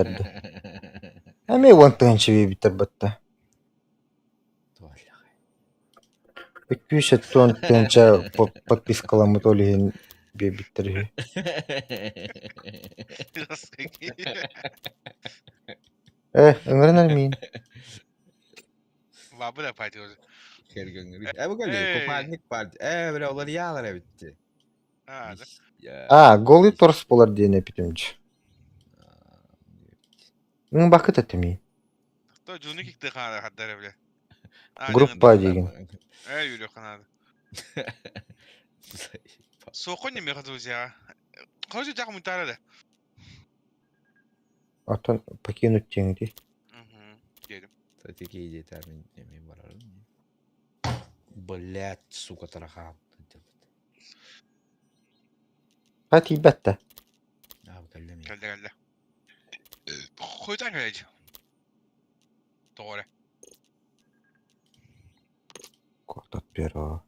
bitterdi. Эми уонтыгынчы биттер батта. 200 тонча подпискаламы толиһин биттер. Ыңыран мин. Бабы да пойдет. Хергöngürü. Bu gölü Kopernik parti. Böyle olur yağlar bitti. Да. Голый торс болар диэн эпитимч. Бакыт этими. То жуны кикти хана хаддары биле. Группа деген. Юлю ханады. Сокон неме хадузя. Кожу жак мутарады. Атан покинуть теңди. Geldim. Такие дети не барар. Блять, сука, тарахам. Хати бетте. Geldi. Koydan geleceğim. Doğru. Кордот перо.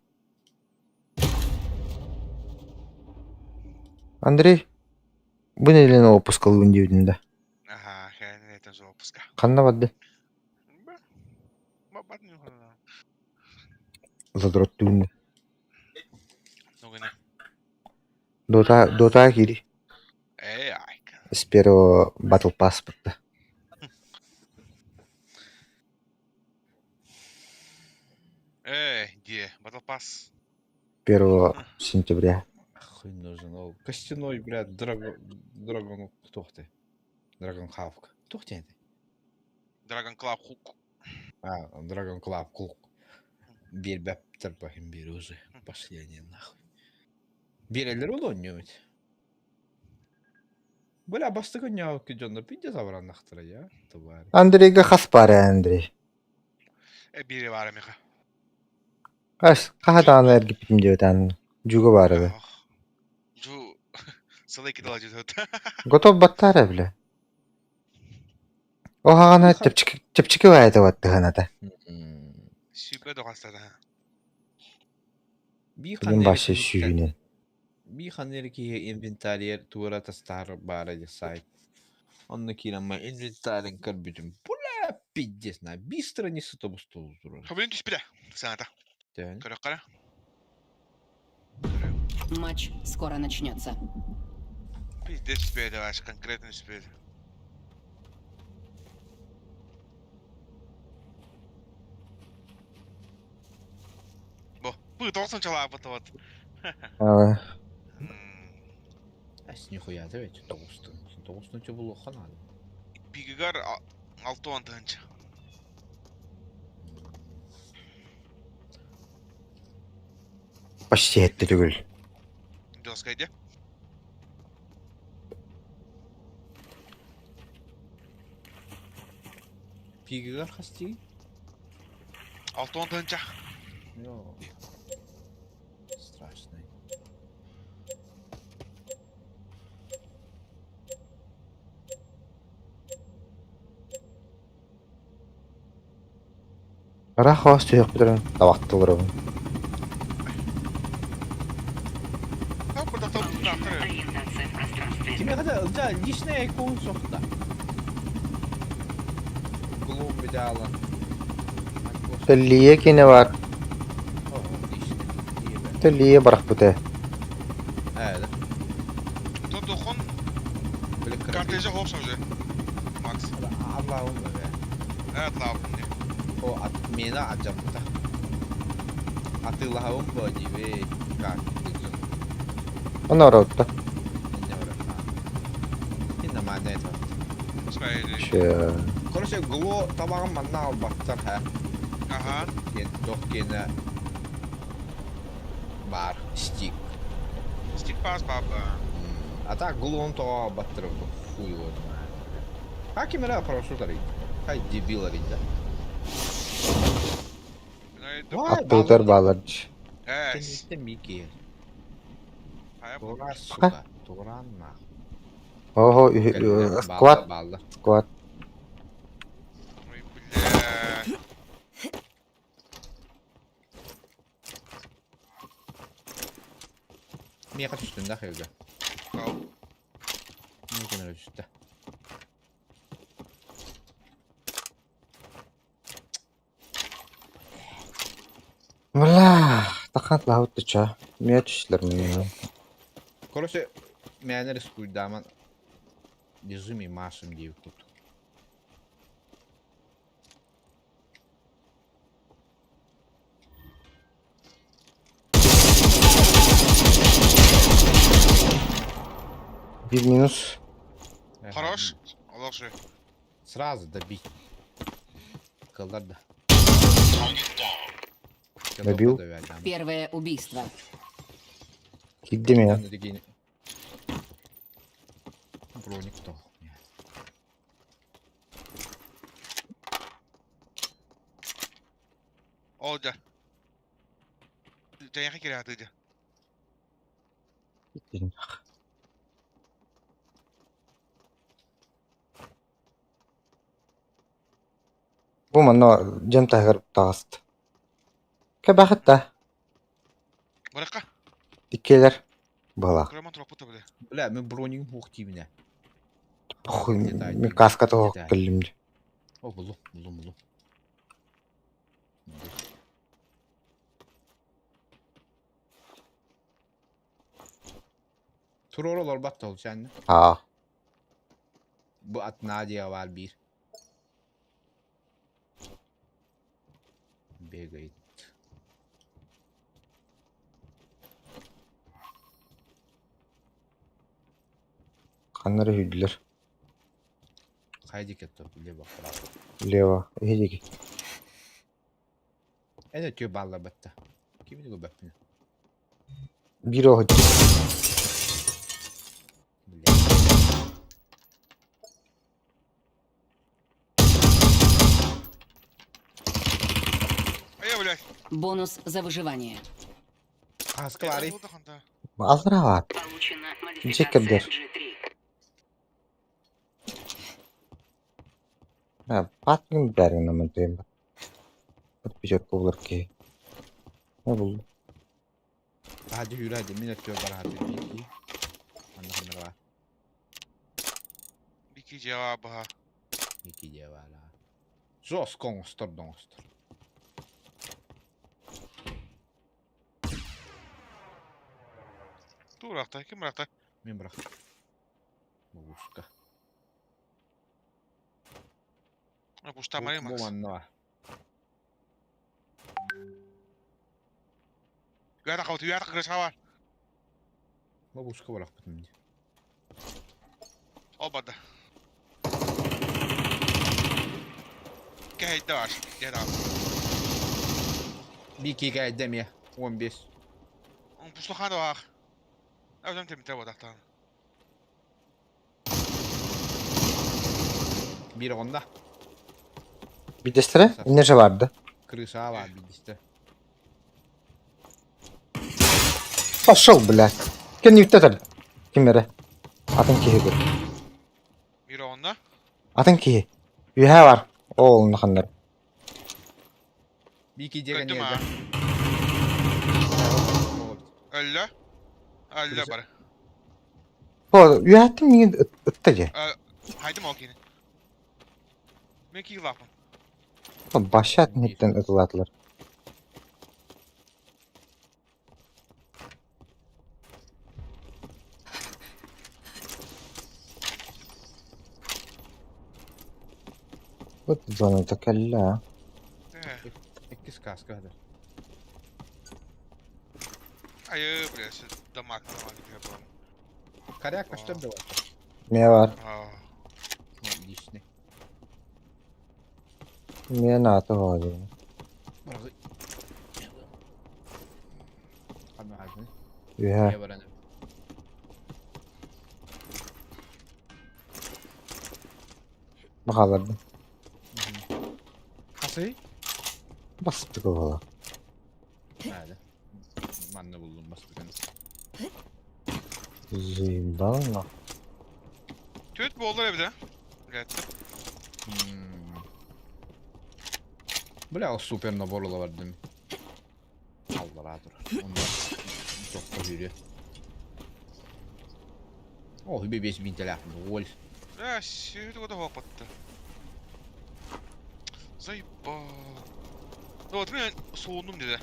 Андрей, bu neden опускал үндеудүндө? Ага, yani neden zor puska. Канна бадды? Бабат не хана. Задроттуунду. Ну не. Дота кири. Ай. Сперо Battle Pass бытты. Где? Battle Pass. 1 сентября. Хуй нужен. Костяной, блядь, Драгон... Кто ты? Драгон Хавк. Кто ты? Dragon Club Hook. Драгон Клаб Кук. Bir baptır bakayım bir uzun. Последний нахуй. Bir eller oynuyor mu? Böyle bastık oynuyor ki canlı pidde zavran nahtır ya. Tabii. Андрейга хас паре Андрей. Biri var mı? Ас кахадан эрги питим дейтан. Жуго барды. Жу салайки далажы төт. Готов баттар бле. Охагана чепчики вайда батты ханада. Süper dokastada. Билим башы шүйүнен. Bir haneri ki inventariyer tuğra tastar barayı сайт. Onunla ki ama inventarin kar bütün. Bula piddesna. Bir страничку то бустул durur. Haberin düşbile. Sana da. Yani. Kara. Матч скоро начнется. Пиздец успеет, давай, конкретно успеет. Бу, тоқсан чала апыты вот. Ась нихуя, давайте толстый. Толстый че было хана. Бигигар 6 тынчы. Почти этти түгүл. Доскайда. Пигигар хасти? 6 тынчы. Yo. Страшный. Рахос түйөк бүтөрүн. Табактылырым. Тебе когда лишняя икон сохта. Глум бедала. Теллие кине бар. Теллие барак бүте. Evet. Тут дохон Böyle картежа хопсан уже. Макс. Allah'ım be. Evet lan. O at mena acapta. Atılahım body ve kart. Оноротто. Yine manet var. Скайди. Короче, гло tamam manna baktır ha. Ага. Dok gene var stick. Стик пас, папа. А так глон то baktır bu. Хуй вот. Hakim era парашютari. Hay debilari da. Аттыгытар бааларч. İşte Mickey. Hayır. Turan suka. Turan na. Ого, сквад. Ballı. Сквад. Ой, бля. Miyaka üstünde evde. Al. Miyaka üstünde. Вала, тахат лаут ча. Мне түшлер мен. Короче, меня рискует, да, man. Безумие машем диев тут. Bir minus. Хорош. Лучше. Сразу добить. Калдар да. Добил? Первое убийство. Giddi mi ya? Броник то. Oldu. Dayak girerdi. Bu manno jam tahgar tast. Kabahatta. Bırakka. Dikkeler. Bala. Kuraman tropu tabi. Бля, мен бронигім оқ тиміне. Похуй, мен каска тоқ келимди. О, бұлым. Tur oralar battı ol sen. Aa. Bu at Nadia var bir. Бегает. Kanları hüdüler. Haydi ketto bile bak. Leva. Hedi. Evet diyor balla battı. Kim bilir bu battı. Bir o. Aya блядь. Бонус за выживание. Kaskı var. Azra var. Получена Чекердер. Ha, patlayın derin ama diyeyim ben. Bir şey bulur ki. Ne buldu? Hadi yürü hadi. Millet diyor bana hadi. Bir. Anlayanlar var. İki cevabı ha. İki cevabı. Zos konstor. Dur bıraktı. Kim bıraktı? Ben bırak. Buguşka. Bu ştamayı mı? Bu manna var. Yada kavtu. Yada kırışa var. Buguşka bırak bütün. Olmadı. Geheyde var. Gel abi. Bir iki gel demeye. 15. Onun puslukhanı var. Özüm temizle bu daktan. Bir onda. Bir destere enerji vardı. Крыша var bir işte. Пошел, блядь. Kendini yükletir. Kimlere? Atın kihi gör. Biri onda. Atın kihi. Ühe var. Oğlunun kanları. Bir iki cegen Öldüm ha. yerde. Öldü. Öldü Kırışa- bari. O ühe ettim mi? Ittacı. Haydi mi okuyun? Meki lafın. Başı atın hitten ıtılatılar. Bu zonu tekella. İkiz kaskı hadi. Ayı burası. Damaklı var. Kare yaklaştır da var. Ne var? Aa. Dişini. Ne natı var? Bırak. Hadi hadi. Ühe. Ne var hani? Bakalım. Kasayı? Bastık o valla. Hadi. Ben de buldum bastık hani. Zindan mı? Tüt bu olur evde. Geldi. Bля, o super nabor var değil mi? Allah razı olsun. Onlar çok da yürüyor. Oh, bir 5000 TL yaptım. Gol. Ya şimdi o da hop attı. Zayıf. Вот мен soğundum dedi.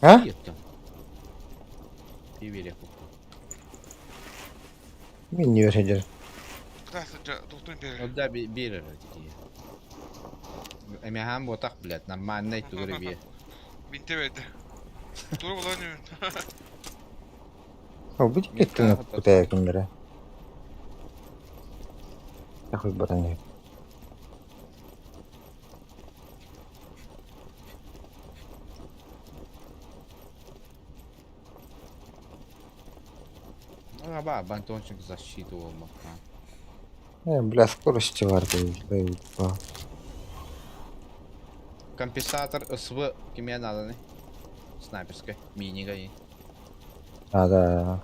Ha? Bir verek. Min diyor Hacer. Kısa doktorun beri. O da bir diye. Eme hem botak bilet. Normal ne göre bir. Binte verdi. Dur ulan ürün. O bu gittin bu da yakınlara. Yakın bana ne? Ага, ба, бантончик защиту olmak. Biraz скорости var değil. Компенсатор СВ кеме надо, не? Снайперской, мини гони. Надо.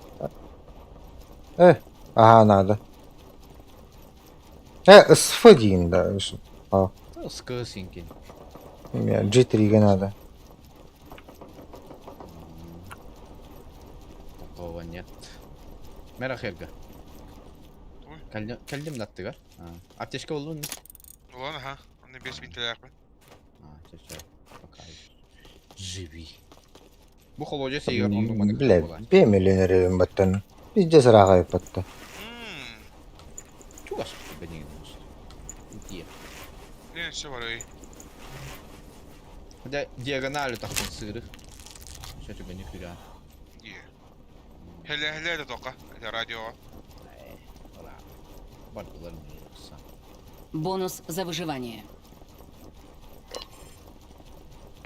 Ага, надо. СФ deyin da. Скысенький. G3'ge надо. Такого нет. Мера Хельга. Ой. Келдим даттыгар. Аптечка болду mu? Ulan ha. Anne 5000 TL yakın. Çeçer. Bakayım. Живи. Bu holoca seyir ondan bana Bile, bir milyoner evin battanı. Bizce sıra kayıp battı. Çok aşk beni gidiyorsun. Diye. Ne şey var öyle. Hadi diagonal taktın sığırı. Şöyle beni kırar. İyi. Hele de toka. Hele radyo. Ola. Bardılar mı yoksa? Бонус за выживание.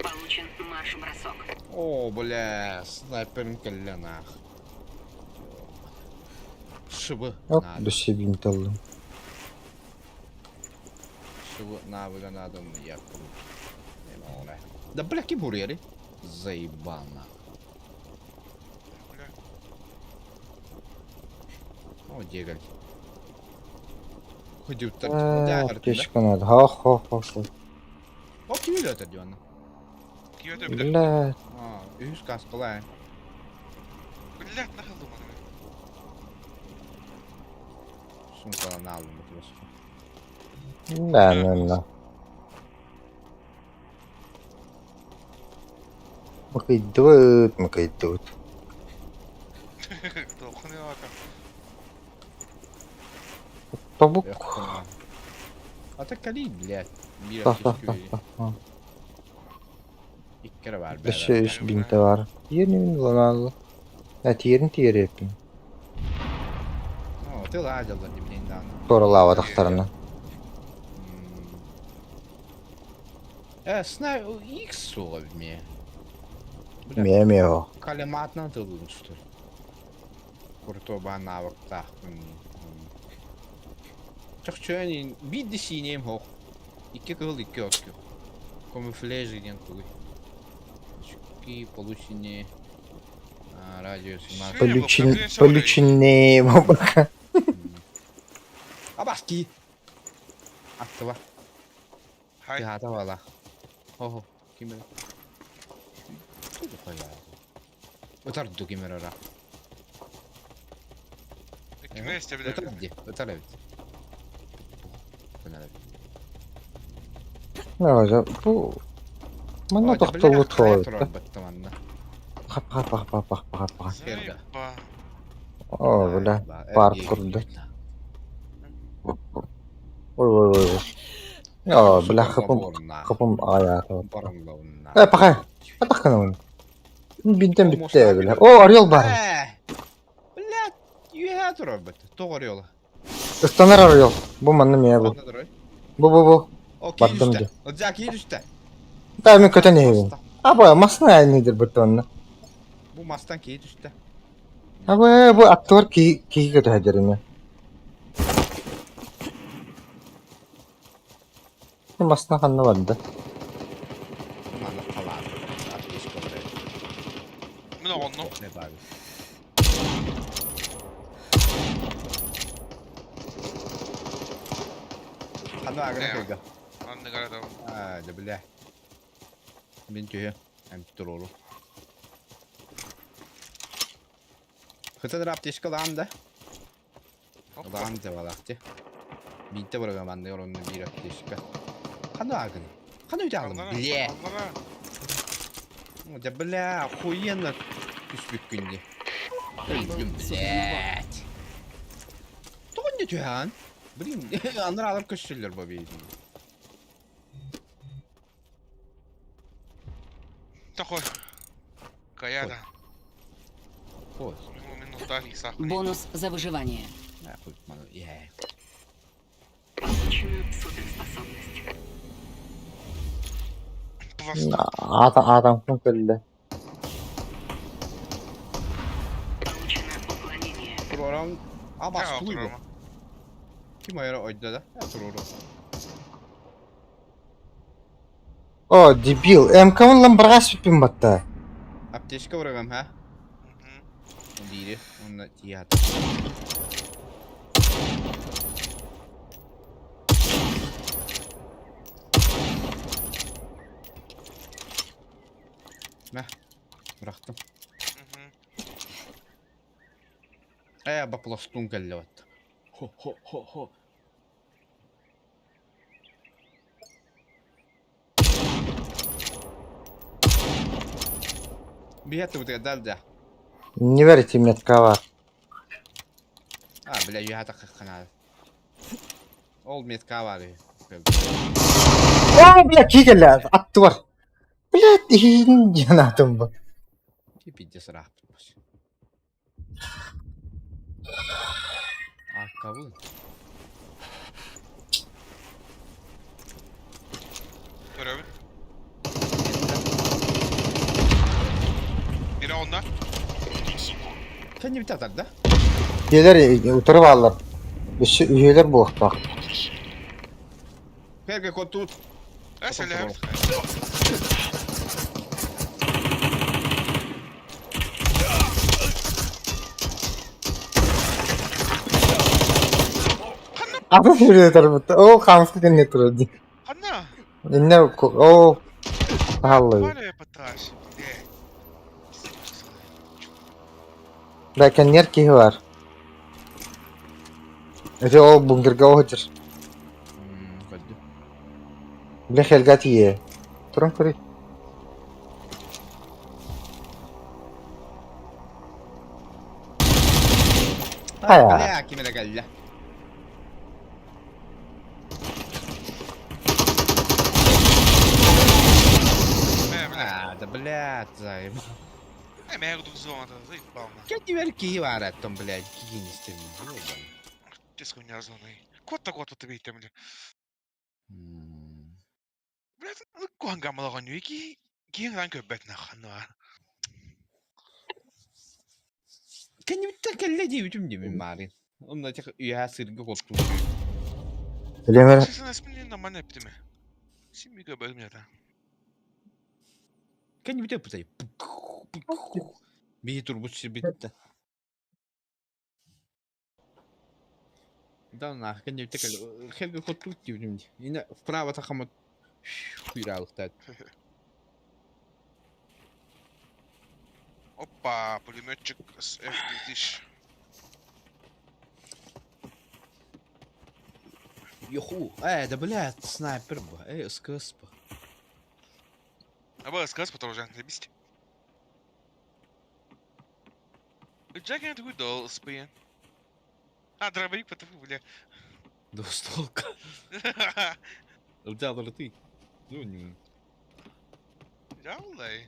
Получен марш-бросок. О, бля, снайперin kelle nah. Şıbı. Yok, Надо. düşe bint aldım. Şıbı навыка надо mı yaptım. Ne olay? Da bırak ki buraya ri. Заебано. О, дегаль. Ходи в торт. Keşke надо. Ha. O kimi de öte diyor onu? Kiyoda bir de. Bile. Aa, 100 kaskılar. Billah ne kıldım onu. Şunu falan ne aldım motivasyon. Ne. Мыкайдут. Dokunuyor bakalım. Tabuk. Ata kali блядь. Bir Bak. ateş köyü. İlk kere var be. Düşe 3000 de var. Yerini lan Allah. Evet yerini yapayım. Oo, tıl acıldı dibinden. Sonra lava daktarına. Snay X olabilir. Мео. Kalimatla tılmıştır. Kurtoba навык tahmin. Çok çöğün bir dişineyim hoş. İki kıl iki okyo. Камуфляж идем туй. Очки получение. Радиус. Полученные бабака. Абаски. Attı var. Hay. Ya da valla. Oho. Kim bilir? Çocuk o ya. Öter du kim bilir ora. Kime istebilir? Öter di. Öter evet. Bu ne? Ne olacak? Bu... Bana doktor bu tuvalet. Bak. Zayıfba. Oo böyle parkurda. Oy. Ya böyle kapım ayağı. Bakayım. Bakın onu. Binten bitti böyle. O arıyor bari. Блядь, yuha duruyor bu. Doğru yola. Istanlar arıyor. Bu manım ya bu. Bu. O Baktım ki ki. düştü. O Jackie düştü. Daimi kötü ne bu? Abi masna aynıdır bu tonla. Bu mastan ki düştü. Abi bu aktör ki kötü hacerine. Bu masna kanlı vardı. Bunlarla falan. Ateş kolları. Bu ne onu? Ne bari. Hadi agak agak. Anne garada. Hadi bile. Ben köye. Hem trollü. Hıtadır ateş kalandı. Kalandı valaktı. Bitti bırakın ben de onun bir ateş kal. Hadi agak. Hadi uçalım. Bile. Да бля, охуенно küspük günde. Öldüm blять. Tuğun ne tühan? Bileyim, anlar alır köşeler babayı. Такой. Каяда. Koy. Минута лиса. Бонус за выживание. Ha, koy bana. Yeah. Получена суперспособность. Просто. Adam kim kıldı? Получено уклонение. Program... Aa Чао, bastı bu. Рома. Kim ayara oyda da? Ha program. O debil. MK'ın lan bırak süpün batta. Apteşka bırakam ha. Мгм. O değil. Onunla tiyat. Meh. Bıraktım. Мгм. Bak plastun geldi vatta. Ho ho ho ho. Bir yattı bu kadar da. Не верите мне такова. Ha bile yuha da kanal. Olmayet kavari. О, блядь, кигелі. Attı var. Блядь, yanatım bu. Ki piddes rahat tutmuş. Ayakkabı. Görevi. Biri onda. Kendi bir tatar da. Üyeler oturup alırlar. Şu üyeler bu bak. Perge kotu. Selam. Adam yürüyor tarafında. O kamsız ne duruyordu. Anna. Ne o pahalı. Валя поташ. Lakin yer ki var. İşte o bunkerga o hıcır. Kodu. Bile helgat iyi. Turun kuri. Haya. Bile kime de geldi. Да блядь, займ. Я його тут зона, заїбав на. Kendi ver ki var attım блядь. Kiyin istemiyorum. Ти схуйня зоною. Кот тобі йти, бля. Блядь, ну куанга малогоню, які... Киїн köbbet нахуй. Kendi bir tekelle diyorum demin bari. Onunla tek üye sırgı koptu. Bilemedim. Sen ismini nормально yaptı mı? Şimdi bir köbbet ya da. Kendi bir tek putayı. Bir turbo bitti. Да, нахуй, kendi bir tekelle. Helga koptu diyorum. Yine вправо takama kuyralıkta. Опа, пулеметчик с F-2000. Юху. Да блядь, снайпер bu. СКС bu. А был СКС, потому что не бесит. Джаки это выдал СПН. А, дробовик, потому бля. Двустолка. Рдял ты. Ну не. Ялай.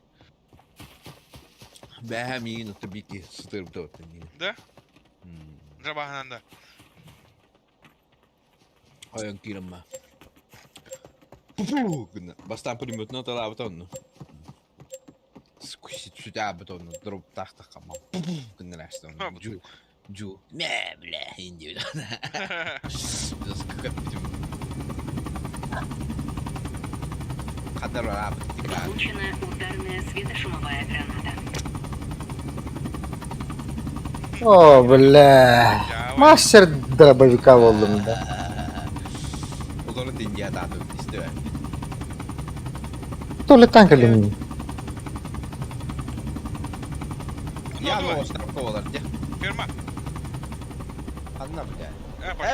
Бәһәмин tabii ki sırf da yine. Да? Дробахнанда. Ayın kirma. Пу-пу! Бастан пулеметно тала бутонну. Скусит сюда бутонну, дроп тахта кама. Пу-пу! Гнрастон. Джу. Не, бля, инди. Как битим. Kadar abi. Получена ударная светошумовая граната. O bile. Master dробовика oldum da. O zaman denge daha da istiyor. Tole tankalım. Ya давай. o strap kovalar ya. Ферма. Anla bile.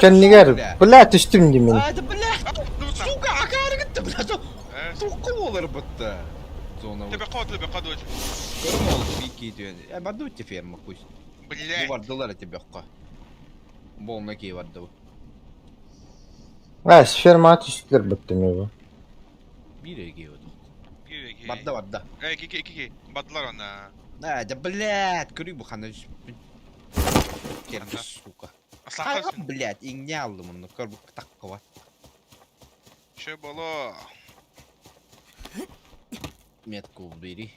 Kendini gör. Bile düştüm demin. Hadi bile. Suka akarı gitti bile. Çok kovalar battı. зона. Тебе ходить. Көрмол бики диyor. Бадуть ферма пусть. Bu Блядь. vardılar тебе ка. Bolna ki vardı bu. Ha, ferma atıştır bitti mi bu? Bir giyiyordu. Gir. Vardı. İki. Baddılar ona. Да, блядь, көрүй bu хана. Келді сука. Aslan Ай, kalsın. блядь, иңне алдым оны. Көр bu takka var. Şey bolo. Метку убери.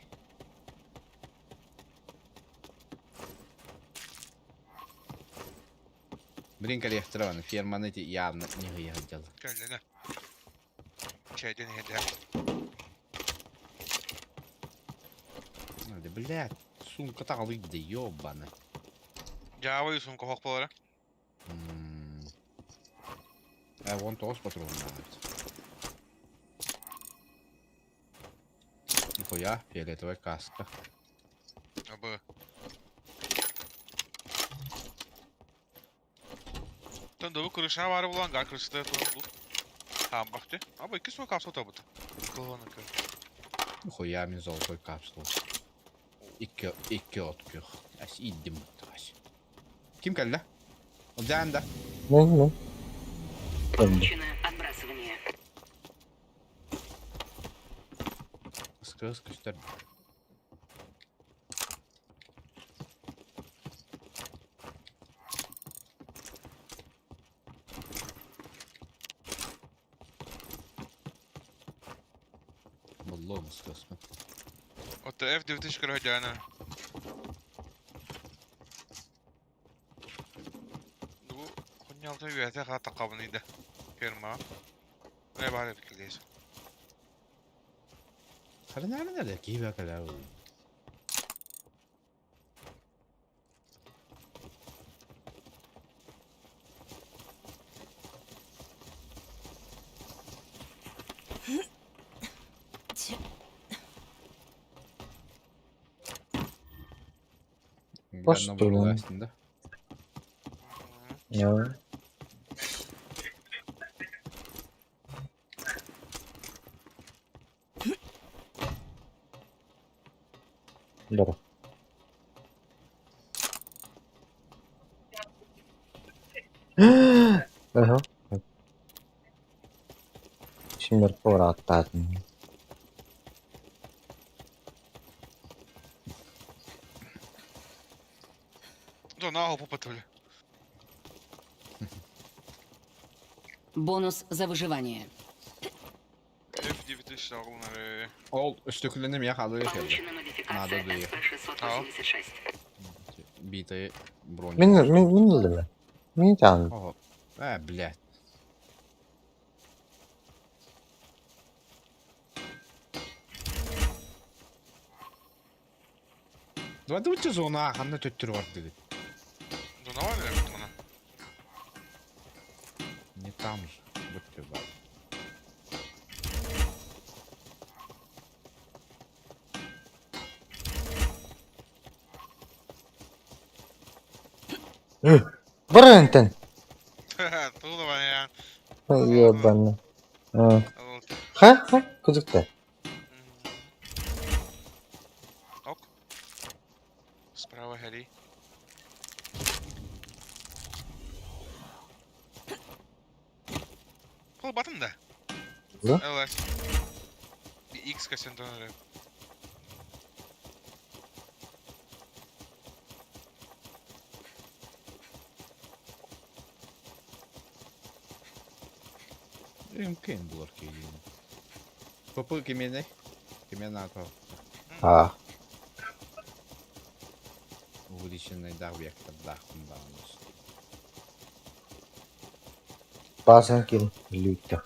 Блин, коллекторованы. Ферманы эти явно не выехали. Kendine. Şeyden yedi. Надо, блядь, сумка так выйди, ёбаный. Java yusun kohok bolara. Вон тоже патрон надо. Нихуя, фиолетовая каска. Abi. Tam da bu kırışına var bulan gar kırışta bu. Tamam baktı. Abi iki soğuk kapsa tabutu. Kullanın kır. Нихуя мне золотой капсул. İki отпих. Ась идем тась. Kim geldi? O da. Ne? Получено отбрасывание. Sıkıştır. Vallahi mı sıkıştır? От F9000 громадяна. Bu Konyaaltı üyete hatta kabınıydı. Firma. Ne bari fikirdeyiz. Karı nerede? Giy kadar oldu. Boş Ben de duruyor. burada aslında. Ya. Dur. Aha. Şimdi sonra atladım. Да на по патруле. Бонус за выживание. F9000 alınır. Ol üstlüklerini mi yakalı yaşadı? Получена модификация Надо доехать. SP-686. Битые бронь. Minildi mi? Mini canlı. Ого. Блядь. Давайте зона ханна төттүр бар dedi. Да на вами я бана. Не там же. Будьте бар. Брентен. Тула бana. Ебаный. Вот. Ha? Kızıktı. Ок. Справа гори. Пол батın da. Ne? Evet. Bir X kaçın dönüyor. Мкн булар кейлин. Попы кемене. Кемен ата. Ha. Увеличенный объект дахым баунус. Bazen gelin. Lütfen.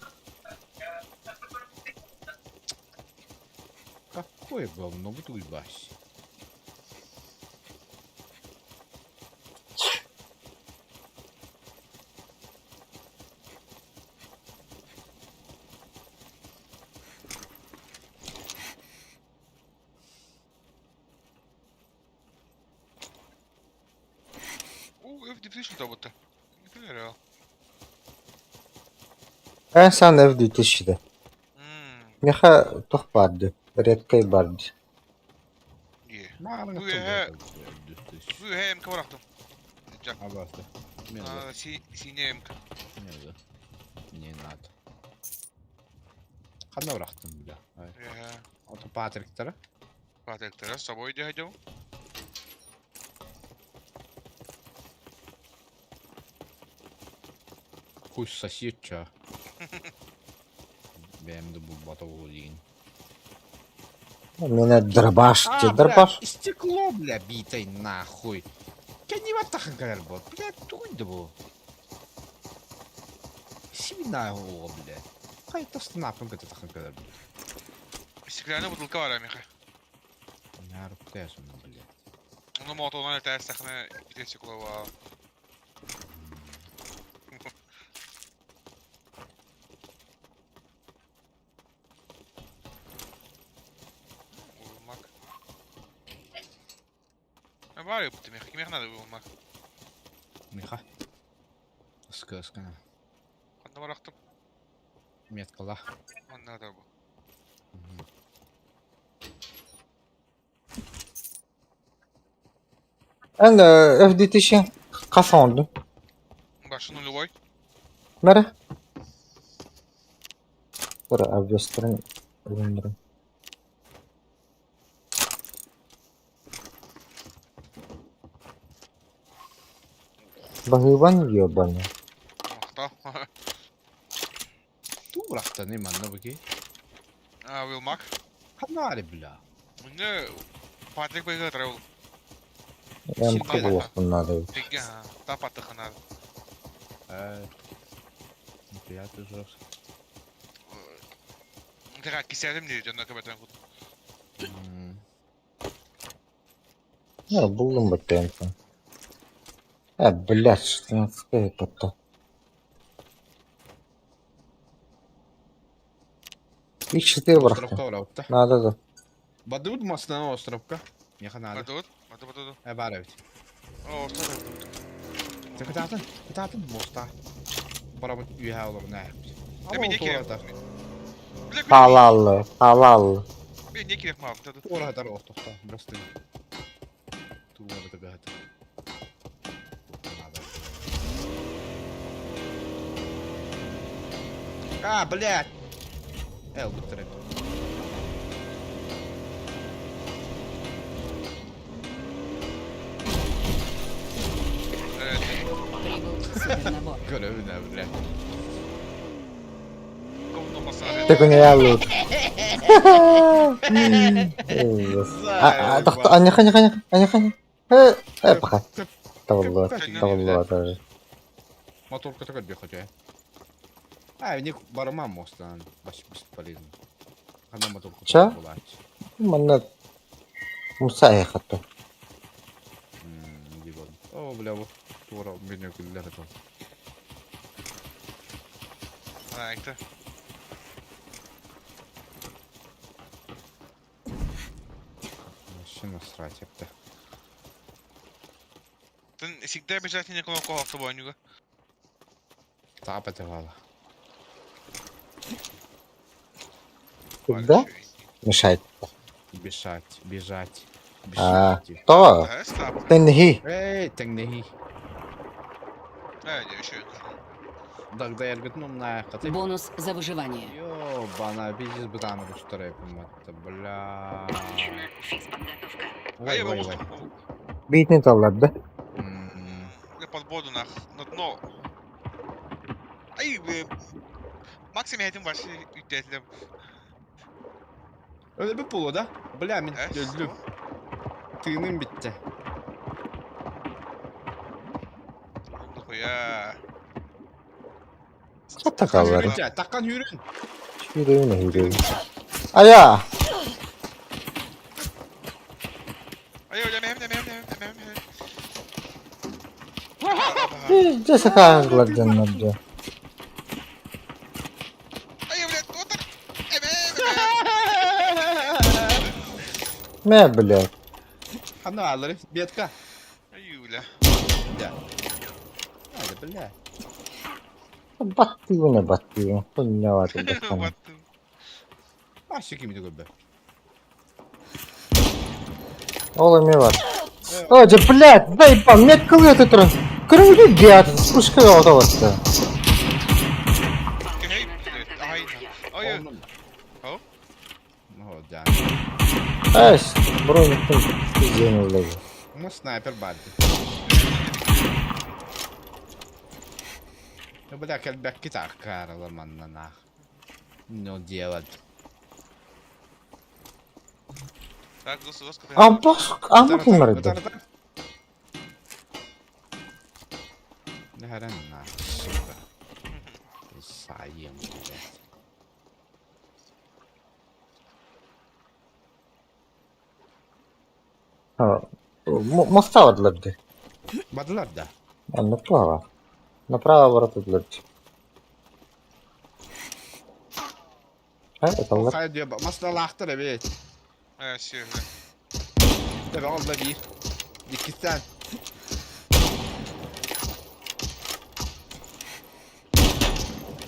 Какое говно вы тут башь? F9000 tabutu. Ne ya? Ben sen evde dışıda. Hmm. Meha toh vardı. Redkay bardı. İyi. Mağarın Bu hem kavraktım. Jack. Абасты. Мерзо. Синем. Мерзо. Не надо. Қандай бұрақтым, бля. Ото Патриктері. Патриктері с собой дядю. Пусть сосед, чё. Benim de bu batavul değil. Мене дробаш, ти дробаш. Стекло, бля, битое нахуй. Я не вот так говорю, бля, туйда bu. Семена его, бля. Hayır, stanapım kadar takın kadar, bля. Стеклянная бутылка var Миха. Ne yapıyorsun, bля? Onu motordan öteye sakını bir стекло var. Vurulmak. Ne var ya bu Mиха? Kime kadar vurulmak? Miha. Sıkı. Kanda bıraktım. Metkala. Ne kadar bu? Anda FDT için kafandı. Başı нулевой. Nere? Bura abjestlerin ürünlerim. Bahıban yiyor bana. Махта. Tu bıraktı ne man ne bakayım? Вилмак. Kanari, bля. Ne? Patrick Bey'e kadar oldu. Ben Şimdi kabul ettim nadı. Peki ha. Ta Patrick kadar. Неприятный жестко. Tekrar keserdim diye canına kapatan kutu. Ya buldum bu tempo. Блядь, что я скажу потом. Их 4 брахта. Островка враутта. Надо да. Бадуд мастана островка. Неха надо. Батут. Баравит. О, что Ты кататын моста. Барабыт үйе olur ne yapıyor? Tabii ne gerek? Bile Halallı, halallı. ben ne gerek mi abi? Tadı. Orada ortada. Просто. Tuvalı da gayet. Блядь! Эл, быстрее. Evet. Прибыл супернабор. Görevine, блядь. Говно посадили. Так у меня лут. Аня. Пахать. Тавалла даже. Моторка такая бегать, у них барма мостан, бесполезно. Одна моторка. Чё? Манна. Мусая хату. О, бля, вот тура меня кулер это. Ha, ekte. Вообще насрать это. Sen sikte обязательно не кнопку автобанюга. Тапать вала. Да? Мешает. Бежать. То. Ha, stop. Тенхи. Эй, тengnehi. Ha, diyor şey. Дагда я говорю, ну нахуй. Бонус за выживание. Ёбана, видишь, бутана в штore, бля. Отмечена физподготовка. А я его Вай. уступил. Битни талладı. Я под воду на дно. Ay maksimum heyetim var şey yükleyelim. Öyle bir pulu da. Bля, мен Evet. öldüm. Tığınım bitti. Ya. Çatakalları. Yürün, takkan yürün. Yürüyün. Aya. Ay öyle hem. Де сакалар cennet. Ay öyle otur. Ne блядь. Хана алыры, бетка. Ay öyle. Бля. Hadi bля. Battı. Хуйня var burada. Battım. Başka kimi de göbe. Ол эме бар. О, же, блядь, заебал, меткал өтө тура. Көрүңдү бият, пушкага отоп атты. Okey. Aynen. Hayır. Onun. Hop. O da. Эс, брониктин жеңилдеги. Ama sniper vardı. Я бы так бэкки так карала манна нах. Ну делать. Так, гос капı. Амма киммерди? Ne her an na. Сука. Sayım. Моста отылырды. Badılar da. Направо. Направо ворот отылырды. Это O var. kaydı diyor. Maslahattır evet. Evet, şey. Tabii Allah bir. Dikişsen.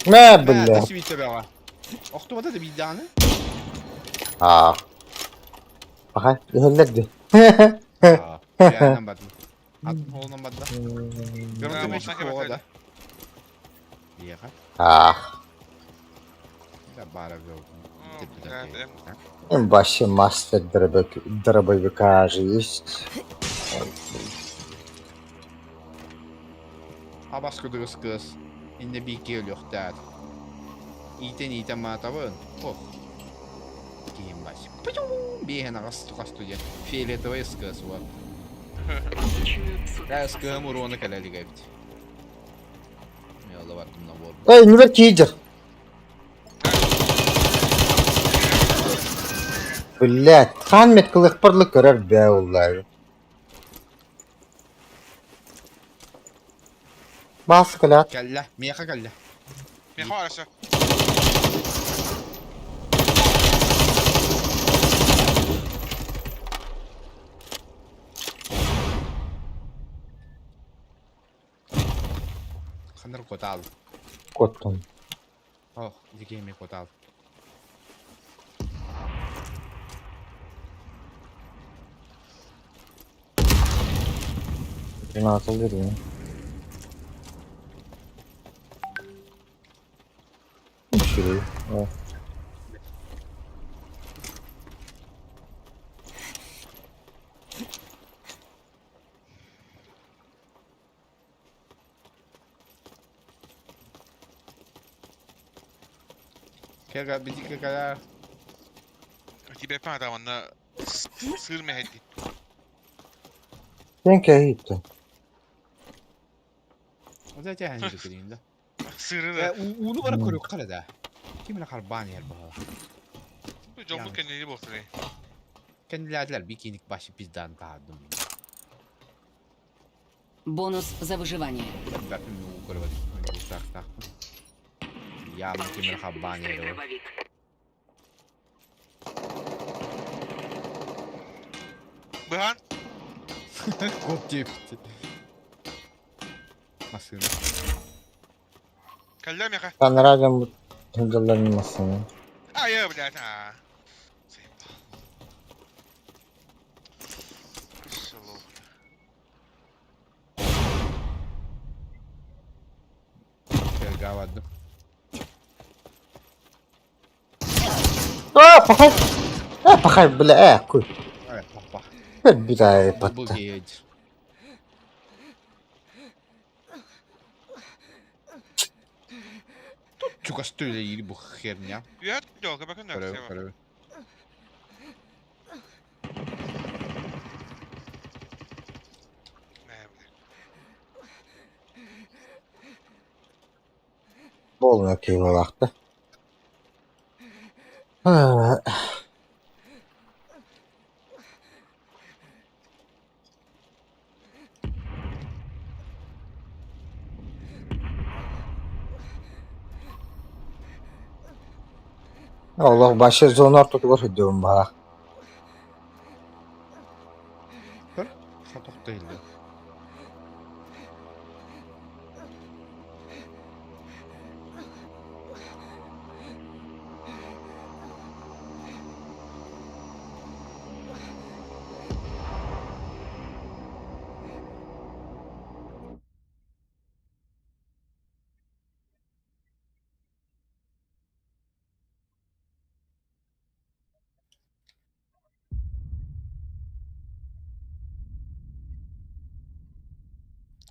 Ne Ne? bileyim. Nasıl bir tabi var? Oktobada da bir tane. Aa. Bakay, öldürdü. Aa. Beğenmem badım. Atın oğlundan badım. Görüntü Ha, meşhur Osman o da. Kemal. İyi kay. Ah. Ya bari bir oldu. Evet. Им вообще мастер дробовика же есть. Abasko kız kız. İnne bir geliyor der. İten matavın. Oh. Giyim baş. Bir hena kastı diye. Фиолетовая сказ var. Я скажем урона каляли гайбт. Yolla baktım da bu. Эй, не верти идер. Блять, хан меткал ыкпырлы көрөр бе уллары. Бас кылат. Kelle. Miyaka kelle. Bir har alltså. Kanır kotal. Коттон. Oh, dikeyim kotal. Тринадцать гривен. Чили. Kega bitik kadar. Тебе пада на сыр мехди. Sen kehittin. O da cehennem dökülüğünde. Sırı da. Unu var koruyor kalede. Kimine karban yer bu. Bu jumbo kendini bozuyor. Kendilerdiler bir kinik başı bizden dağıdım. Бонус за выживание. Ben bunu korumadım. Önce uzakta. Ya mı kimine karban yer o. Bıhan. Kop diye bitti. Nasıl? Kallem yaka. Ben радиом hıncalanmasın. Hayır блядь. Ha. Kega vardı. Пахай. Пахай, бля, куй. Evet bak bak. Bir daha Bu patta. geyici. Çok öyle iyi bu hernya. Ja, jag kan backa ner. Koru. Nej. Bolmuyor ki bu vakti. Allah başı zonar tutuyor diyorum bana. Dur. Satok değildi.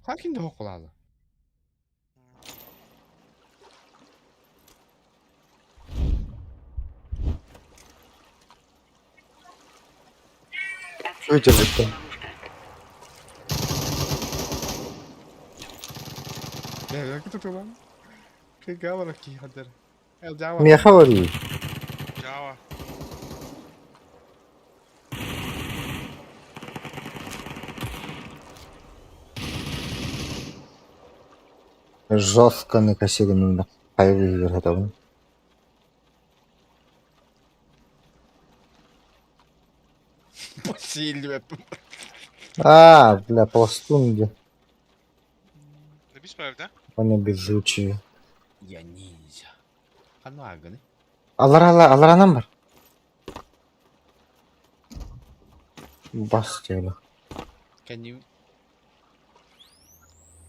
Hakinde hokulalı. Вычеркнуто. Ya kutu tuh bang. Kayak gawar lagi hadir. El Jawa. Меха варил. Java. Жестко накосили меня. Хайвы готовы. Сильвия. Бля, пластун где. Ne biz mi evde? Они беззвучие. Ya ninja. Kanu aga ne? Алар анам бар. Бас тела. Can you...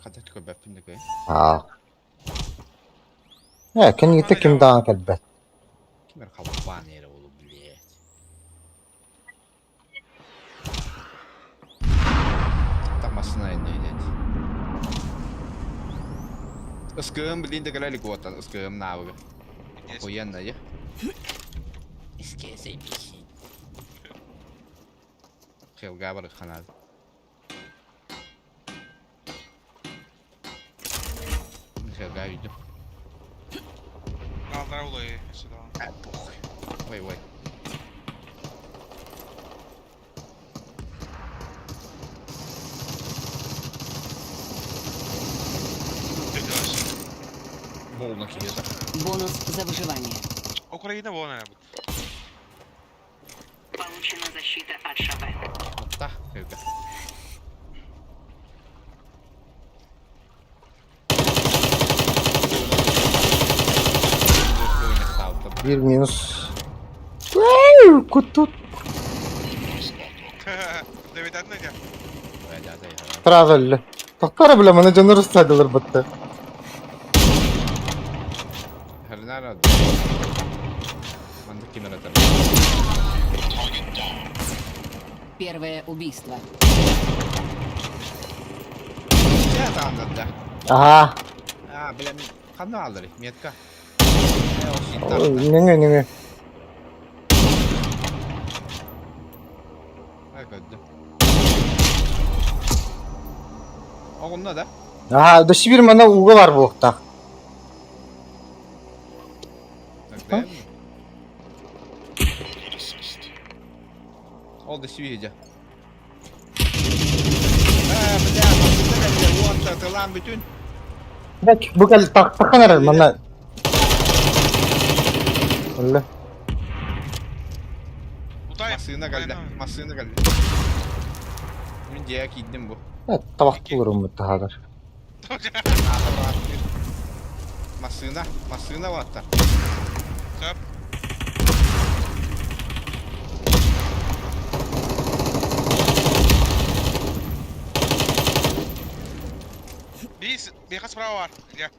Kada tuh kebapin deh kayak. Kan gitti kim daha kalbet. Kimer kawan ya oğlum bleh. Tamasına indi. Iskığım bildiğin de kalali kuatan. Iskığım ne abi? Yes. Koyan aja. Iskıya sevmiş. Kıyıl gabar kanal. Kıyıl gabar video. Kaldıra olayı. Mesela. Ah, boh. Wait. Дядясь. Волна киеда. Бонус за выживание. Україна вона не буде. Получена защита от ШВ. Hatta kıyılga. Bir minus. Kutu. Deveden ne diyor? Travel. Takkara bile bana canı rus sayılır battı. Her nerede? Mantık kimler atar? Первое убийство. Ya tamam da. Aha. Bilen kanı alır. Miyetka. Ne. Bak öldü. Oğlum da. Aha, dışı bir mana uğu var bu okta. Bak Oldu şiviyece. Bля, вот это lan bütün. Bak, bu kal takkan arar bana. Öyle. Buradayım. Masığına geldi. Bugün ciyak gittim bu. Evet, tabak bulurum bu tahadır. Masığına var hatta. Söp. Bir sправа var. Gel.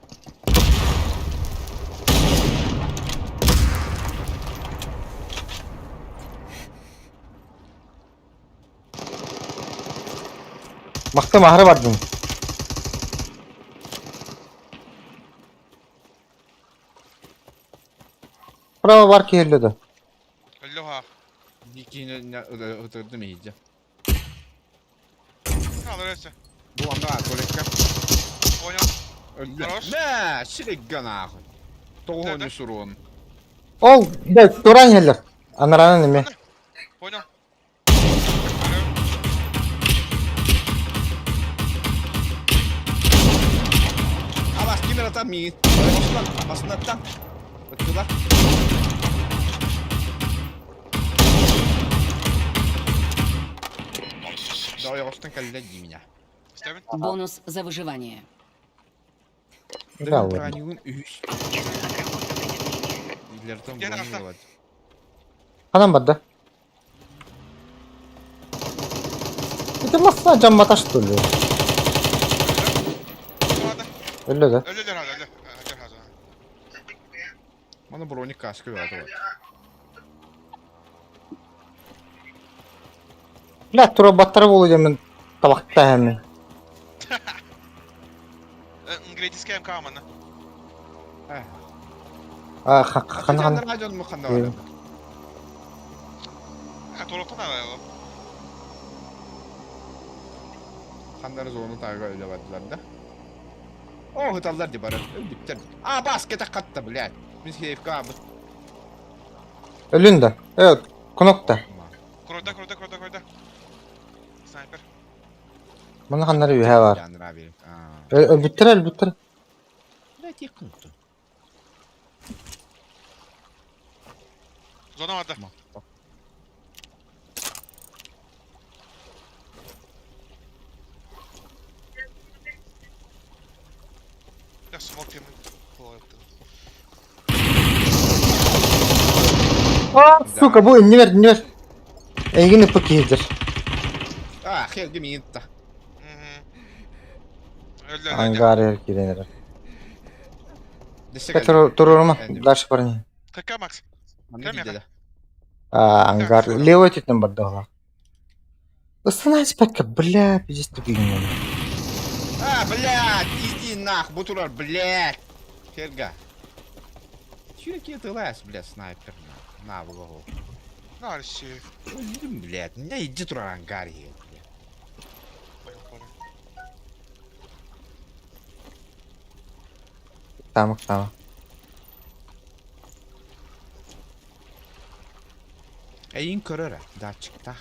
Bakta mahrı vardı. Bravo var ki yerledi. Öldü ha. Dikini oturdum iyice. Kaldır öyleyse. Bu anda var kolekka. Oyna. Öldü. Хорош. Ne? Şirikga nahı. Toğunu surun. Ol, de duran yerler. Anaranın mi? Понял. Alas kimler atar mı? Basın attan. Bakıyorlar. Daha yavaştan kalite değil mi ya? Ставим. Бонус за выживание. Bravo. Бронюн üst. İleriden Gel bronyu aslan. var. Adam vardı. Bir de masa camma taş doluyor. Hadi. Öyle de. Öldüler hadi öldü. Gel hadi. Bana bronik kaskı vardı var. La tura battarı olacağım ben tabakta hemen. Krediskayım kamana. Xana Racon mu xanda Evet. var? Ha toloktan alayalım. Xandarız onu taga öyle vardılar da. O hıtallar di bara. Öldükler. Baskete katta blядь. Biz herif kabı. Ölünde. Evet. Konokta. Kroyda. Sniper. Bunu hanları üye var. Yandır abi. Öldüttür. Evet yakındı. Zona vardı. Ya smoke yemin. Kolay yaptı. Сука, bu ünlü ver. Engin ipik iyidir. Helgi mi yitti. Öldü. Angar yer girenir. Destek Durur mu? Дальше парни. Kakka Max. Anne gitti de. Ангар. Левый титан бардала. Остановись пока, бля, пиздец тупик. Блядь, иди нах, бутурар, блядь. Helga. Çürük yatırlas, блядь, снайпер. На, в голову. Narisi. Öldüm, блядь. Ne iyice durar angar ya. Tamam. Eyin köröre. Daha çıktı.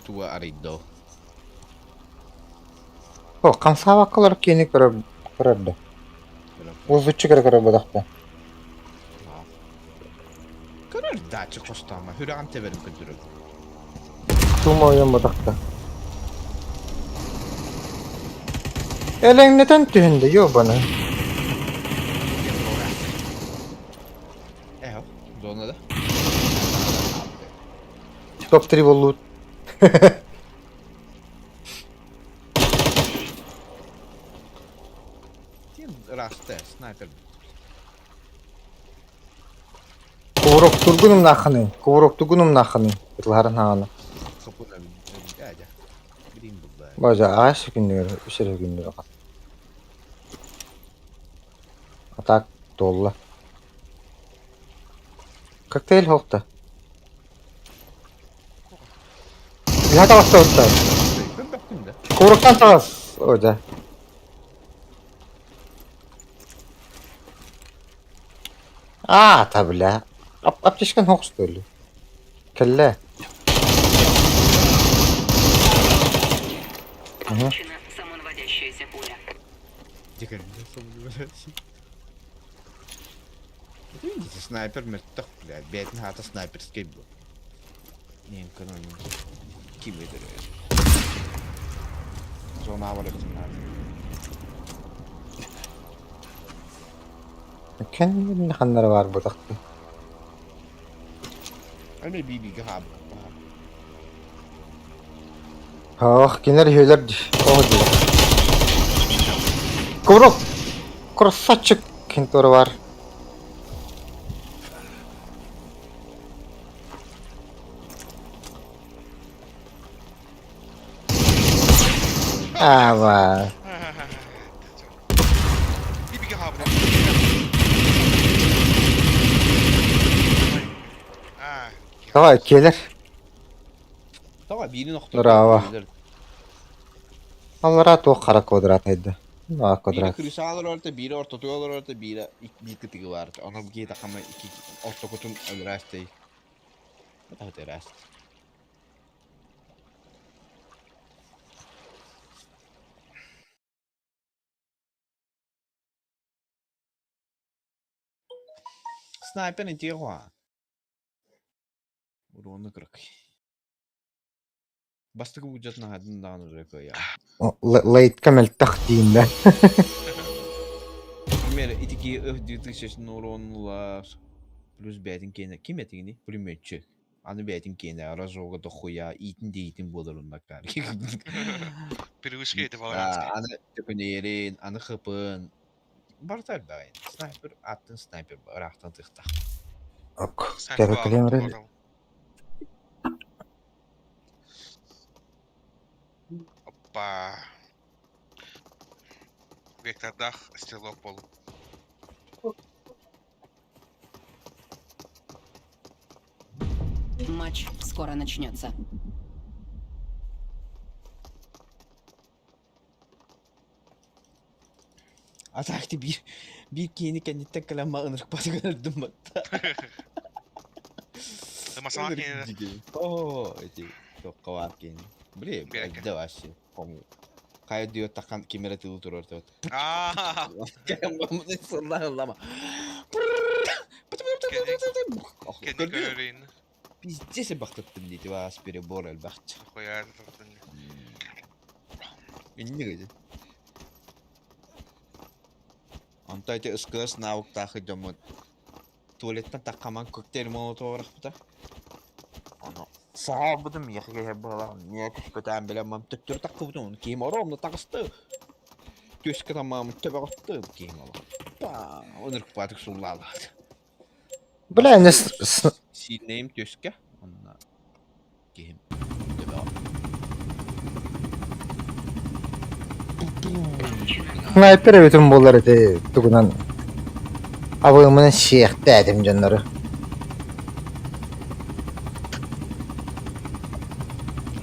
Tua araydı. О, камсава калар кени көрөдү. Узучу көрө бодакта. Körör daha çık kostama. Hürü ante verim kötürüm. Тумо oyun бодакта. Eleng neden tühündü yo bana. Zona da. Top 3 болду. Тем расте, снайпер. Курок тургунум наханы. Yılların hağını. Kapına hadi. Bileyim burada. Baca ağaç günleri, üşere günleri. Atak dolla. Kokteyl hokta. Bir hata bastı orta. Ben baktım da. Kuruktan sağız. Orada. Tabi la. Apteşken hoks böyle. Kelle. Получена самонаводящаяся пуля. Дикарь, видите, снайпер мертв, блядь, бедный хата снайперский был. Не, экономим. Kim öldürüyor? Zona var hepsinden. Kendine hanları var burada. Öyle bir abi. Gener höyler. Diyor. Kuruk. Saçık kintoru var. Var. Bir bilgi haberi. Давай, gelir. Tamam, bir nokta. Bravo. Allara to kara kvadratıydı. Biri Kvadrat. krisalar orta, biri orta tuyalar orta, biri bir kıtığı vardı. Ona bir giydi ama iki orta kutun öldürəstey. Ne da öldürəst. Sniper inte jag. Onu kırık. Bastık bu ucatına hadin daha uzak ya. Late kamel tahtinde. Пример, этики 2000 уронlar. Плюс бәтин кені. Кем етігіне? Пулеметчі. Аны бәтин кені. Разоға да хуя. Итін дейтін болар онда кар. Piruşkeydi falan. Аны tökünеерін, аны хыпын. Бардар бәйін. Снайпер, аттын снайпер. Рақтан тықта. Ok. Gel bakalım. Опа. Вектордах стрелок был. Матч скоро начнется. Атакты bir kini kendinden kalan mağınırık patı öldüm batta. Лама сама кине. Oo, iti. Çok kavak kini. Bre, Bereke. de vasi. Komu. Kayo diyor takan kimere tulu turur tut. Aa. Kayan bamını sallama. Kendi görürün. Pizdese baktıttım dedi va aspire bor el baht. Koyar taktın. Inni gidi. Antayta ıskılas navuk takı camı. Tuvaletten takaman kokteyl molotovu bırakıp da. Ana. Sağ budım yakıya hep bağlam. Niye kötüden bilemem. Tüttür takı budım. Kim oramda takıstı. Tüskü tamamı tübe attı. Kim olam. Pa. Onur kupatık sullaladı. Bula ne Sineyim tüskü. Onunla. Kim. Tübe o. sniper bütün bolları de tugunan. Abımın şeyh dedim canları.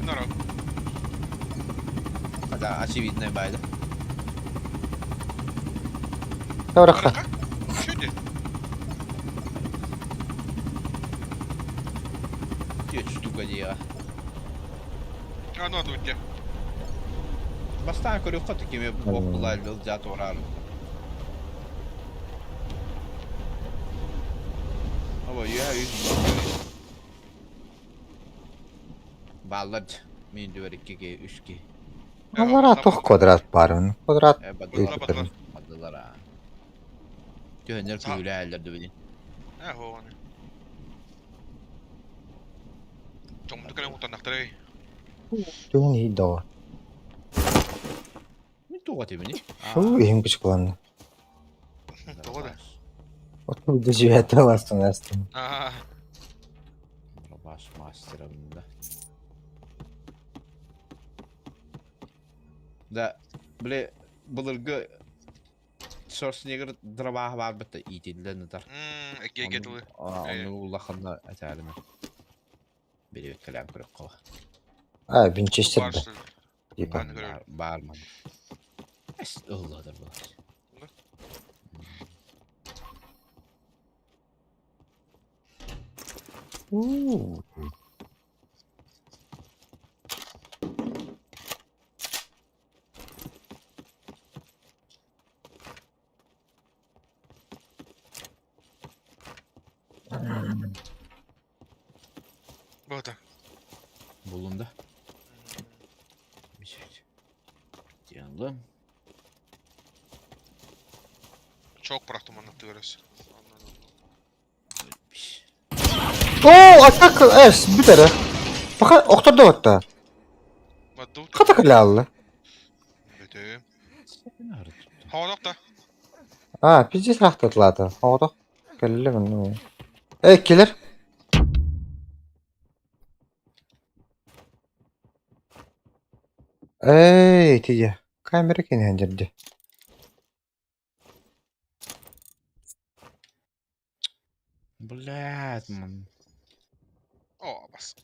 Народ. Hadi очевидно baydı. Tavrakka. Что ты? Diyor штука diye. А ну тут тебя. Bastan körü katı kimi okular zat orar. Ama ya yüz. Ballad min diyor 2G 3G. Onlara toh kvadrat barın. Kvadrat Badılar. Badılar ha. Tühenler köylü ellerde bilin. А, هو أنا. Том тукалем утанахтарай. Düğün iyi doğru. Ne tuğat ebini? Şu ihim küçük olan. Doğru. Otur da cüvete bastın aslında. Aa. Baş master'ımda. Da böyle bulurgu Schwarzenegger drabah var bitti itilden dar. Эге кетилы. Onu ulaqanda atarım. Bir kelam kırık kova. Ha Winchester de. İyi bak. Ben görüyorum. Bağırma. Es Allah'dır bu. Вот так. Bulundu. Bir şey. Diyelim. Çok bıraktım anlattı görüyorsun. Ölmüş. Oo atak es bir tane. Fakat oktar da hatta. Maddu. Kata kale aldı. Bedim. Sen arı tuttu. Havada da. Ha bizi tahtatladı. Orada kelle mi? Gelir. Tiye. Kamera kene hanjirdi. Блядь, man. O bas.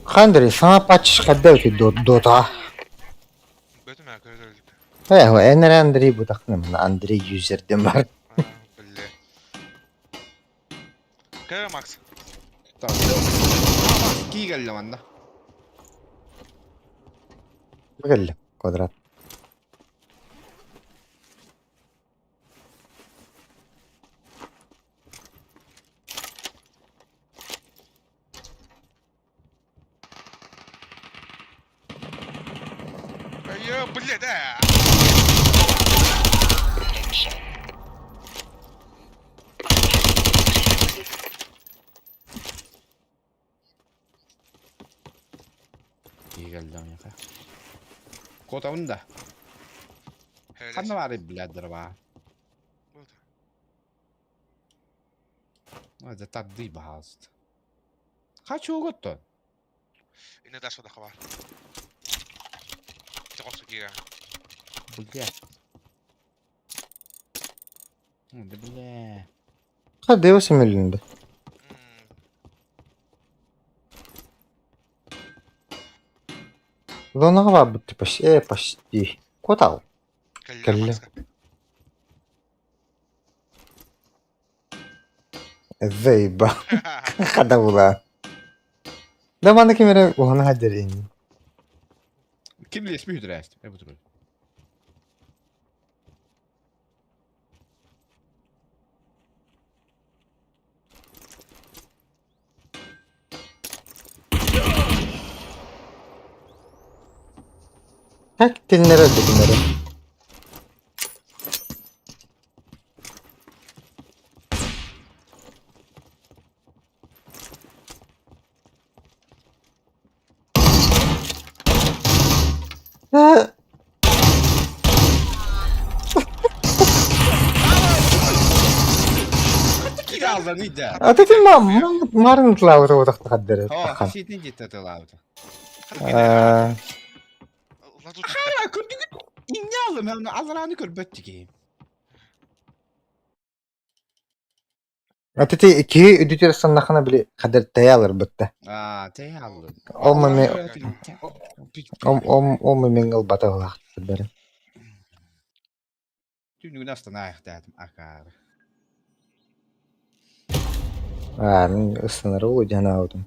Kandri sana paçış kadar ki dota. Bedim ya görüldük. He o ener Andri bu taknım. Andri yüzerdim var. Bille. Kaya Max. Tamam. Aa bak, iyi geldi lan da. Gel kvadrat. Kaya bille de. İyi geldi lan yaka. Kotavın da. He Kanna var bilader ba. Hadi tadı bahast. Kaç oğuttun? Yine de soda var. Bir de olsa girer. Bля. Hadi bля. Hadi o simülünde. Зона var bu почти. Почти. Котал. Калля Калля. маска. Зейба. Хада була. Да бana kimere ona hadirin. Kim bilir mi hüdrest? Bu dur. Hak dinlere dinlere. Ha, Kiraldan idi. atadın mı? Marın klavra odakta kadere. Ha, Bakan. şeyden gitti lavdı. Aa, Lazut. Hala kurduk. İnne aldım hem de azranı kır böttü ki. atati iki üdütür sanakına bile kader tayalır bitti. Aa, te aldım. Olma me olma mengel bata olak kadere. Tüm gün aslan ayak dedim akar. Isınırı o cana oldum.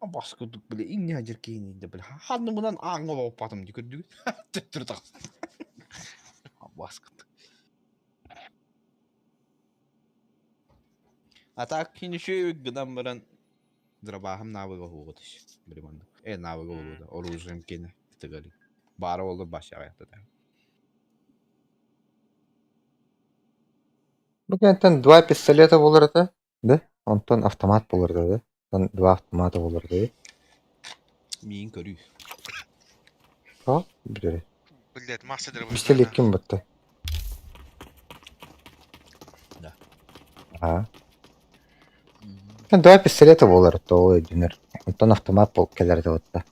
Baskıdık bile inne acır ki inne bile. Hanımından ağına opadım gördük. Tüttür tak. Baskıdık. Atak şimdi şu gıdan baran Drabahım navaga huğutuş. Bir bandı. Navaga huğutu. Oruzum kene. Tıgali. Bara olur başa ayakta da. Bugün два пистолета bulurdu. Да? Ondan автомат bulurdu. Ondan два автомата bulurdu. Miyin körü. Ha? Bir Блять, масса pistolet kim bitti? Da. Ha. Два пистолета bulurdu o edinir. Ondan автомат bul kelerdi otta.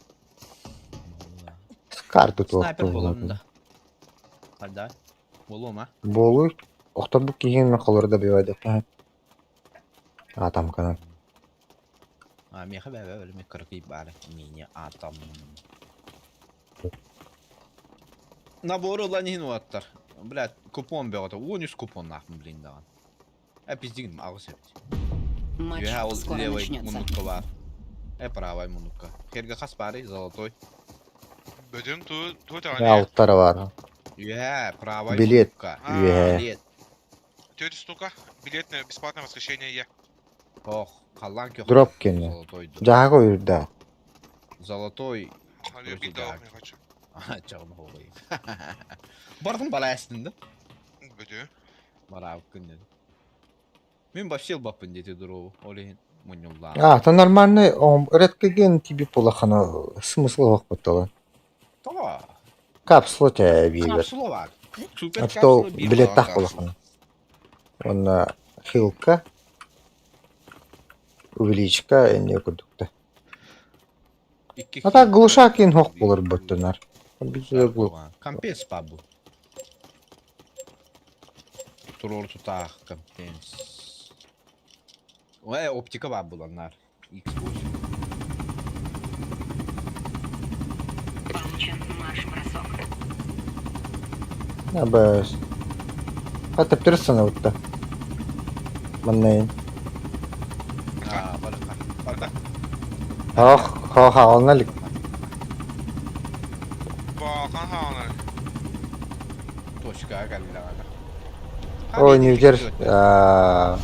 Skardı tu. Sniper bolumda. Hadi. Bolum ha. Болу. Охта bu kiyin kalırdı bir vade. Adam kanan. Ha mi haber öyle mi kırık bari. Mini atam. Набор olan hin отtar. Блядь, купон берет. Вон из купон нахуй, блин, да. Пиздин, ağız evet. Матч Я вот скоро левой начнется. мунутка var. Правой мунутка. Херга хас пари, золотой. Бөдүн ту Ya таганы. altları var. Правой Билет. мунутка. Билет. Тётя стука. Билет на бесплатное воскрешение е. Ох, халлан кё. Дроп кені. Золотой. Jaha koyurdu. Золотой. Алё бит да не хочу. Чağını olayım. Bardın bala aslında. Бөдү. Bana hakkın dedi. Мен başlayıl bakın dedi duru. Oleyin munyullar. А, то нормально. Редкоген тебе полохано. Смысл вахпатала. Tamam. Капсула тебя вивер. Kapsulu var. Süper А то kapsulu bir билет var так kapsulu. полохано. Он хилка. Увеличка не кудукта. İki А так hit- глушак ин хок болар бөттөнөр. Bizde gluk. Компенс пабу. Turor tutar компенс. Optika var bulanlar. Xbox. Получен марш-бросок. Ya bas. Hatta pirsana utta. Mannayin. Aa, baraka. Baraka. Ha onalik. Bakan haner. Toşka geldiler. O New Jersey. Aa,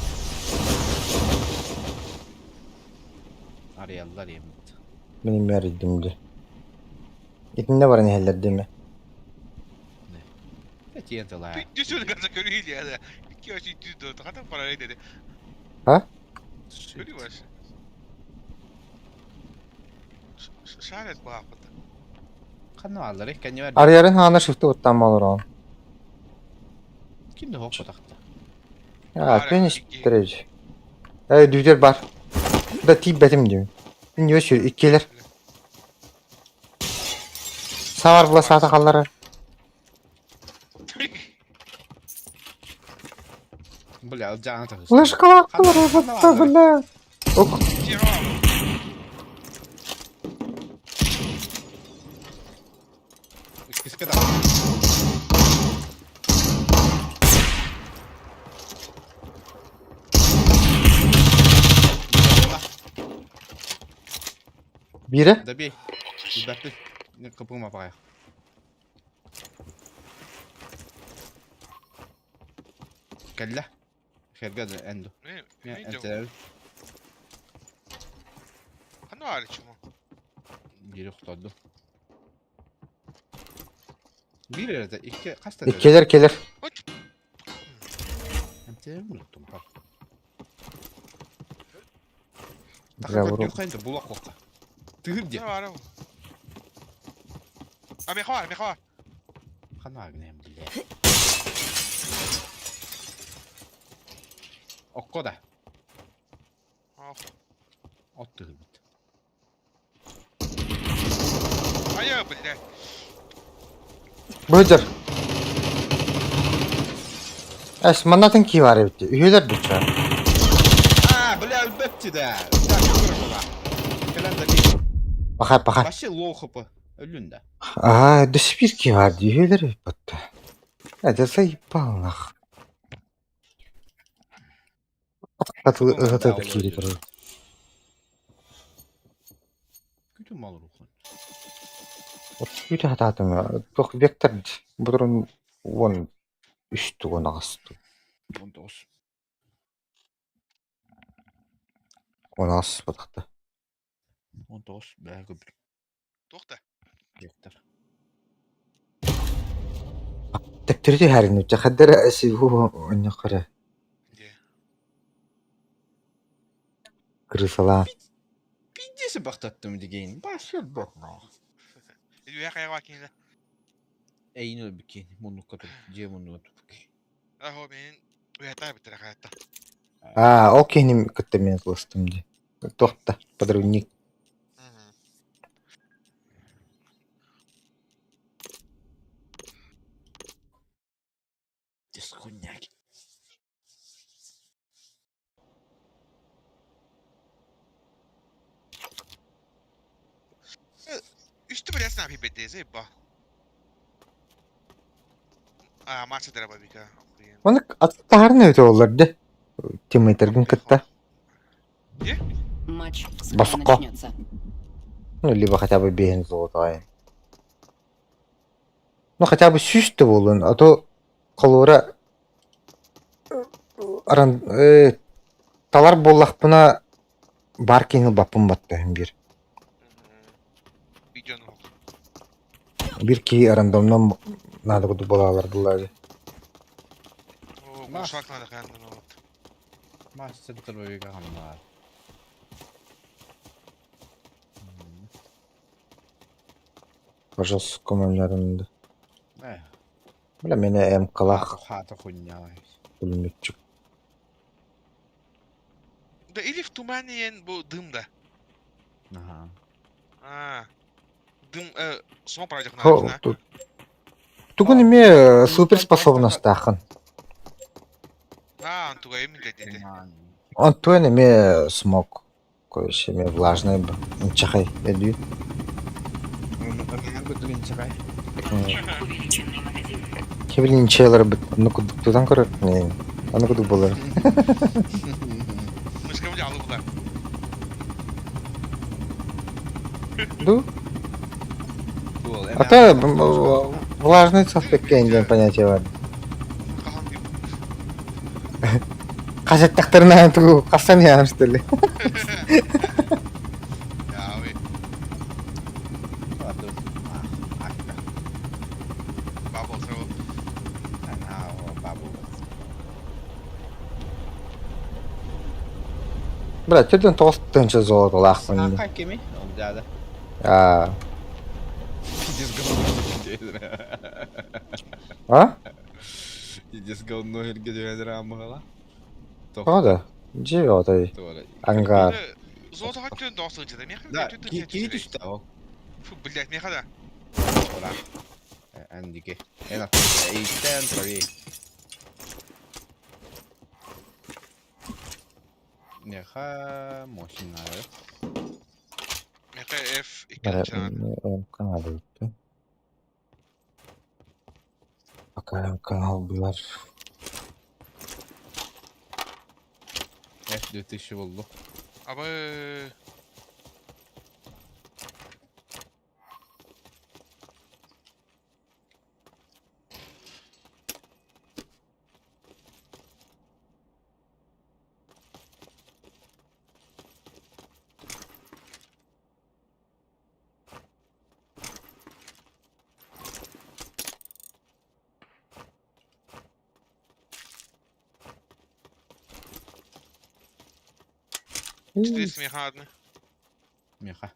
Arayalılar yemin. benim yerdimdi. İtinde var ne heller değil mi? Evet yendiler. Düşün gaza körüydü ya da. 2 yaş 204 kadar parayı dedi. Ha? Körü var. Şaret bu hafta. Kanı alır, kendi ver. Arayarın hana şıftı uttan olur on. Kimde hop otakta? Ya ben işittireci. Düzer var. Bu da tip betim diyor. Ben yok sür ikkiler. Sağır bula sağda kalları. Bля, canı takılsın. Ulaş kalakları batta bula. Ok. İkisi kadar. Biri. Da bir. Bir baktık. Ne kapıma bakaya. Kalla. Şergada endo. Ne? Ne Ne diyor? enter. Kanı hariç mi? Biri kurtardı. Bir yerde iki kaç tane? İkkiler kelir. Enter mi unuttum bak. Bira Takı vuru. yok aynı bulak koka. Tığır diye. Ne var o? Meha var, meha var. Kanı agnem bile. Okko da. Of. Ot tığır bit. Hayır bile. Bıcır. Es manatın ki var evde. Üyeler bütçe. Aa, bile elbette de. Bir dakika durma bak. Falan da bir. Bakar. Başı low kapı. Ölünde. Aa, düş bir ki var diyor. Üyeler bütçe. Hadi sayıp bağlak. Atı kiri durur. Gütüm alır okun. Bir de hatadım ya. Çok vektör. Bu durum on üstü on astı. Onda olsun. On astı baktı. Onda olsun. Belki bir. Dokta. Yoktur. Tektirdi her gün. Kadar esi bu ne kadar. Diye. Kırısala. Bir desi baktattım digeyin. Başka bakma. Ne diyor ya kaya var kendine. Eyni bir ki. Bunu katıp. Ciye bunu katıp ki. O benim üyeler bitir hayatta. Aa, o kendim kıttemeye kılыстım diye. Dokta. Подрывник. Дисконняк. Üstü bile ne yapayım beddeyiz bu. Aa maçı da bir ka. Onu atıklar ne öte olurdu? Teammate'lerin kıtta. Матч скоро Баско. начнется. Ну, либо хотя бы бейн золотая. Ну, хотя бы süs de olun. А то колора талар боллақ бuna бар кеңі бапын батты bir. Videonu oldu. Bir ki randomdan nadı kudu bolalar bunlar. Oo bu şarkına da kendini oldu. Master Troy'u kanlar. Пожалуйста, командlarında. Eh. Böyle mene em kalak Hata kunyay. bulmuşçuk. Da Elif Tumaniyen bu dımda. Aha. Aa. Дым, сон проектах Ho, на. Тугун име суперспособность тахын. А, он туга именно dedi. Он туен име смог. Koyuş име влажный бы. Чахай, эдю. Увеличенный магазин. Кебелин чейлер бит. Ну тудан көрөт. Не. Аны куду болар. Мышка бля алып да. Ду. Ата влажный софтекке инген понятие бар. Кахан дип. Kasettaqtarına tugu qasam yamıştırlı. Ya abi. Aduh. Akka. Babo sen O babu. Bırak türden tost tınçı zor olaq bunu. Akka kimi? Oldu ya da. Ya. Здесь говно. Ha? Здесь говно herge рамала. O da. Ci o da. Doğru. Angar. Зота хаттын доосынча да меха Да, тетү кит işte o. Фу, блядь, меха да. Bırak. Andike. En attı. Eğitten tabii. Neha maşinları. Меха F2 Bara чана. kanal bitti. Bakalım kanal bunlar. Hep dötüşü buldu. Аба четыре смеха одни. Meha.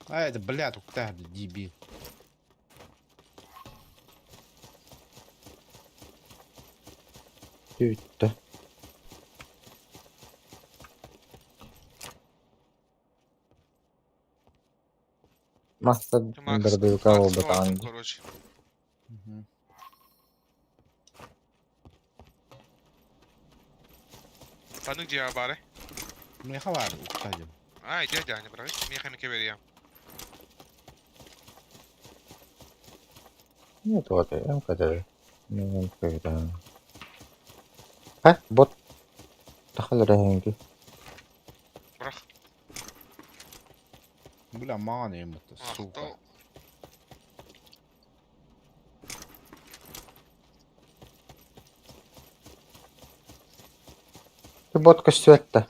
А это, блядь, уктар, дебил. Bitti. Masta Макс, bir kavga Макс batan. Ватсон, короче. Угу. Tanık cevabı bari. Meha var, uktacım. Ay, дядя, не брать. Меха меке vereyim. Ne to da en kadar. Ne kadar. Ha bot. Dakhal rahengi. Bırak. Бля, маны ему-то, Ah, сука. то- Bot köşetti.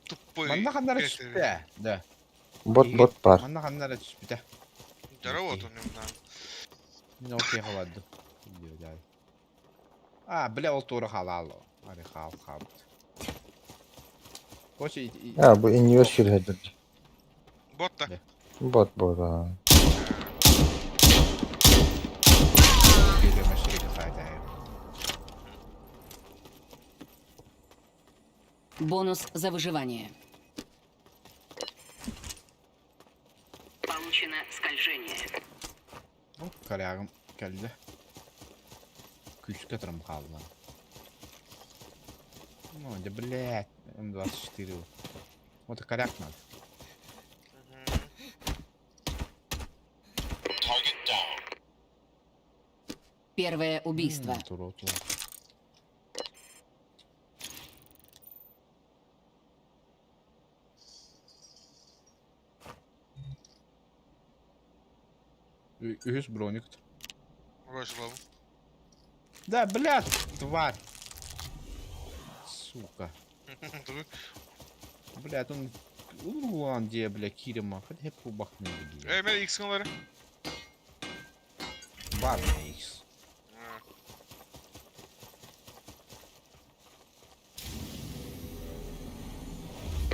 Тупой. Манна ханнара песня. түспе. Да. Bot var. Манна ханнара түспе. Здорово, вот он именно. Мен окей кылады. А, бля, ол тууру халал. Ари хал. Короче, Ha bu iniyor şirhedir. Бот да. Bot burada. Гелема шереги хатая. Бонус за выживание. Получено скольжение. Ну, корягым келди. Күчкө турум калды. Ну, да, блядь, М24. Вот и коряк надо. Первое убийство. Туро. Üz броник. Вроде лову. Да, блядь, тварь. Сука. Блядь, он... Ulan diye bile Kirim'a. Hadi hep bu bakmaya gidiyor. Ey, ben X kanalları. Var mı X?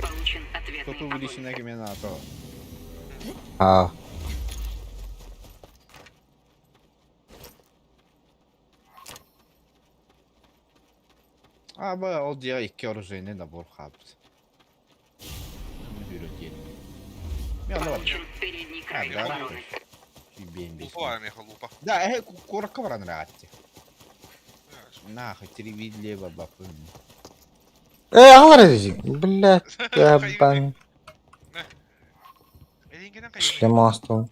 Получен ответный Кто-то огонь. увеличенная гименато. Ha. Abi o diğer iki orajeni de vur kaptı. Ne diyor diyelim. Ya ne var? Получен передний край Ha, da обороны. Benim bir Лупа, меха, лупа. Да, коротко var нравится. Нахуй, телевидение бабапın. Ağlar edecek. Блядь, ya ben Elinkiden kayıyor. işleme astım.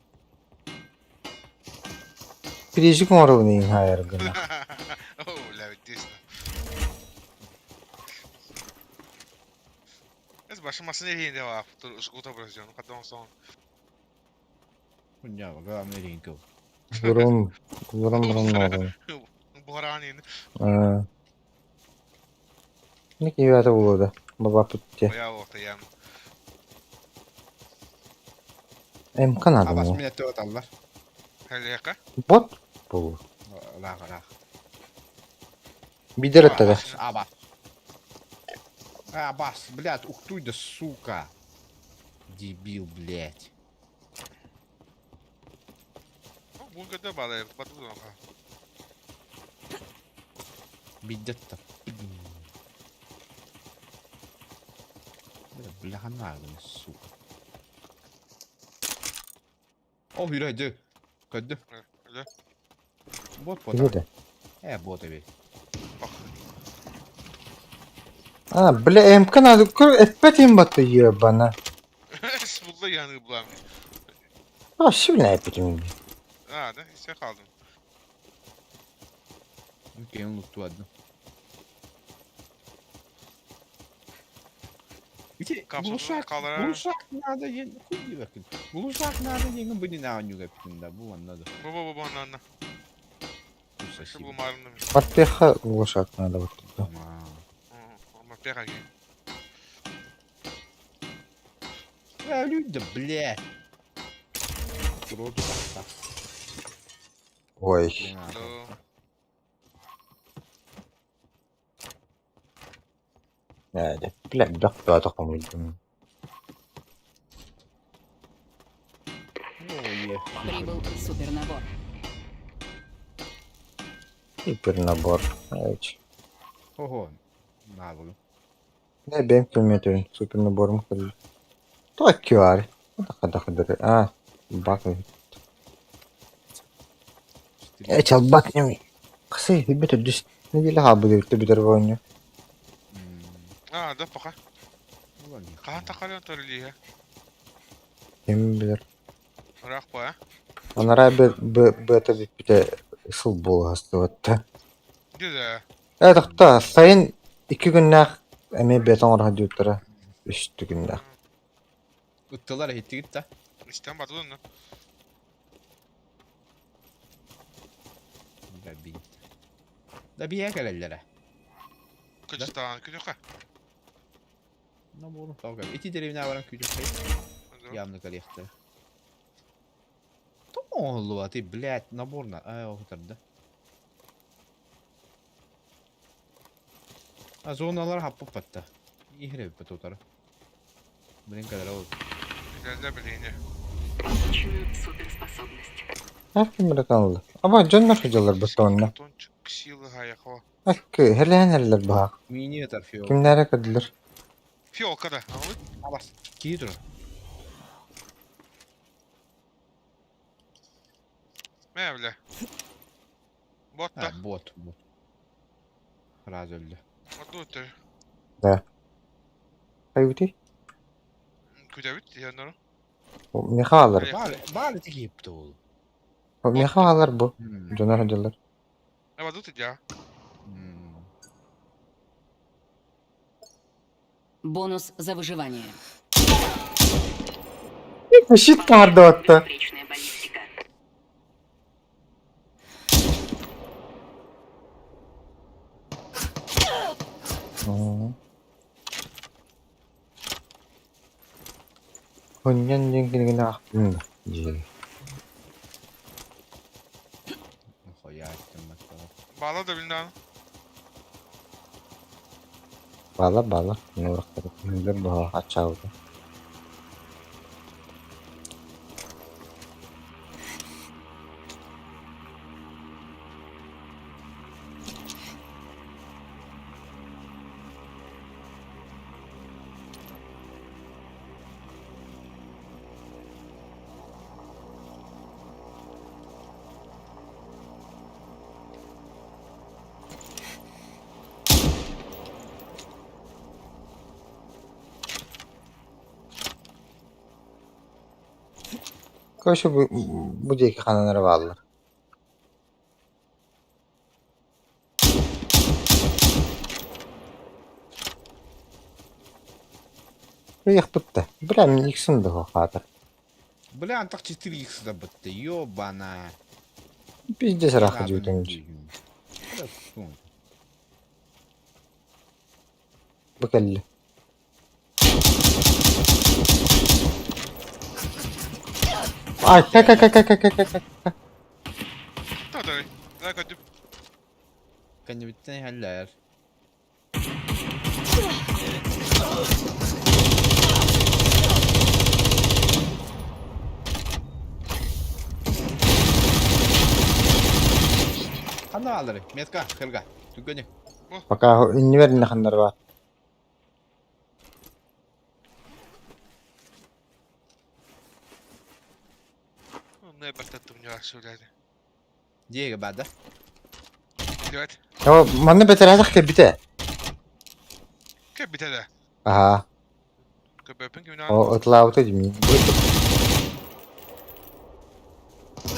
Birinci umarım hayır gına. О, бля, тесно. Ez başımasın elinde var. Dur, ışıkta bırakacağım. Kadın son. Bu ne var? Amerika. Vurum ne olur. Bu harani. Ne ki yada burada. Baba putti. Bayağı ortaya. İmkan Abbas adamı. millet dört alırlar. Hele yaka. Bot bu. Lağ. Bir de tabi. Abbas. Abbas, блядь, ух ты да сука. Дебил, блядь. Bu kadar bağlayıp batı bu ha. Бидет-то. Бля, нахуй, сука. О, yürüdü. Kötü. Öyle. Bot İyi bot. de. Bot evet. Bak. Ha bile emkan adı kur etmetin batı yiyor bana. Smutla yanı bulamıyor. Ha şimdi ne yapayım? Ha da ise kaldım. Okey, unuttu adı. İki, Kapsamda buluşak, kalır. buluşak nerede yeni, kuyu bakın. Buluşak nerede yeni bu ne anlıyor hepsinde, bu anladı. Bu anla. Bu Şu sesi. bu marını. Battıha ulaşak nerede batı? Tamam. Ama pek iyi. Ölüydü, ble. Kurudu bak. Oy. Hello. Yani bile bırak daha takımıydım. Прибыл супернабор. Hiper nabor. Evet. Oho. Ne yapalım? Ne benim kilometrenin super naborum kırıldı. Tak var. Dakika. Ha. Bak. Çal bak ne mi? Kısa bir düş. Ne gele ha bu bir tarafa oynuyor. Ha da paka. Kahan takaryon toriliye. Kim bilir. Bırak bu ha. Onlara bir tabi bir de ısıl bol hasta hatta. Güzel. Evet hatta sayın 2 günler emeği beton radyotlara 3 günler. Uttular hitti gitti. İşten batı onu. Da bir yer gelellere. Kıçtan küçük ha. Ne bu? Tamam. İki derevine varan küçük şey. Явно коллектор. Томолова, ты, блядь, набор на... о kadar da. Zonalar hapıp hatta. İyi bir patotar. Benim kadar oldu. Güzel bildiğini. Получена суперспособность. Her kim bile kaldı. Ama canlar hocalar bu sonra. Batonçuk sili hayakova. Hakkı herler bak. Mini atar fiyo. Kimlere kadılar? Fiyolka da. Anladın? Abas. Kiyi dur. Mevle. Bot da. Ha bot. Raz öldü. Bot da ötür. Hayviti? Küdevit yanları. O mehalar. Bari tiki yaptı oğlum. O mehalar bu. Canlar hocalar. Ne var tutun ya? Бонус за выживание. Eşit vardı hatta. Безупречная баллистика. Hunyan yung kinigina aklım da. Jil. Koya ettim bak. Bağla da bilin lan. Bala. Nurak tarafı. Bu açavdı. Koşu bu deki kanallara bağlılar. Yıktık da. Bilemin ikisini de o kadar. Бля, так 4х забыто, ёбана. Biz de sıra hıcıyordunuz. Bu kelli. Ay kak. Da da. Ne kadar. Kan bitti haller. Қандай алыры? Метка, қырға. Түгені. Пока инверне хандар бар. Ne battattım ya söyledi. Дегі бады. Evet. Ya manne beter hazak ke bite. Kep bite de. Aha. Kep öpün gibi O atlavuta dimi.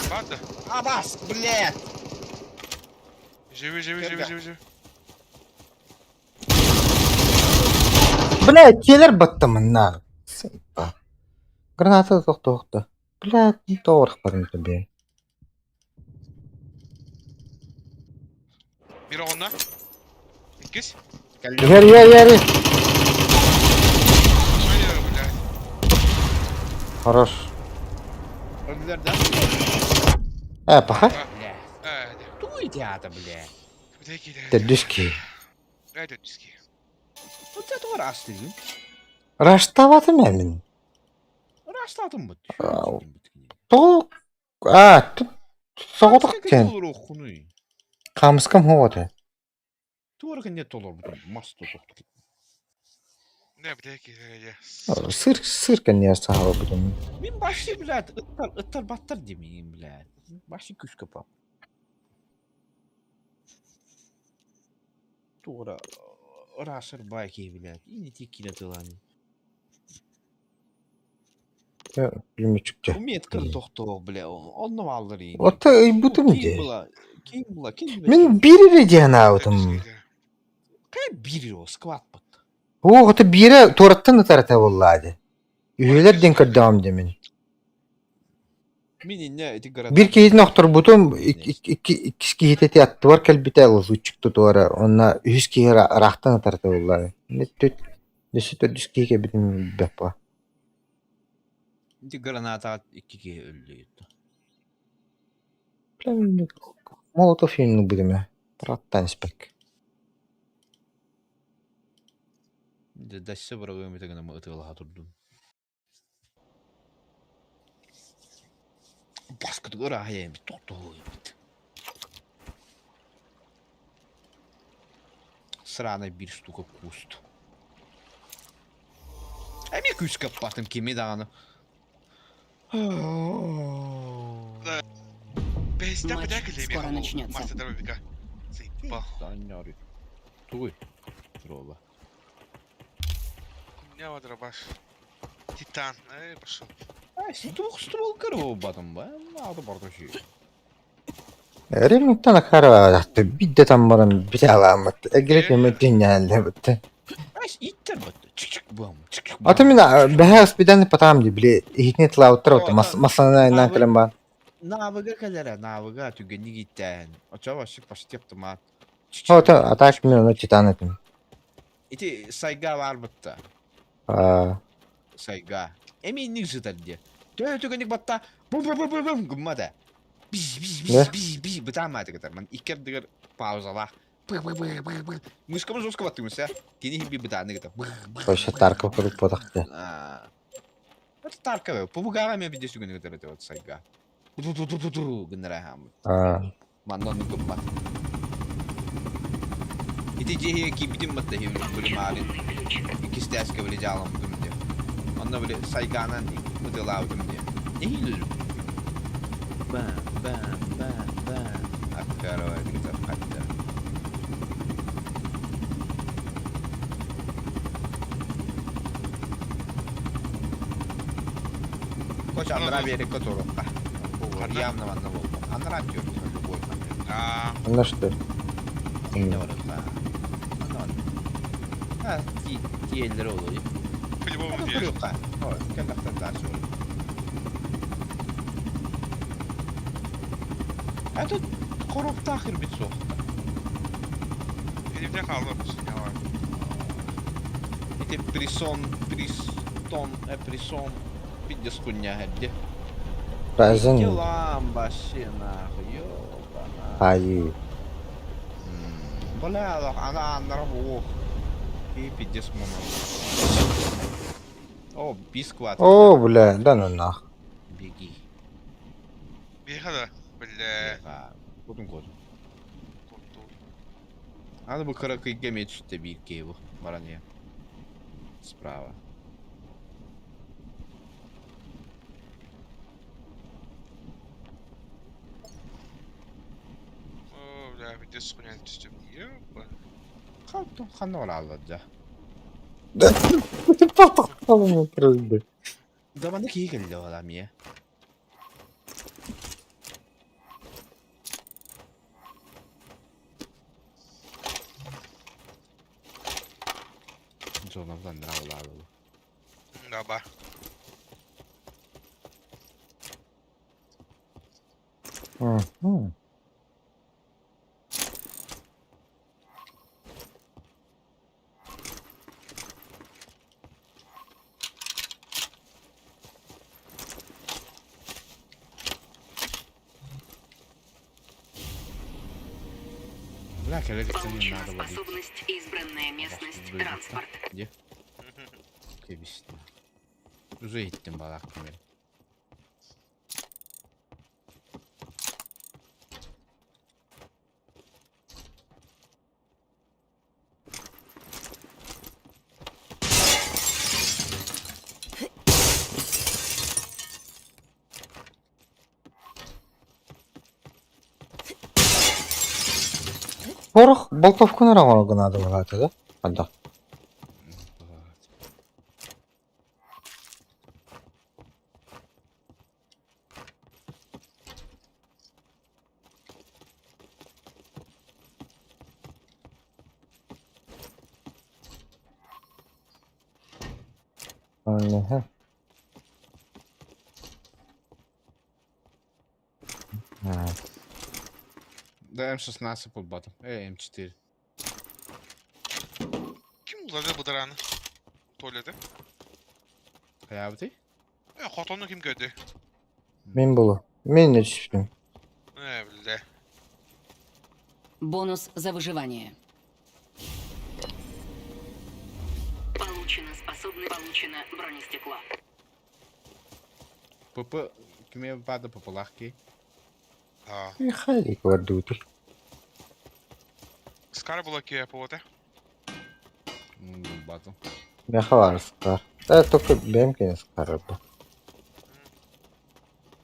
Hadi. Абас, блядь! Живи. Bля, keler battımın. Granata toxtu. Bля, doğru xabarım tabii. Biri onunla. İkiz. Yer. Şöyle böyle. Хорош. Öldülerden. Paha. Бля. Evet. Туй театр, бля. Bir de gidelim. Tedüski. Evet ötüski. Вот это var astırdım. Raştavatım emin. Rastladım mı? Au. Toq. Soğuduk sen. Olur okunu. Kamıskam hovadı. Tuğrı ne olur bu? Mas tutuk. Ne bir de gidelim. Sır kan yer sahaba budum. Min başı blad. Ittar battar demeyeyim blad. Başı küş kapam. Tuğra. Rasır bayki blad. İni tekile tılanı. Bilmi çıktı. Bu metkili doktor bile onu aldırayım. Ota budum Kim je. bula? Men biri rejana avtum. Kay biri o skvat bat. Ota biri torattan tarata vallahi. Üyeler den kaddam demin. Minin ne eti garada. Bir kez noktur budum iki hiteti attı var kalbite alız çıktı doğru. Ona 100 kere rahtan tarata vallahi. Ne tüt. Nesi düz ki bitim bapa. Eti granata iki kere öldü. Molotov filmini budum. Prattan spek. De daşı bırakıyorum eti gana mı ıtıla hatırladım. Baskıdı gora hayem tuttu. Сраная bir штука куст. А мне кусь копатым кими дано. Beyzden bir Maç daha gidelim skora ya. начнется. Maçta da bir ka. Zeypa. Саняры. Туй. Трова. Ne vardır baş? Titan. Пошел. А, ствол корова батым ба. Надо бардаши. Remington akara attı. Bir de tam barın bir alamet. Egelet yemetin yani bitti. Ась иттер бат. Чик-чик бам. Чик-чик. Atımın behas bir tane patam di bile. İhnet lavutlar otu. Masana inan kalem ban. Навыга калера, навыга түгені гиттен. Оча башык башыт яптым ат. Ota atak min onu titan ettim. Ити сайга var бытта. Сайга. Эминник жытар де. Түгенік батта. Бум гуммада. Biz бытамады катар. Мен икер дигер паузала. Мышкамы жостка баттымыз я. Кені би бытаны катар. Koşa tarkı kurup podaktı. Это тарка бе. Побугава ме бидеш түгенік катар от сайга. Гыннара хам. Мандан гумма. Ити жеhe кибидим бытта хем бөлüm алин. İkisi de eski böyle cağlamadım diye. Onunla böyle sayganan mıdılı aldım diye. Ne hilirim? Bam. Akkara var bir kitap hatta. Koç andıra bir yere kotoru. Явно ванна oldu. Andıra atıyor. Любой момент. Anlaştı. Ne var orada? Ha, diğerleri oluyor. По-любому Это здесь. трюха. Ой, как-то дальше. А тут коробта ахыр бит соқты. Elimde kaldı. Ne var? Эти прison, пиздец хуйня, где? Razın. Делам вообще нахуй, ёбана. Hayır. Бля, она нравох. И пиздец мама. О, бискват. Oo bile. Dan ona. Беги. Bir kadar. Böyle. Будем год. Надо бы каракайга меч тебе Киеву. Баране. Справа. О, бля, видишь, хуйня чистим. Ёпа. Ханна оралды да. Палтақталым кірді. Даваны киегелді олам е. Жонамдан нравылады. Да, ба. Бля, келедіктен Получена надо водить. способность избранная местность Выйдет, транспорт. Где? Кебісті. Уже иттім балақ кемел. Порох болтовканы рағаны надо болады, да? Ада. Ага. Да, М16 под батом. М4. Kim uzadı bu daranı? Tuvalete. Hayabıtı? Xotonu kim gördü? Мен болу. Мен не түспін. Ne bildi. Бонус за выживание. Получено бронестекло. ПП... Кеме бада по полахки. Ha. Хайди көрді өтір. Skar bula ki поводе. Батом. Бяха бар скар. Да, только бәмкені скарады.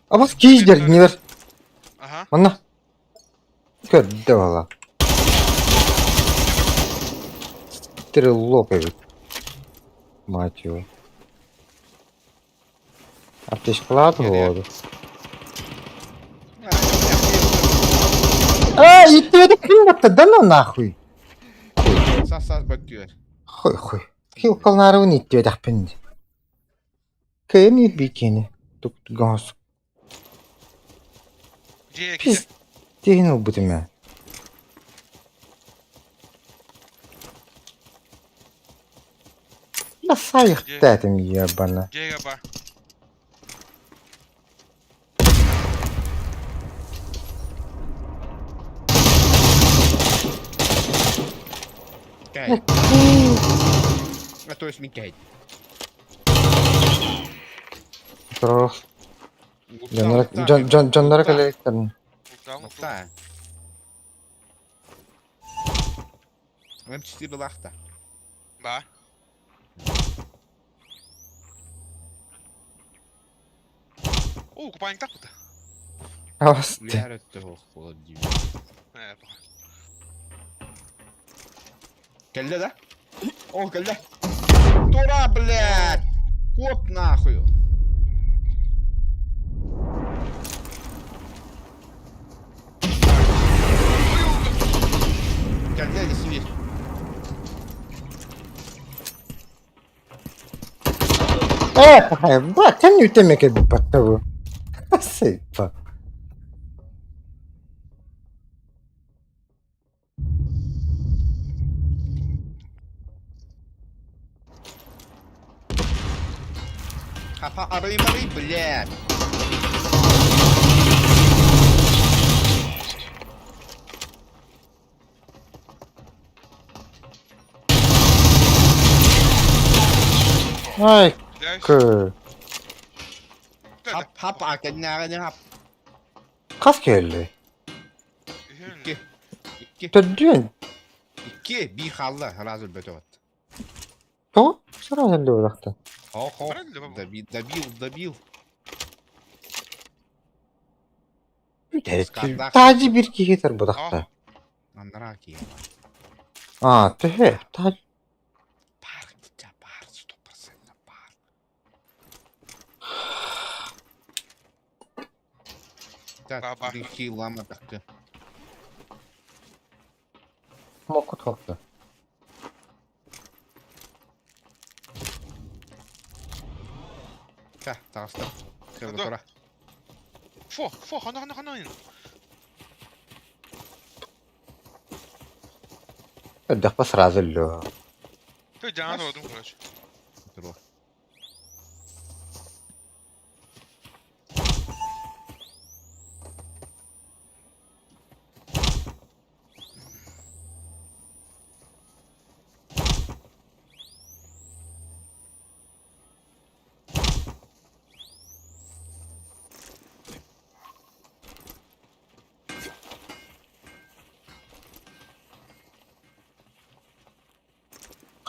А бас кейдер не бар. Aha. Мана. Көрді бала. Стрелок ебет. Мать его. Аптечкалады болды. Итті кім батты? Да ну нахуй. Сас бөттүер. Хуй. Хилкалнары он итті дақпенде. Кем ебекені. Тук газ. G'ye Пиз. gitti. Дейін ол бұдым я. Я сайықты әдім ебана. G'ye ba. Кай. А то есть Микай. Тұрық. Жанлары кәлеректерін. Tamam. Мукта. М4 лахта. Ba. Oo, kupayın tak mı? Авасты. Вярят того холодильник. He, bak. Келде да? О, келде. Тура, блядь! Коп нахуй. Келде, не сиви. Бак, kan üteme ke batta bu. Seypa. Kafa arayayım, блядь. Ay, Flash. kı. Hap arkadaşlar ne hap? Kas geldi. İki. İki. Döndün. 2 bir halla razı böte vat. То, сразу эле быракты. Хо. Правильно, бабу? Добил. Biteri. Tacı bir ki yeter budakta. Ah, Анраки. Tühe. Tacı. Бар, дитя, бар, 100% бар. Баба. Bir kill ama taktı. Mokut hoktu. Tağısta. Kırdı Dur. tora. Фо, хана. Ödek bas sразу эле. Ты жаңа doğdum короче. Dur.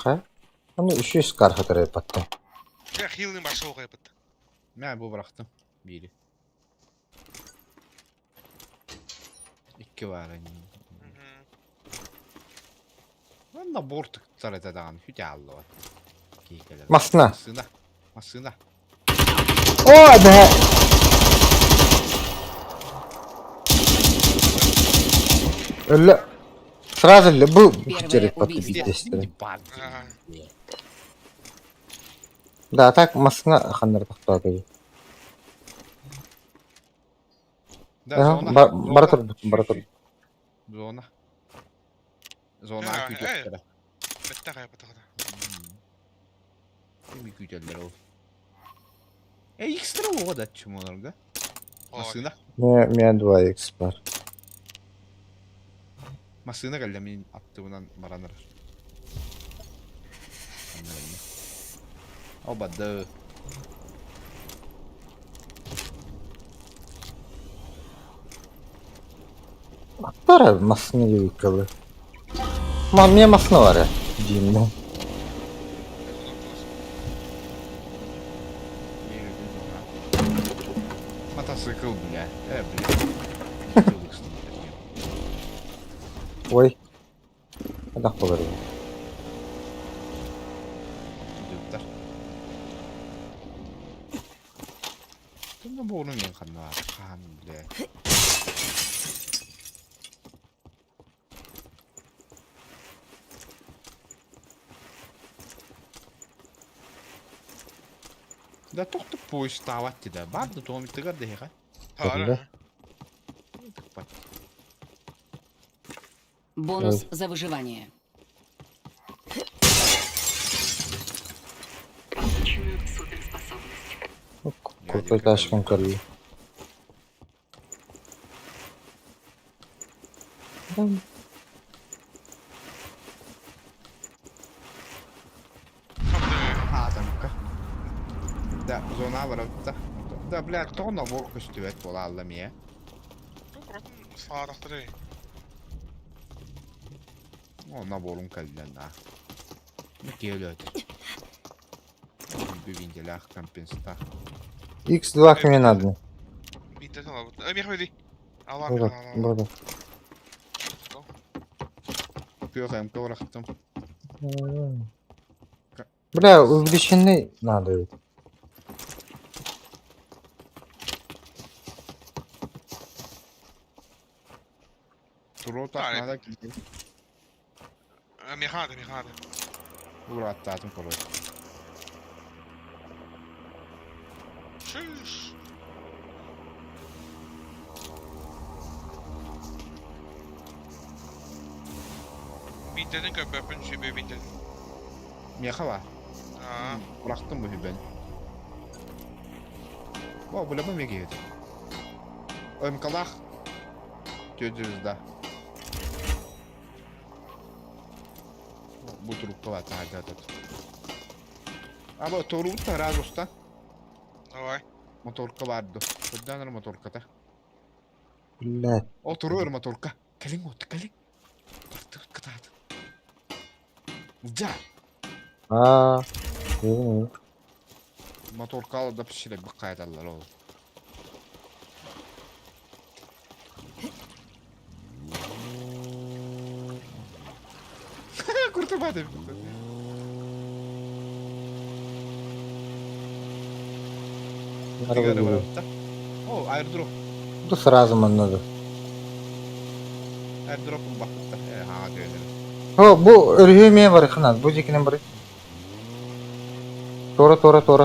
Ha? Onu 300 karhatır yapatты. Я хилный başka okuyup. Ben bu bıraktım. Biri. 2 var. Valla bortuk sarıdadan hüte allı var. Masna. Masına. O be. Öyle. Sразу эле bu Первое yapatты убийство. bitestir. Бар. Ага. Да, так масына хандар тактады. Да, Ага, зона. Бара тур. Zona. Zona Ha, güdüllere. Bitti kayıp da. Kimi güdüller o. Ekstra o kadar çım onlarga. Masına. Меня 2x var. Masına geldi benim attığımdan baranır. Anladım. O badı. Аттар масына юйкалы. Мне масына var ya. Diyeyim ben. Мотоцикл, бля. Бля. Ой. Ada olur ya. Düpter. Bunda bu onun yan kanı var. Kan bile. Да тоқтып поезд ставатты да. Барды томиттігер дейға. Para. Бонус за выживание. Получена суперспособность. Крутой ташкан körlü. Адамка. Да, зона var orada. Da bля, кто на волку стюет болалла мия? Sağdaktır. Ona bolun kaldan da. Ne geliyor? Bir vindelah kompensta. X2 kimin adı? Bitti sana bu. Emir hadi. Allah Burada. Allah. Burada. Yapıyorum kavraktım. Bля, увеличенный надо. Turu Tarih. takmada gitti. Emir hadi. Uğrattım koru. Şuş. Bintedin köpöpün şübü bintedin. Miyaha var. Ha. Bıraktım bu hübeni. Bu bulama mı geldi? Ömkalak. Gözünüzde. Bu trupta var tarzı. Ama toru da razı usta. Давай. Motorka vardı. Buradan motorkada. Bля, Oturuyor motorka. Kalın ot kalın. Motorka da. Да. А. Мотор қалып пішіріп бір қайталар ол. Kurtulmadım. Sigara var hatta. Oh, airdrop. Bu сразу anladı. Airdrop'un baktıkta. Ha diyorlar. О, bu örüğüme var kınaz. Bu dikinin biri. Tora. Doğru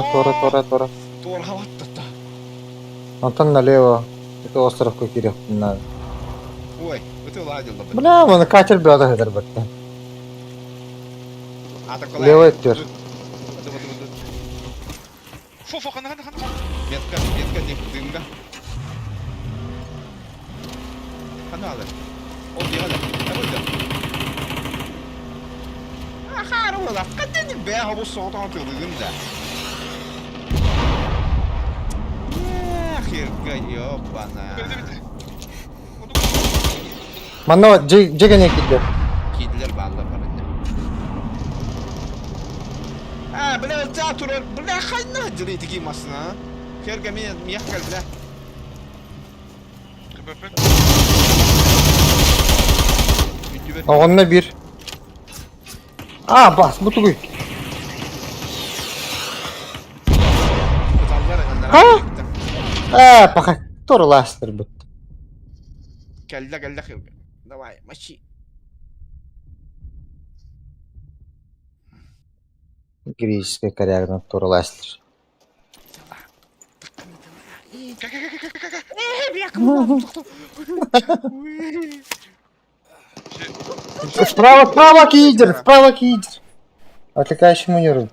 hava attı. Антон налево. Это остров Кокирев. Надо. Ой, öte ладил da. Бля, bunu kaçır bir adı kadar baktı. Leva ediyor. Фу, хана. Метка не дымга. Каналы. O bir hadi. Hadi. Aha, valla. Kadın be ha bu son atıyordun da. Ahir geliyor bana. Bitti. Manna cegene gitti. Kediler bağlı var anne. Ha, bile zaten bile hayna cırıydı ki masna. Kerge mi yakal bile. Onunla bir. Aa bas bu tuğuy. Ha? Bakay. Doğrulaştır bu. Geldi. Давай, мочи. Греческая корягна doğrulaştır. Справа кидер. Отвлекающий маневр.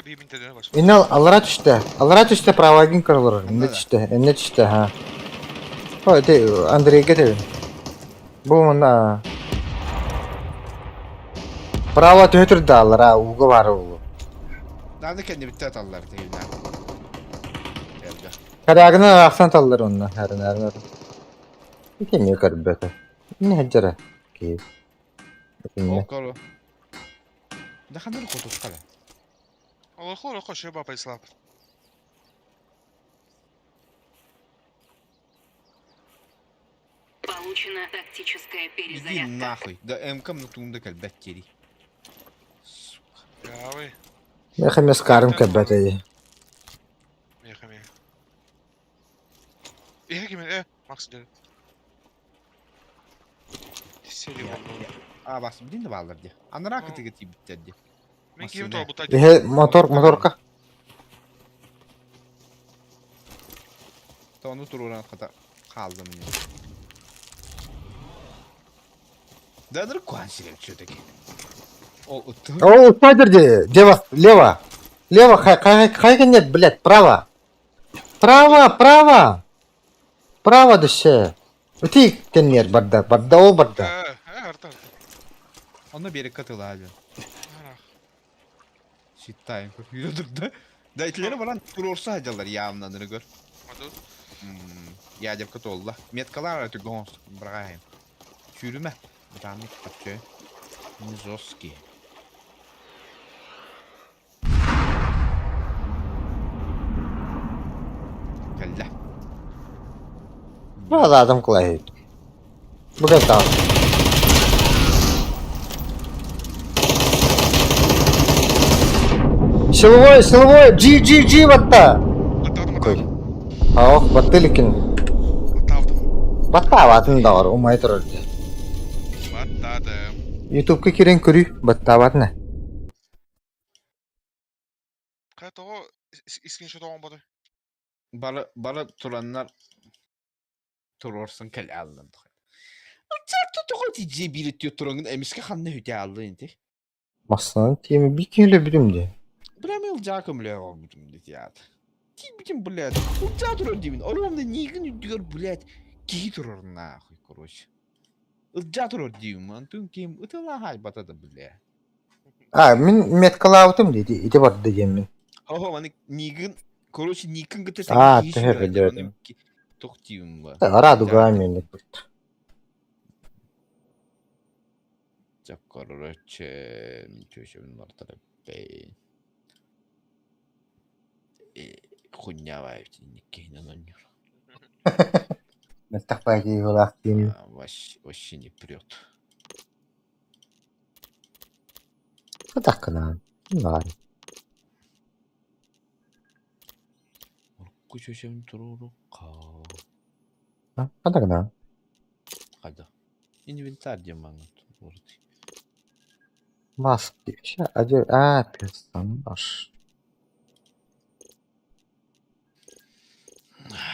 Bir bin tane var. İnal allara düştü prava gün kırılır. Ne düştü ha. O de Andrei getir. Bu mana. Prava tötür de allara ugu var o. Nerede kendi bitti atallar değil lan. Geldi. Karagına aksan allar onunla her. Kim yakar beta. Ne haccara ki. O kolu. Ne kadar kutu kala. Allah koşuyor baba İslam. Получена тактическая Иди перезарядка. нахуй. Да МК на тунда кальбет кери. Ya abi. Ne kadar skarım ki beta. Yakam. Max diyor. Seri oldu. Aa bak bilin de bağlar diye. Anlara akıtı getirip bitti diye. Ben kim to bu tacı? Motorka. Da onu dururan kadar kaldım ya. Dadır kuan silem şuradaki. O ıttı. О, подерди, лево, хай нет, блядь, право, да ще. Ти кеннер барда о барда. Arta. Ona bir katılı hali. Ana. Şittayım. Yürüdür da. Dayıtları falan durursa hacılar yağımlanır gör. Hadi. Ya cep katı oldu. Metkalar artık gons. Bırakayım. Çürüme. Bir tane kitapçı. Nizoski. Geldi. Burada adam kılay. Bu kadar tamam. Силовой, G, батта. Atladım. Ах, батты lekin. Atladım. Батта аватын да бар, умай тұрар. Atladım. YouTube'ga kiren көрүй, батта аватына. Kaç o screenshot olmadı. Bana turanlar turursun kel alındı. Çarptı tuğu tijje bir itiyor turangın emiske kanne hüte aldı indi. Масlanın temi bir kere bilimdi. Брамил жакым ле olmuşum dedi ya. Ти битим блядь. Улча турар димин. Оромда нигин үдгөр блядь. Ки турар нахуй короче. Улча турар димин. Антын ким ытыла хай батады блядь. Мен меткала аватым dedi, ite bardı diyemmin. Хо мани нигин короче нигин гыты тәһәррә дiyordum. Тох димин ба. Радуга менде. Короче, чөшөбүн бартара бейн. Хуйня вайптинниккейнен оннюр. Мастахпаки голахтин. Вообще не прет. Кытаккана. Нар. Урукку чөшөбүн турурукка. Кытаккана. Кайда? Инвентарь демаңын турурди. Маски. Персонаж.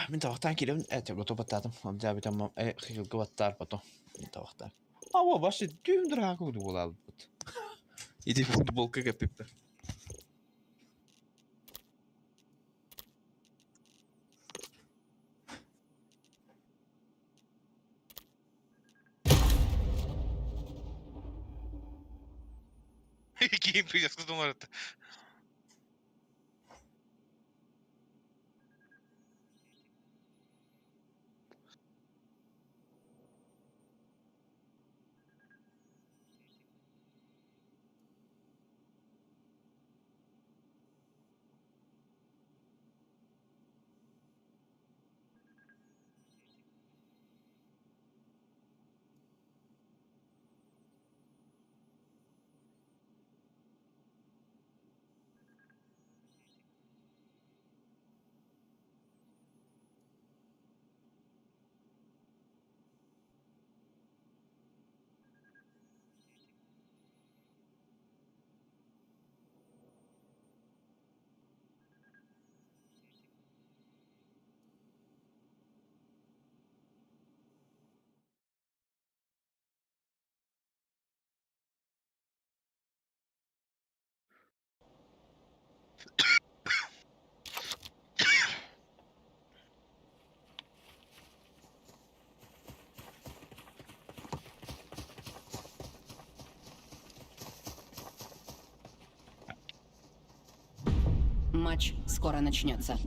Мен табактан келем, готов баттадым. Он жабы тамам, хилге баттар потом. Мен табактан. Ава, башы дүйүмдүр акылды болалып. Иди футболка кепипти. Giyim pijası numarası. Матч скоро начнется.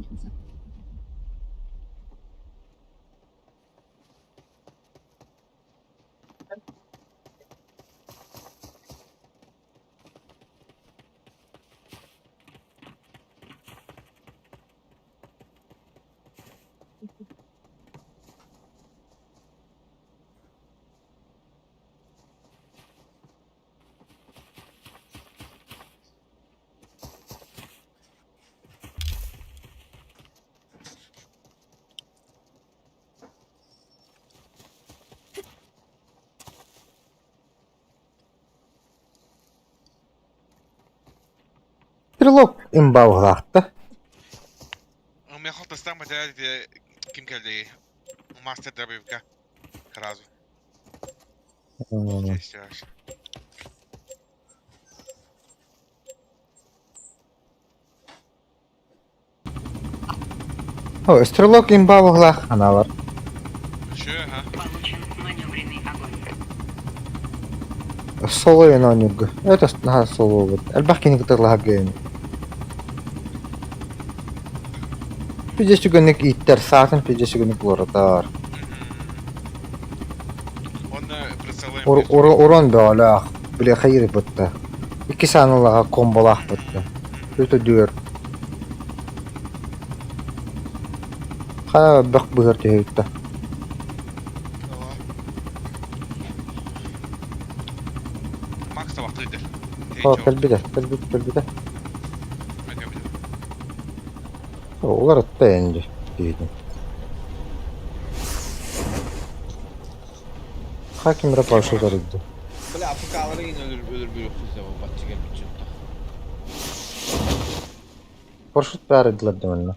Стрелок имба голахта. Men hoppas stämma till Kim Kelly. Master Drabivka. Сразу. Здесь аж. О, стрелок имба голах. Она var. Че, ага. Получен маневренный огонь. Соло енонюг. Это соло вот. Элбахки не кытырлаха гейм. Пидesi günlük itter saatin pidesi günlük loratar. Onu представляем. Урон бöөлөх. Биле хайыр бутта. 2 санылага комболах бутта. Өтө дүйөр. Ха бак быгыр тейитта. Макс da vaxtıydı. О, келбиде. Олар атта энди. Дейдим. Хаким рапашы көрүдү. Böyle Afrikalıları yine ölür bir öpüzde o batçı gelip çıktı. Парашют бәрі дилерди мене.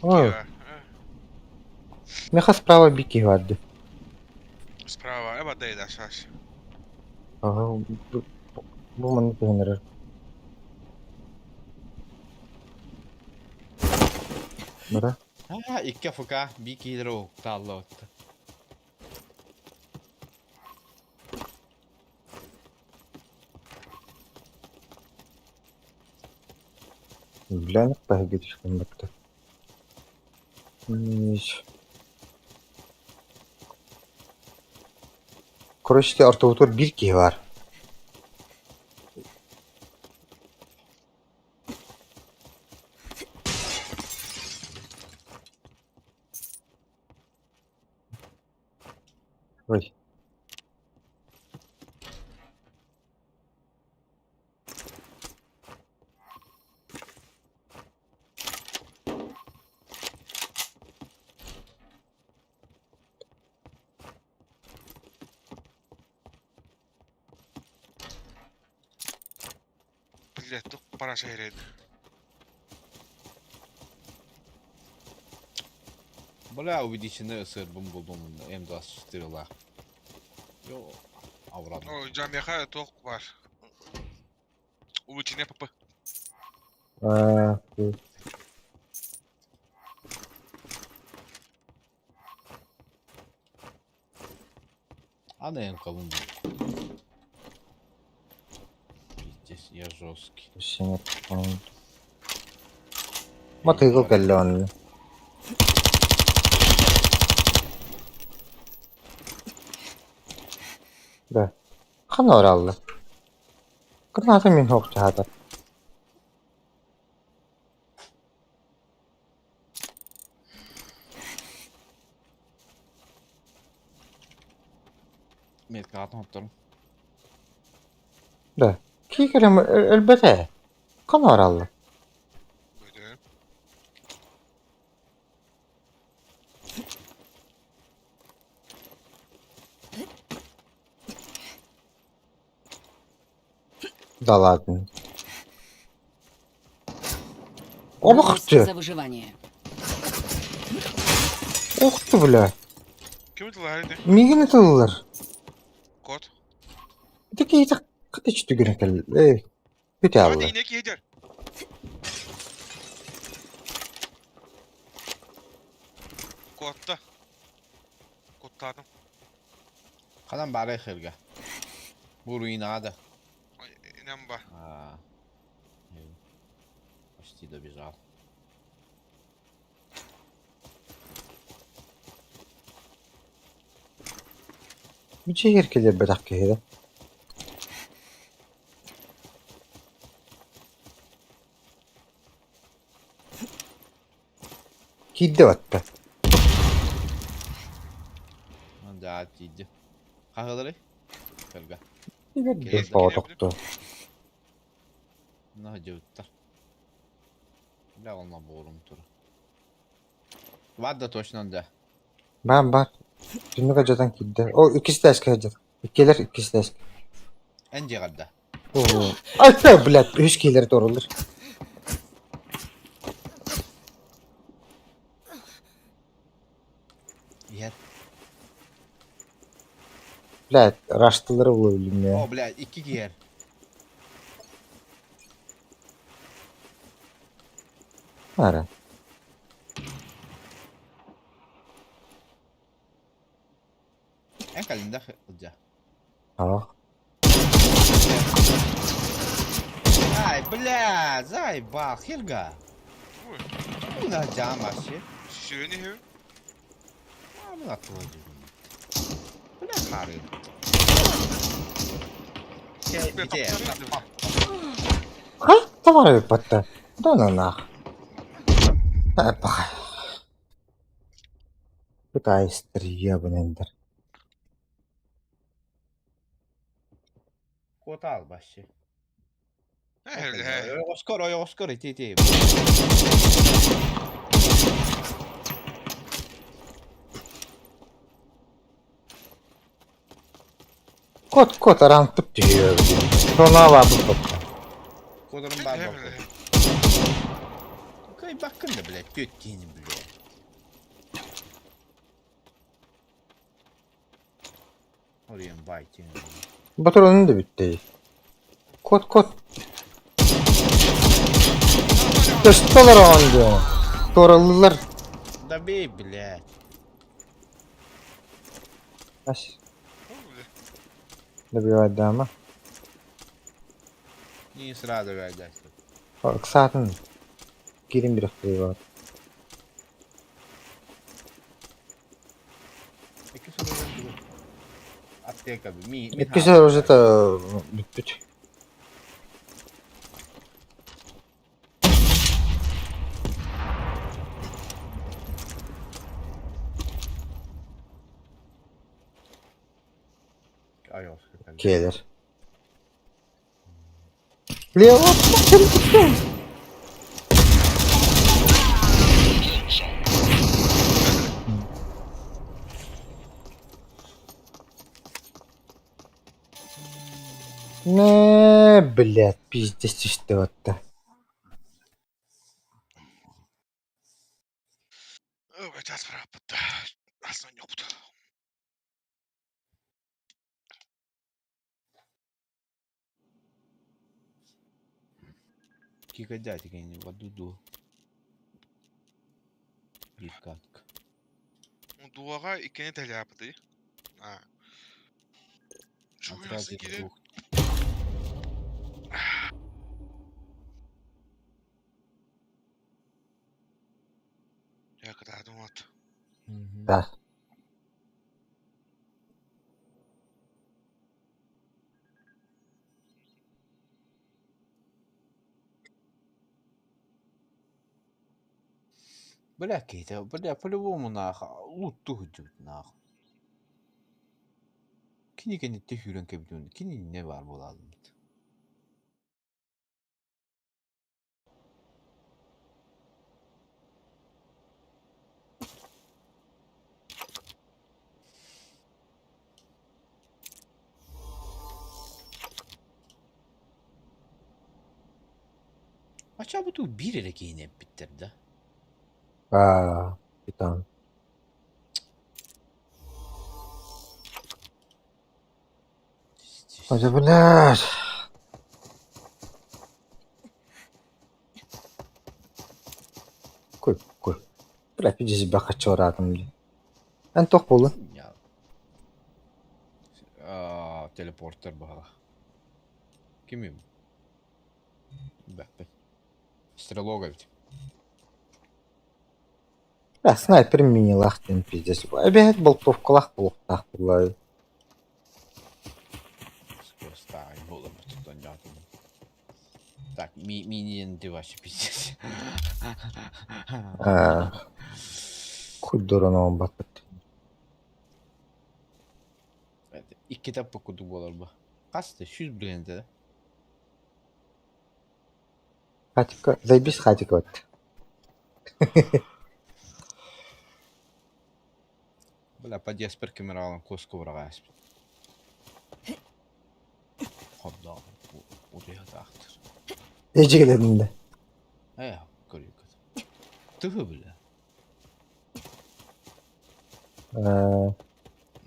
Ой. Меха справа бики вадди. Справа, еба дейда шаш. Ага, бу мені пегенерер. Бара? Ha, iki Afrika bir kilir o tallı otta. Блянық бәйге түшкен бәкті. Kroşti ortavutur bir ki var. Oy. Bilettik para şehriydi. Bula o bir içinde ısırdım buldum. Hem de asıştırıla. Yo. Avradım. O camyaka tok var. Ulu içine papa. Bu. Ana en kalın. Здесь я жесткий. Şimdi Matıyıl geldi onu. Da. Kan orallı. Kırnatı min hoktu hada. Medkatını atlarım. Da. Ki kerem elbette. Kan orallı. Böyle. Daladın. Бонус Oluktu. за выживание. Oktu bile. Kim itiler haydi? Migini tılırlar. Kod. Deki yiyecek. Kıtı çıtı güne kel. Kötü Hadi Allah. inek yedir. Kodda. Kodladım. Kalan bari xırga. Bu ruinada. Ay, inen ba. Aa. Evet. Почти добежал. Bir şey yerkeler bir dakika hele. Kiddi vatta. Да, иди. Хагылары? Xırga. Bir bağdoktu. Ne hacıvıttar. Ne olma boğurum turu. Var da toşnan da. Ben. Şimdi kaçadan kiddi. O ikisi de eski hacı. İkiler ikisi de eski. Ence kadda. Oo. Ay ya bilet. Üç kileri doğrulur. Yer. Bilet. Raştıları bulabildim ya. O bля, iki giyer. Ara. En kalında hıca. Ha. Ay bля, заебал, Хельга. Uy. Buna can başı. Şişireni hev. Amına koyduğum. Bля karı. Şey, Ben bir de. kaptanıydım. Ha? Tamam bir patta. Donana. Ha bak. Bu da istriya bunendir. Kota al başı. He herhalde he. Oscar, iti. Kot arantıp diyor. Sonra var bu patta. Kodanın He barbar. herhalde he. Kay bakın da bile, göttiğini bile. Oraya baytini. Baturanın da bitti. Kot. Kıştalar on diyor. Doğralılar. Да бей, блядь. Aş. Öyle. Da bir vardı ama. Не сразу вердать. Bak saatin. Girin bir hafta var. İki soru verdi. Аптека bir. Min Güzel уже da büt. Ayos. Gelir. Leo Ne, блядь, пиздец işte hatta. Evet, atfırapıttı. Aslan yoktu. Кикодятик они в дуду. Bir katkı. Duağa ikini teli yaptı. Ha. Şu Отрадили yasın geri. двух. Ya kadar adım at. Da. Бля, Кейта, бля, по-любому нахуй. Лутту hücum nahı. Kini kendi tühürün kebiliyorsun. Kini ne var bu lazım? Açığa bu tu bir ele giyinip bitirdi. Aa, bir tane. Hadi beyler. Koy, koy. Bırak bir dizi baka çoğradım diye. Ben tok olun. Ya. Teleporter baha. Kimim? Bak. Стрелога ведь. Ya sniper mini lahtın pиздец. Ebet boltovkalak buluktak bullay. Старый было бы тут понятно. Так, мини ты вообще пиздец. Kudduran on bakıt. İki kitap okuduk bu arada. Kaçtı? 100 bilende. Хатика, заебись хатика вот. Бля, по Деспер камералам коску врагась. Hodda. Oraya da aktır. Ece'ledim de. Görüyor kız. Tıhı bile.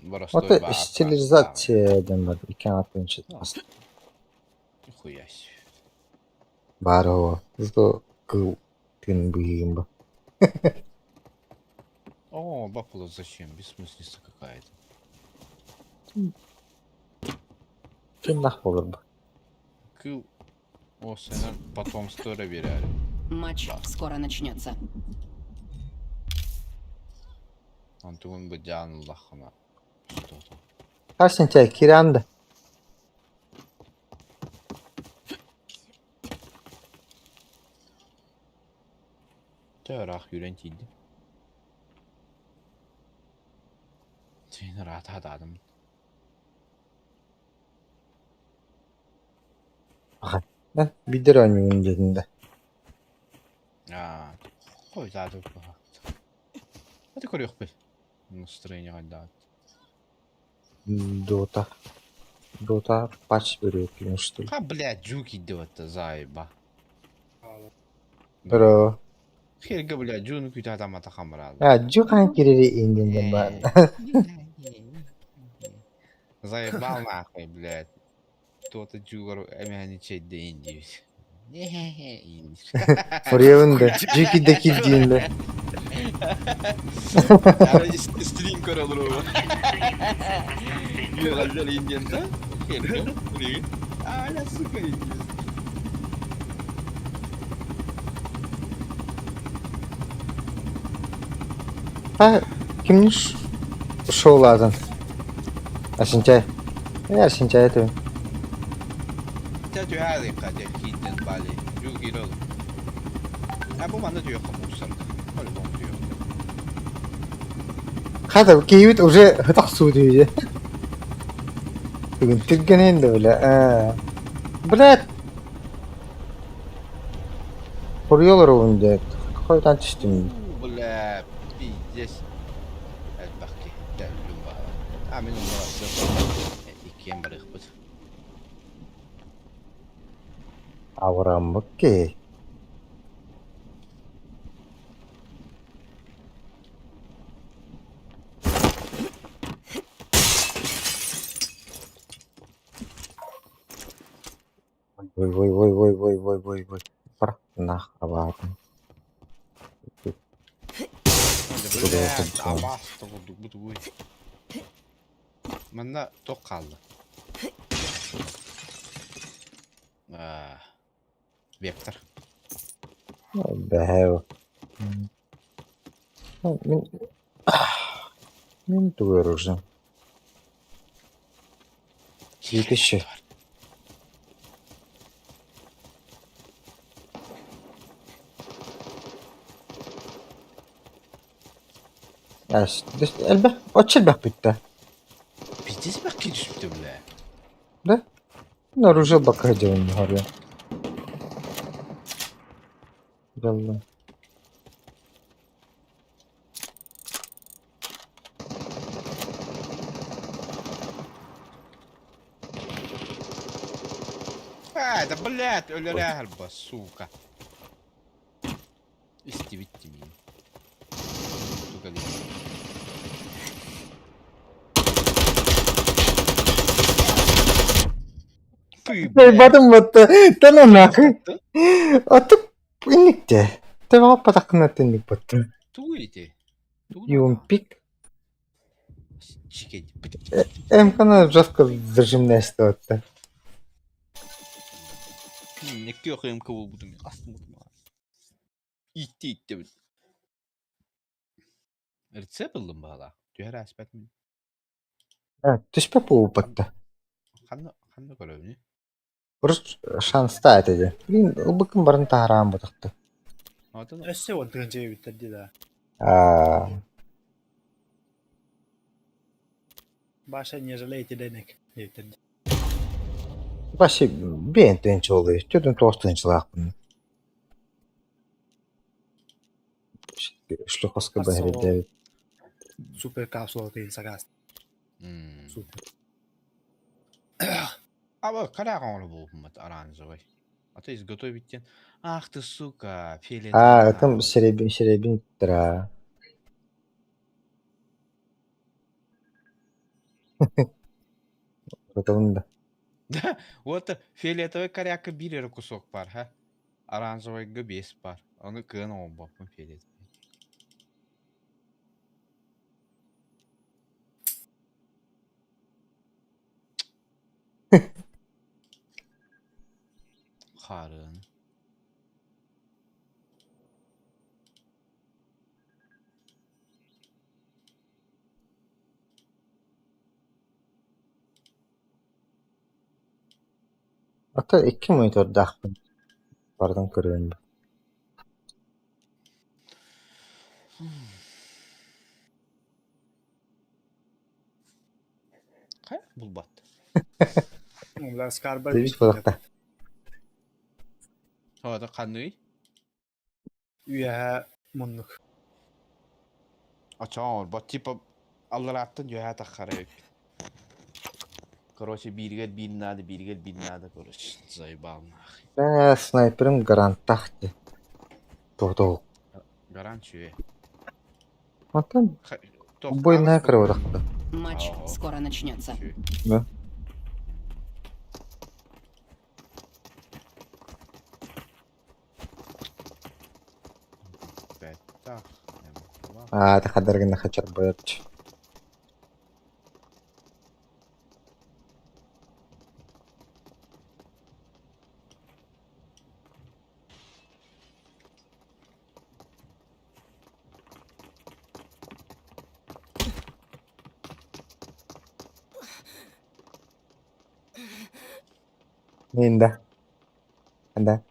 Burası Вот это стилизация var. İki anlatın için. Хуясь. Var o. Hızlı kıl. Gün bıyığım bu. О, бапула зачем? Бессмыслица какая-то. Günah olur bu. Кыл. О, senin потомство веряли. Матч скоро начнется. Антугун бы дян лахана. Что-то. Karşın çay kirandı. Törah yürenciydi. Seni rahat adadım. Ben bilir oynuyorum dediğinde. Koy zaten. Hadi koruyor be. Настроение гадать. Dota. Dota paç veriyor ki işte. Ха, блядь, джуки идет-то, заеба. Bro. Херга, блядь, джуну күйті адам атақан брады. Ya Cukan kiriri indinden ben. Заебал нахуй, блядь. Кто-то джугар эмяни чейді индиюз. Oraya da. Cuki de kildiğinde. Yani stream karalı o. Güzel Indian'da. Heriga, buraya. Hala sıkı Indian. Ha kimmiş? Şovlardan. Aşınca. Aşınca yedim. Täytyy häirikkää kiitten väliin. Julkiin ollut. Bu bana diyor kamusalda. Öyle bana diyor. Hadi kiyit уже hıtak su diyor. Bugün Türkiye'nin de öyle. Bırak. Koruyorlar oyunda. Koydan düştüm. Bля, пиздец. Elbaki. Dəllüm var. Amin olmaz. İkiyen barıq bu. Avram bak ki. Vay vay vay vay vay vay vay vay. Pernah abartın. Bля, abastı olduk bu bu. Bana tok kaldı. Vektör. Behave. Min tuverusam. Yetişi. Elbette. Açıl bak bitti. Pиздец bak ki düştü bля. Да? Наружу bakacağım oraya. Yallah. Да, блядь, öyle bu сука. İsti bitti mi? Suka değil. Badın battı. Tamam nak. Atıp inlikte. Tamam patakına tenlik battı. Tuğuydu. Юмпик. Чикай. Эмкана жестко зажимная ситуация. Ne köküm kıvıl budum ya. Aslında budum ya. İtti. Recept buldum bana. Düher aspet mi? Evet, düşme bu battı. Kanda görevini. Burası şanslı edeceğim. Bilin, bakın barın taharam batıktı. Orada da Össe oltırınca bitirdi de. Aa, Başa niyazalıydı denek. Bitirdi. başı bir entenci oluyor. Tüdün tostunculuğa bunu. Şlu koska bahri Super kapsula değil sakas. Super. Ama kadar onu bu hükümet aranızı var. Ateş götü bitten. Ah ты сука, филет. там şerebin tıra. Bakalım da. Вот фиолетовый коряка бирер кусок пар, ha? Оранжевый габес пар. Onu kığın on bakın фиолет. Harın. Hatta 2 monitör dağıttım. Pardon kırıyorum. Ha? Bulbat. Onlar skarbar Demiş balıkta. Orada kanlı. Üye munluk. Açan bot типа Allah attın ya takarayık. Короче, биргел надо, короче, заебал нахуй. Снайперim гаранттахтı. Doğdu. Гарантию. Hatta бойная кровотақты. Матч скоро начнется. Да. Так. تخدر قلنا خشر بيض. Neyinde? Hadi.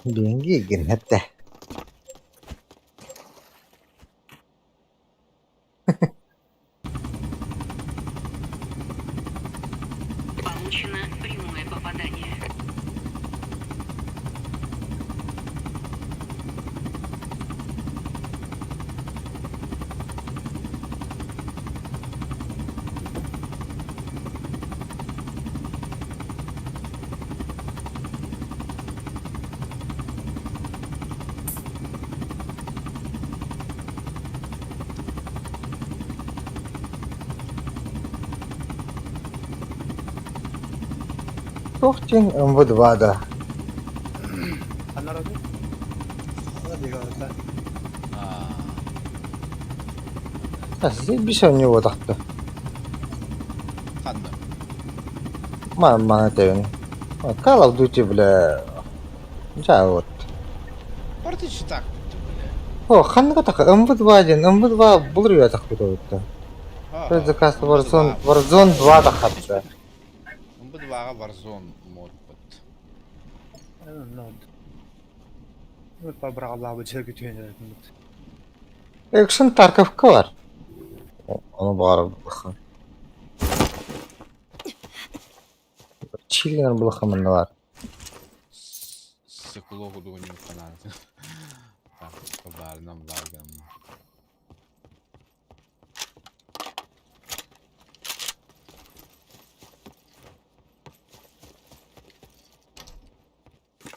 Bien gigin hatta. Получено прямое попадание. Тохтин МВ2-да. Anlar oldu. O da bir orada. Bir şey не вот так-то. Қанды. Мана тевин. Call of Duty, бля. Ja, вот. Бардычы так бітті, бля. О, ханга так, МВ2 один, МВ2 бұл рüya так бітті. Предзаказ Warzone 2 да хатты. Бұл баға Warzone мод бұд. Ne oldu? Umut baba bırakıp bu çocuk götürüyor. Action Tarkovka var. Onu bağırıp bakın. Чилган бұлақымында бар. Sıkılı okuduğun kanalda. Так, kabarından vardım.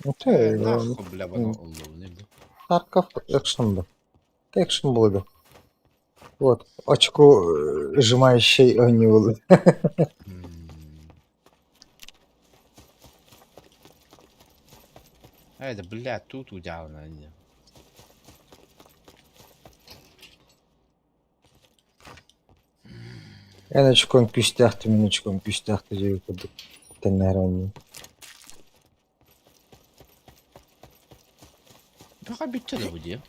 Нахуй, бля, bunu oldu ne bu? Tarkov экшен был. Экшен был. Вот, очко сжимающий они был. Это, бля, тут удявно. En очкон küstahты, мен очкон küstahты жеп отдык. Теннерон. Пока битті да буде.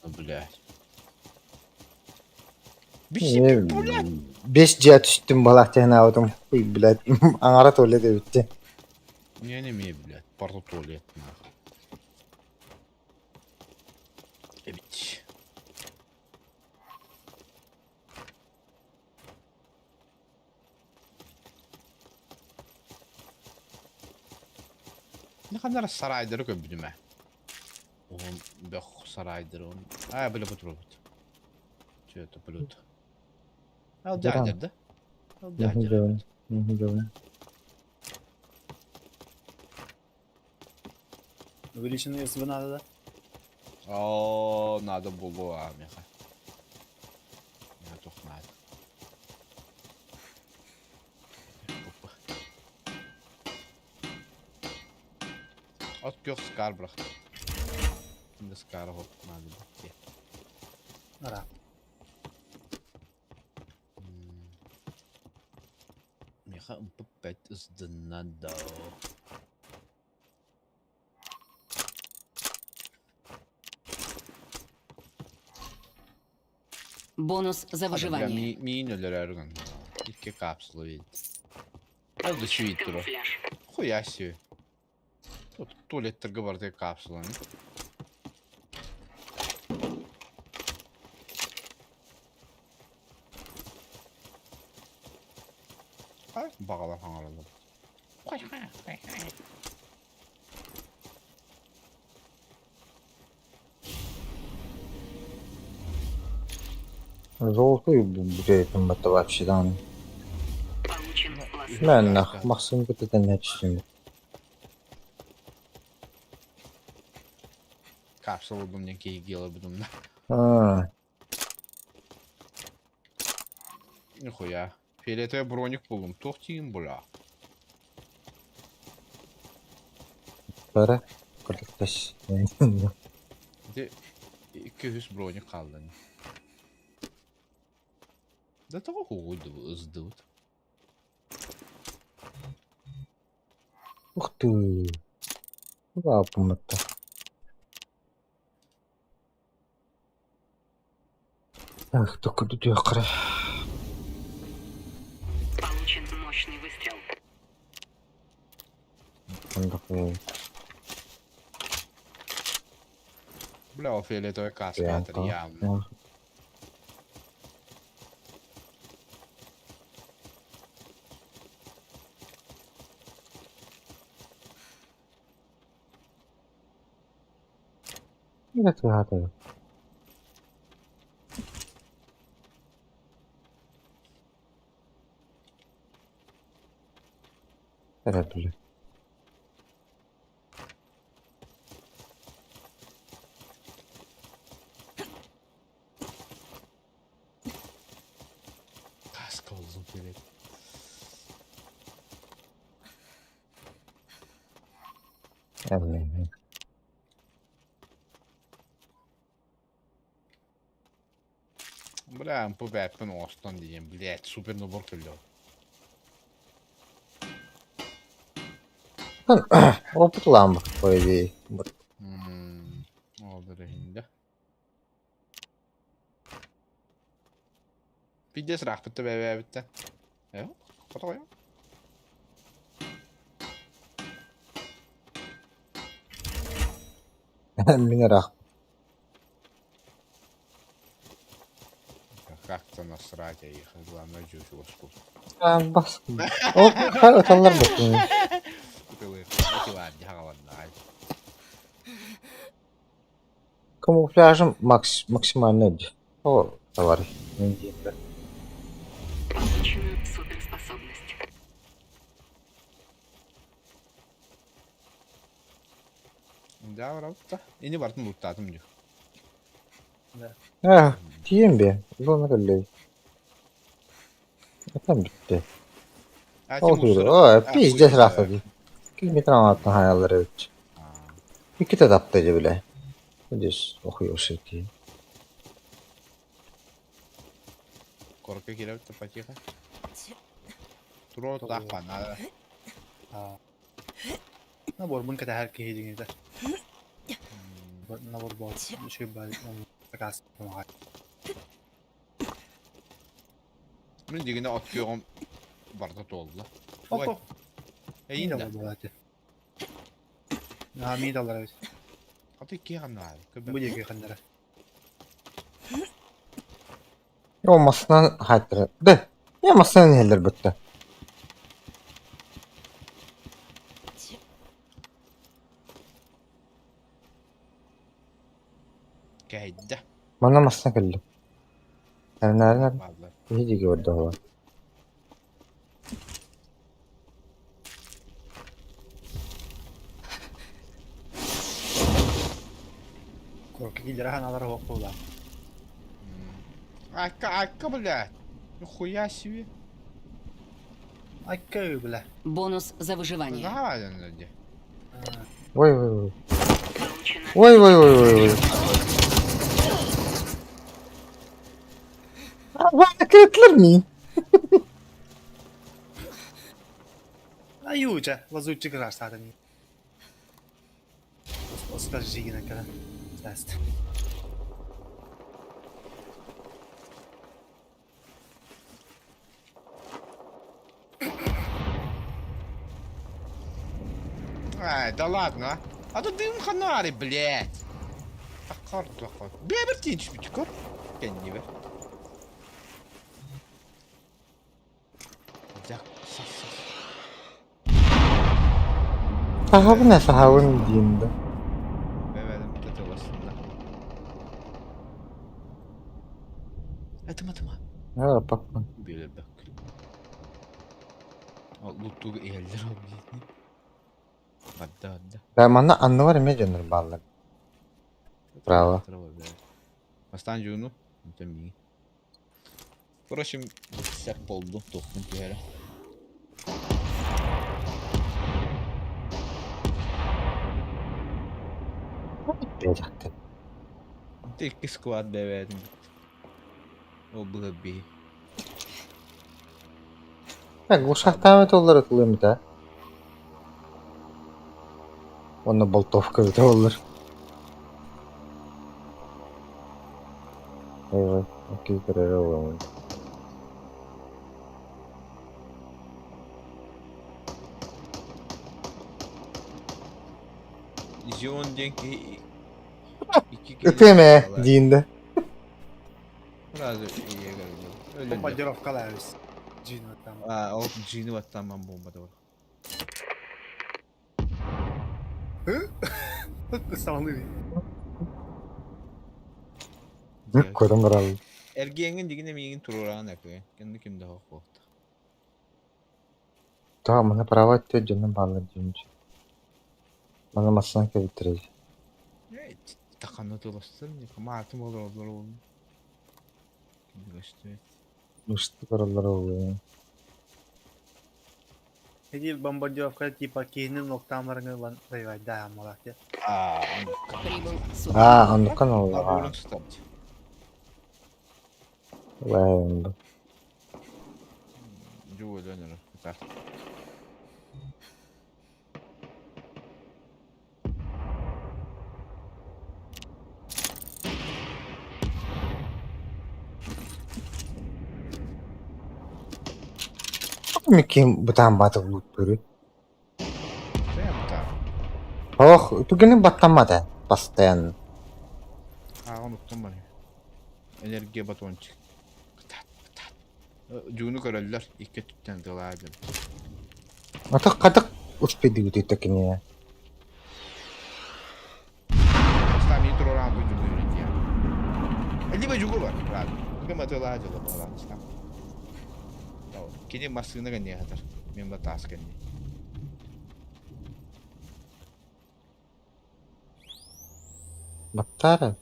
Блядь. Биші, блядь. 5 жия түстім балақ тегін аудым. Ой, блядь, аңара толе де бітті. Не ме, блядь, порту туалет, нахуй. Бить. Ne kadar sarayları köbüdüme. Oğlum bek saraydır oğlum. Ha böyle bu robot. Çöğütü bulut. Al caycırdı. Al caycırdı. Увеличенный если бы надо, да? О, надо было, Миха. Я только надо. От пёс скарбрах. Не скарбрах надо быть. Ара. Миха опять сднадо. Бонус за выживание. Минулер эрган. İki kapsulu vidi. Az da şu itiro. Хуя себе. Тут туалеттерге бар тек капсуланы. Ай, бағалар хаңарады. Золотой, блядь, там это вообще там. Получен лазер. Мен нах, мақсым көтеден не түстім. Kapsulu bundan keyif geliyor bundan. Нихуя. Фиолетовый броник buldum. Tohtiyim bula. Para. Kırıktaş. De 200 bроник kaldı. Да того хуйду ыздыут. Ух ты. Лапом это. Ах, только тут я край. Получен мощный выстрел. Он такой. Bля, фиолетовая каска, Прям это так. явно. Это гадаю. Это, блин. Каска olsun фиолет. Блин. Бля, по бäppen avstånd igen, блядь, супер набор кылдыр. Опыт ламбах, по идее. Вот. Oldu şimdi. Piddes rahmetli be bitti. Yok, kota koyalım. Меня рах. Как-то насрать, я их, главное, жуть воскус. Бас. О, аталар bakın. Эти ладно, ладно. Камуфляжım максимально. О, товарищ. Получена суперспособность. Да, вроде. И не варто лутатым diyor. Diyeyim bir. Bunu öyle. Zaten bitti. O, pizdes rahatladı. Kıymetini anlattın hayalleri evet. İki de daptacı bile. Düz okuyor şirkeyi. Korku girip de patika. Turo tak pana. نبور من كده هالكي هيجي ده نبور بوت شيء بعد تكاس معاي Bunun digine atıyorum. Barda oldu la. اوه İyi مين de. دبر بولاته نعم $100 evet Atı iki yanına abi. bu diye خندره O masadan hattırı. De. Ya masadan neler bitti. Gayda. Bana masana geldi. Yani nereden? Vallahi. İyice gördü hava. كورك كده راح انا اروح اقوله Aka, блядь. Нихуя себе. اكي بلا Бонус за выживание. Завален люди. Vay vay vay. Получена Vay vay vay vay vay. Bana kırıtılır mıyım? ايوجا لازوجك راح ساعدني استرجينا كده تست Ай, да ладно. А то дым ханари, блядь. Аккорд, аккорд. Бебер тинч битикор. Kendini ver. Yak, sas sas. Sahabı ne sahabın diyeyim de. Bebeğim kötü olasında. Atıma. Ha bak bak. Böyle bak. Luttu eldir abi. Adda. Ben bana anlı var ya canır bağlar. Bravo. Останьте ну, это ми. Впрочем, всяк полду, тохнем кера. Bitmeyecekti. Tek squad bebeğim. O bu bir. Bak bu şahtamet olur atılıyor mu da? Onda boltovka bir de olur. Evet. Okey karar olur. Jion denki iki Öpeme diyinde. Biraz iyiye geldi. Öyle. Bombardırovkalar biz. Cino tam. O cini vattan ben bombada var. Sanlı. Büyük korum var abi. Ergeğinin digine miyin tururağın ekle. Kendi kimde hak vakti. Tamam bana prava atıyor canım bağlayacağım. Bana masana ki bitireceğim. Evet. Takanı dolaştır. Martım olur oğlum. Şimdi kaçtı. Uçtu paraları oluyor. Эти бомбардировка типа кейнин ноктамlarını van vay dayan malak ya. Прибыл Aa anlıkan oluyor. Abulun stavci. Vay onda. Juvo dönür. Tutar. Kim butan batı bulut böyle. Sen tutar. Oh itu gene batamadı. Pastayan. Unuttum beni. Enerji batonçuk. Kıtat. Cunu körüller. İki tütten dolaydı. Atı kadık uspedi gitu tekini ya. Sta mi tururağın bu cugu yürüt ya. Elli bir cugu var. Rahat. Bugün matılar acılı falan. Tamam. Kini masını kan ya hatar. Benim de task kan. Battara.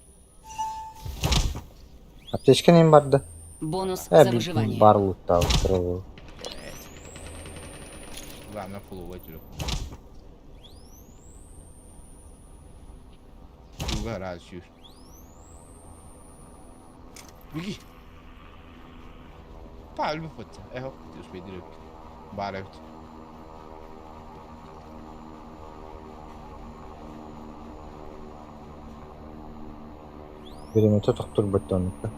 Аптечка нем барды. бонус за выживание. Бар лутта устроил. Главное фулл вытюрю. Juga раз чуш. Виги. Пальму фото. Эхо, ты успей директ. Барают. Перемете тоқтур бөттөнүккө.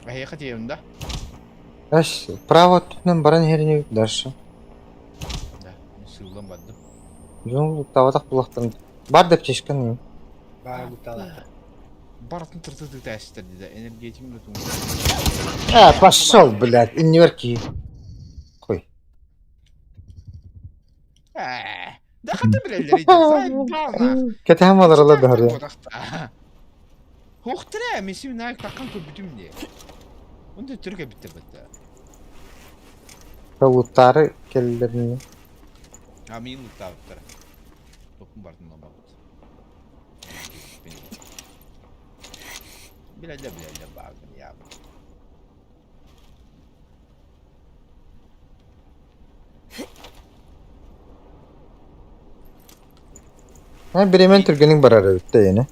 А я хотел, да? Эш, право түтүнөн баран херине дальше. Да, сылдан бадым. Жон таватак булактан бар деп чечкен эми. Bari gutalar. Баратын тыртыды тәстер диде. Энергетиким де тумды. Пошел, блядь, инверки. Кой. Да хаты билелер иде. Сайбана. Кетем алар ала бары. Хохтыра, месим най какан көбүтүм де. Онда түргө битте битте. Луттары келдерин. А мен луттаптыр. Топун бардым бабыт. Билелер бардым я. Биремен түргенин барары битте эне.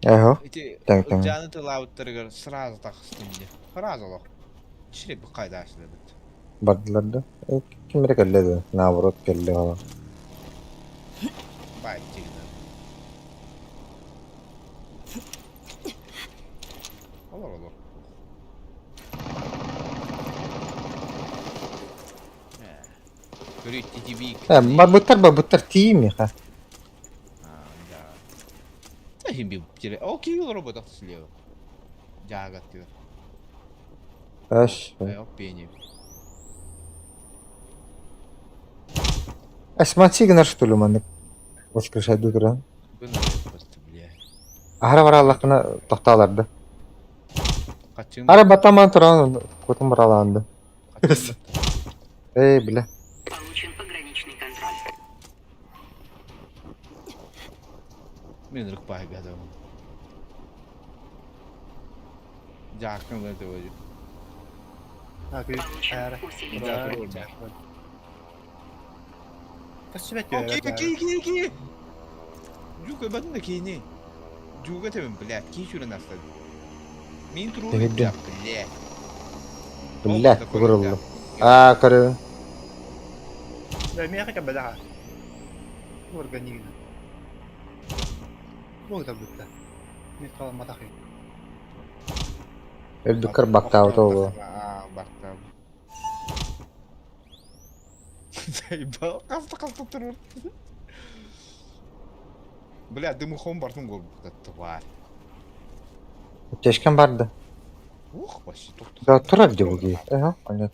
Эхо. Так. Canı tılavıttırgır sırası takıstım diye. Fıraz olur. Çirek bir kayda açılır bitti. Бардылар да. Кимре келди? Наоборот келди ала. Bayit çekildi. Olur. Görüyor TTV. Бабыттар тиими ха. Да. Tahim bir kere. Okey olur bu da слева. Jagat diyor. Эш. Yok benim. Асмансигнар что ли маны? Воскрешать дутура. Ben de yapıştı bile. Ара бара аллахына токталар да. Kaçın. Ара батаман туран котум бараланды. Бля. Получен пограничный контроль. Ben rık pay bir adamım. Jack'ın da diyor. Abi ayara. Усилить. Kaç bekliyor Okey. Juga ben de kini. Juga tabii blät ki şurada nasıl? Min turu Evet, ya blät. Billah kıvırıldım. Aa karı. لا مية أخي بدعها ورقنينا مو تبدأ نتقال ما تخي Öldükür baktağı toğu. Baktağı. Zeyba kastı durur. Blät dımıkhom bartın gol bu var. Teşken vardı. Başı toktu. Da turar diye bu gibi. Aha, aynen.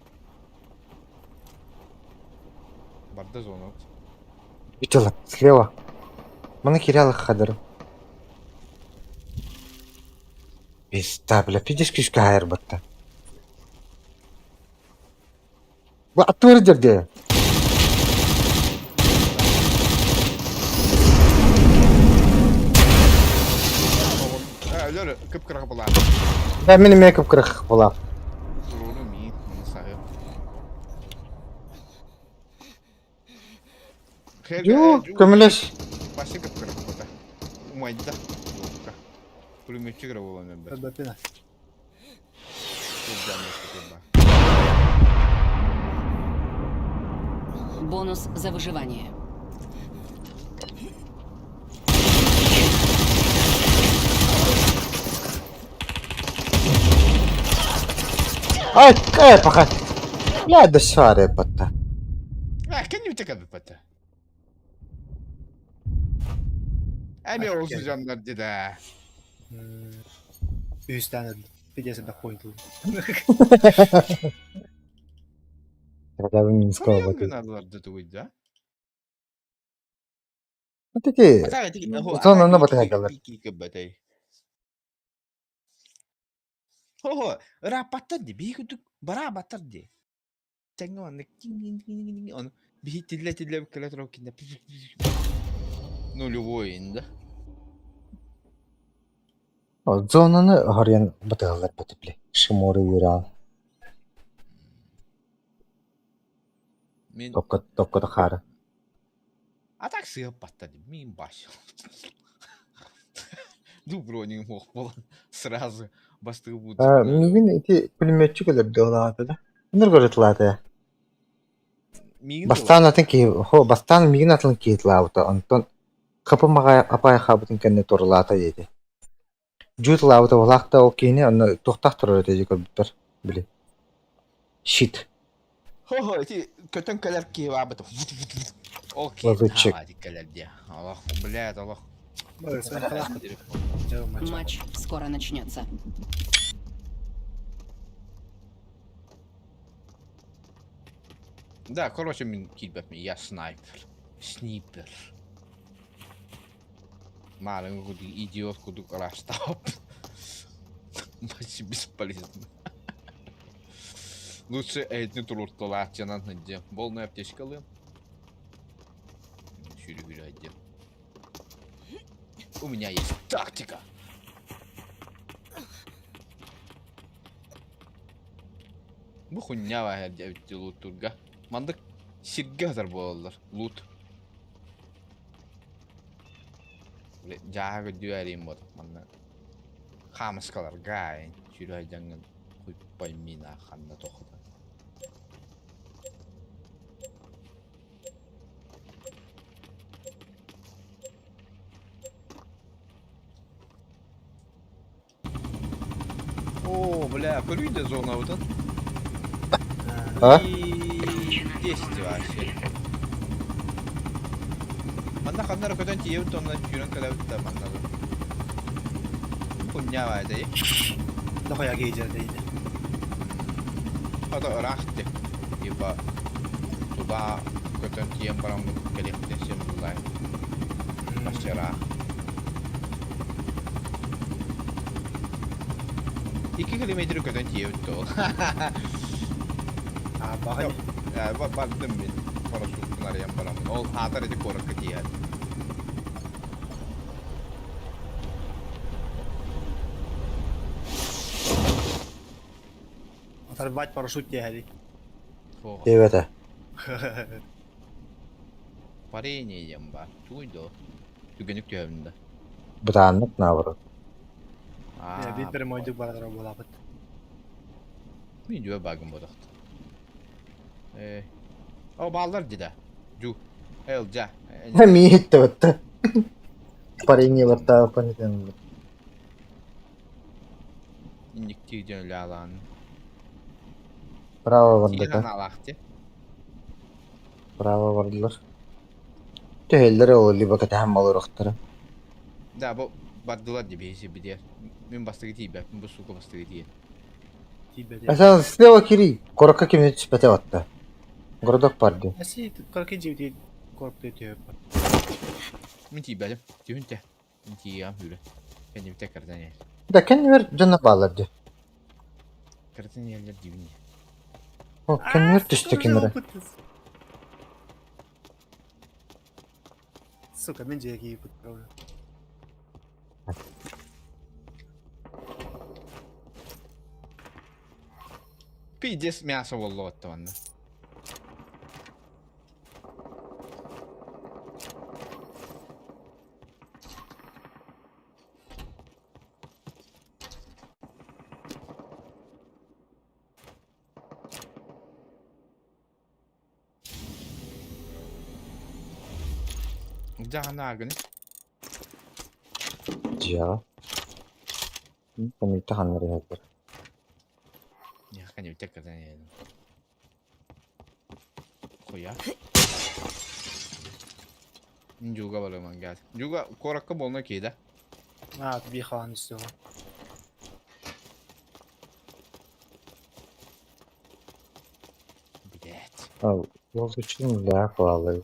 Barda zona. Видела, слева. Mana кирялых хадырым. Пизда, бля, пидиш кишка хайр батта. Bu atır жерде. Öyle kıpkırık bulan. Да, мені мекіп кырық болап. Durunu mi? Bunu sahip. Yok, kömüleş. Başı kıpkırık bulan. Umaydı da. Pulümetçi kırık olan ben. تبدأ Çok canlı sıkılma. Бонус за выживание. Ay, pakat. Ya da şare batta. Kan ju tycka på det. Abi olsun canlar dedi. Üstten Fides'e de koydu. Когда вы Минска Konuya вот. gınadılar dedi uydu. Вот эти. Sonra ona batacaklar. Ho, rapattı di. Bir kutu bara battı di. Tengo onu onu bir tille kalatrokinde. Нулевой инде. Зонаны харян баталар батыпле. Шиморы юрал. Мен Топка да хары. А так сыгып battı di. Min baş. Дубровник мог было сразу бастыгы будет. Мигин эти пулеметчик эле бдалады да. Нер көрөтлады. Бастан атын ки, бастан мигин атын китлаута. Антон капымага апай хабытын кенне торлата деди. Жут лаута валакта окейни, аны токтак турар деди көрбүттөр. Били. Shit. Ho, эти kötün kalar ki var bu. Окей. Лазутчик. Hadi kalar diye. Allah, блядь, Allah. Матч скоро начнется. Да, короче, мен килбепми, я снайпер. Снайпер. Малый худи идиот куду растап. Почти бесполезно. Лучше этни турурталар жанан хынде. Болны аптечка алыйм. Шүрүгүрү айдем. У меня есть тактика. Bu хуйня var her devletli loot turga. Mandık şirge hazır bollar. Loot. Jaga düğeriyim bot. Manna. Hamas kalar gay. Şuraya jangan kuypay mina kanna toxda. О, бля, прыгай зона вот это. А? И 10 вообще. Манда ханнар көтөн тиев тонна жүрөн калабытта манда. Хуйня вайды. Нахуя гейджер дейді. Ада рахты. Ибо туда көтөн тием барам келекте сен булай. Башчара. 2 километр көтөн тиев то. Bakın. Ya baktım ben. Paraşütler yan baram. Ol hatar edi korak diye. Оторвать парашют тягали. О, Evet. парение yan бар. Туйдо. Tügenük tüyevinde. Bıdanlık ne var? Ya bir bir moyduk baralar bolabıt. Video bagın bodak. O ballar dide. Ju. Elca. Hem iyi hitti battı. Parayı niye battı apa neden? İndik tüyden öyle alan. Bravo Tiyen vardı. ana alaktı. Bravo vardılar. Tüheller oğlu bakıt hem olur oktara. Da bu baddılar diye bir şey bir diğer. Min bastı gitiyim ben. Bu suku bastı gitiyim. Tibede. Esas sleva kiri. Koraka kimini çıpete battı. Gordok pardı. Asi kalkı civdi korktu tüyüp. Min tiyim benim. Tüyün de. Min tiyim hüle. Kendim tekrardan yer. Da kendi ver canına bağladı. Tekrardan yerler dibinde. O kendi ver düştü kenara. Сука, мен жеге кийип отурабы. Пиздец мясо болду оттон. Jahana agını. Ya. Kami tahanları yapar. Ya kendim tekrardan yedim. Koya. Juga balaman geldi. Juga korakka bolna kiydi. Ha, bir xalan üstü var. Bilet. Al. Yol için laf bağlı.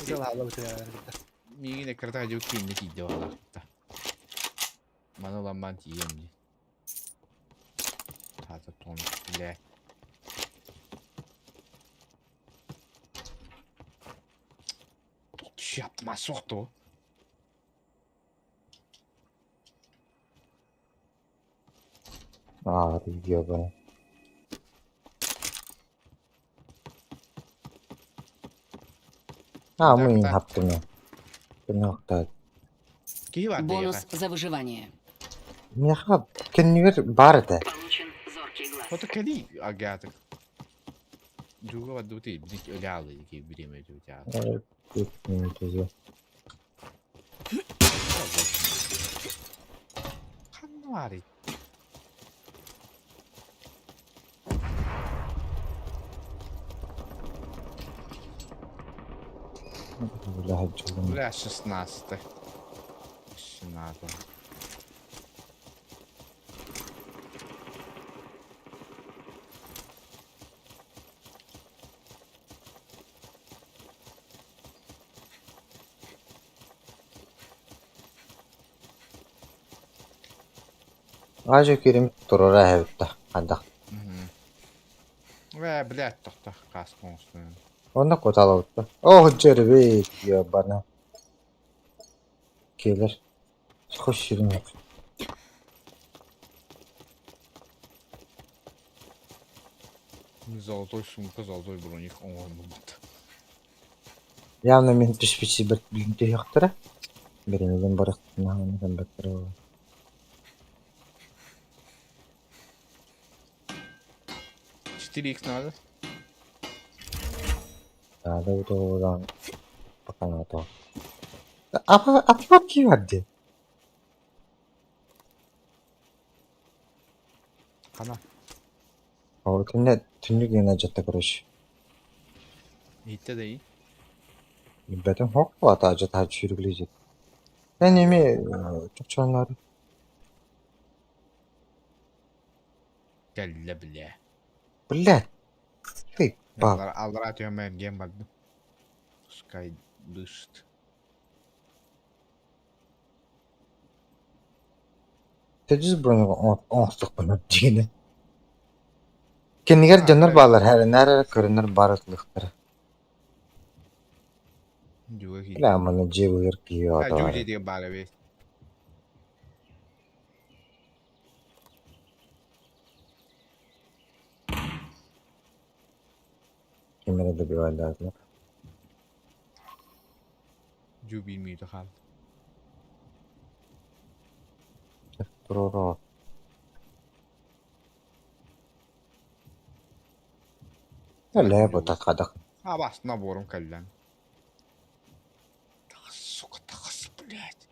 Güzel hala bitiyor gitti. Migine kırta acı kiyinde kiydi valla. Bana olan ben tiyem diye. Tata ton. Bilet. Tutuş yaptım ha soktu. Diyor bana. Мы не hattını. Ben nokta. Kiyi var diye. Бонус за выживание. Ne hap? Kendi ver barda. Получен зоркий глаз. Foto kedi agatık. Juga var duti. Dik öyle aldı ki bilemiyordu ya. Evet. Gitmiyor tuzu. Kan var ya. Böyle hacılım. Бля, 16. 16. Acı kerim turara hevta. Hadi. Ve блядь, tohta kaskın üstüne. Onda kotalı oldu. Oh cerbe diyor bana. Gelir. Hoş şirin yok. Золотой сумка, золотой броник, он будет. Явно мен пішпіші бір үйінде яқтыра. Беремеден барық. Нағаныдан бәттірі ол. 4х надо? Да oradan bakalım hata. Apa ki vardı? Kana. O tünlük yenecekti karış. Hitte de iyi. Betim hok hata acı daha çürükleyecek. Ben yemi çok çanları. Gelle bile. Блядь. Hey bak. Allah atıyorum ben game baktım. Sky dışt. Tecrüz bunu onsuz bunu diyene. Kendiler canlar bağlar her nere körünler barıklıktır. Juga ki. La mana cevher ki Ha hata juga var. diye bala be. Kimere de bir valdatlar. Ju bilmiyordu hal. Durur. Öyle bu tatkadık. А бас набором каллян. Сука, тахас, блядь.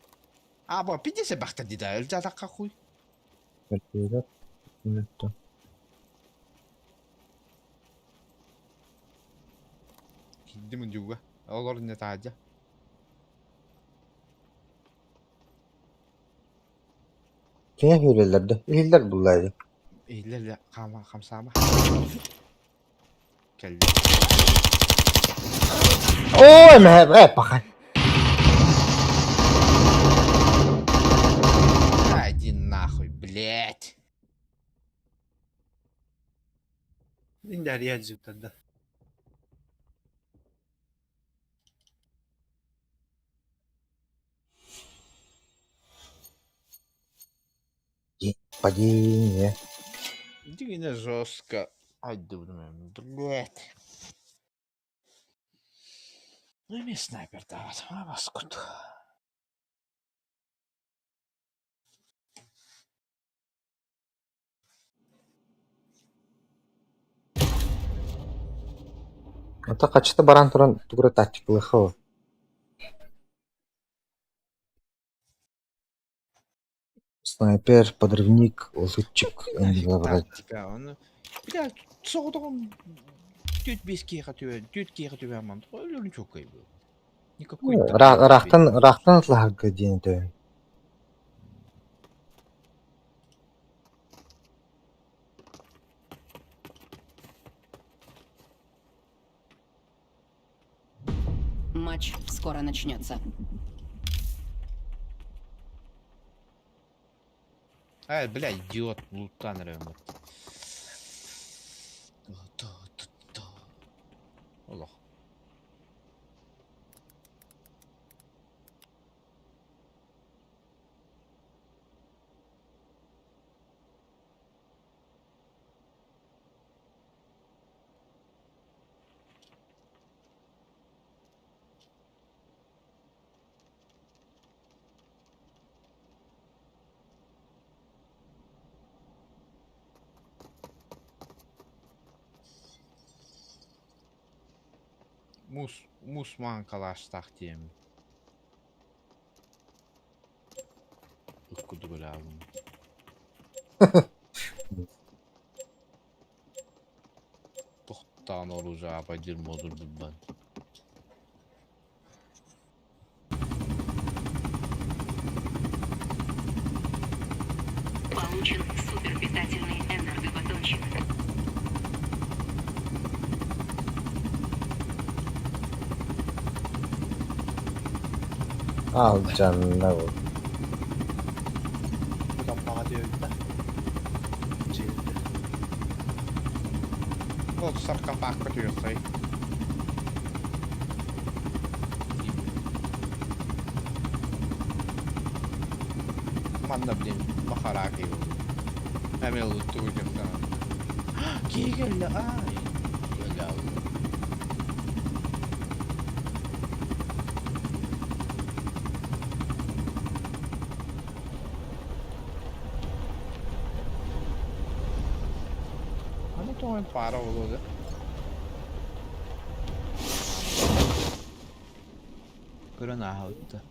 А, ба, пидесе бахта дида, эльза такка хуй. Böyle unuttum. Giddi mi juga? Olur ne taca. Kine hülelerdi. Hiller bulaydı. İlle kama kamsama. Kelle. Oy me bakın. Иди нахуй, блядь. این دریا زود داده. Падение. Дивно жестко. Ай, думаю, блядь. Ну и мне снайпер давать, а баскут. Ата kaçtı baran turan tuğra taktikli xo. Снайпер, подрывник, лазутчик. Нафиг Выбрать. тактика, он... Блядь, соғдығын... Düt biz kere tüver, düt kere tüver man. Öyle çok iyi bu. Никакой Рахтан тлахга день тön. Матч скоро начнется. Ай, блядь, идиот, лутан рэмот. Allah. Musman kalaştak diyeyim. Kudu böyle aldım. Tohtan olacağı bacır modurdum ben. Получен суперпитательный энергобатончик. Al canına vur. Bu da bana diyor da. Çevirdi. Вот саркофаг потёрсай. Manda блин, махараки его. Амел туйдем там. Кигель, ай. Яляу. Ano to en para oldu. Kırana havutta.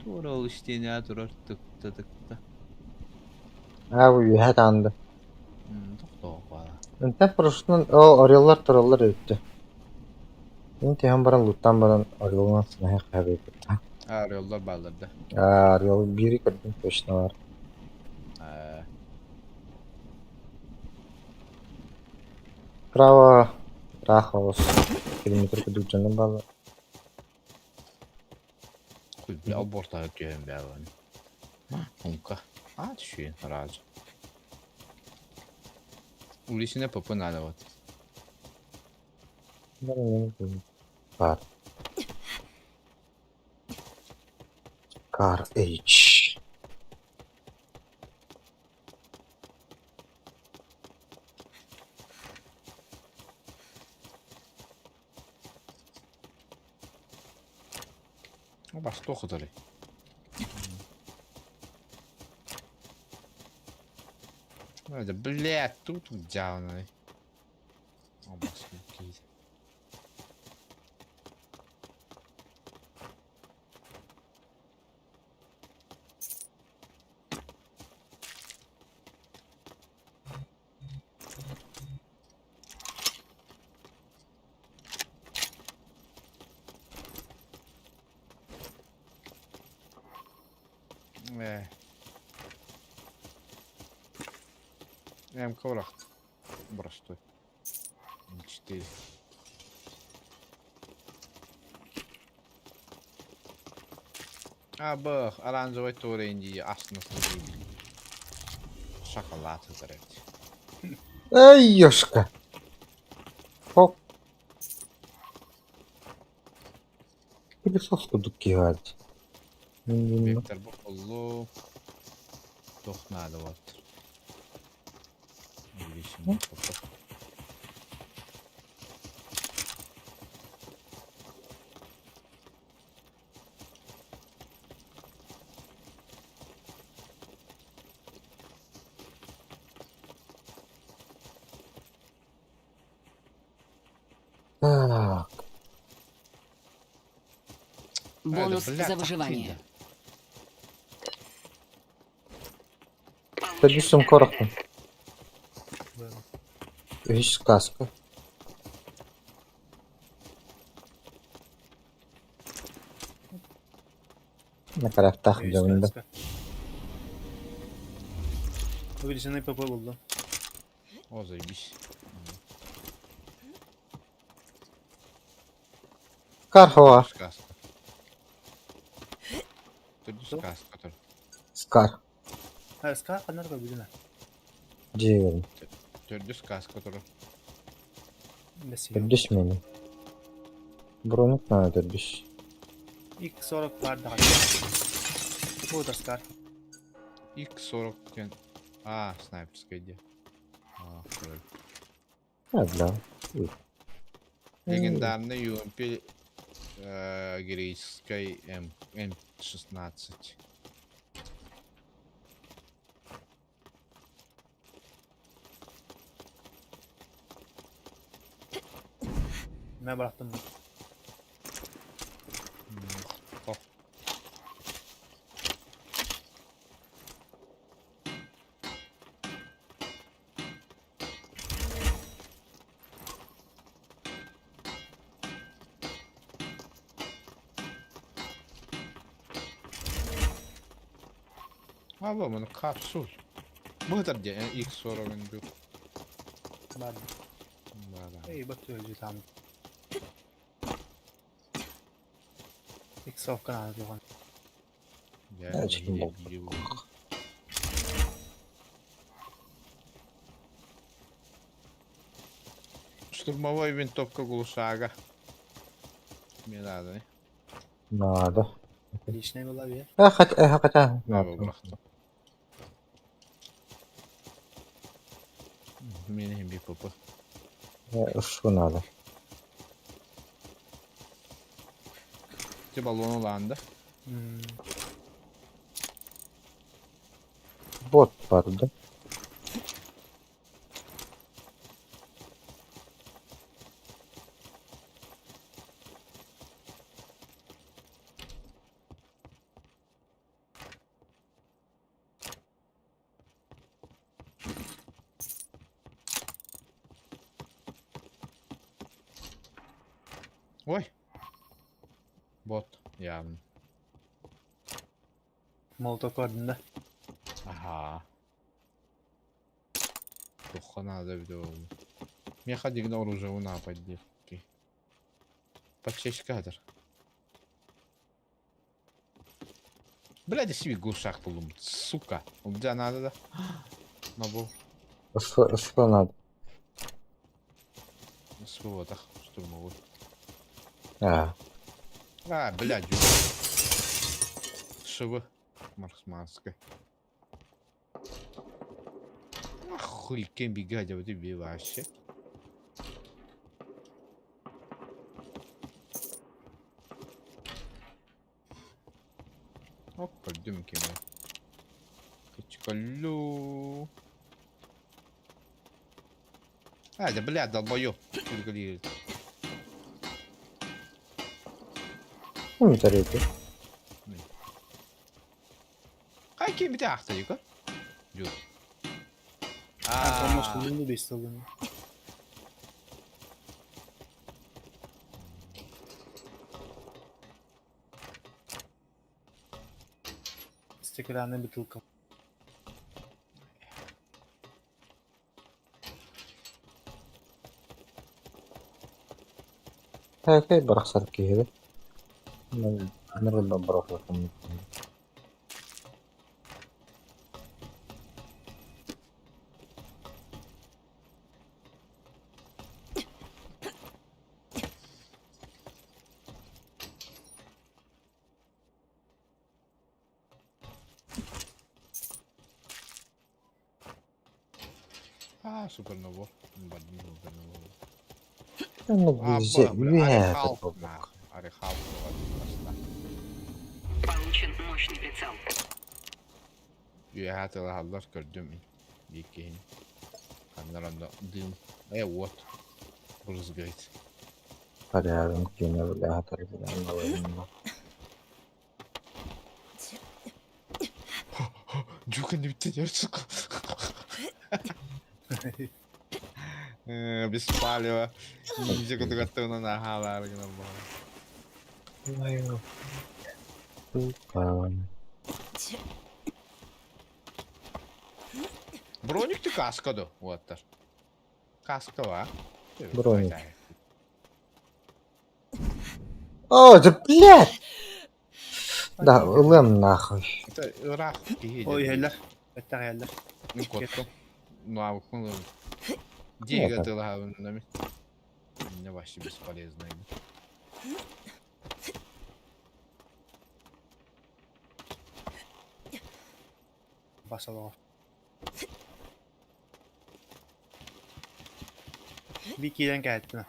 Tuğra ol işte ne durar tıkta tıkta. Abi yuhat andı. Tohtoq var. Enten proşundan o arıyorlar turallar öttü. Enti hem baran luttan baran arıyorlar sınahı kaybettim. Arıyorlar bağlarda. Arıyor biri gördüm peşine var. Право, Раховос. Километр кудук canım bağlı. Bir aborta ötüyorum be abi. Hunka. Düşüyor aracı. Ulisine papı nerede var? Var. Kar H. Бас тохудары. Это, блядь, тут явно. Бас какие-то. МК врахт. Простой. 4. Бах, оранжевый туренди, аснасный. Шоколад зарядить. Ай, ёшка. Хоп. Пылесоску дукигать. Вектор бухло. Тох надо вот. Увеличим. Так. Бонус за выживание. Подвисим коротко. Да. Вещь сказка. На крафтах Ey, говнда. сказка. Увеличенный ПП buldu. О, заебись. Кархова. Сказка. Тут сказка, который. Скар. Сказка nerede bilmem. Дивен. Төрдү сказка, который. Nesi yok. Төрдүш мени. Бронук надо төрдүш. X40 vardı. Bu da Scar. X40 кен. Снайперская где? Второй. Да. Легендарный UMP грейской М16. Ben bıraktım. О, bu kapsül. Bu kadar diye X40 был. Vardı. Да. İyi bakıyor tam. X40 kanalı yok. Я Да, его чё не мог. бью. Штурмовой винтовка глушага. Мне надо, не? Надо. Личный olabilir. Хотя. Надо бıraktım. Мне bir попа. Что надо? Те баллон ulandı. Бот vardı. Ой. Bot явно. Molotov gördüm de. Ага. Плохо надо видео. Мне ходили на оружие у нападки. Почесть кадр. Блядь, себе глушак полум. Сука. У меня надо, да? Набол. Что надо? На свободах штурмовой. Блядь. ШВ. Марксманская. Хуй, кем бегать, а вот тебе вообще. Gördüm kimi. Качкалю. Да, блядь, долбоёб. Тургалирует. Ну, зарейте. Какие бите ахтарика? Жут. Ben olmasın bunu da istedim. İsteklerine bir tılkım. Hei, baraksar kiri. Ana rin baraksar kami. Суперново. Бадин суперново. Ano bize üye Орехал. Получен мощный прицел. Üye hatırlar gördüm. Yekin. Kanlarında dım. Вот. Брызгает. Порядок, кини böyle hatar edilen alayım. Джука не вытянешь, сука. Без палева. Ниндзя, который готов на нахала. Броник ты каска да? Вот так. Каска ва? Броник. О, да блядь! Да, ылым нахуй. Это рах. Oy heller. Etler heller. Ну кот. Ну а вот деньги ты лагал нами. Не вообще бесполезно. Basalım. Bir kiden geldi.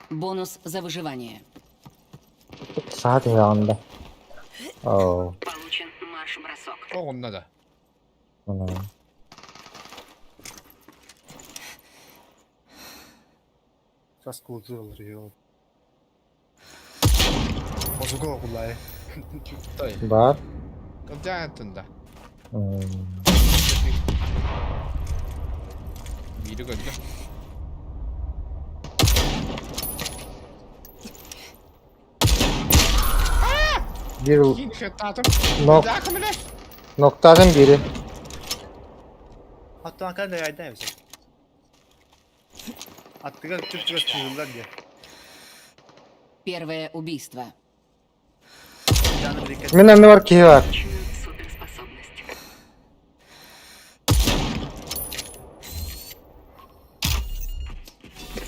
Бонус за выживание. Saat yanında. Oo. Получен марш-бросок. О, он надо. Ana. Biraz kultur olur ya. Bozuka kulay. Стой. Var. Когда это да? Biri gördü. Bir Kim şetadım? nok noktadan biri. Hatta Ankara'da yaydan yapacak. Attılar Türkçe sığırlar diye. Первое убийство. Canı bir dikkat. Min ne var ki var. Суперспособность.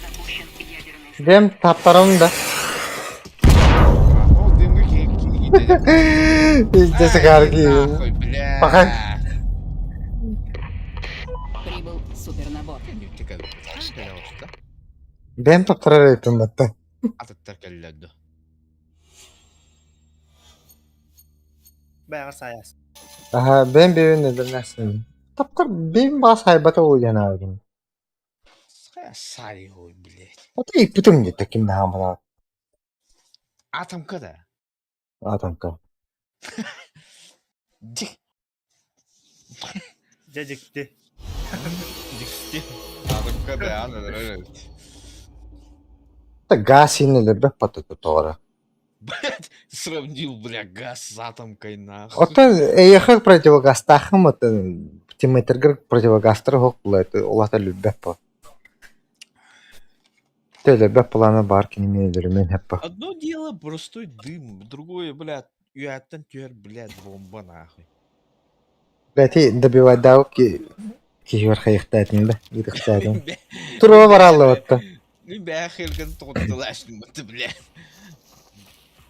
Запущен ядерный снаряд. Dem taplarım da. O demir ki. İşte sigara giyiyor. Бля. Пока. Прибыл супернабор. Не тикай. Пожалуйста. Dem taplar ettim hatta. Atıklar kellerdi. Bayağı sayas. Aha ben bir nedir nesin? Taplar benim bas haybata oynayan abim. Сай ой, блядь. O da iputum gitti kim ne hamla. Атом когда? Adam ka. Дик. Cecikti. Диксти. Атом когда? Она нравится. Da gaz yenilir be patates doğru. Блядь, сравнил, бля, газ с атомкой нахуй. Ota yakık противогаз takım ota timetrgir противогазтар hok bulaydı. Ola da lübbep bu. Lübbep bulanı var ki nemedir men hep bu. Одно дело простой дым, другое, блядь, юаттан тюр, блядь, бомба нахуй. Beti добивать дау ki var hayıktaydın be. Gidiktaydın. Turuva var Allah otta. Ну, бяхер, ган тоттылаш, ты, блядь.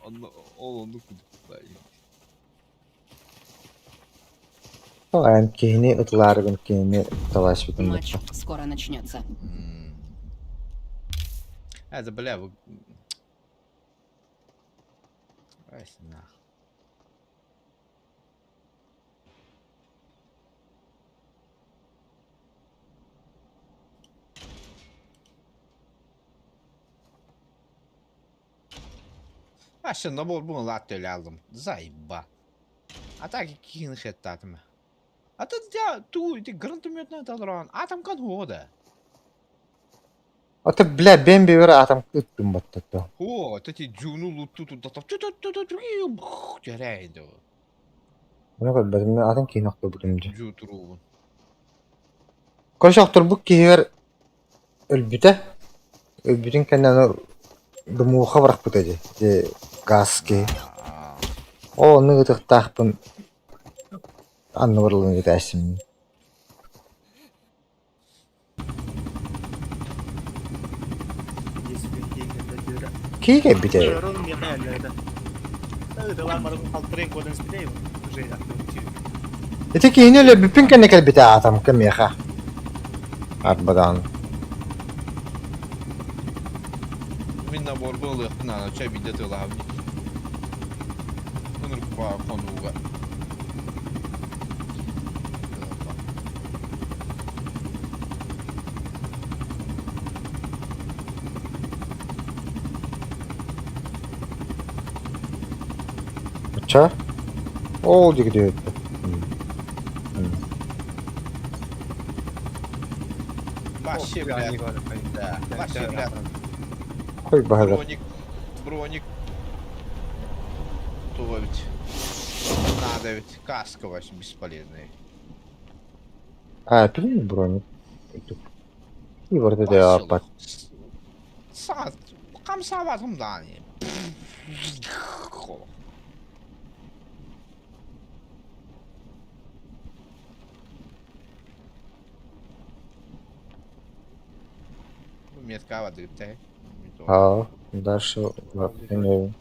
Он, ну, куда? O an kini ıtlargın kini talaş bitim. Матч скоро начнется. Это, бля, Aynen. Aslında bunu latte lazım. Zayıba. Атаки кихин хэттаатма. Ата я ту ти грантумётна талран. Атам кан хода. Ata bile ben bir ara atam kıttım battatta. Хо, тати джуну лутту ту татап ту жарайдо. Buna kadar benim atam ki nokta budumcu. Джу трубун. Koşaktır bu kihiver ölbüte. Ölbütün kendine dumuğa bırak butacı. Gaz ki. O onu gıdık takpın. Anlı varılığını gidersin. Ki gibi bir de. Görün bir yerlerde. Evet, var mı? Altırın kodun ismi değil mi? Şey yaptım. Öteki yine öyle bütün kendine bir de atam kim ya. Arbadan. Minna borgo lıhtına çay bir de tılabni. Onur kwa konuga. Uça. Oldu gidiyor. Вообще, блядь, да. Вообще, блядь. Koy bahadır. Броник. То ведь надо ведь каска вообще бесполезная. Ha, değil mi bro? İyi var dedi ya bak. Saat. Kam saatım da hani. Метка воды, ты. Ha, дальше bak. Yani,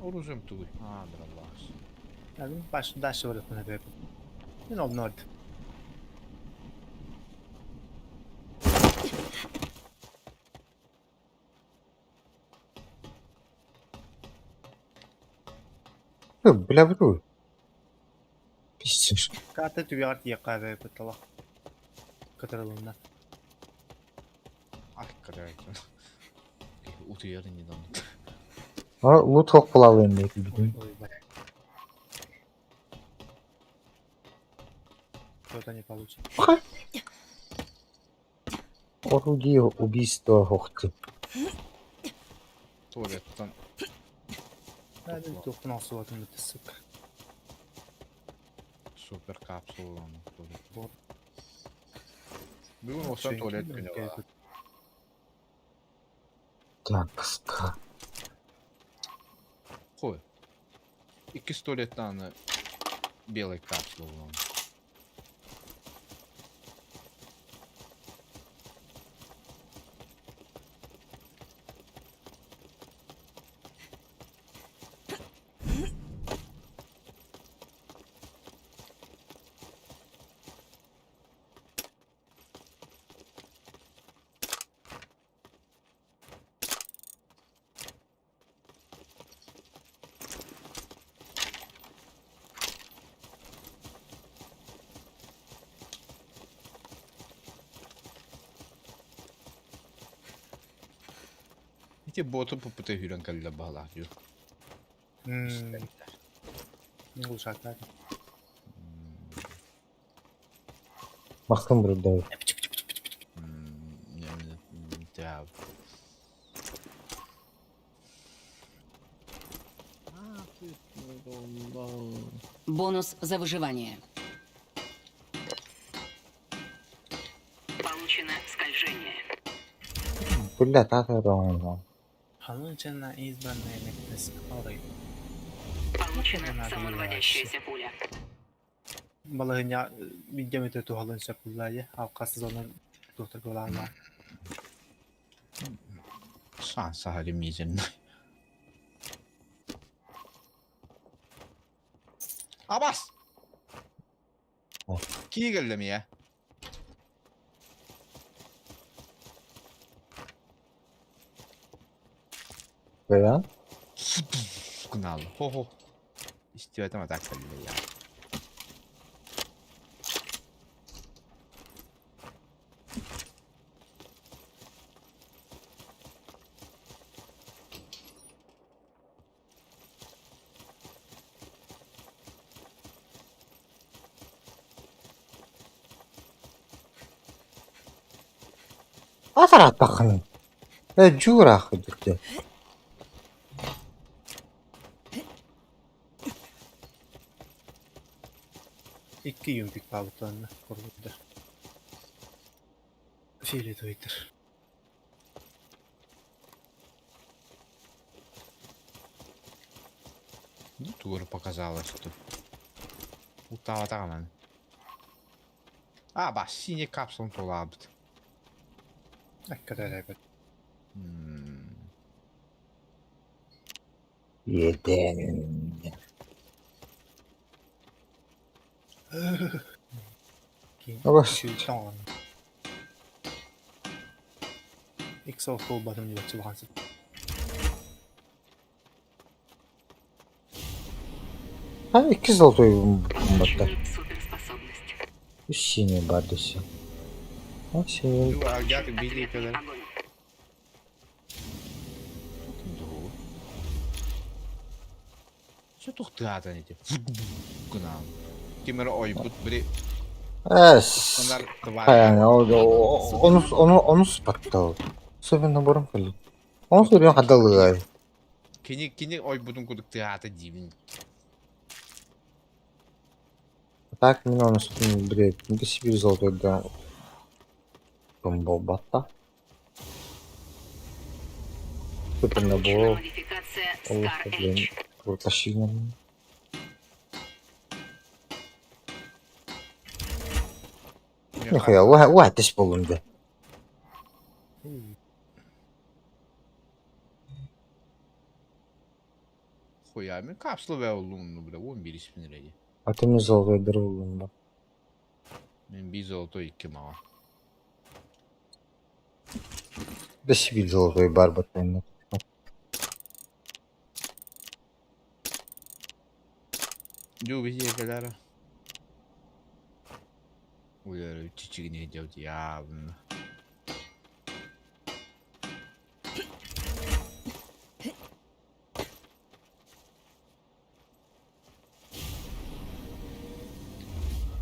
Оружием туй. Дробаш. Yani baş daş öğretmene böyle. Ne oldu orada? bile bro. Pistir. Kartı tüyar diye kahve kutala. Katırılığında. Ах, короче. Утуяры недавно. Ha, loot çok bulalım belki bildim. Ой, бля. Что-то не получится. Орудие убийства хохты. Туалеттан. Hadi dokun alsı bakın bir sık. Супер капсуланы. Вот. Бүгін осыдан туалет күні бар. Тяпска. Қой. 2 туалеттаны белый капсуланы. İşte botu puputa hüren kalıyla bağlanıyor. Ne olacaklar? Baktım burada. Yani, ya. Бонус за выживание. Получено скольжение. Bulla ta da. Получена избранная метаскорой. Получена самонаводящаяся пуля. Balığın ya bir gemide tuhalın şapullayı. Avkasız onun doktor golarla. Şansa halimizin. Abbas! Oh. Ki geldi mi ya? Veya Kınalı. Ho ho. İstiyorum ama dakika bile ya. Asarat bakın. Cura hıdıktı. İki yümpik pavutanını kuruldu. Fiiletoidir. Ну, тур показалось, что. Устала там. А, баш, синий капсул толабд. Hakikaten evet. Yedin. Yavaş. Tamam. İlk soğuk olmadım diye çıbansın. Ha ikiz oldu batta. Получена суперспособность. Üşüyene bardası. Ha şey. Ну, а я как видели, когда. Огонь. Что тут театр эти? Кынал. Кемер ой, тут бри. Es. Onlar Yani var. onu spatta o. Особенно бурun kalıyor. Onu söylüyorum hadalı. Kini oy budun kuduk teatr divin. Так, мне он бред. До Сибири золотой, да. Бомбобота. Супер Получена набор. модификация Ох, Scar блин. Edge. Крутощина. Нихуя, ateş bulundu. Хуями капсулу ve oğlum bile 11 ismini redi. Atımız zoltoy bulundu. Ben biz oldu 2 mava. До Сибири золотой барбатный. Ю bizi kadar. Uyarı çiçeği ne diyor ya bunu.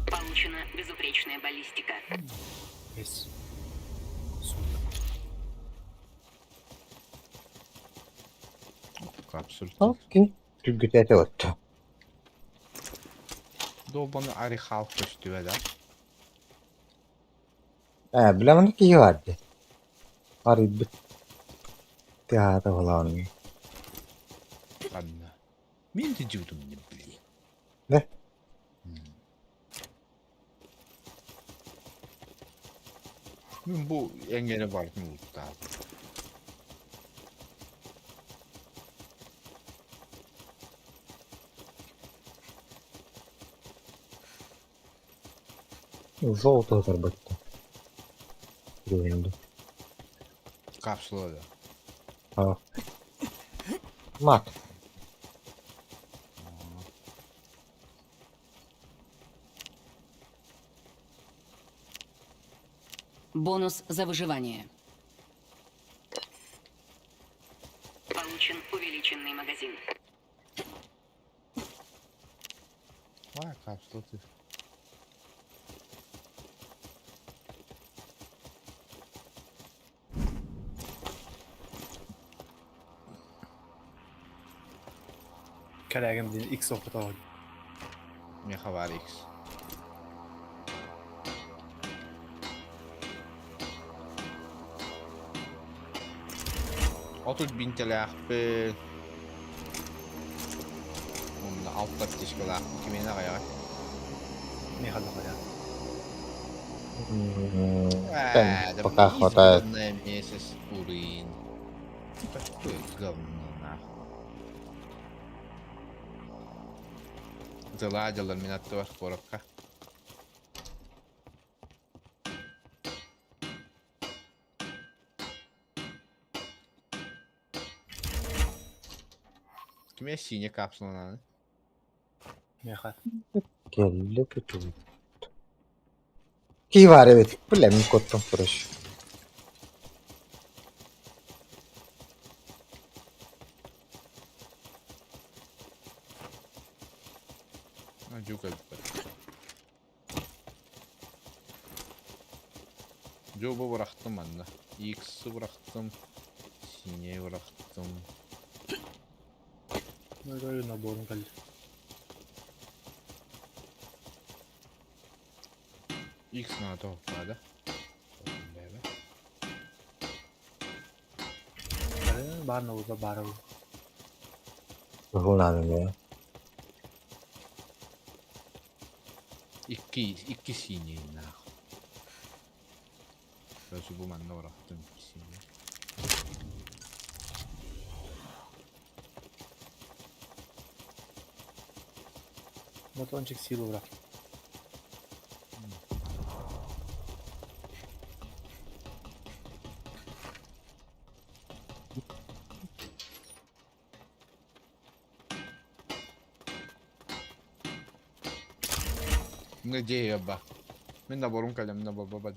Получена безупречная баллистика. Yes. Süper. Kapsül. Окей. Çünkü de ottu. Dolbanı arı halk festivaler. Bilemedim ki iyi vardı. Arı bir teatr falan. Anne. Ben de diyordum ne bileyim. Ne? Ben bu engene var mı unuttum. Золото зарбатта. Göründü. Kapsula da. Ha. Mat. Бонус за выживание. Получен увеличенный магазин. Vay kapsula tüf. Kerem değil ilk sohbet oldu. Ne haber X? Otur bin telefon. Onunla altta teşkilat. Kimin ayağı? Ne kadar ya. Ben пока хватает. Месяц урин. Такое говно нахуй. Заладила меня тоже коробка. Кime сине капсуланы? Меха. Келли kötü. Ki var evet. Bilmem kottum kuruş. Жука. Жоба бырақтым анда. X бырақтым. Сине бырақтым. Böyle naborun geldi. X надо опада. Бар naborda бар ol. Ruhlanım ya. İki sine nahı. Böyle bu manda bıraktım iki sine. Батончик силу бırak. Где я ба? Мен набором калем на баба.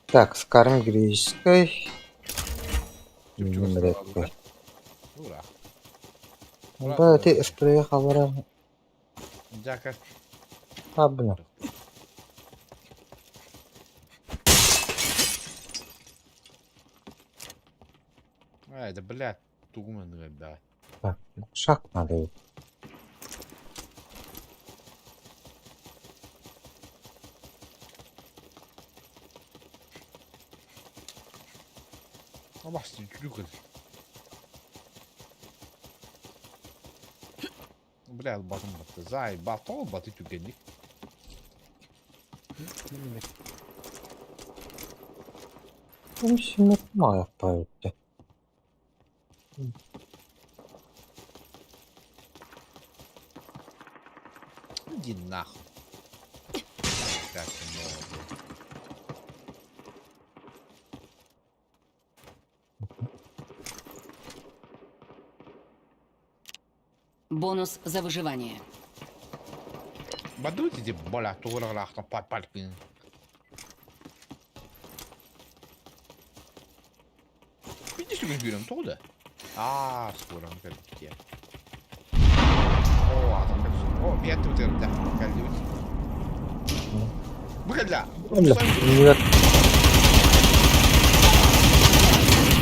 Так, с карм греческой. Чуп-чуп Numara etme. Ура. Onda öte spreye kalıram. Джака. Ha bunu. Ай, да блядь, тугумен да. Bak, şak надо. А бас чукал. Блядь, батон батты. Зай, батон баты тюгенник. Bunu şimdi mi ayakta etti? Иди нахуй. Как ты молодец. Бонус за выживание. Бадут иди, бля, туграх на пальпальки. Видишь, что мы берем туда? Скоро он как где. О, там как все. О, я тут да, калють. Бля. Нет.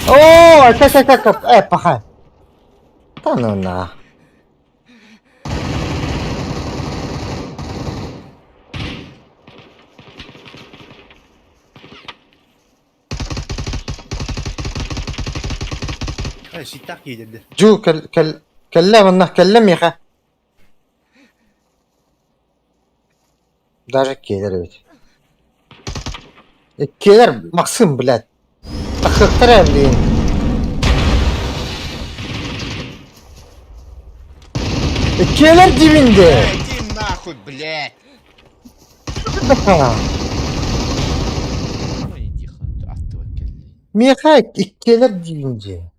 О, как, пахай. Да ну на. Şittak yedirdi. جو كلم انه كلم يا اخي. Даже кейлер evet. Кейлер Максим, блядь. Тахтыра, блин. Кейлер dibinde. Иди нахуй, блядь. Да. Ой, иди оттоваккел. Меха кейlер dibinde.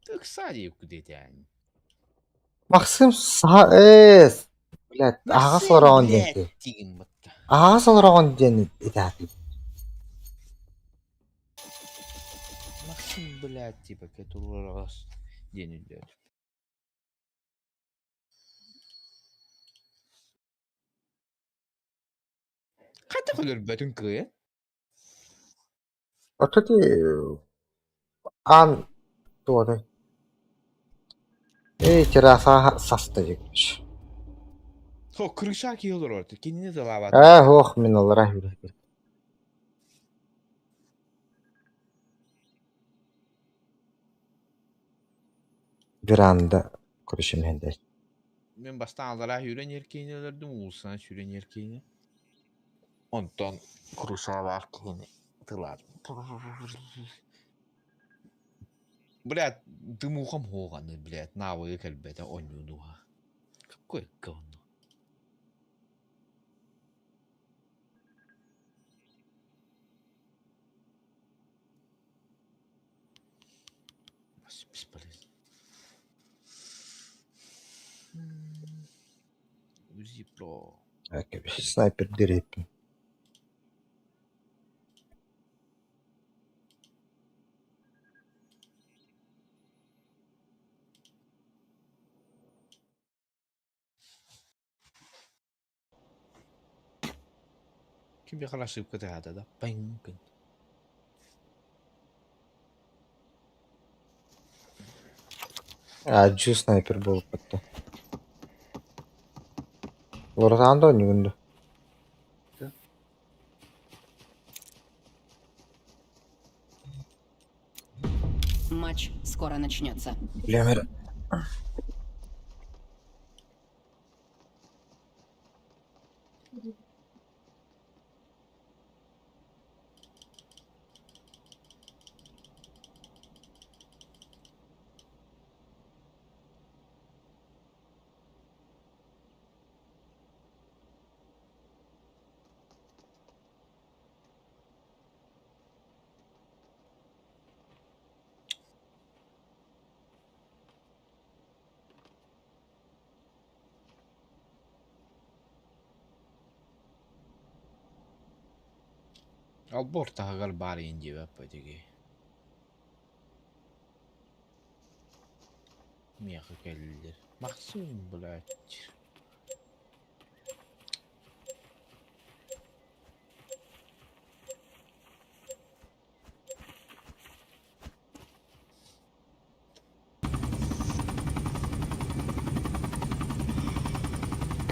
Ты, кстати, куда yani? Максим блядь, ага сорогон денти. Тигин батта. Ага сорогон ден итати. Максим, блядь, типа, который раз день идет. Кайда хөлөр бөтүнкү, э? Ототи ан туоды. Тераса састыгыч. Хо, крышак yiyorlar orada. Kendine de lava. Ох, мен олара хүрэх. Bir anda kuruşum hende. Ben baştan aldılar yürüyen erkeğini öldürdüm. Uğuzhan yürüyen erkeğini. Ondan крышаğa bakını tılar. Блядь, ты мухом хоганы, блядь, навык кальбета онюнуга. Какой говно. Зипло. Снайпер дереппин. Kim bir kalaşıp kıtı da. Bang. Жу снайпер болып кетті. Лордан да ойнайды. Матч скоро начнется. Білемер. Alborta galiba ince ve pötüge. Miyakı geldi. Maksimum bulat.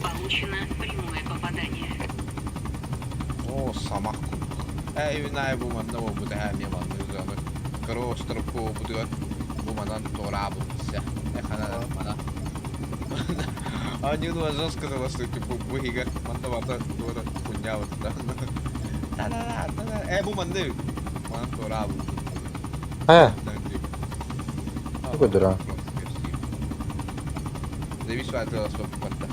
Получено прямое попадание. O samak kulluk. Evine bu manda bu da hem yaman düzanı. Kroostrup bu diyor. Bu mandan doğra bu ise. Kana mana. Они ну жестко сказала, что типа буига манда вата doğra kunya vata. Bu manda. Mandan doğra bu. He, bu kadar ha. Devi suatu sohbette.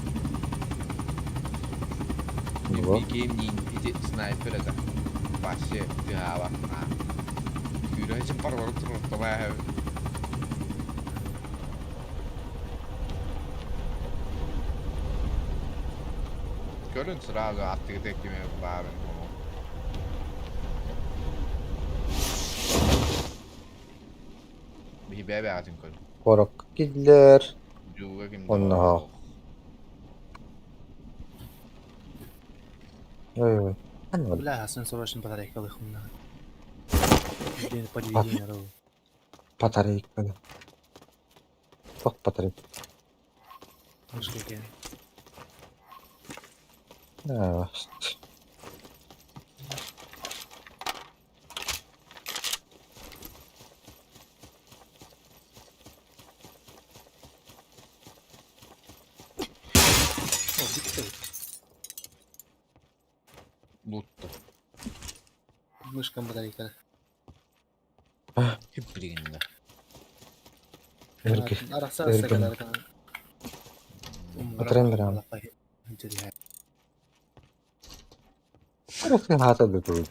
Bu. Bir game değil, bir sniper da. Başı hava. Yürü için para var oturup da bayağı. Görün sırağı attığı teklime var. Bir bebe atın koy. Korok gidiler. Juga kim? Onunla. Ой-ой. Бля, сын срочно батарейка лыхнула. День подведения рова. Батарейка. Çok батарейка. Мышка кен. Ha, О, bitti. Loot'tu. Мышка батарейка. Hep birinde. Erkek. Arasa Ergen. kadar kan. Батарейка рам. Orası hata da dur.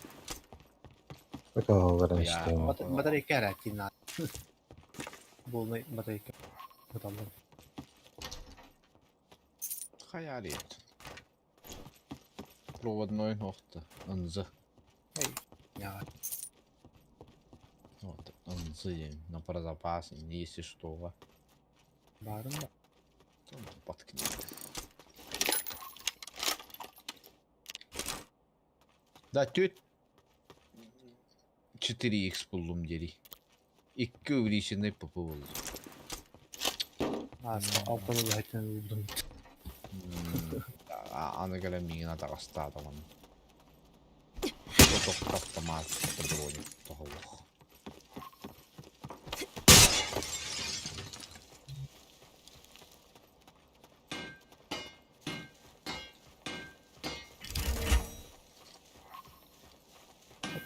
Bakalım var Ya. işte. Батарейка ракина. Bolmay батарейка. Adamlar. Hayalet. Проводной ногти. Анзы. Ya. Вот, анзы на паразапасе, если что. Barın da. Там подкни. Да, тüt 4x buldum geri. 2 увеличенный попы oldu. Aslında altını da hepsini buldum. Ana göre mina da hasta adamın. O çok kaptamaz. Подрони. Того.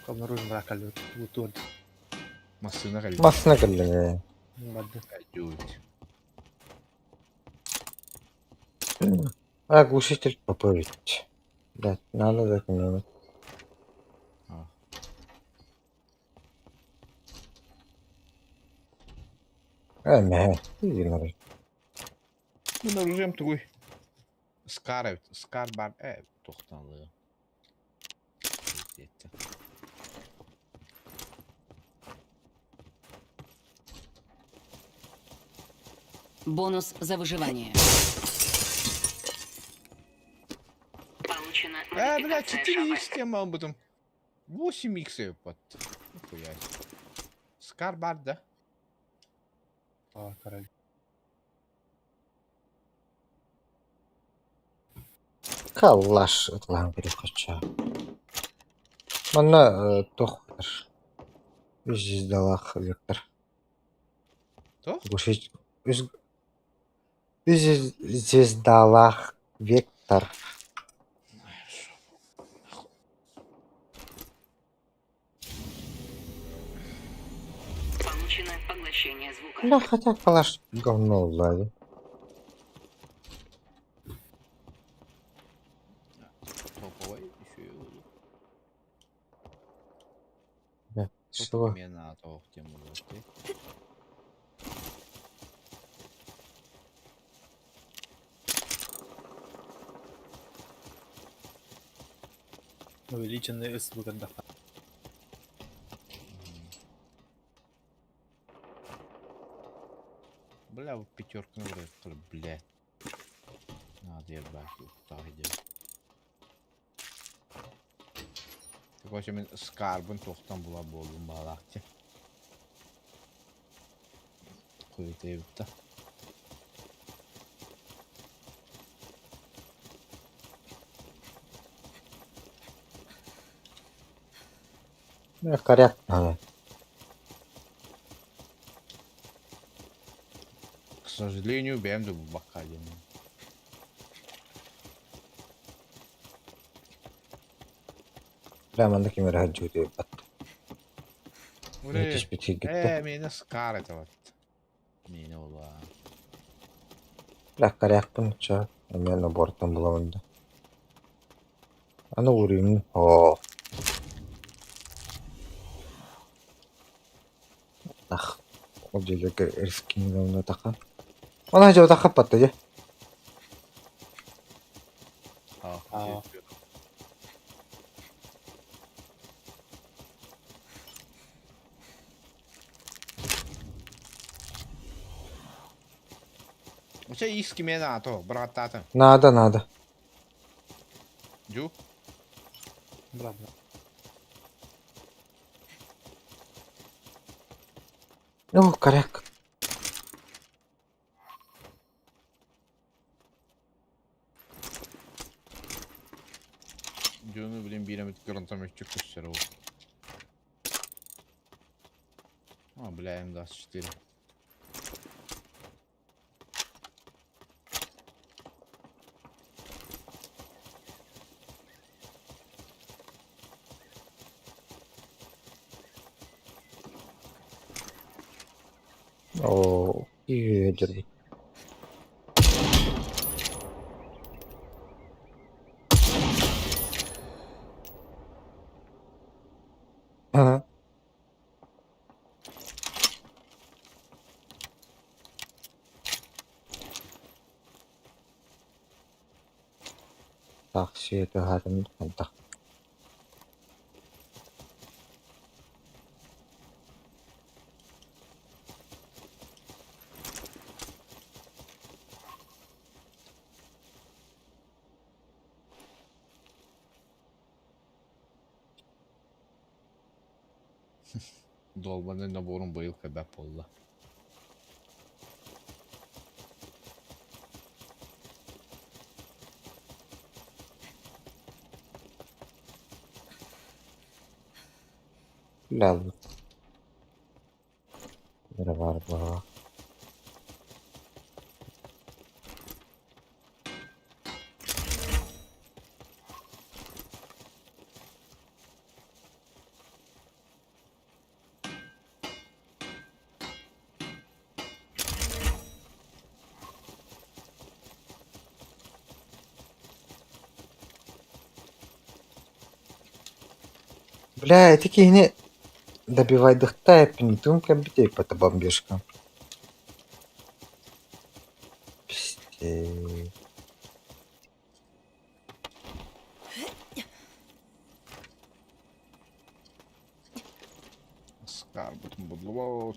Обнаружен враг лутон. Masına geldi. Masına geldi. Бады. Geldi. А, глушитель поправить. Да, надо заменить. Ha. Ай, не. Иди на. Bunu alacağım tuğuy. Скар бар, тоқтанлығы. Бонус за выживание. Получена Блядь, модификация 4 шапок. икс тема будем. 8 икс под. Нихуя. Скар бар, да? Aa король. Каллаш ытлаан керек хоча. Мана тохтар. Үздалах вектор. Тох? Гушич үздалах вектор. Получено поглощение звука. Да, хотя калаш говно влади. Топовый еще и буду. Что? Мне на тох тему зашли. Увеличенный ыс выгодно. Бля, вот пятерка на блядь. Надо ебать, вот так идет. Так вообще мен скарбын тоқтан була болдым балакте. Кuyuta та. Коряк надо. К сожалению, бэмду в бакале. Прямо на камеру хаджуди. Уре. Нетиш бити гитте. Мені скар это вот. Мені ола. Бля, коряк пунча. Мен на бортом буламында. Аны урин. О. Ах. Ол жерге эрскин тақан. Она же тақап батты же. А. Вообще иски мена то, братата. Надо. Дю? Бла. Ну, коряк. Дюну, блин, берем грантом еще кусеров. А, бля, М24. О, и держи. Ага. Так, все это гадом. Так. Долбанный набором был, когда полла. Бля. Var baba. Бля, эти не добивай дыхта, пинтум битей по бомбежкам. Пиздец. Вот.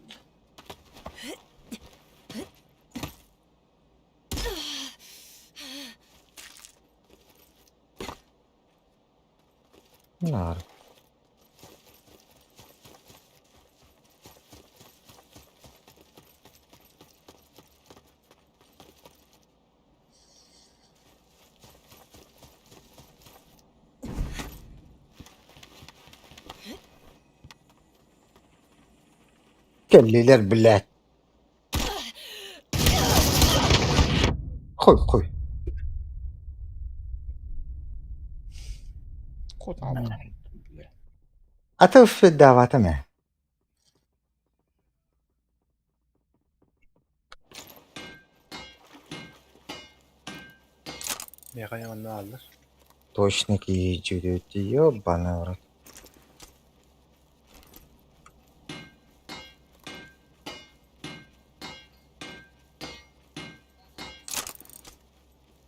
Нар. Kelliler bilet. Koy. Kod aldım. Ata üffü davata mı? Meyhane yanına alır. Точники ечириyor diyor bana uğrat.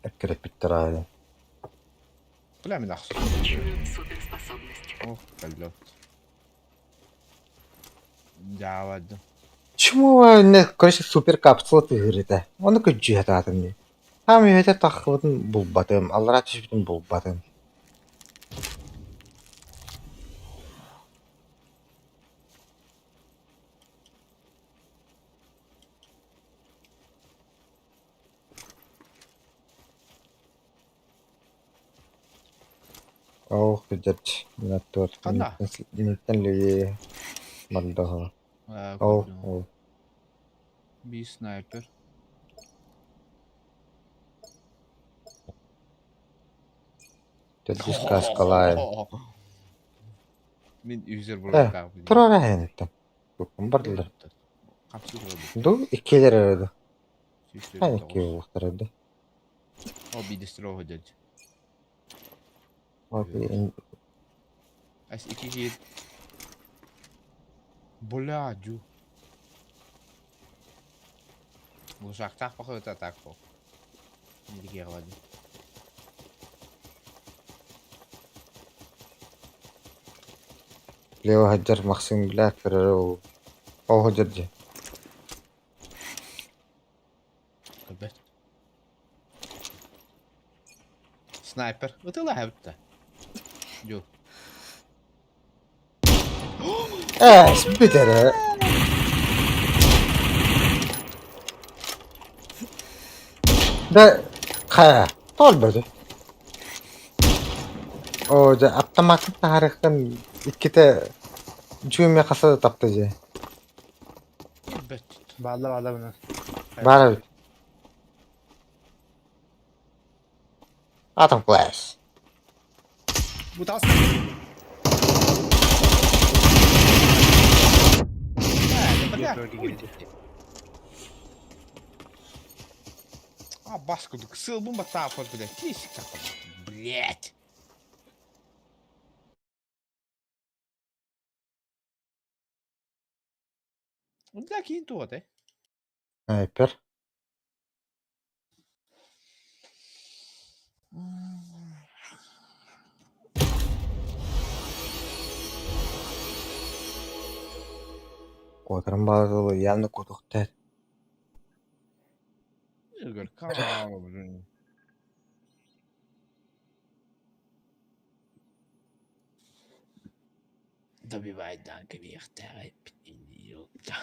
Ekret bitti abi. Бля, меня нахуй. Получена суперспособность. Ох, блядь. Ya vardı. Чему не короче супер капсула тыгырыта. Оны көджү хататын ди. Хам үйөтө тахыбытын булбатым, аллара түшбүтүн булбатым. Ох, көджөт. Натор. Кана? Минуттан леви. Бардага. Ох, ох. Bir sniper. Төдүс каскалай. Min user Э, burada kaldı. турара хэнэттэ. Бүкүн бардылар. Kapsül oldu. Ду иккелер өйдө. Süsleri Хан de икки olsun. улуктар өйдө. O bir distro hocadı. As iki hit. Bля, Джу. Bu uzaktan bakıyor da tak bu. Şimdi geri hadi. Лево хаджар махсин блак ферро. О хаджаржи. Elbet. Sniper. Ötüla hepte. Джу. Битере. Да ха, толбоду. О, да автоматтык тарыхтан икките жүйме каса тапты же. Elbet. Bağla bunu. Бара. Атом класс. Bu tas. Bля. Bölge geldi. А, баскудuk. Сыл бумба тапот, блядь. Тисик тапот. Блядь. Для кинтот, Снайпер. Котрым базылы явно кутуктар. Игорь, кого, блин? Добивай данка вверх, идиота.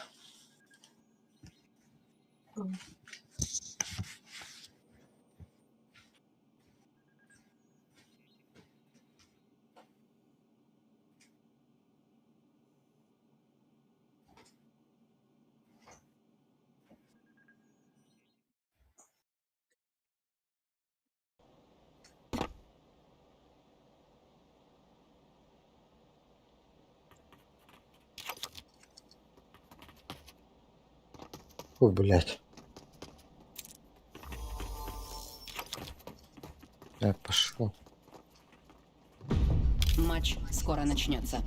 Фу, блядь. Я пошел. Матч скоро начнется.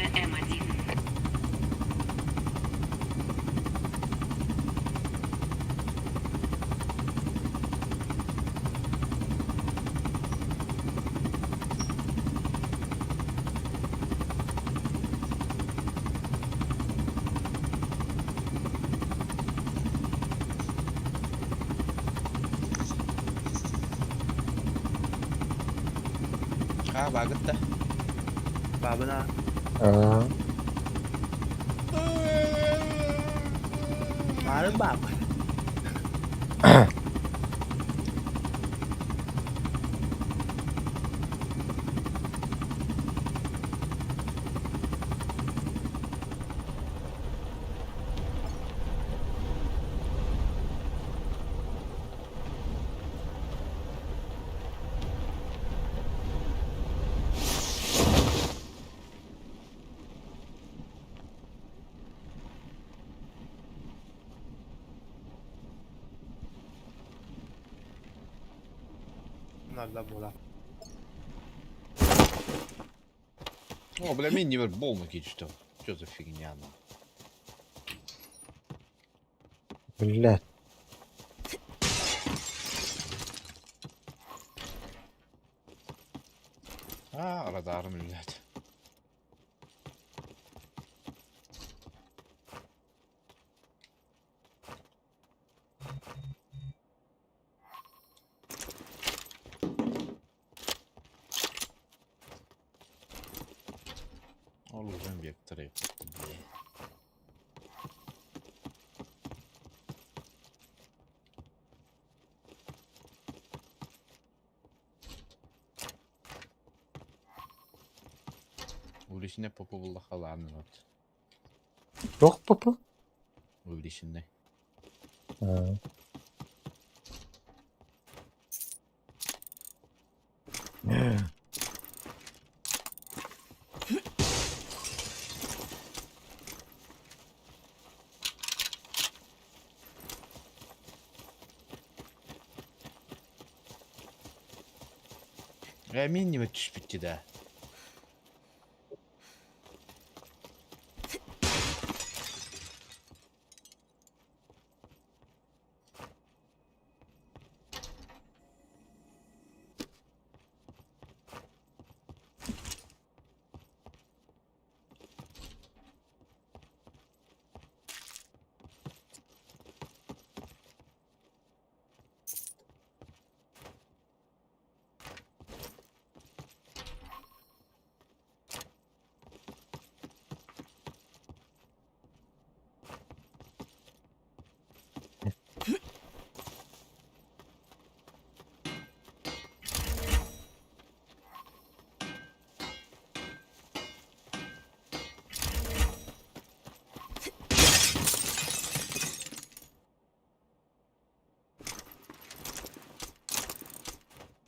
Станция М1. Ha bagıt da. Babına Aa, Marı bab. Bunlar da bola. О, бля, мені не бомбу что? Что за фигня, ну? millet. Ha, radar millet. Olacağım vektöre yaptım diye. Увлечение по поводу халаны вот. Yok baba. Увлечение. Ha. Min mi bitti de.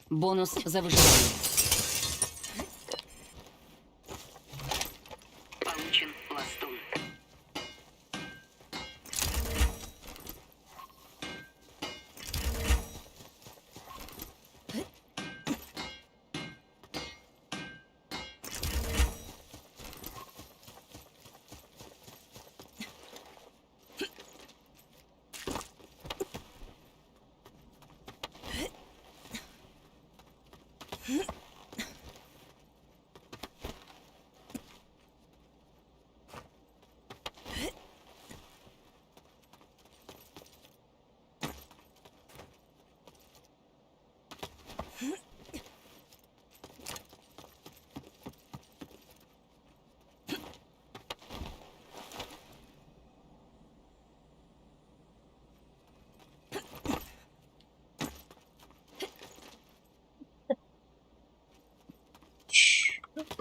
Бонус за выживание. Получен пластун.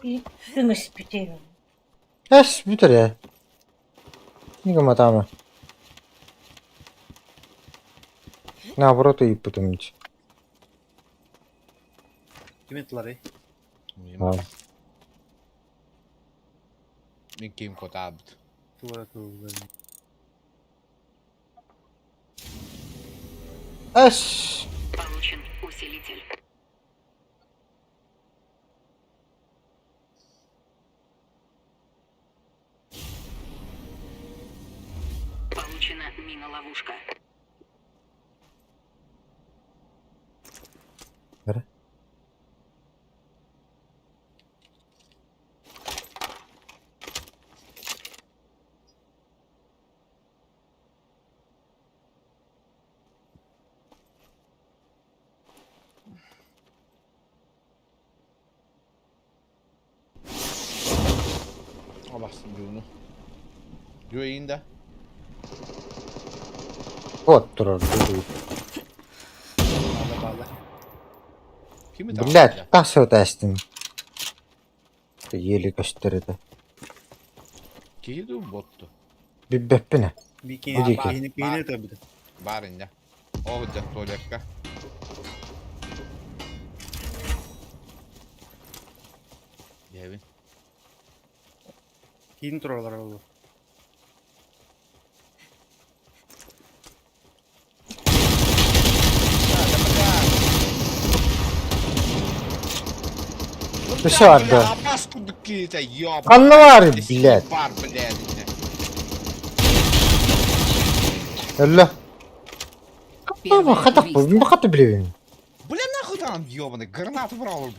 Ты мы спитаем. Es bitere. Niga matama. Наоборот, и потомить. Kimin tılları? Ha. Min kim kod abd. Tuvara tuvara. Es. Получен усилитель. Замечена мина-ловушка. Alasın yolunu. Yo in de. Ot durur. Bağla. Kimi Блядь, тас ödeştim. Yeli gösterdi. Giydi o bottu. Bir beppine. Bir Bu değil ki. giyinir tabii de. Var indi. Olacak tuvalekka. Yevin. Giyinir oralar oldu. Dışarıda. Паскудок какие-то, ёбаный. Kanlı var Здесь блядь. Бар, блядь. Allah. Ama Первое hatak bu. убийство. Bu katı bileyim. Бля, нахуй там, ёбаный, гранату брал,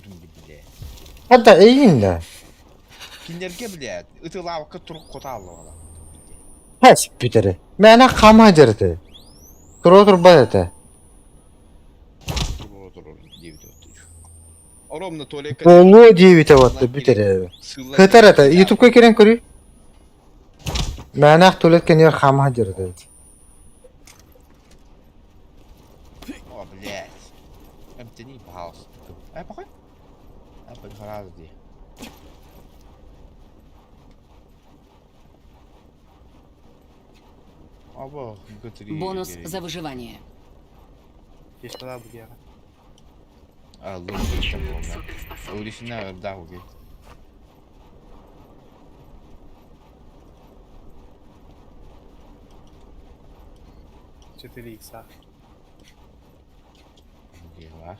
блядь. Hatta eyin de. Киндерге, блядь, ытылавка туруп коталы бала. Hes biteri. Mene kamacırdı. Tur bayatı. Dur, 9 Ровно туалетка. Bolu diye bir tevattı biteri. Kıtar ata. YouTube'a giren kuru. Mene tuvaletken yer kamacırdı. О, блядь. Обтяни, пожалуйста. Похуй. Подгораздо. Оба, ГТ3. Бонус за выживание. Geç kadar bu yere. Получена суперспособность. Уличная, да, окей. Çeteli X ha. Дела.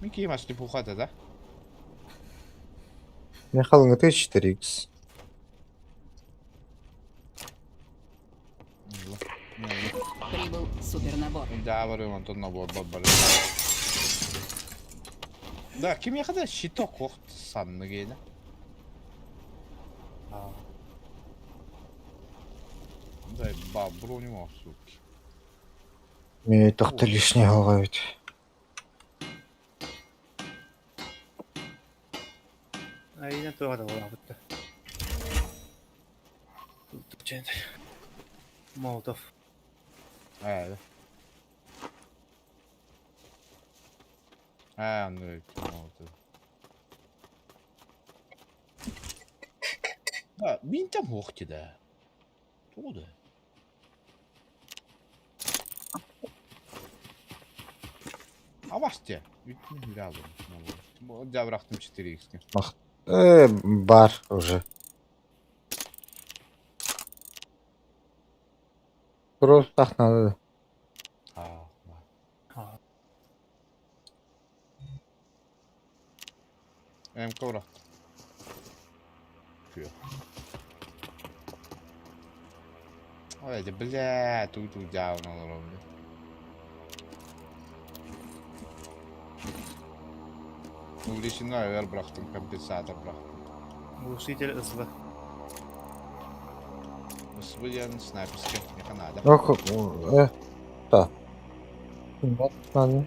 Микки, маш не пухата, да? Ne kalın 4x. Прибыл супернабор. Да, варю, Антон, набор, бабар. Да, кем я когда щиток кохт санны гейна. Ha. Да, бабру не мог, суки. Мне так-то лишнее ловит. Yine tuvalet olan bitti. Tutacağım. Molotov. Evet. Anladım. Oldu. Да, min там хохти, да. Туда. А вас те? Ведь рядом. Я бıraktım 4x. Бар уже. Просто так надо. Ha, var. Ha. Benim bıraktım. Фу. Ой, да бля, тут явно ровно. Увлечена, я bıraktım, компенсатор bıraktım. Глушитель ızlı. Своен снайперский техника надо. Yok. Да. Вот надо.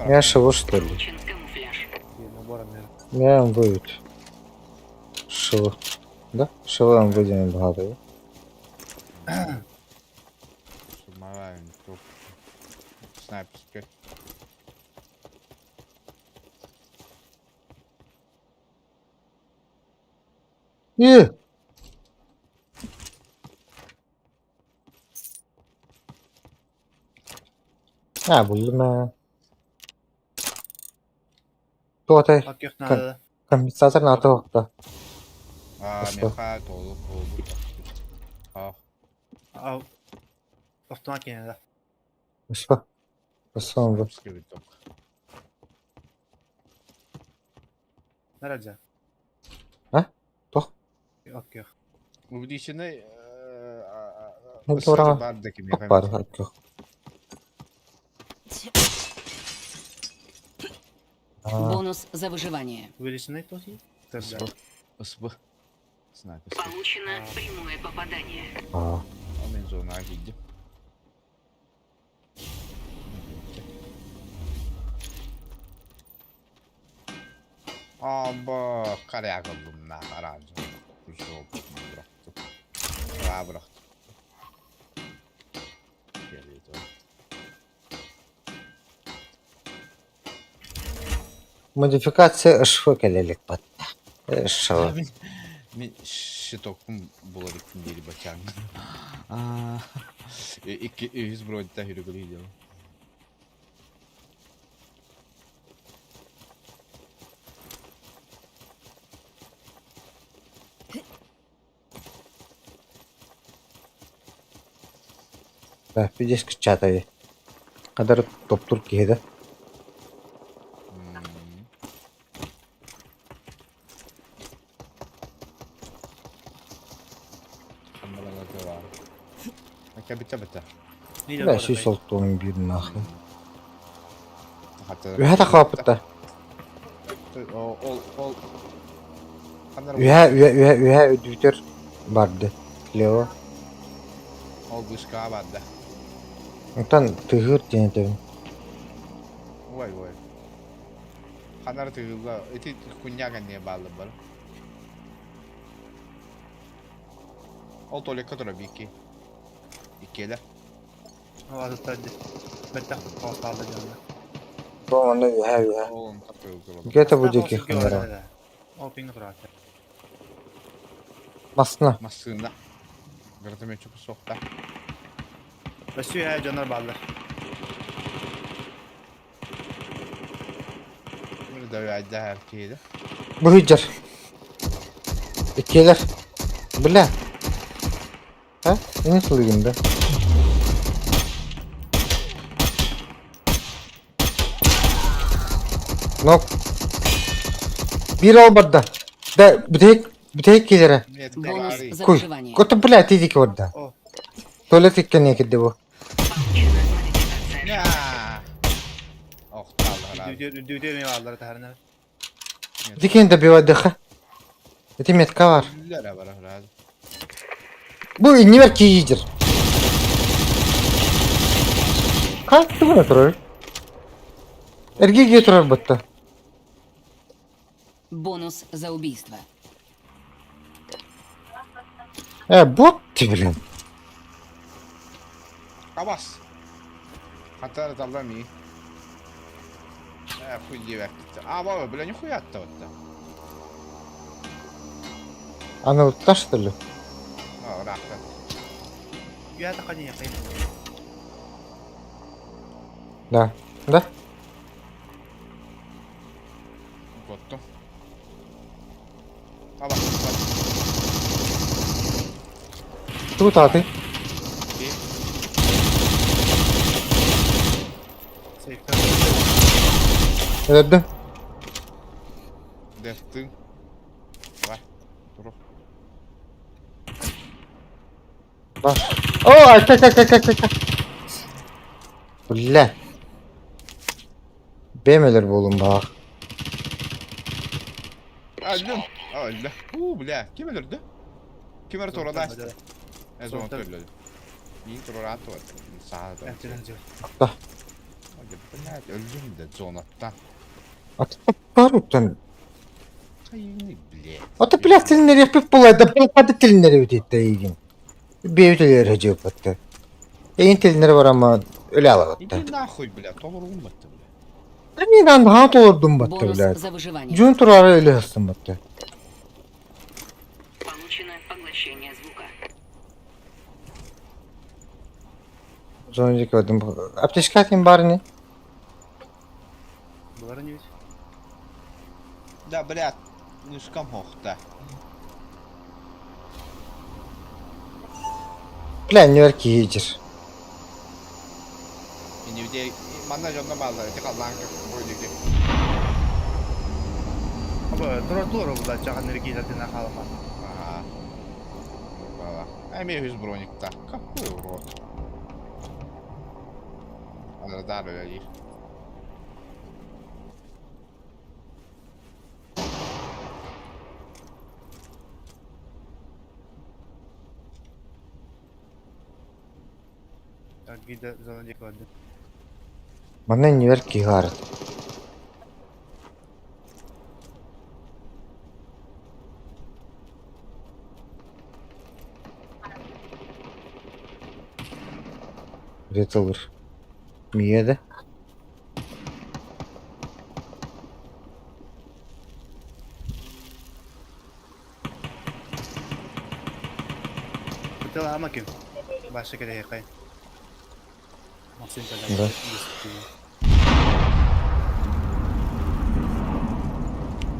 Я шиву что ли? Получен камуфляж. Набором я. Я будет. Шиву. Да? Шиву вам будем багато. Суммарен, топ. Снайперский. İyi. Ha buldum ha. Tuvatay. Bak yok nerede? Компенсатор на то. А, Что? меха, толу, толу. А, Av. Otomak yine de. Что? Посмотрим. снайперский винтовка. Nerede? Ha? Tok. Okey. Bu dişini Ne doğru? bardaki mi Çok var. Yok. Aa, Бонус за выживание. Вирішений тут є? Це Isbı. да. Isbı. Sniper isbı. Получено прямое попадание. aa. Ondan sonra giddim. Aba karaya kaldım lan aracı. Kuş oldu bıraktım. Daha bıraktım. Geliyordu. Модификация ышфы келелек батта. Ышфы. Мен щитокпун буларыктын дери бачаң. Iki yüz brodda hürgülüydü. Да, видишь, чатай. Kadar toptur kiyede. Kameralarda var. Baka bita. Ні, Да, şey soltuğun bir nahı. Hatta Ühe de kapıtta. Ol. Kamera Ühe ödütür vardı. Leo. ol bışka vardı. Ondan tığır diye dedim. Vay. Kamera tığıla eti kunyaga niye bağlı var? Ol tole kadar bir iki. İkiyle. Hava tutardı. Bette kaldı canına. Bu onda ühe. Oğlum takıldı. Gete bu deki kamera. O ping rahat. Masna. Masında. Gırtım çok sokta. Başlıyor ya canlar bağlı. Bunu da verdi herkese. Bu hüccar. İkiler. Bile. Ha? Ne söyleyeyim Nok. Bir olmadı. Da bir tek gelire. Нет, Бонус говори. за Kuy. выживание. Kutu blять idik orada. O. Tuvalet ikkene giddi bu. Ya. Oh, Allah razı. Düdüğü mi varlar her Dikin de bir vadıkı. Eti metka var. Güller var razı. Bu üniver ki iyidir. Kalktı buna duruyor. Ergi götürür battı. Бонус за убийство. Bot bilin. Kabas. Hatta da Allah mi. Хуй девятки. Баба, бля, нихуя-то вот там. Ana utaş dili. Rahat. Ya da kadın yapayım. Da. Da. Готов. Kabas. Tut atı. Sektör. Öldü. Deftin. Var. Dur. Bak. Oo, kak. Ulla. Bemeler bolun bak. Öldüm. Öldü. Bля. Kim öldürdü? Kim öldürdü orada? Ne zaman öldürdü? İyi dur orada var. Sağda. Ertelenci. Da. Блядь, öldüm de zonattan. Atı paruktan. Hayını блядь. Atı plastinleri yapıp bulaydı. Hadi tilinleri ödeyip de iyi. Bir ödeleri hacı battı. Tilinleri var ama öyle alabattı. Иди нахуй, блядь, толырым бітті, блядь. Ben inan rahat olurdum battı Бонус bile. за выживание. Cun turarı öyle hıstım battı. Получено поглощение звука. Az önceki ödüm. Apteşke atayım bari ne? Bunları ne? Да, блядь, слишком хохта. Plan ver ki iyidir. Beni bir de manna jonda bağlar, tek Allah'ın koyduk. Ama dur bu da çakan nereye giderdiğine kalma. Aha. М1 броник-то. Какой урод. Радар öyle. Так, гида зона деклади. Mana niver kigar. Ретылır. Miyede? Betul ama kim? Başka kere yakay. Maksim Да. kadar.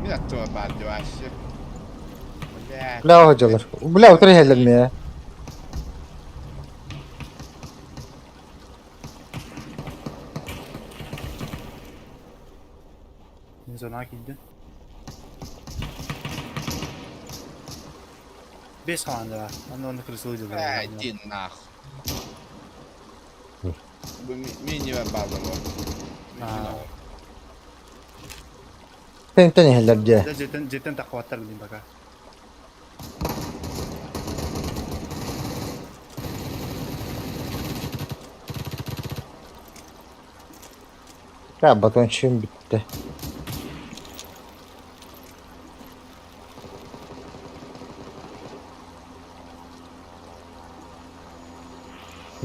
Bir dakika ben de başlı. Блядь. Bla hocalar. Bla otur helal ya. Zona gildi. 5 kalanda var. Onu kırısılıydı. Иди нахуй. Bu mini ve bağlama. Aa. Sen tane helal diye. Cidden takvatar bileyim baka. Ya baton şeyim bitti.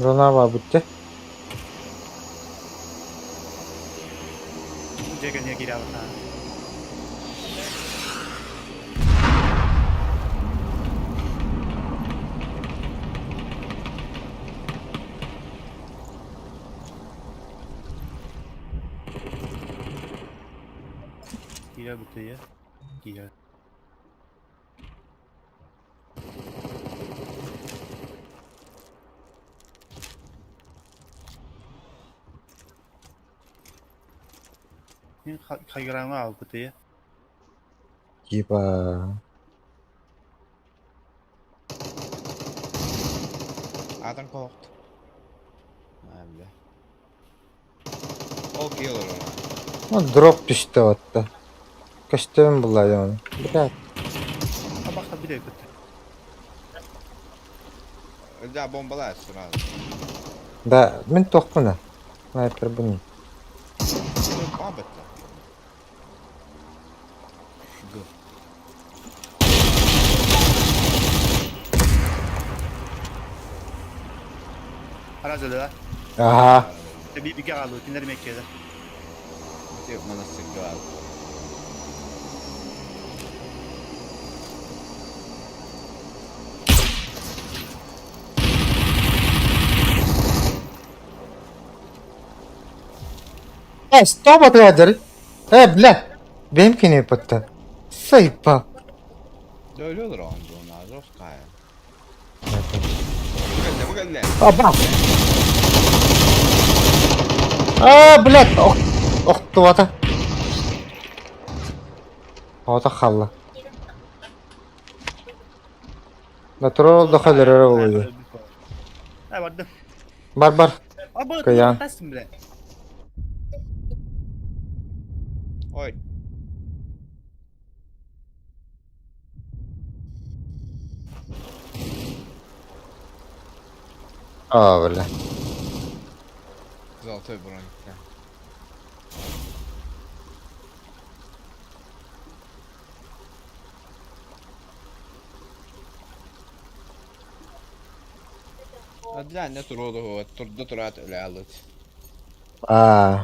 Rona var bitti. Jaga niya girawa na. Gira betul ya. Gira. Ini kagirang ako betul ya. Giba. Adam korktu. Abi. Okey olur ona. O drop düştü hatta. Kaçtım bulayı onu. Biraz. Ah, baka bir de betul. Ya bombalar abi. Da min tokmuna. Sniper bunun. Babette. Go. Aras öyle. Aha. Bir kaldı. Tinleri mekkede. Yok manasır abi. Стоп отвадер. Bla. Benimkini yapıttı. Sayıpa. Öyle olur onda ona. Zor kaya. Bu geldi. Aba. Aa bla. Oh tuvata. Havada kaldı. Natural da kadar oluyor. Ha vardı. Barbar. Aba Kaya. tasım bile. Oy. Aa böyle. Güzel tabi bronikte. Hadi lan ne tur oldu o? Turda turat öyle aldı. Aa.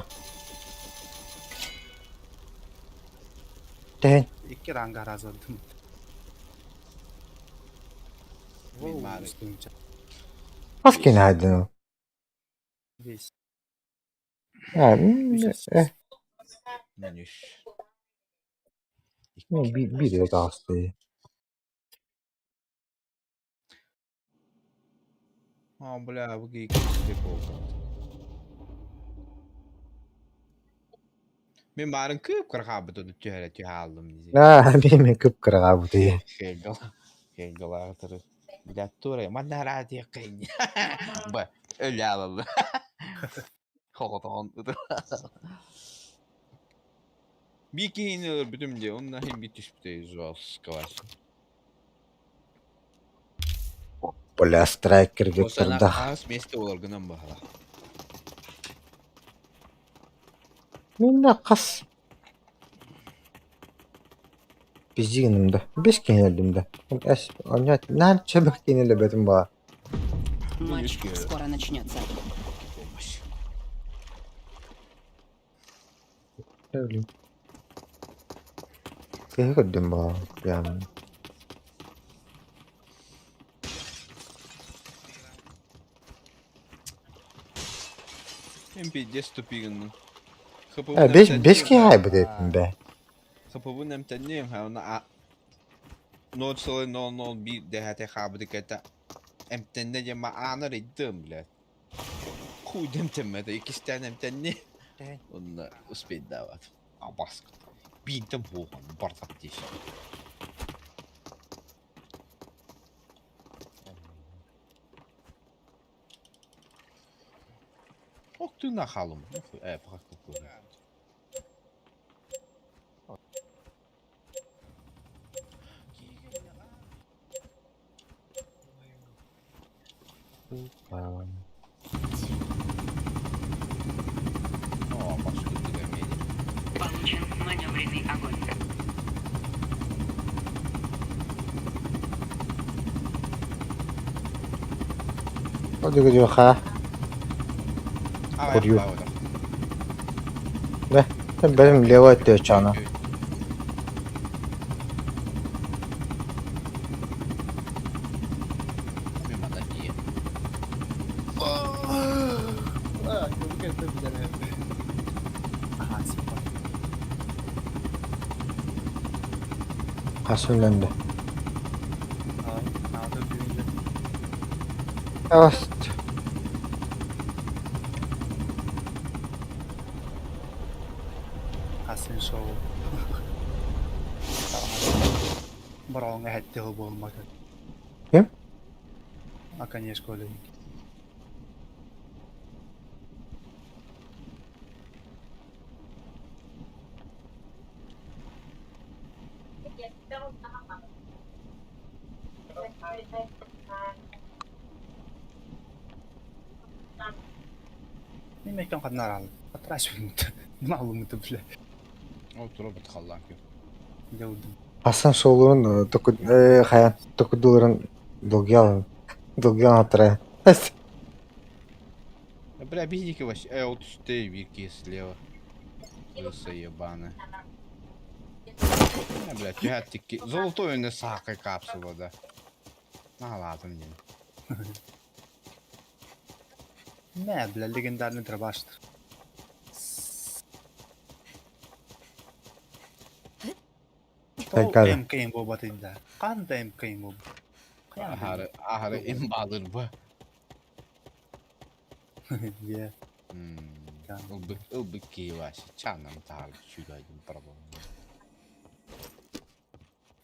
Den. İki ranga araz oldum. Bilmem. Maskeni haydın o. Beş. Ya, Menüş. bir de gastı. Ha bля bu geyik işte oldu. Ben barın kıp abi tutup aldım diye. Ha, benim kıpkırık abi diye. Şey gala atırı. Bilet duraya. Manna radyo kıyın. Ba. Öyle alalım. Kodan. Bir giyinilir bütün diye. Onunla hem bitiş biteyiz o sıkıvarsın. Бля, страйкер O sana гептерда. kas mesle olurgunan bahala. Мине қас. Безигінімді. 5 кенелдімді. Нәл чебек кенелі бәтім ба. Матч Мишки. скоро начнется. Olmuş. Кеге көддім ба. Yani. Hem bir des tupigin. 5 kene bu dedim be. Kapı bu nem tanıyım ha ona not soru no bir dehate kabı dikete emtenne yema anar ettim bile. Kuydum temmede ikisi tane emtenne. Onunla uspet davat. Abask. Bintim hoğan bardak diye. Oktun nahalım. Bırak bu. Başka dilemeyelim. Получен маневренный огонь. Hadi gidiyor ha. Kuruyor. Ne? Benim leva ediyor çana. Hasırlandı. Evet. Hasin show. Бронга хәтте булмады. Кем? А конечно, Оля. Yemek kadar aldım. Atraş bilmedi. Malumdu bile. Oturup bitkallan ki. Gördüm. Hasan Şoğlu'nun hayat dokuduların dolgyan hatıra. Бля, видите, ваш вот ты вики слева. Лысый ебаный. Бля, тятики. Золотой не сакой капсула, да. На ладно мне. Ne bile legendarny trabaştır. Tekrar. MK'in bu batında. Kan da MK'in bu. Ahırı imbalır bu. Ye. Ilbık kiyivasi. Çanam tarih şuraydım problem.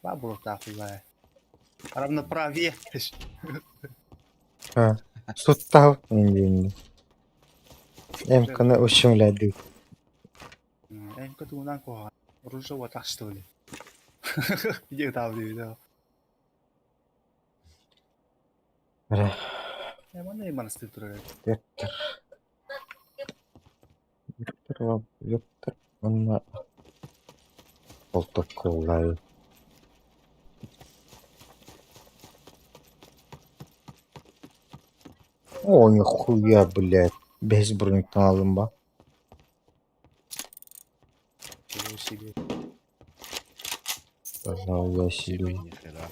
Var bu takılar. Равноправие. Ha. Sutta indi. Eмканы ущемляли. MK tuğundan koğa. Ружево так что ли? Где там видео? Бля, Я мана иманысты турар. Вектор. Вектор. Онна. Колток кыллай. О, нихуя, блядь. Без броньтан алдым ба. Чего себе. Сказал я себе. Нихера.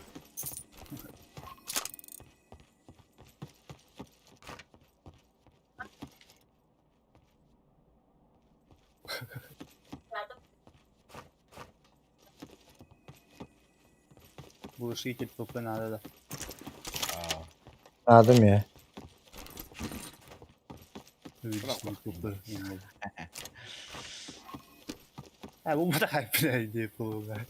Bu ışığı kilip topla nada da. Adım ya. Işığı topla. Ha bu da hype ne diye kullanıyor.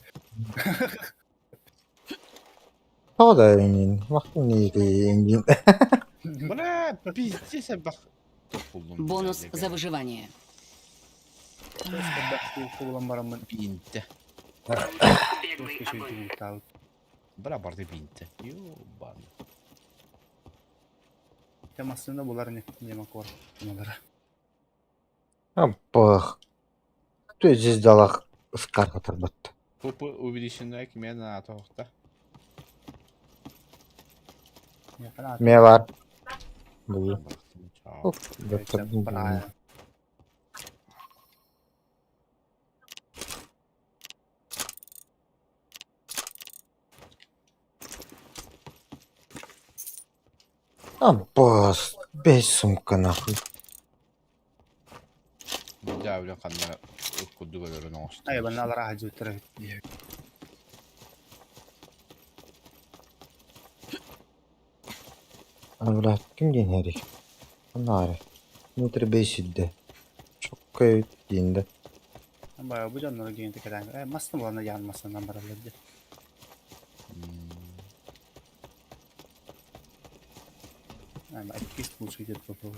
Тоо да энэ махын нэг энэ Бля, пиздец, я бах. Бонус за выживание. Кулан барамын Бинте. Беглый огонь. көшөйдүн тау. Бля, барды бинте. Ёбан. Темасында булар не кор. Булар. Апах. Ту здесь дала скарка тарбат. Пупу увеличенная кмена атохта. Я фанат. Ме бар. Бұл. Чао. Бра. Апас. 5 сумка нахуй. Да, бля, канна куду говорю, но что. Ай, бана алар хажу тара. Avrat kim generi? Bunlar. Nutri 5 idi. Çok köy dinde. Бая бу жаннар генте кадан. Мастын булана янмасынан баралды. Ай, кис пуш идет попо.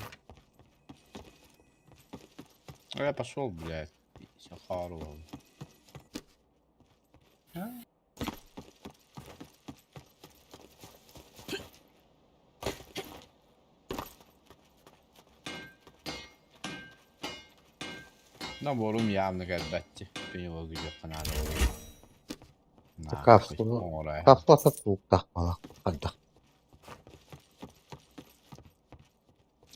Я пошел, блядь. Сахару. Наборум явно гадбатти. Пенево гүжөк каналы. Капсулу. Тапласа тук тахмала. Хадда.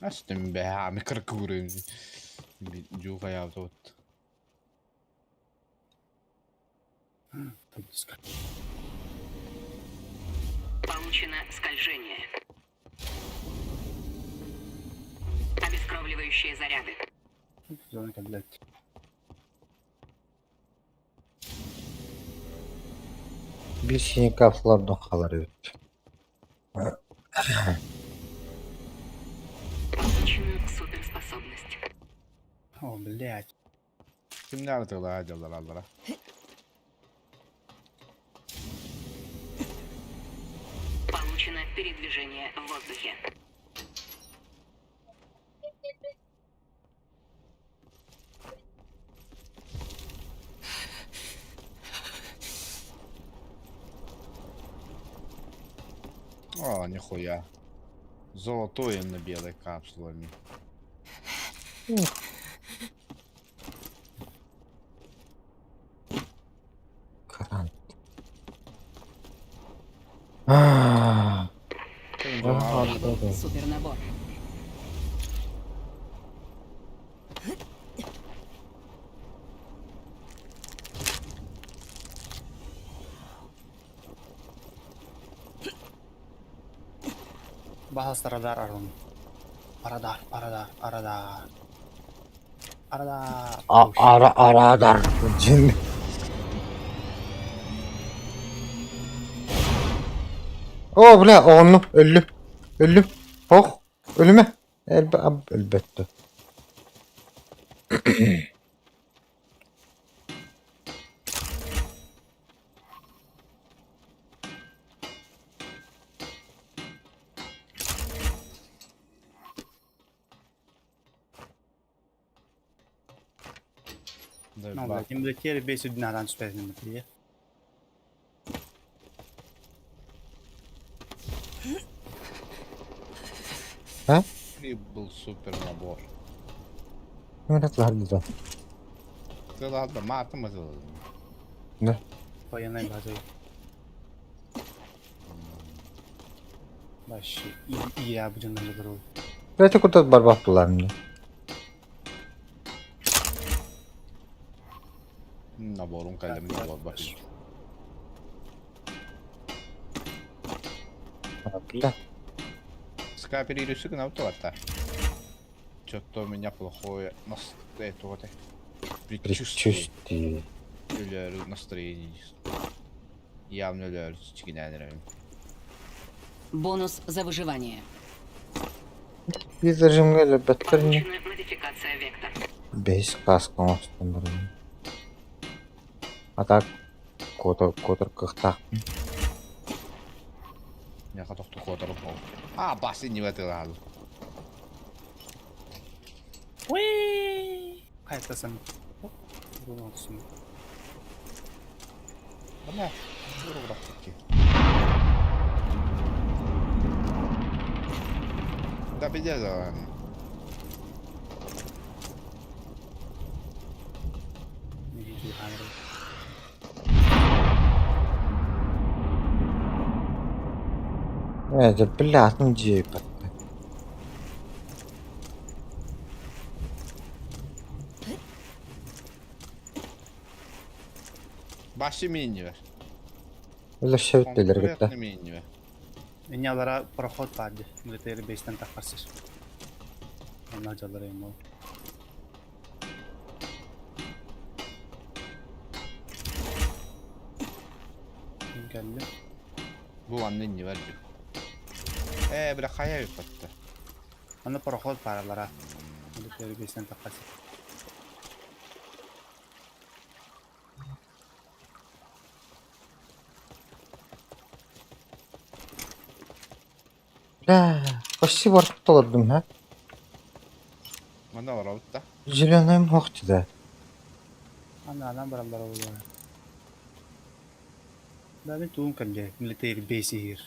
Астым бе, микрокурым. Жука явтот. Получено скольжение. Обескровливающие заряды. Зона блядь. Bir şeyin kaflardan halar öttü. Получена суперспособность. О, блядь. Kimler atıyorlar hadi Allah'a. Получено передвижение в воздухе. О, нихуя. Золотое на белой капсулами. Karan. Aaaa. Супернабор. Bahas radar arun. Aradar. Aradar. Cin. Oh bile onu ölüm. Ölüm. Oh. Ölüme. Elbette. Да, Ну, ба- блядь, им летели весь дня раньше спрятаны на. был супер набор. Öğretler güzel. Kılar da matım Ne? Военной базой. Вообще, и я буду на забрал. Belki kurtar barbattılar mı? Наборум калем набор bakayım. Bile. Скооперируй сигнал то-то. Что-то у меня плохое предчувствие. Предчувствие. Öyle настроение. Явно öyle çikinenlerim. Бонус за выживание. Bir zırhımla elbette mi? Получена модификация вектор. 5 kaskım olsun. Atak. Kotor kıhtak. Я готов только дорогу. А, баси не в этой ладу. Уи! Kayıtlasam. Hop. Bunu olsun. Бля, дура таки. Да беда за. Ne diyeceğim hanım. Evet, блядь, джипа. Başı mini ver. Öyle şevkteler gitti. Конкретно mini ver. Dünyalara parahot vardı. Military base'ten takarsız. Onlar caları yem ol. Kim geldi? Bu annen ne ver diyor. Bırak hayal yapattı. Bana parahot paralara. Military base'ten takarsız. Бля, почти барып olurdum ha. Bana var avutta. Zеленый мохти da. Anladan baralar oluyor. Ben tuğum kaldı. Military base here.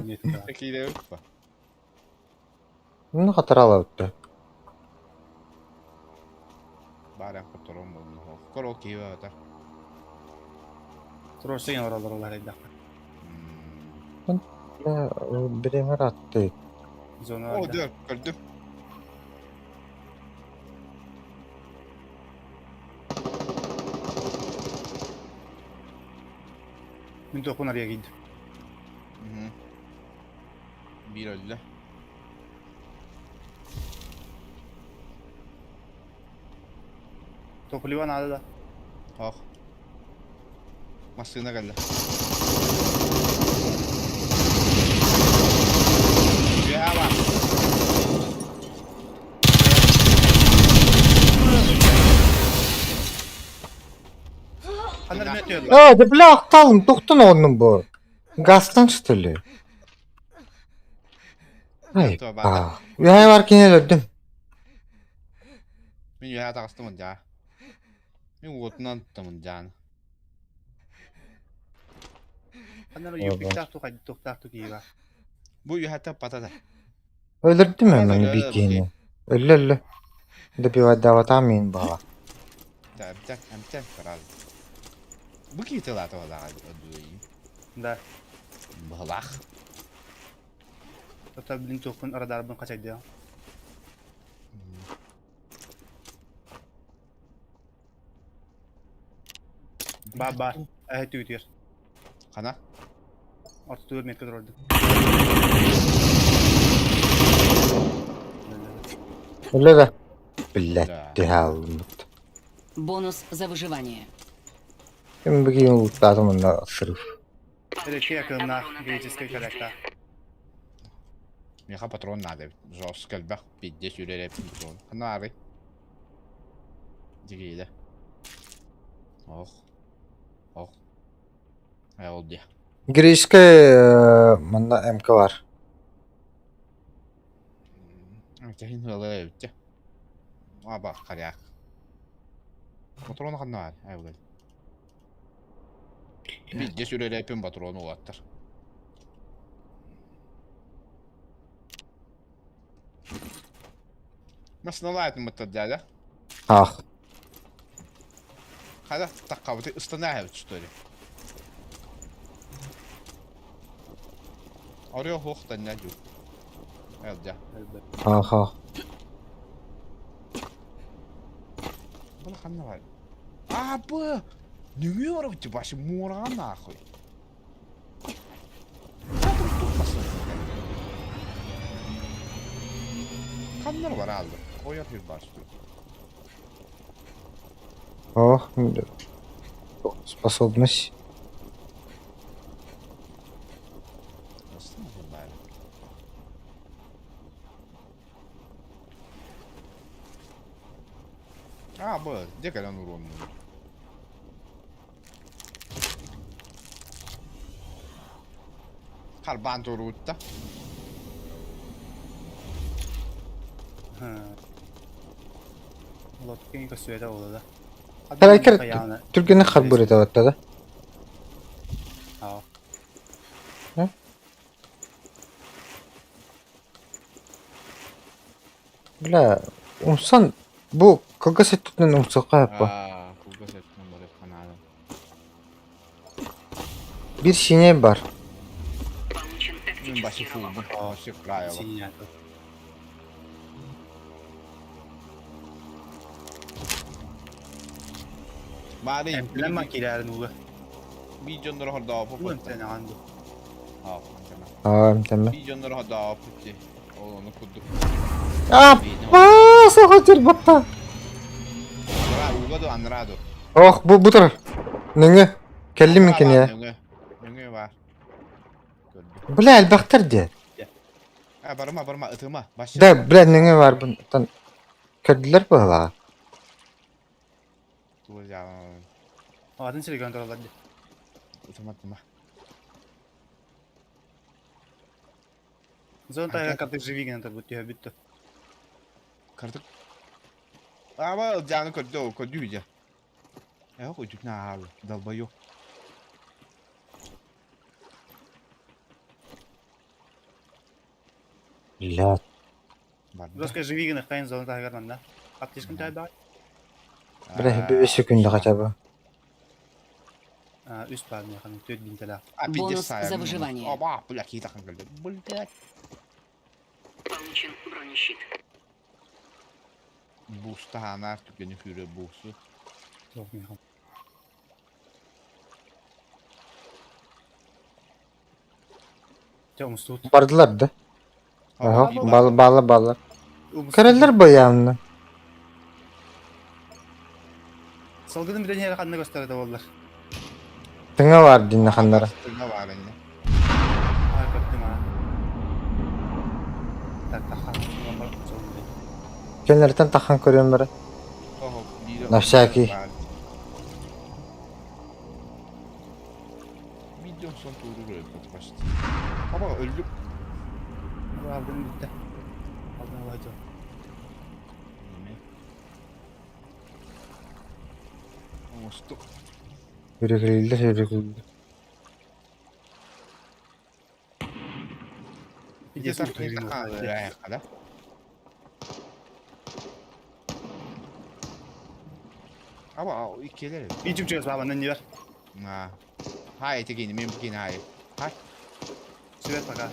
Net kadar. Peki de yok mu? Ne kadar alıptı. Bari kurtulun bunu. Kor okey var da. Troşta yine oralar olar edin. Bля, biremer attı. Zona O vardı. diyor gördüm. Min topun araya gitti. Bir öldü. Topu livan aldı da. Oh. Masına geldi. Ya bak. Anlar ne diyorlar? Hadi bля, aptalım. Tuktun onun bu. Gazdan çıtırlı. Ay, ah. Ya varken öldüm. Ben ya takastım ya. Ben otundan tuttum can. Anlar Evet. yok bir tahtuk iyi var. Bu yuhata patada. Öldürdüm Hadi hemen öyle bir bakayım. geni. Öldü. Da bir vada vatamayın baba. Amcan karal. Bu kiti la to da ödüyüm. Da. Balak. Tabii bin topun arada arabanın kaçaydı ya. Baba. Evet tüyütüyor. Kana? Orta tüyür ne kadar orada. Öyle de. Bля, dihalım. Бонус за выживание. Şimdi bir gün unutladım onda sırf. Hele şey yakınına gecesi karakter. Меха патрон надо. Жестко бах, пиздец, юрей патрон. Ханари. Дигейде. Ох. Ох. Ay oldu ya. Girişke bunda MK var. Kehin hılı evde. Aa bak karyak. Patronu kanna var. Ay oldu. Piddes yürüyle yapayım patronu o attır. Mesela layetini mıttır dede. Ah. Hadi tak kavati ıstana ev tutuyor. Arıyor hoş da ne diyor. Elde. Ah ah. Bunu kanna var. Abi. Ne var bu başı moran nahıy. Kanlar var aldı. O yapıyor başlıyor. Oh. Способность. Nasıl mı bunlar? А, б, где когда он урон? Kalban doğrultta. Ha. Ulan keyin kösüede oldu. Hareket Türkiye'nin kabul edevattı da. Ha. La, umsan bu kılgıs ettiğinden umsaka yapma. Aa, kulga settim böyle kanalı. Bir şine var. Bunun başı full bu. Başı kraya var. Sinyal. Bari Empilen makilerin uğu. bir canları hada Bu yapıp. empilen andu. Ha, tamam. Aa, tamam. Bir canları hada yapıp ki. Onu kuddu. Ah, vaa, sakatır batta. Anra, uga da anrado. Oh, bu taraf. Nene, kelli mümkün ya. Nöngö var. Gördüm. Bula elbaktır diye. Ha, barma, ıtıma. Başla. Da, bula nene var bundan. Kördüler bu hala. Dur ya. Adın sili gönder oladı. Itıma. Zon tayga katı живи ги на табутия bitti. Kartık. Ama canı kötü o kötü ya. Ya o çocuk ne hal? Dalba yok. La, Просто живи ги на кайын зон тайга да. Аптешкин тайда. bula bir sekünde kaçaba. Üst palmi yakın 4000 TL. Бонус за выживание. Aba bu laki takın geldi. Bulgat. Получен бронещит. Busta hanar tükeni füre busu. Yok mu yakın. Çok mustut. Bardılar da. Aha, bağla. Karel. Kararlar bayanlı. Salgının bir de yere kanına gösterdi onlar. Tına var dinle kanlara. Ne var yine? Ay kötü ha. Tak tak tak. Onlar sorun değil. Kendilerden takan görüyorum bari. Oho. Nafşaki. Video son turu böyle kötü başladı. Ama öldüm. Bu aldın bitti. Aldın vaydı. Mustu. Yürü. Bir Bir de de sarı sarı kıyım oldu. ya kadar. Ama o ikileri. Bir cümcüğüz babanın niye var? Ha. Hayır tekini mümkün hayır. Hay. Süret bak ha.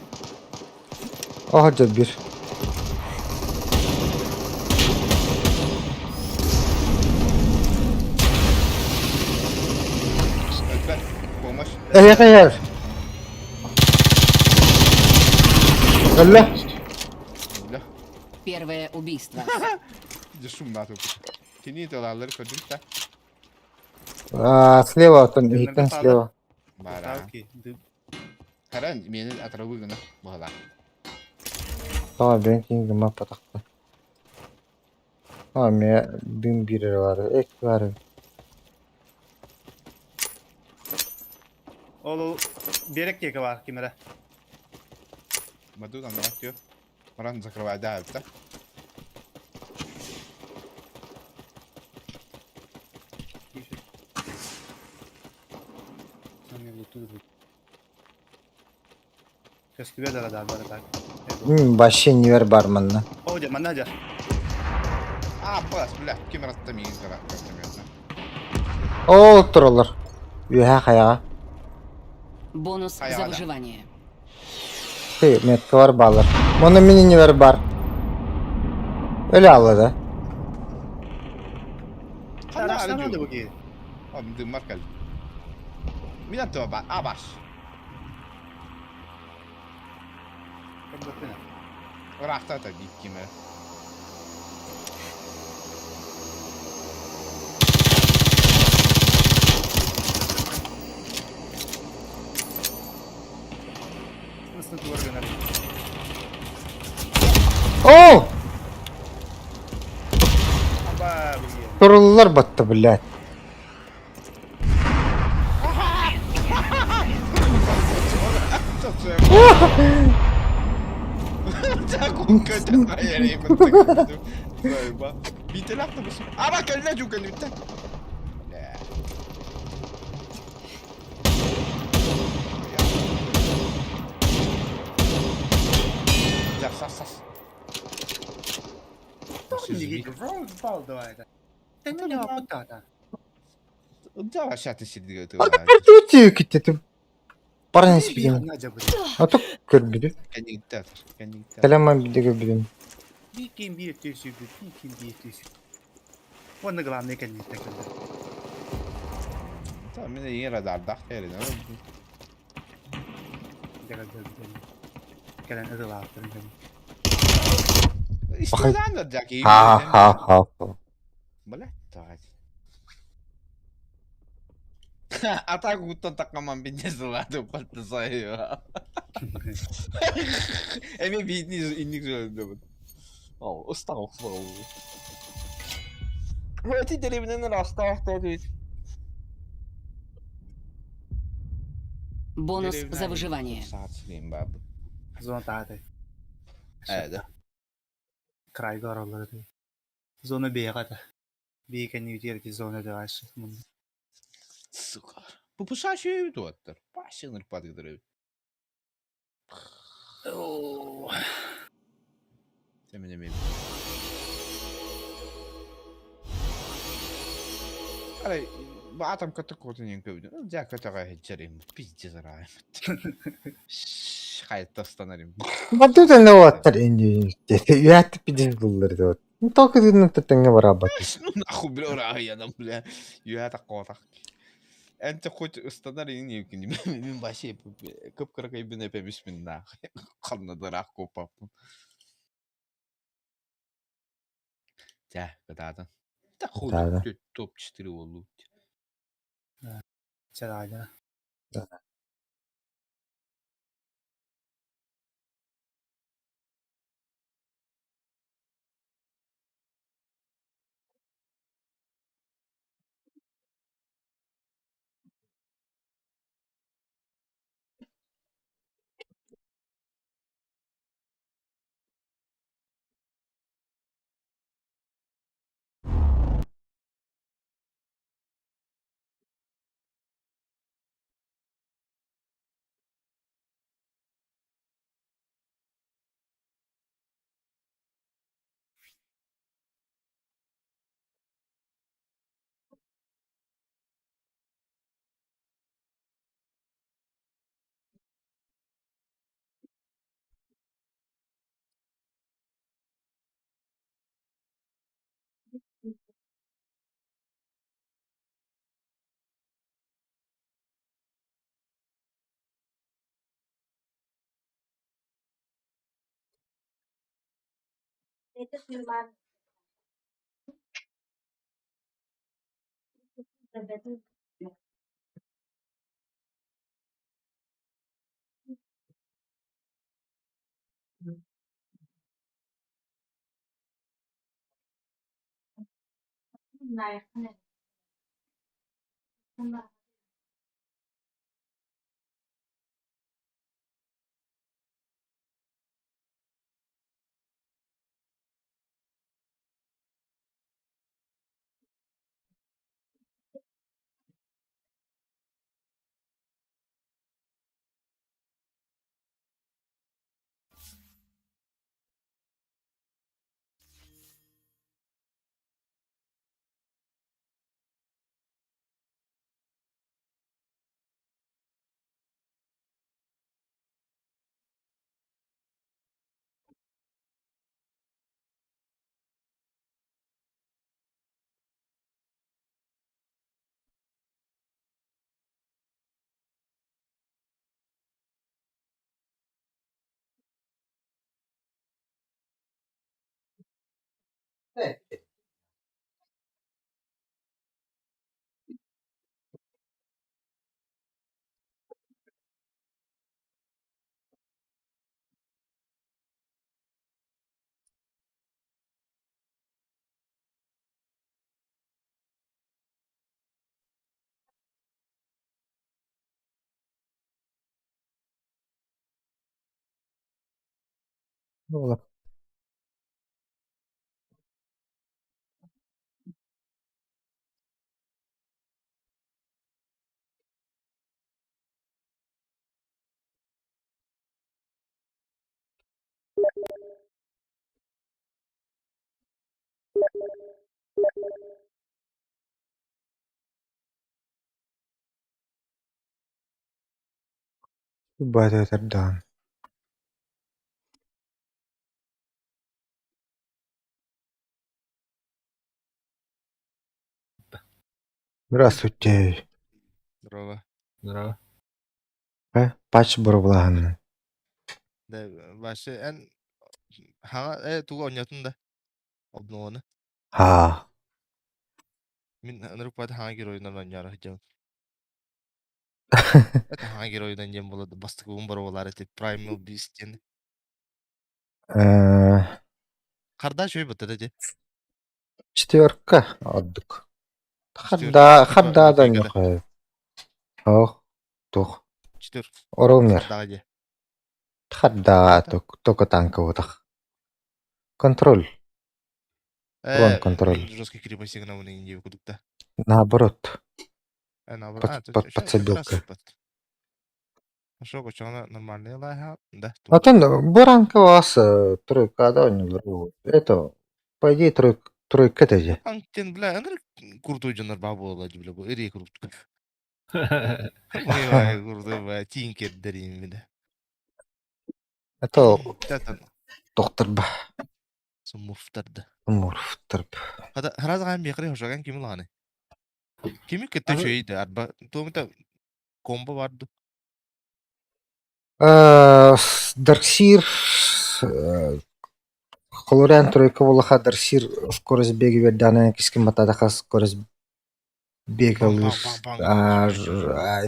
Aha bir. Ötber. Olmuş. Hayır. Allah. Öyle. Первое убийство. Bir de şunlar topu. Tini dolarları kötülük de. Слева отын, итен слева. Bara. Tamam ki. Karan meni atrafı gına. Bu kadar. Tamam, ben kingi mappa taktı. Tamam ya, bin biri var, ek var. Oğlum berek keke var kimere. Madu da ne diyor? Maran zakravaya da yaptı. Tamam lutu da. Keskibe de radar var bak. Başı niver barmanla. O zaman ne acar? Ah, pas, bля, kim rattı mı izlere? O otururlar. Yuha kaya. Бонус за Hayada. выживание. Metki var bağlar. Bana mini niver bar. Öyle ağladı. Araçtan oldu bu ki. Abi dım markal. Milan to ba, abaş. Kapatın. Rakta da dik kime. Nasıl duvar gönderin? Oo! Aba bu ki. Turullar battı billahi. Çok Aku kadang kaya rin magtagal dito. Diba? Dito lang tapos. Bakal na juga lutan. Yeah. Sas. Не гидro. Вроде бал давай. Ты не опытата. Да, сейчас ты сидишь. Ötüyor gitti. Paran ispidin. Надя будет. Atık görmedi. Коннектатор. Selam bir de görmedim. Bir kim bir tüsü bir kim bir tüsü. Onu главное коннектор. Tamam, ben de yeni radarda. Herhalde. Gel. Gelen ırılaftırın. İşte Bakayım. oradan da Jackie. Ha. Boleh? Tahan. Atau aku takamam pindah selatu pada saya. Emi ini sudah. Oh, estağfurullah. Berarti dari benar rasta tadi. Бонус за выживание. Saat sileyim babu. Zona tahtı. Evet. Krayda oraları. Zona B'ye kadar. Bir kendi yürüyerek zona devam. Сука. Попушачу доктор. Пашинер подгдрив. Sen benim. Ara بعتم كتكوتين ينكبدون. جاك كتغا هجرين. Pizza zarar. Hayır tastanarım. Madde ne vaattar indi. Yönetti bir de bulları da. Takıdın tuttuğuna beraber. شنو ناخذ بالوراء يا دم بلا يا تقوطك انت كنت استنارين يمكن من باشي كب كرك يبنى بمش من قرن دراك كوبا جا قطعة تاخذ Qata'da. توب تشتري والله Çalayda. Itu firman. Berarti naik. Ola. Бада тардан. Здравствуйте. Здорово. Здорово. Патч бурбулаһын. Да, башы эн туга онятын да. Обноны. Ха. Мин нырпат хаңа геройнан оньяра хыжам. Это хаңа геройнан жем болады. Бастык уун бар олар эти Primal Beast ден. Карда чөй бытты да же. 4 отдык. Четвёрка, типа Хадда да литейкада. нюхает. Ох, тух. 4. Оромер. Кардага же. Хадда только танковых. Контроль. Урон контроль. Мин жесткий крепостик на уны инде кудукта. Наоборот. Подсобилка. Подсобилка. Шо, кочана нормальный лайха. Да. А то буранка у вас тройка, да, не вру. Это, по идее, тройка это же. Антен, бля, аныр крутой жанар бабу олади, бля, бу эре крутой. Ой, крутой, бля, тинкер дарим, бля. Это Татан, доктор ба. сумуфтарды. Мурфтар. Харазган бекри хошаган кими ланы? Кими кетте чөйді, арба, томита комбо барды. Дарксир. Колориан тройка волаха Дарксир скорость бега вердана кискин матадаха скорость бега лыж.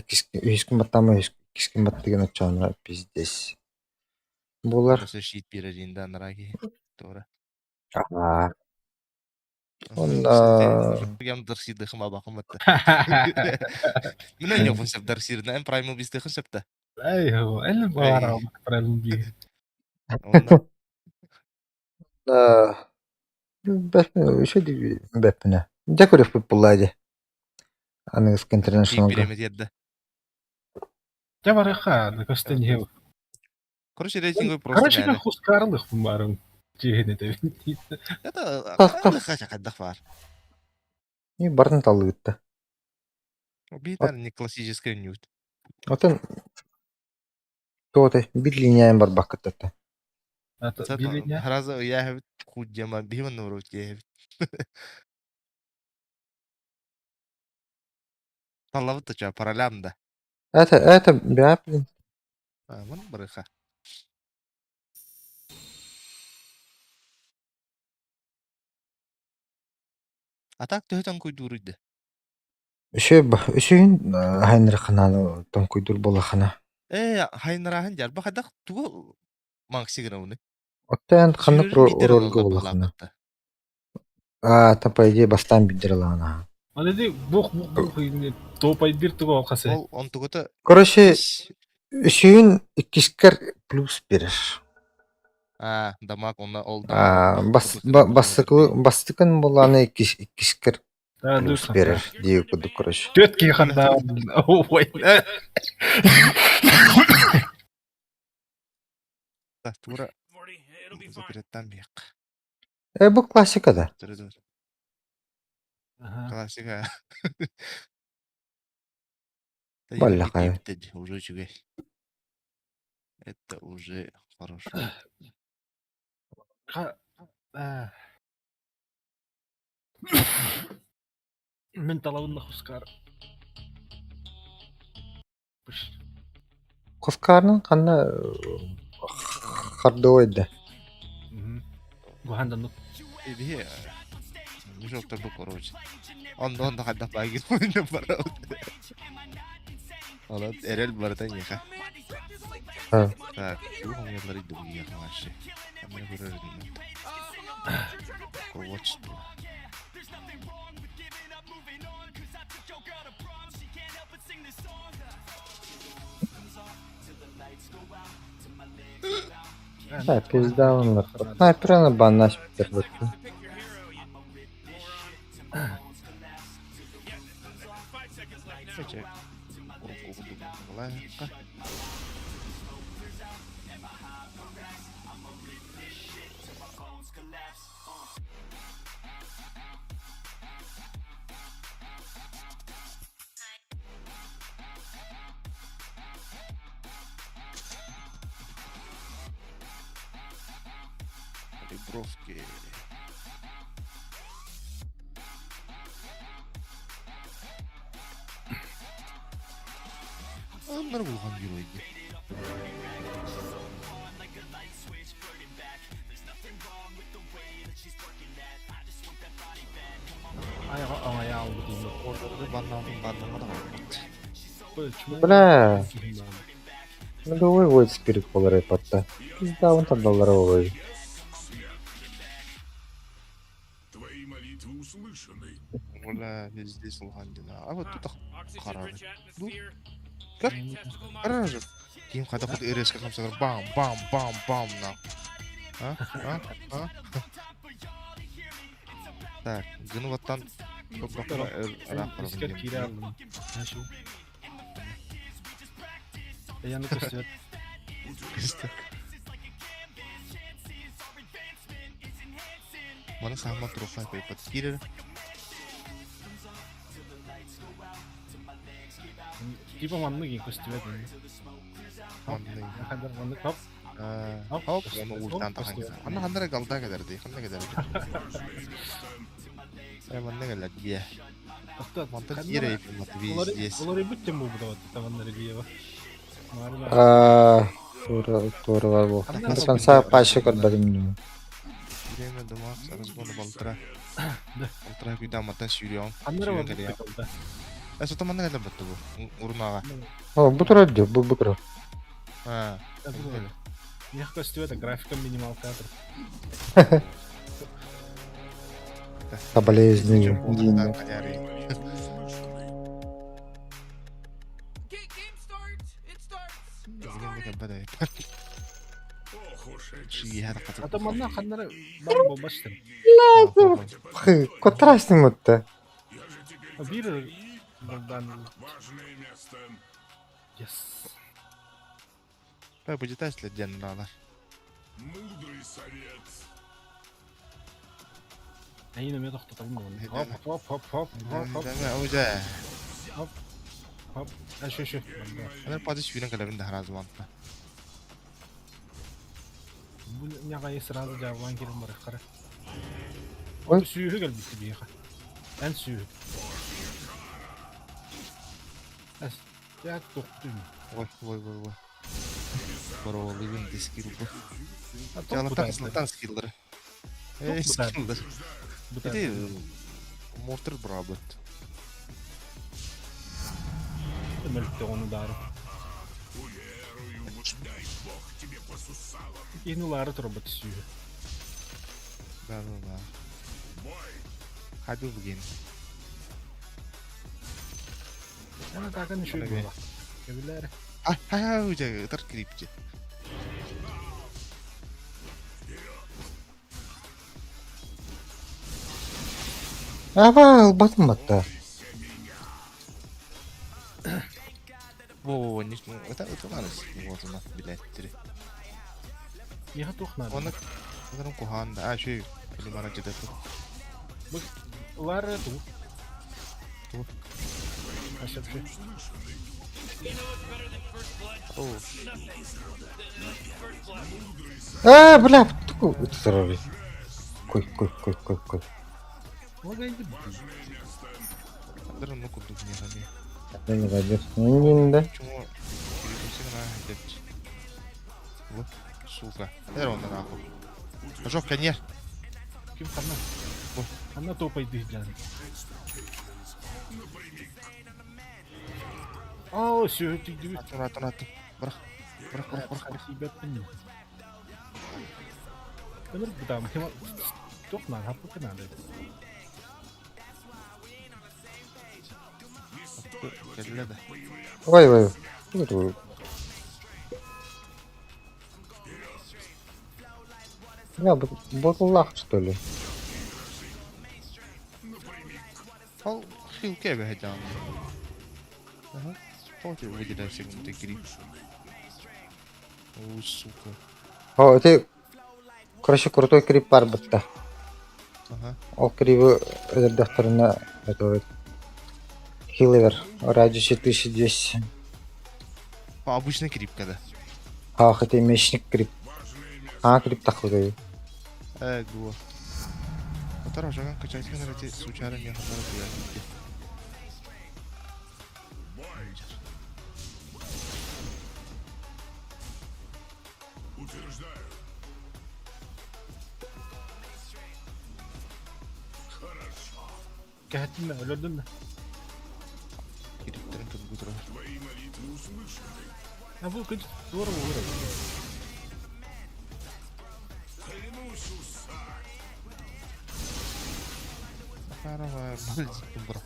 Кискин матама кискин маттыгын очана пиздец. Булар. Осы шит береринда нараги. Тора. Ям дарсирді хыма бақыматты. Мен не фонсеп дарсирді, әм Primal Beast'ті хынсепті. ايوه اللي بعرف اكثر المبيه Şu diye bepne. Dekoratif futbollaydı. Anız Кик international. беремет еді. я барыха костен хев Короче, рейтингі просто короче мәні. хускарлых бумарым жегене де Это Тас. қандық қаддақ бар. И барын талыгытты. Бейтар не классическая нют. Отын тоты bir liniyayım бар бақыттаты. билиня Хараза я худjama биван нурут я. Таллавыта ча паралямда. Это бяплин. Мын барыха. Атак төһөтөн куйдурuydu. Үшін хайныр қананы том күйдір бола қана. Хайнарахын жарба хадак тугу максигина уны. Оттан қанық ролга бола қана. Та по идее бастан биддіріла ана. аледи бух топай бир туго касы Ол он тугута Короче, үшін иккискер плюс берір. дамаг онна ол Бастыкын боланы иккискер да плюс дурсан берір. Дейі күді, короче. төтки ханда ой тура запиреттан бек. Бұл классикада. Классика. Баллакай. Уже чугай. Это уже хорошо. من طلبنا خسكار Құскарның қанна қарды ойды. وهذا النط دي مش اكتر بكروج он حد باقي وين برا خلاص ارل برتين يا اخي شو هم يلا يدوا يا اخي ماشي انا برر واتش Ha, pizda onlar. Sniper'ını banlaş bitirdik. Cek. Kurup laka. Ребровки. Андар булган геройды. Аңая алды деймін. Ордарды баннамға да қалмады. Бля. Ну давай вот спирит полары потта. Пизда он там доллара ой. Вона везде слуган дина. А вот тут қарады. Ну, как? Қарар же. Кейін қайда құд РС-ке қамсағыр. Бам, бам, бам, бам, на. А? Так, гынываттан Искер кире алдым. Нашу. Яны көстөт. Mana sama trofai paper kira. Типа манны ген көстөт. Хандар манны кап. Хоп, оны ултан тахан. Анна хандара галда кадарди. Ханда кадарди. Манна галат бия. Мантан кира ипи матви здесь. Олар бүтте му буда таваннары бия. Тура var bu. Sen sağ paşa kadar Время дома, разгон балтра. Балтра күйда маттан сүйріон. Хандар бар калда. Сота манна кадар бітті бұл, урнага. O bu tura diyor, bu tura. Нех көстөт, графика минимал кадр. Соболезную. Ата манна хандар бар болбаштыр. Контрастный мутта. Бир балдан. Yes. Бай будет если деннала. Әйнем я тоқтата алмадым. Хоп. Да, уже. Хоп. Шу. Ana pazı suyuna kalabın da razı vantla. Bu няга сразу жабылган керем бар кара. Ой. Ой, сүйүгү келбити бияка. Эн сүйүг. Эс, я токтум. Ой. Бороли вин дискил bu. А Жалантан скиллер. Скиллер. Это мортер брабет. Мөлтө onu дары. Кинулары турбат сүйүг. Да. Хабил буген. Ана такан шүйүг бала. Кебилер. Уже ытар крипче. Ава, батым батта. Во, не, это надо. Вот у нас, блядь, три. Я тухна. Он куханда. А, еще или мана где-то. Лары тут. Тут. Ашапшы. Бля, такой здоровый. Кой. Лагайди. Дрон ну куду не хами. Я не радио. Не да. Чего? Перепустим на депч. Вот, сука. Это он нахуй. Пожок, конечно. Ким ханна. Ханна топайды жан. Ау, сүйүг тигди. Атон. Бырах. Ребят, понял. Bener betul, cuma tuh kenal apa kenal itu. Geldi de. Ой. Dur. Ya bu botullah что ли? Al хилке be hecan. Ага. Хочешь выделять секунды гриб. О, сука. О, это, короче, крутой крип бар бытта. Ага. Ол крибы докторына это вот Хилливер, радиус 1200. Обычный крип когда. Ах, это мечник крип. Крип такой. Гуа. Второй жаган качать на эти сучары не хватает я. Gehettin mi? Öldürdün mü? Криптерин как будто. Ya bu kötü. Doğru mu? Doğru. Карава, блин, брат,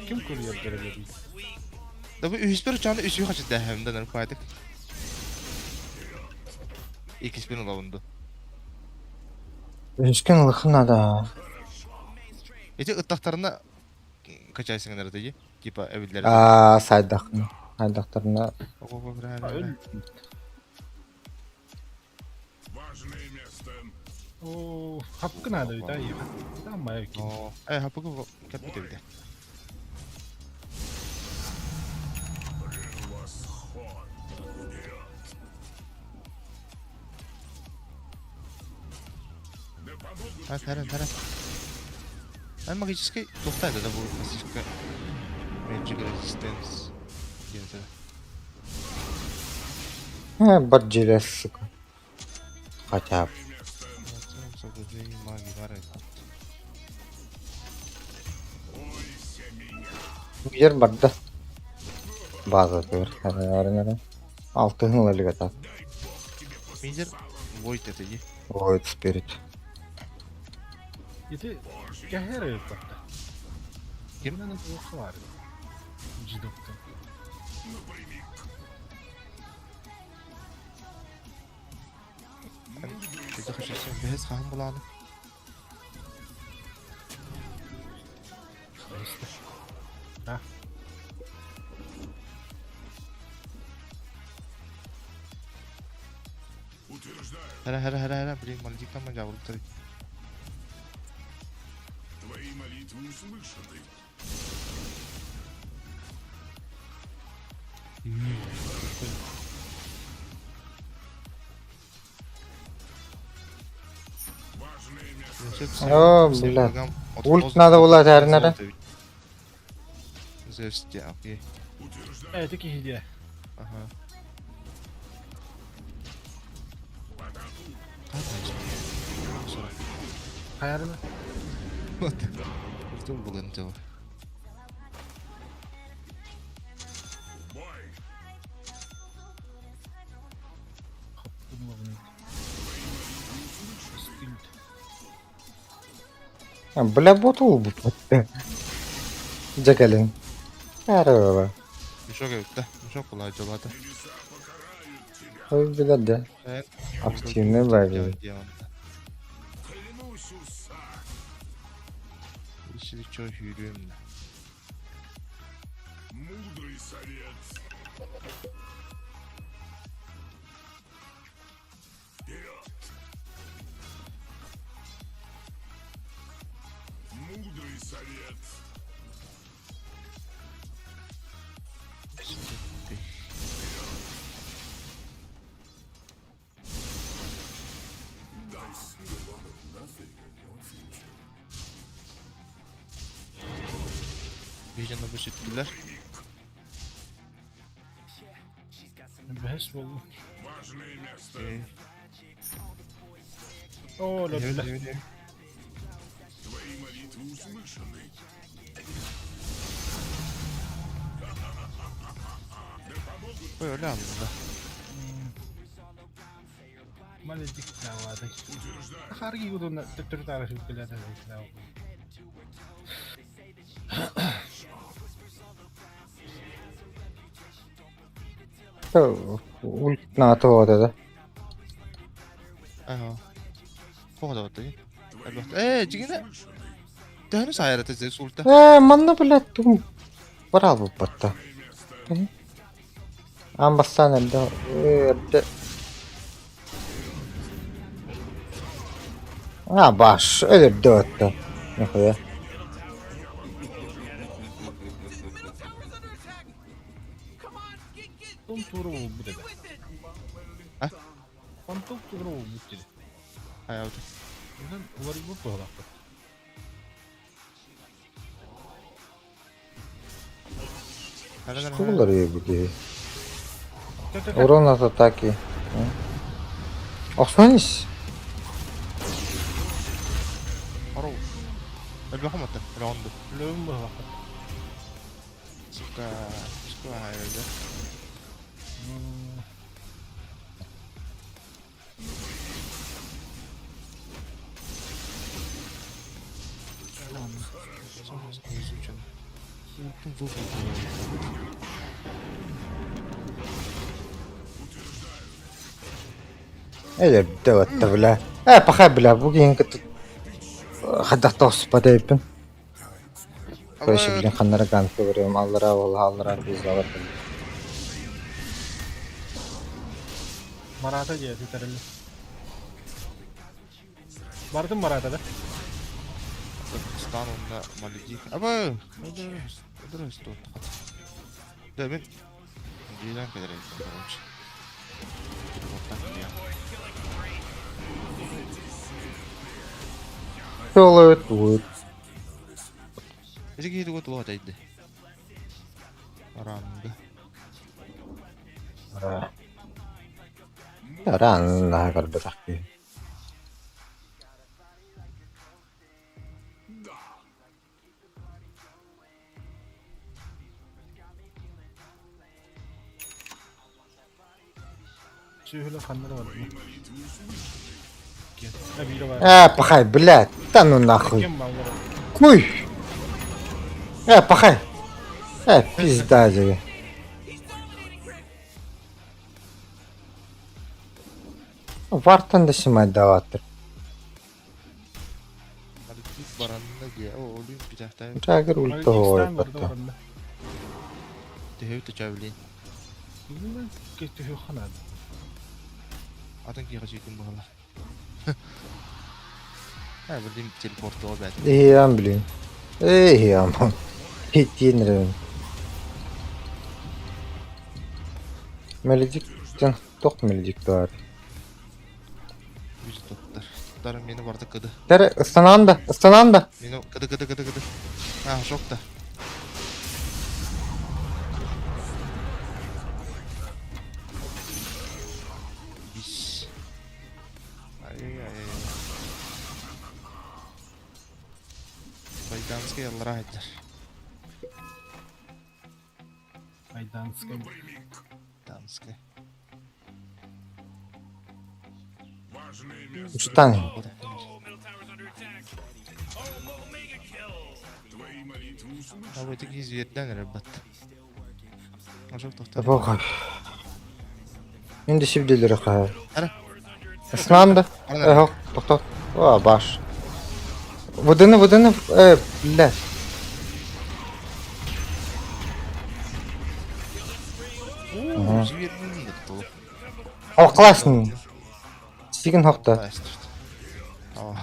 Kim koruyor böyle bir? Da bu ühüspür canlı üsü kaçı dəhəmdən ərə faydak. İkisi bir olavundu. Ünsken lıxına da. Ece ıttaqlarına kaçaysın ərə deyil. Tipa evləri. Saydaqını. Saydaqlarına. Öldü. Oo, hakkı nerede? Daha iyi. Tamam ya. Oo, hapı bu kapı devde. Таран. Ben магический тоқтайды да бұл классическая Magic Resistance дегенде. Бір желес, сука. Хотя бы. Магия бар еді. Yer barda. Bazı diyor. Herhalde. Altın ılılık atar. Мейзер Void еді. Void Spirit. Yeti geher yok bak. Kim? Bunun da var. Cidokta. Şeyde kaçarsın. Behez қағым бұланы. Ha. Хара. Блин, мальдиктан ман жабылып тұр. О, блядь. Ульт надо было, наверное. Зерсти, окей. Evet iki hediye. Ага. Hayal mi? Kurtul bulan cevap. Бля, ботул bu. Jakalin. Araba. Müşok evde. Müşok bulay cevapta. Oy bir de. Evet. Aktifine var. İşlik çok yürüyorum. Heyecanla baş ettiler. Behes mi oldu? Ee, Oo öldüler. evet. Böyle aslında. Malecik davada. Hargi gudun tuttur tarafı bile de dav. ult NATO dedi. Aha. Fått av det. Jigina. Det är nu så här att det är sulta. Manna блядь, тум. Bravo batta. Ambassan elde. Baş öyle döttü. Ne kadar? Tum turu bu dedi. Ha? Pantuk turu bu dedi. Hayat. Bundan uvari bu tohla. Что говорю, где? Урон от атаки. Останись. Хорош. الباقي مت راوند. Lövüm bu tohla. Ska här det. Öyle döttü bile. Bakay bile bugün git. Hadi tost badayıpın. Köşe bilen kanlara kan görüyorum. Allah'a vallahi Allah'a biz alır. Marata geldi terli. Vardın Marata'da. Stan onda Malecik. Aba. Udah itu. Dah ben. Bilang ke dari itu. Otak dia. Yolu bu. Jadi gitu gua tuh ada ide. Rangga. Ran lah kar betakki. Şöyle kanları var. Gel. Biri var. Bakay блядь. Да ну нахуй. Kim malları? Kuy. Bakay. Pizda gibi. Vartan da şimdi davattır. Malecik baranda dia. Oh, Olimpik dah tahu. Ragır ultu Malecikistan hoy vardı batta. orada. Dia tu cawlin. Bunlar geçti kanal. Adan ki kasih tim bola. Ha, berdim teleport o bet. İyi an bileyim. İyi aman. Hiç yenirim. Melecik can tok melecik var. Yüz tuttar. Tuttar beni vardı kıdı. Tere ıstanan da. Beni kıdı. Ha, çok da. Bis. Ay. Baydanski yallara etler. Aydanska. Danski. Uçtan. Abi öteki 107'den rabat. Çok tuttar. Bakay. Şimdi şibdileri kay. Ana. Islan da. Hop tok. Baş. Vıdını. Billah. Oo, 107'den tuttu. Halklasın. Sigin hokta. Tamam.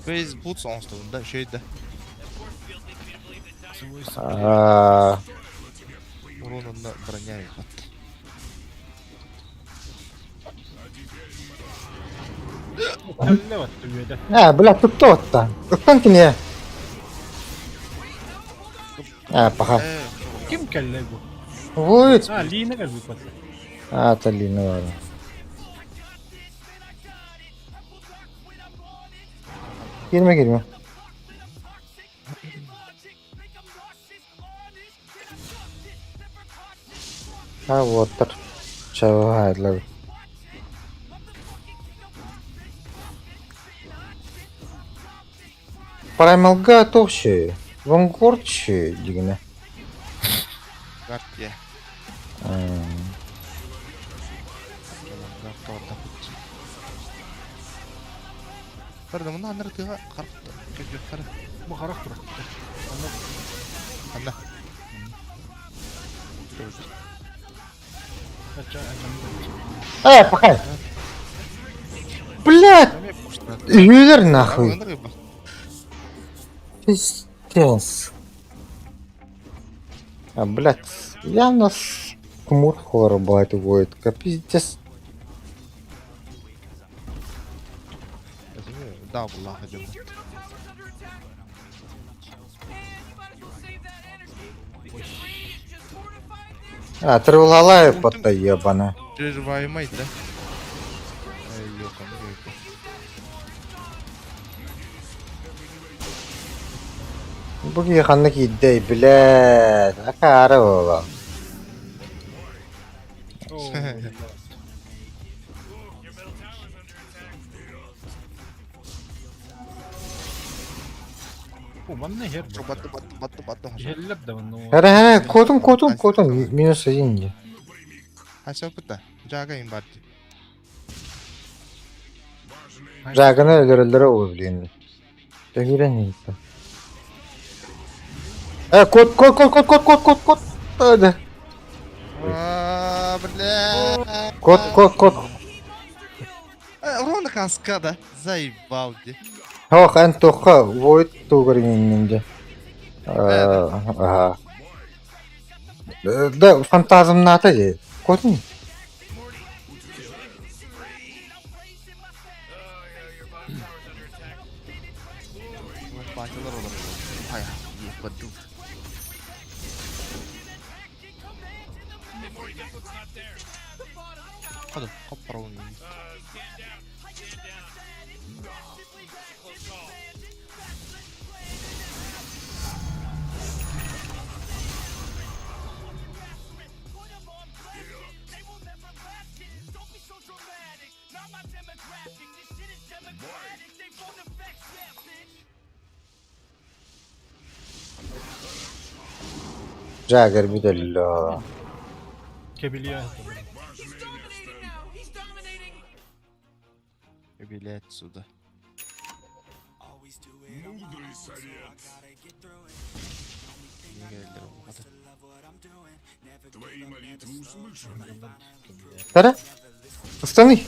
Face boots onstunda şeyde. Уронunda броня ебать. Kelle var tüyede. Bırak tuttu otta. Tuttan ki niye? Bakay. Kim kelle bu? Vuyt. Ha Lee ne kadar bu patla. Talino var. Girme. Ha water. Çava hayırlar. Primal'ga to'xshi. Vanguardchi degini. Gart ya. Gart orada bitti. Karda bunu anlar kıha karıktı. Kötü karı. Bu qaroq turibdi. Anla. Пока. Блядь, үйдер нахуй. Пиздец. Блядь, явно Кумур бывает будет. Пиздец. Да, والله هجم. Треволалая пота ебана. Прерываемый, да? Ёкам, ёкам. Буги ханна киддей, блядь. Акара ола. Уманны хер. Батту. Жерлеп да ну. Хара, котун. Минус один. Хасап бутта. Жага им барти. Жаганы өлөрөлөрө уйлайын. Тегирен ийсе. Кот. Öyle. Бля. Кот. Ровно каскада. Заебал где. Хох, антоха, войт тугрининде. Ага. Да, фантазм ната же. Котун. Parçalar olur. Hay yapadu. Hadi kopara onu. Jagger bir dello. Kebiliyor. Bilet сюда. Тара? Останови.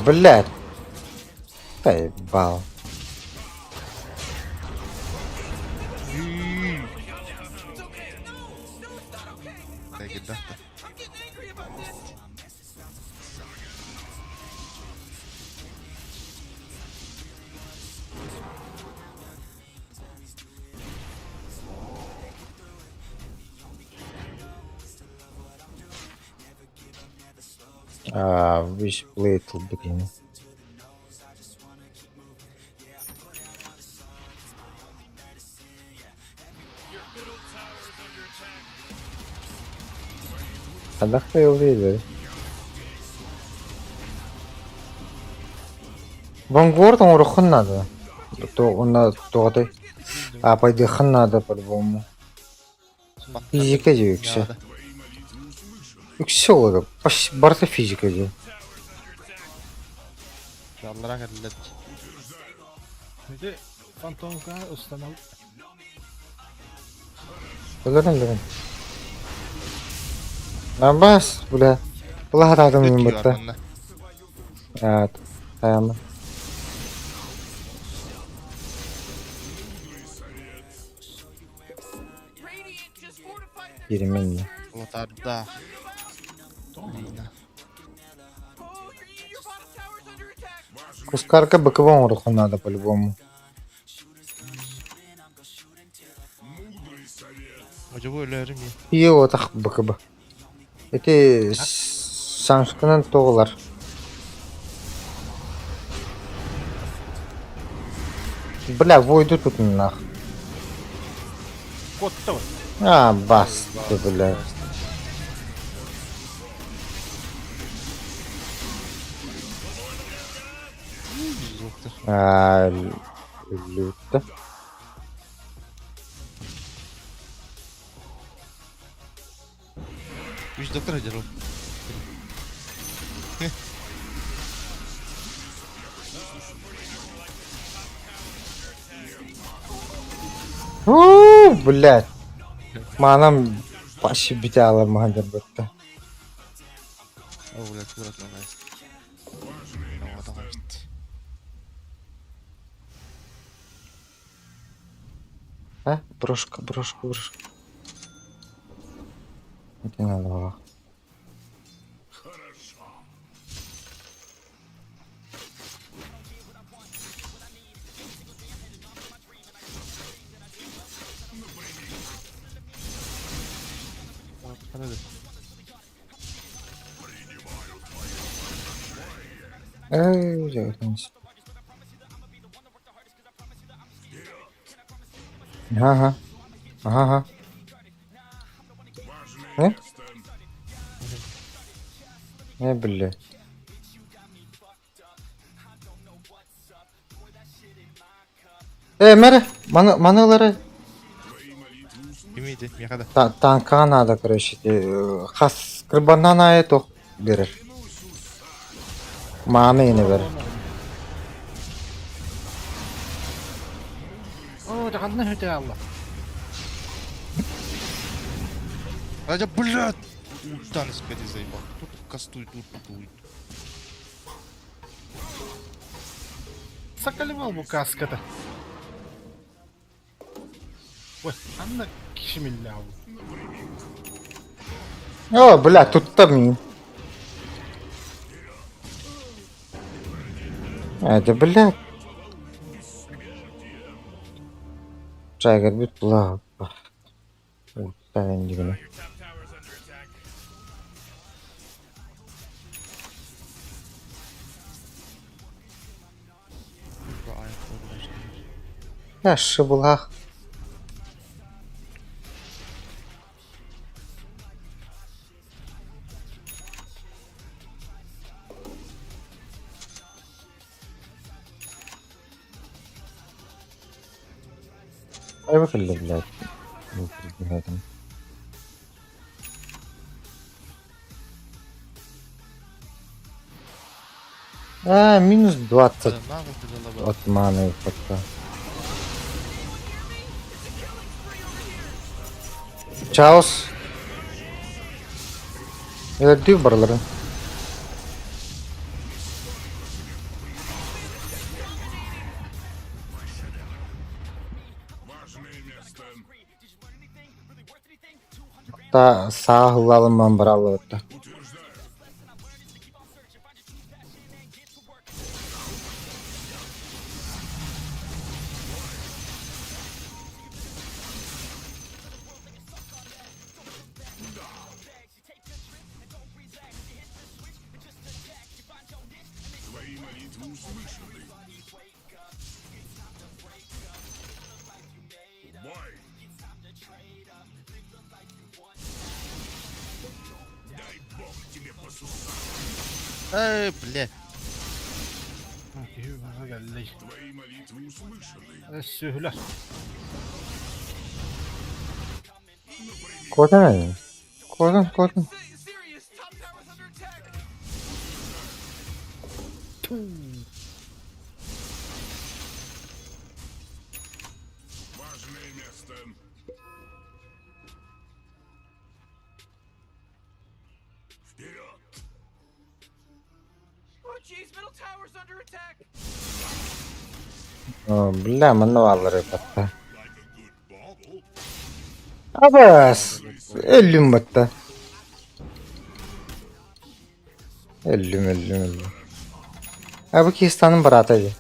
Блядь. Поебал. Так и да. Wishblade, блин. Отдохай увидели. Вангордом урухун надо. То он надо. Пойди хан надо по-любому. Физика же вообще. Все, почти барта физика же. Жаллара керлет. Şimdi Fantomka ustanal. Öldürün. Bas, bula. Bula hata adamın batta. Evet, tamam. Yirmi. Лотарда. Кускарка боковым урухун надо по-любому. Acaba öyle mi? И вот так бокоба. Eti şanskının toğular. Bля, voydu tutun lah. Kotta var. Ha bastı bля. Жоқтар. Ha, lütfen. Үш доктор ажару. Блядь. Манам başı bir daha alamadım burada. Ау, блядь, көрат мана. Ау, адам бит. Ha? Брошка. Ne надо было? Қарады. Жайдыңыз. Ага. Ne? Ne bile? Mere, manaları Кемейді, мияқада. tanka надо, короче, хас кырбаннан ае тох берер. Mana yine verir. О, да қандай хөте алла. Радя, блядь! Утан спеди заебал. Тут кастуй, тут туй. Сакалимал bu kaskada. Ой, anla kişimille abi. О, бля, тут там мин. Это, блядь. Чайгар бит була. Тайын дегені. Яшы була. Ай bakıldı, блядь. Рядом. Минус 20 от маны пока. Чаос. Öldü buraları. Hatta sağ hılalım ben bravo hatta. Эй, блядь. Geldi. Sühler. Kodun ne? Kodun. Бля, mana varlar hatta. Abas. 50 batta. 50. Ha bu Kistan'ın baratayı.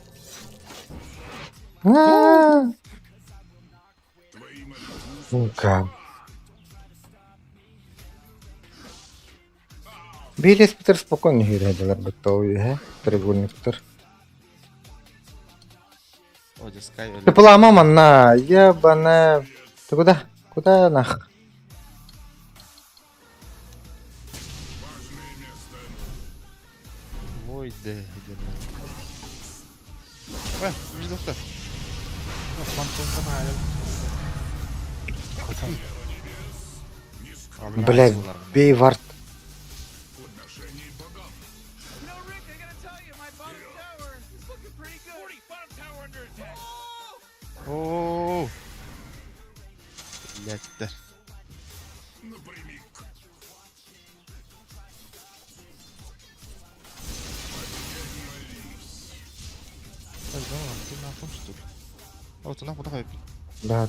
Ha. Uka. Билес Питер спокойно хирэдэлэр бэттоуи, хэ? Треугольниктер. О, Скай Ты поломал, манна, ебаная. Ты куда? Куда нах? Ой, да, не доктор. Бля, бей вард. О, блядь, да. Ты нахуй что ли? О, ты нахуй давай. لا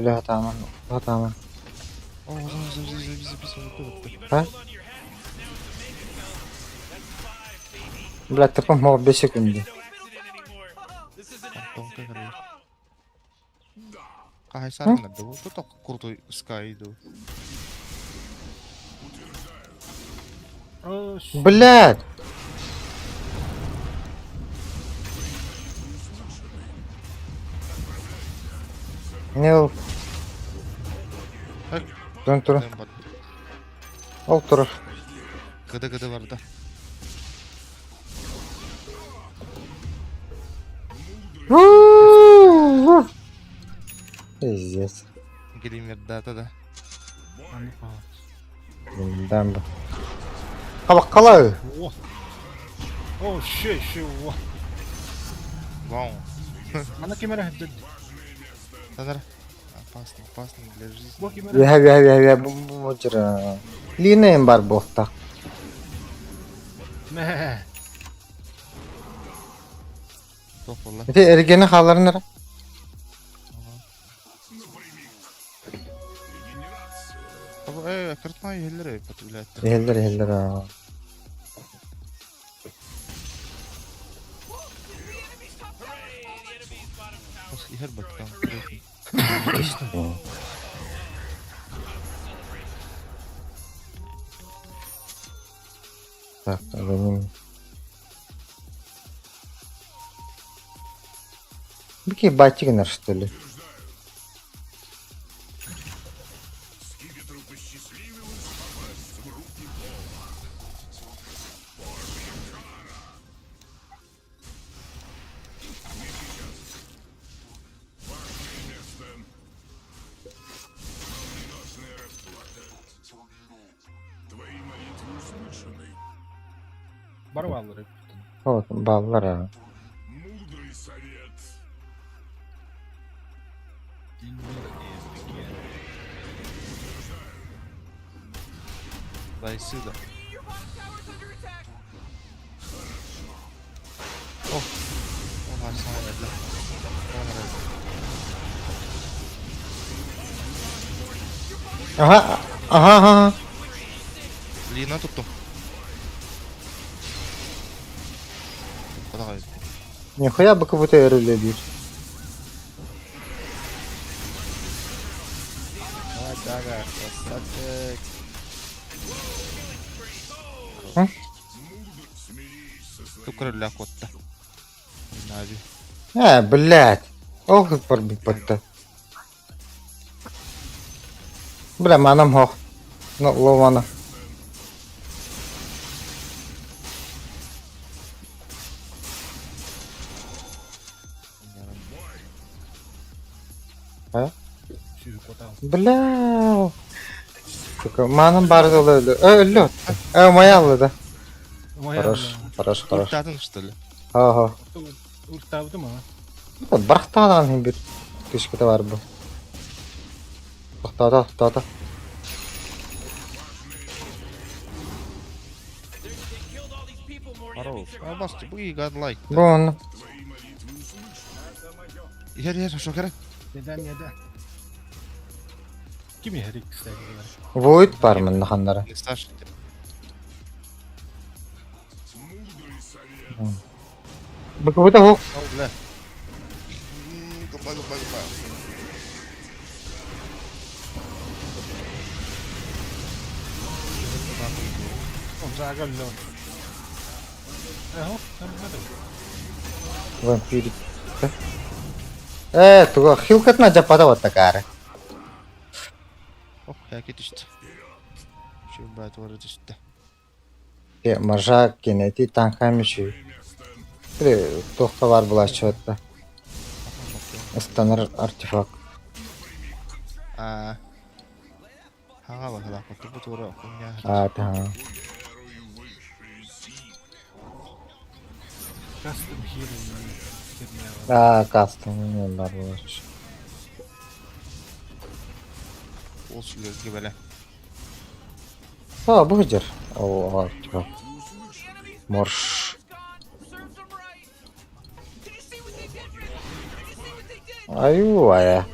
لا تعمل لا تعمل О, записывай. ها بلا تكون هو بسكندي Кахай саран надо, вот тут крутой скай иду. блядь не Дон Алтуров Гыды бар да. Пиздец. Гример дата да. Дамба. Қалай. О, ще, о. Вау. Ана камера хәдд. Тазар. Опасно для жизни. Бу камера. Я бужра. Линейм бар болта. Мә. Топ валла. Эти эргене халарнара. Картмай еллер патрулят. Елдер. Ихер баттан. Так, benim. Какие батчигнер, что ли? Бар баллары. Вот, баллара. Дай сюда. О, он sana Ага. Лина tuttum. Подавай. Нихуя бы как будто эрли бить. Ага, красавчик. Тукрыля котта. Нави. Блядь. Ох, как порбить подта. Бля, манам хох. Ну, лована. Бля. Сука, манам барды öldü. Маялы да. Хорош. Ультадың что ли? Ага. Уртавды ма? Барахтадан bir кишкете бар bu. Тоқтата. Хорош. Басты, bu iyi godlike. Bunu. Yer, şu kere. Neden? Kim yerik istedi? Void var mı hanlara? Stash. Bu da hok. Bля. Гопа. Загально. Ага, нормально. Вампирик. Туга хилкатна жапада вот такая. Оп, яки düştü. Şu bayat var düştü. Маржа кенети танкамичи. Тохта бар булачыгытта. Станар артефакт. Haga bak da kutu bu tora okunya. Tamam. Custom healing. Кастом yollar var. Olsun gözü böyle. Bu hıcır. O артефакт. Морж. Ая.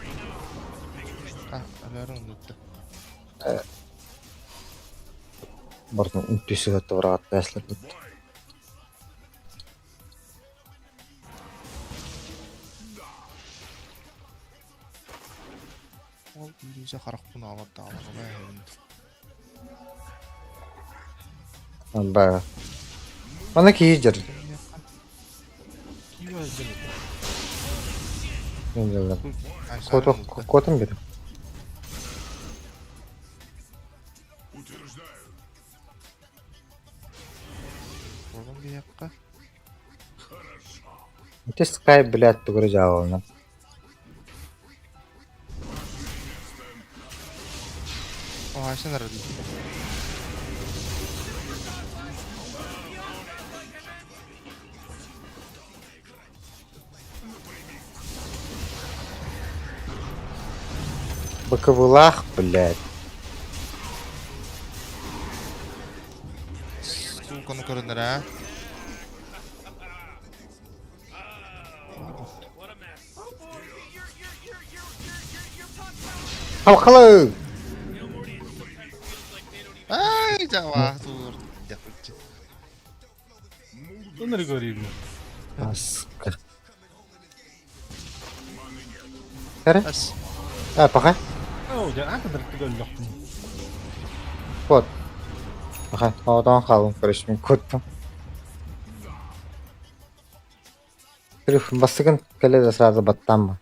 Ha, alarım tuttu. Бартын үнтүсүгө товрагат тәслеп бит. Ol iyice karak bunu alıp da alalım. Ба. Ана кийжер. Киwa жана. Эндилер. Kota. Котом бит. Oğlum bir yakka. Ти скай, блядь, тугры жабылна. O Ayşen aradı. Баковылах, блядь. Su konu görünür ha. Халқалы! Ay cava dur. Yapıcı. Onları göreyim. Аскар. Кәрі? As. Пақай. Оо, жаа кадр төгөллөк. Кот. Пақай. Одан қалым көрішмен көттім. Басығын кәледі сразу баттан ба.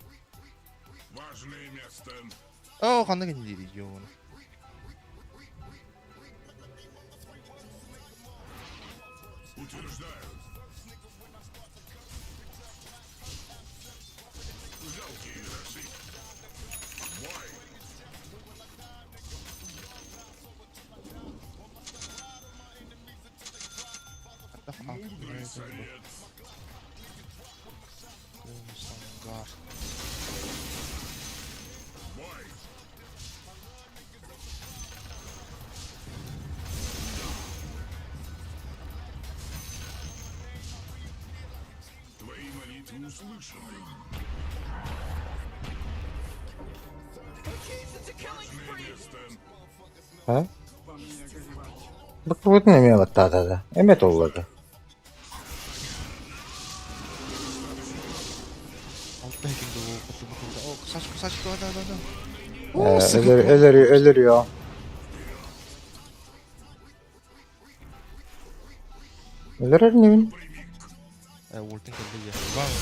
O kandı kendiydi yoğun. Баковыдын эме баттады да. Эме толлады. Altta hekimde o kutu kutu. O kısaç da. Ölürüyor. Ölür ne bileyim. Ultin kendi ya. Bang.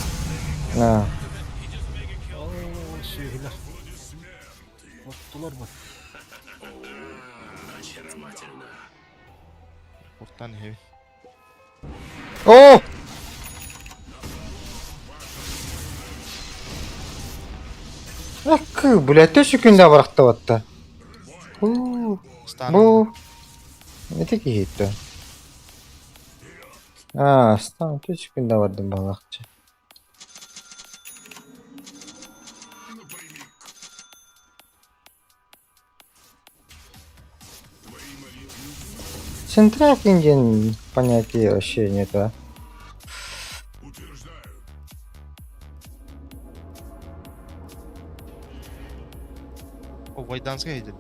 Ha. Oo, şeyler. Ottular mı? Kurttan heavy. О! Блядь, точно күндө барактабатты. Stan. Бу. Не кийитти. Стан точно күндө бардым балакчы. Сентракинген понятие вообще не то. O Vaydansk'a yedim.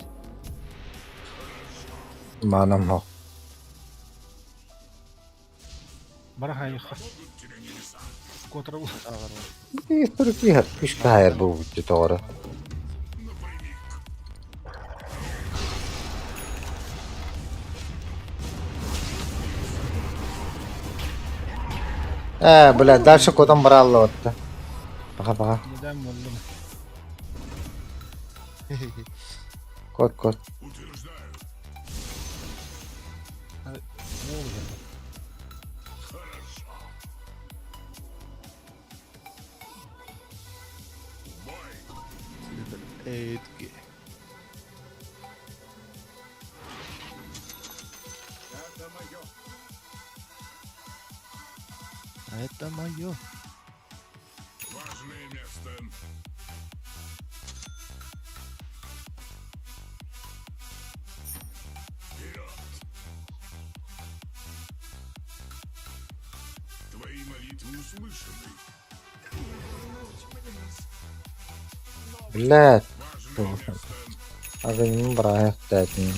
Манам мог. Бара хайха. Котра. Ağır. И турки күч кайыр бул бүтү тоору. Бля, дальше кодом брало отта. Пока. Neden oldu mu? Код. Ne olacak? Etki. Это моё. Блядь. А за ним брать дать мне.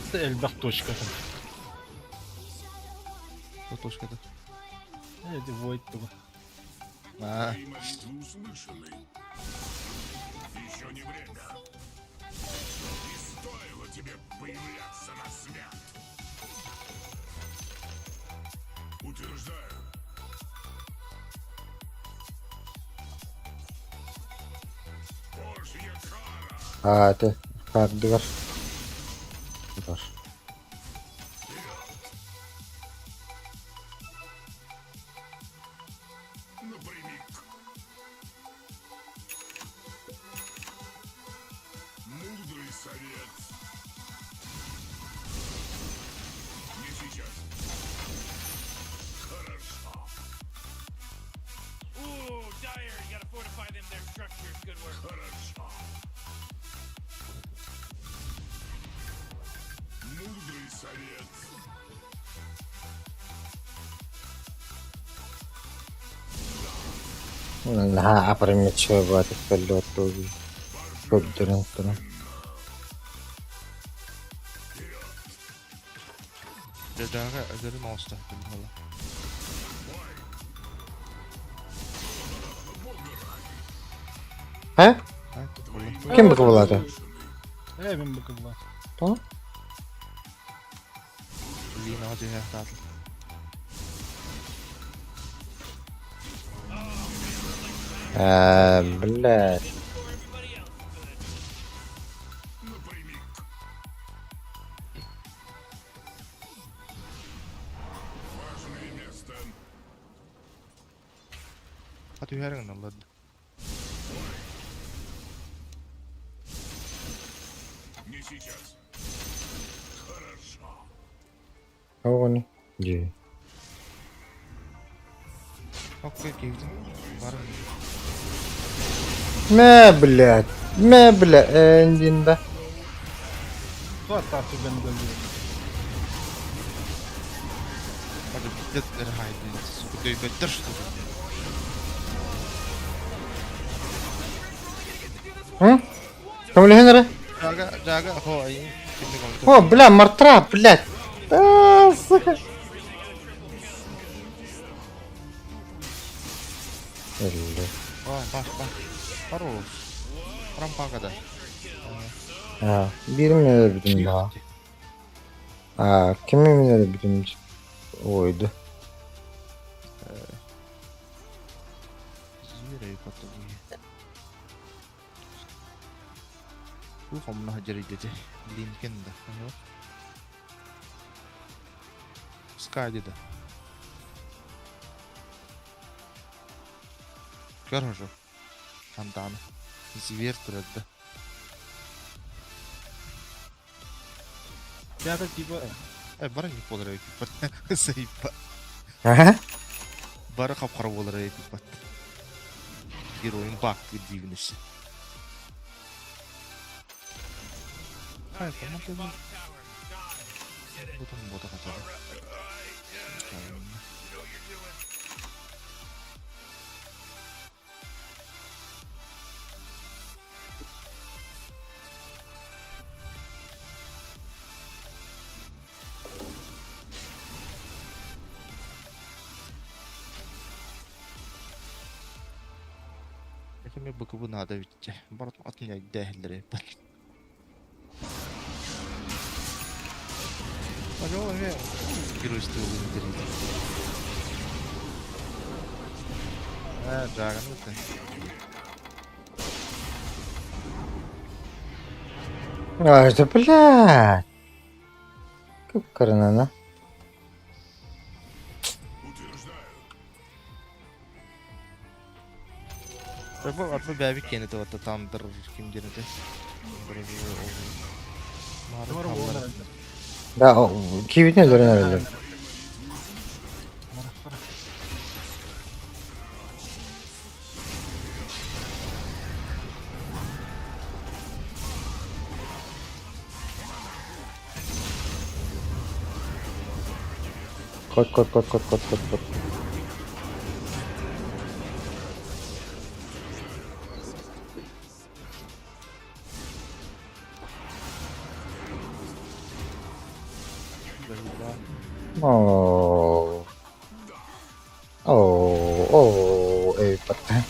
İşte elbet точка. Тушка-то. Evet, void bu. А, Hadi. Hadi ver. Var. Ooh, Dire, you gotta fortify them, their structures. Good work. Опрометчиво бати польоту. Поддурин. жага ажары мауста. Вalla. He? Ha, вalla. Kim bu kovaladı? Evet, bakımlar. Tamam. Лина один я татл. Блядь. Hadi hergen Allah. Огонь. Где? Okey girdim. Varım. Блядь. Блядь. Эндинда. Suat artık beni gönderiyor. Hadi biletleri haydi. Sukudoyu better что ли? Hı? Кому Генера? Жага, хо, ай. Şimdi kontrol. О, бля, мартра, блядь. Сука. Bak. Хорош. Рампагада. Birimle de bitim daha. Kiminle de bitim oydu. Зверей потом. Bu komuna hacer edeceği. Linkin de. Скади да. Хорошо. Фонтан. Зверь турады. Ya da tiba Бара не болар айпат. Сайпа. Бара капкара болар айпат. Героин бак дивнеши. Ай, тамам. Потом бота катады. Мне БКБ надо ведь. Барат от меня дехлеры. жол эме геройство интернет. Жаган өтө. Ай, да блядь. Как коронана. Арба бәбик кені тәуатта тамдыр кемдерді. Да, кибитне дөрен әле. Кот. Oh. Ey patı.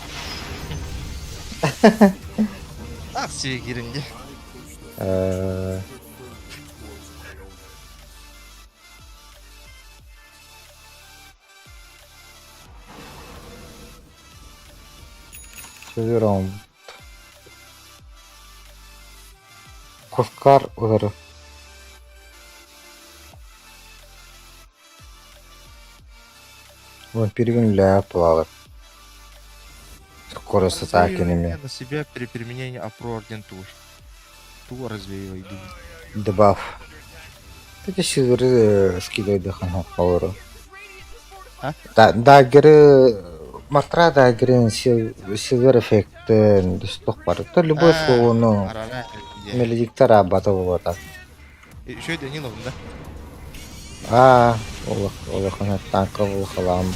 Aksiye girince. Çözüyorum. Koskar uları. Вампирин ля плавает. Скорость атаки На себя при применении опрорден тур. Ту развеивай. Дебаф. Таки силвері скидывай хан пауэру. А? Даггеры Мартра даггерин силвер эффекті дұстық бар. То любой словону мелодиктар абаты болуата. Шöyle не нужно, да? Олах ана танка болхалам.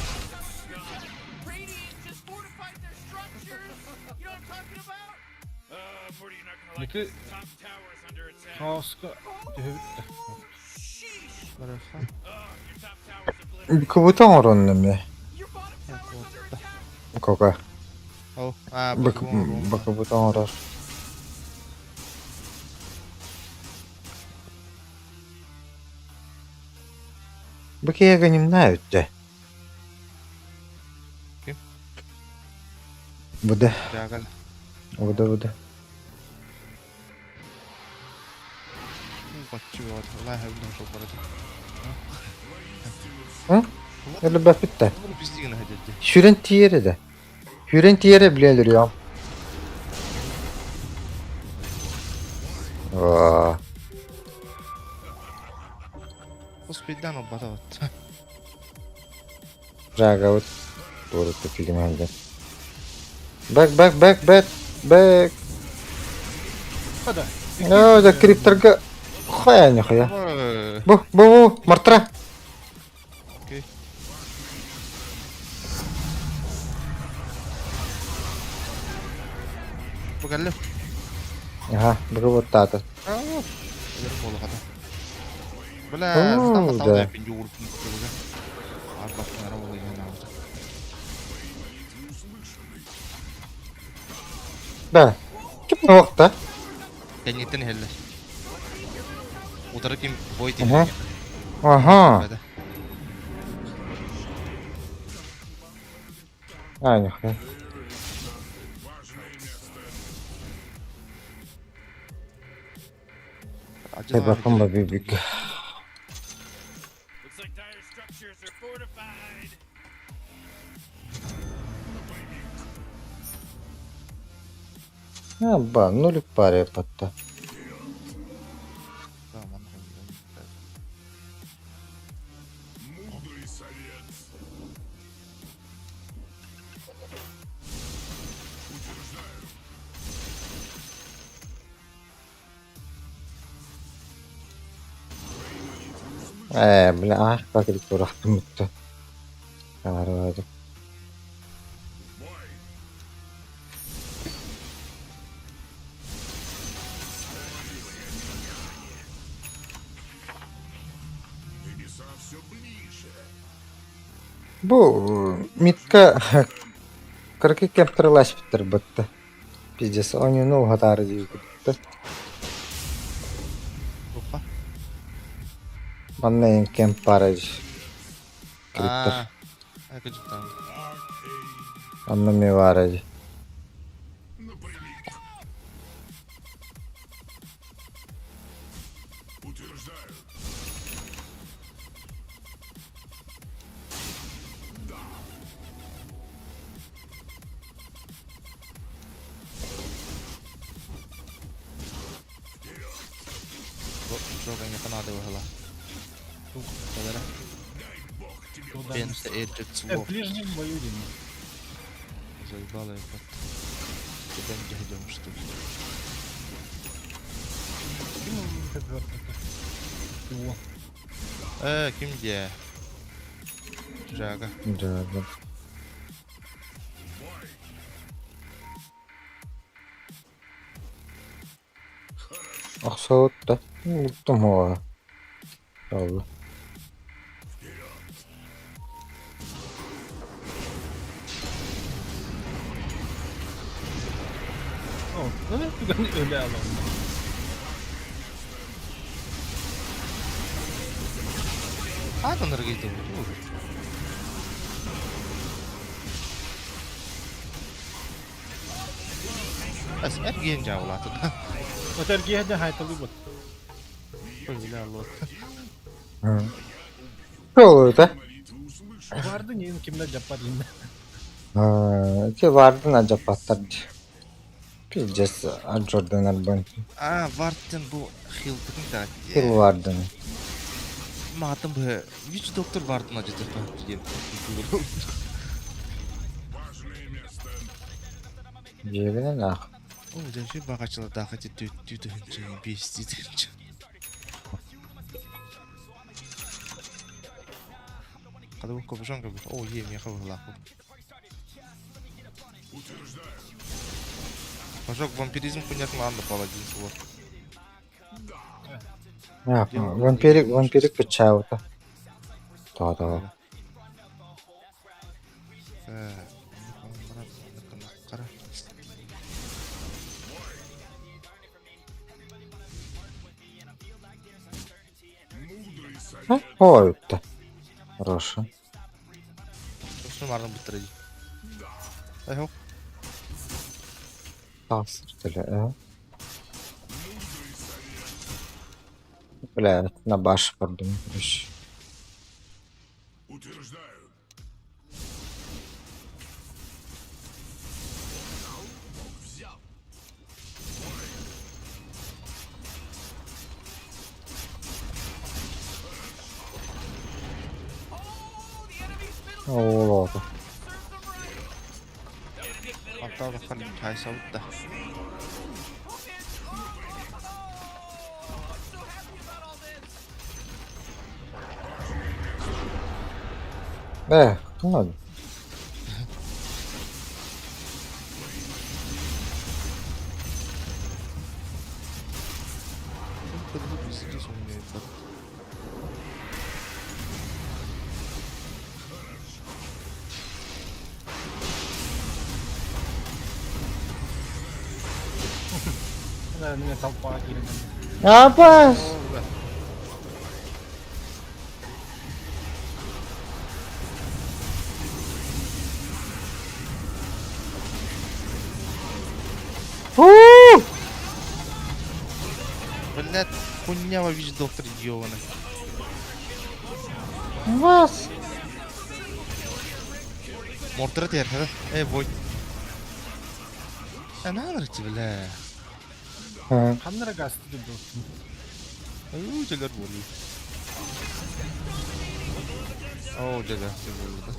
Forty, you're not gonna like Niki it. Top tower's under attack. kaoska Хорошо. Your top tower's obliterated. Кабутан ороннами. Кока. О, Бакабутан орор. Бакияга не знают, да? Ким? Буде. Жагал. Буде. Бачу, вот, ла хавлын шо барады. Öyle bapit de. Bunu bizdigini hədədi. Hürrent tiyeri de. Hürrent tiyeri bilendir ya. Aa, Hospitaldan o bata vat. Raga вот. Doğru tepkilim halde. Back. hadi. No, da kriptarga. Khoya ne khoya. Bu. Martra. Okey. Bakalım. Aha, bu tata. Yarım oldu hadi. Böyle Oo, tam da. hatalı yapınca vurup böyle. Abi bak ne araba oluyor yani orada. Ben. Kim o vakta? Kenyetten heller. Utarı kim boy Aha. değil. Aha. Hadi. Aynı khoya. Acaba Bakın da büyük. Looks like dire structures are fortified. Нулик паре патта. Tamam. Bla, bak bir rahatım mutlu. Karar verdim. Bu Митка кырки кептерлаш биттер бытты. Пиздец, они ну хатары дейт. Опа. Manna en kemp baraj. Creeper. Acreditando. Anna me baraj. Joga em Canadá, vai lá. Galera, Penta Edge В Swap. ближнем бою, Дима. Заебало это. Куда не идем, что ли? Во. Kimde? Jaga. Jaga. Аксаут да. Уттум хоо. Алла. Öyle alalım. Ааданар гэдэг юм. Ас эрген жавлаад. Ötergiye de haytalı bu. Öyle Allah. Юу да? Vardı niye kimler yapar yine. Чи вардын ажапаттар. Пиздец, Jordan бан. Вартен bu хилдэн да. Хил вардын. Матам бе. Вич доктор вардын ажитэр па тийм. Жегэнэ нах. Оо жишээ багачлаа даахад дүйдэ хэмжээ бисти гэж. Кадаа копшон гоо. Оо юм яхав лах. Пожог вампиризм понятно надо паладин вот. Вампирик печаута. Да. Ой, да. Хорошо. Что можно быстрее? Ага. Стреляю. Бля, на баш подумай, короче. О, ладно. Алтаа хан хайсавд да. Ладно. Ne talpa girin. Абас! Блядь, хуйнява вич доктор ёбаный. Вас! Мордрат яр, бой. Надо тебе, бля. Kamera gastı bu. Jallar болду. Оо, jallar болду.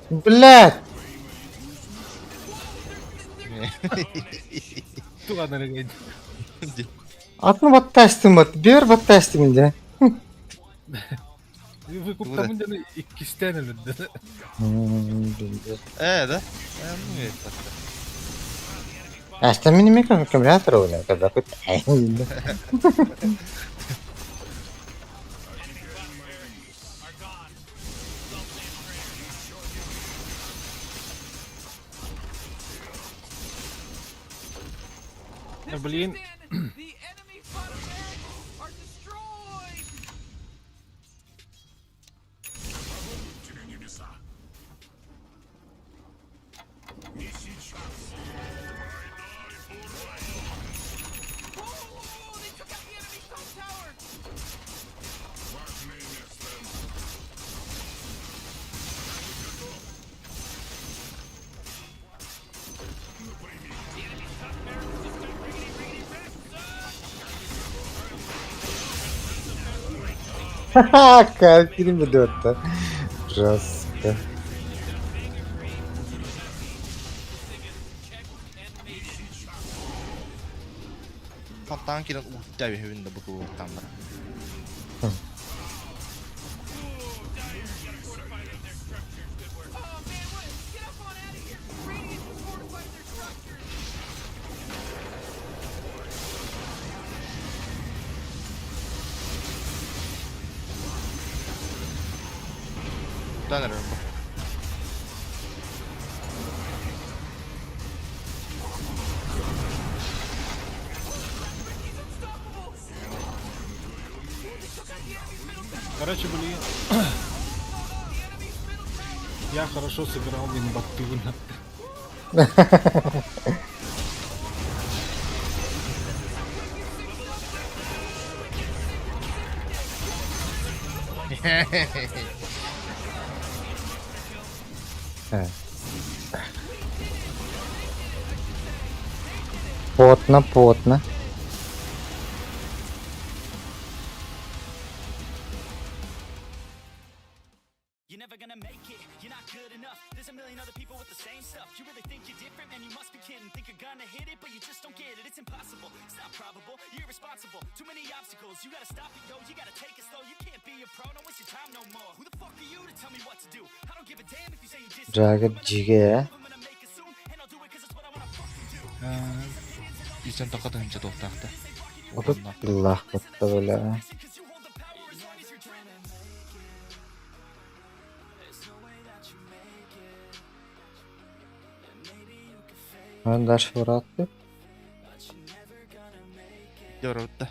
Блядь! Туга nereye Атны баттастым бат, бер баттастым инде. Выкуптамын жана 2 tane öldü. Да? Ну это. А что мне микроаккумулятор у меня когда хоть. Блин. Ха-ха, перебедет-то. Жестко. Танкинен улттай хөвүндө бутуу тамдар. Танер. Короче, блин. Я хорошо сыграл Винбатуна. Потно, потно. You're never gonna make it, you're not good enough. There's a million other people with the same stuff. You really think you're different, man, you must be kidding. Think you're gonna hit it, but you just don't get it. It's impossible, it's not probable, you're irresponsible. Too many obstacles, you gotta stop it, yo. You gotta take it slow, you can't be a pro, don't waste your time no more. Who the fuck are you to tell me what to do? I don't give a damn if you say you just Жагат жиге. I'm gonna make it soon, and I'll do it 'cause it's what I wanna fucking do. Исен такатынча токтакты. Отут Аллах кытта бөля. Ан дальше вратты. Дөрөттө.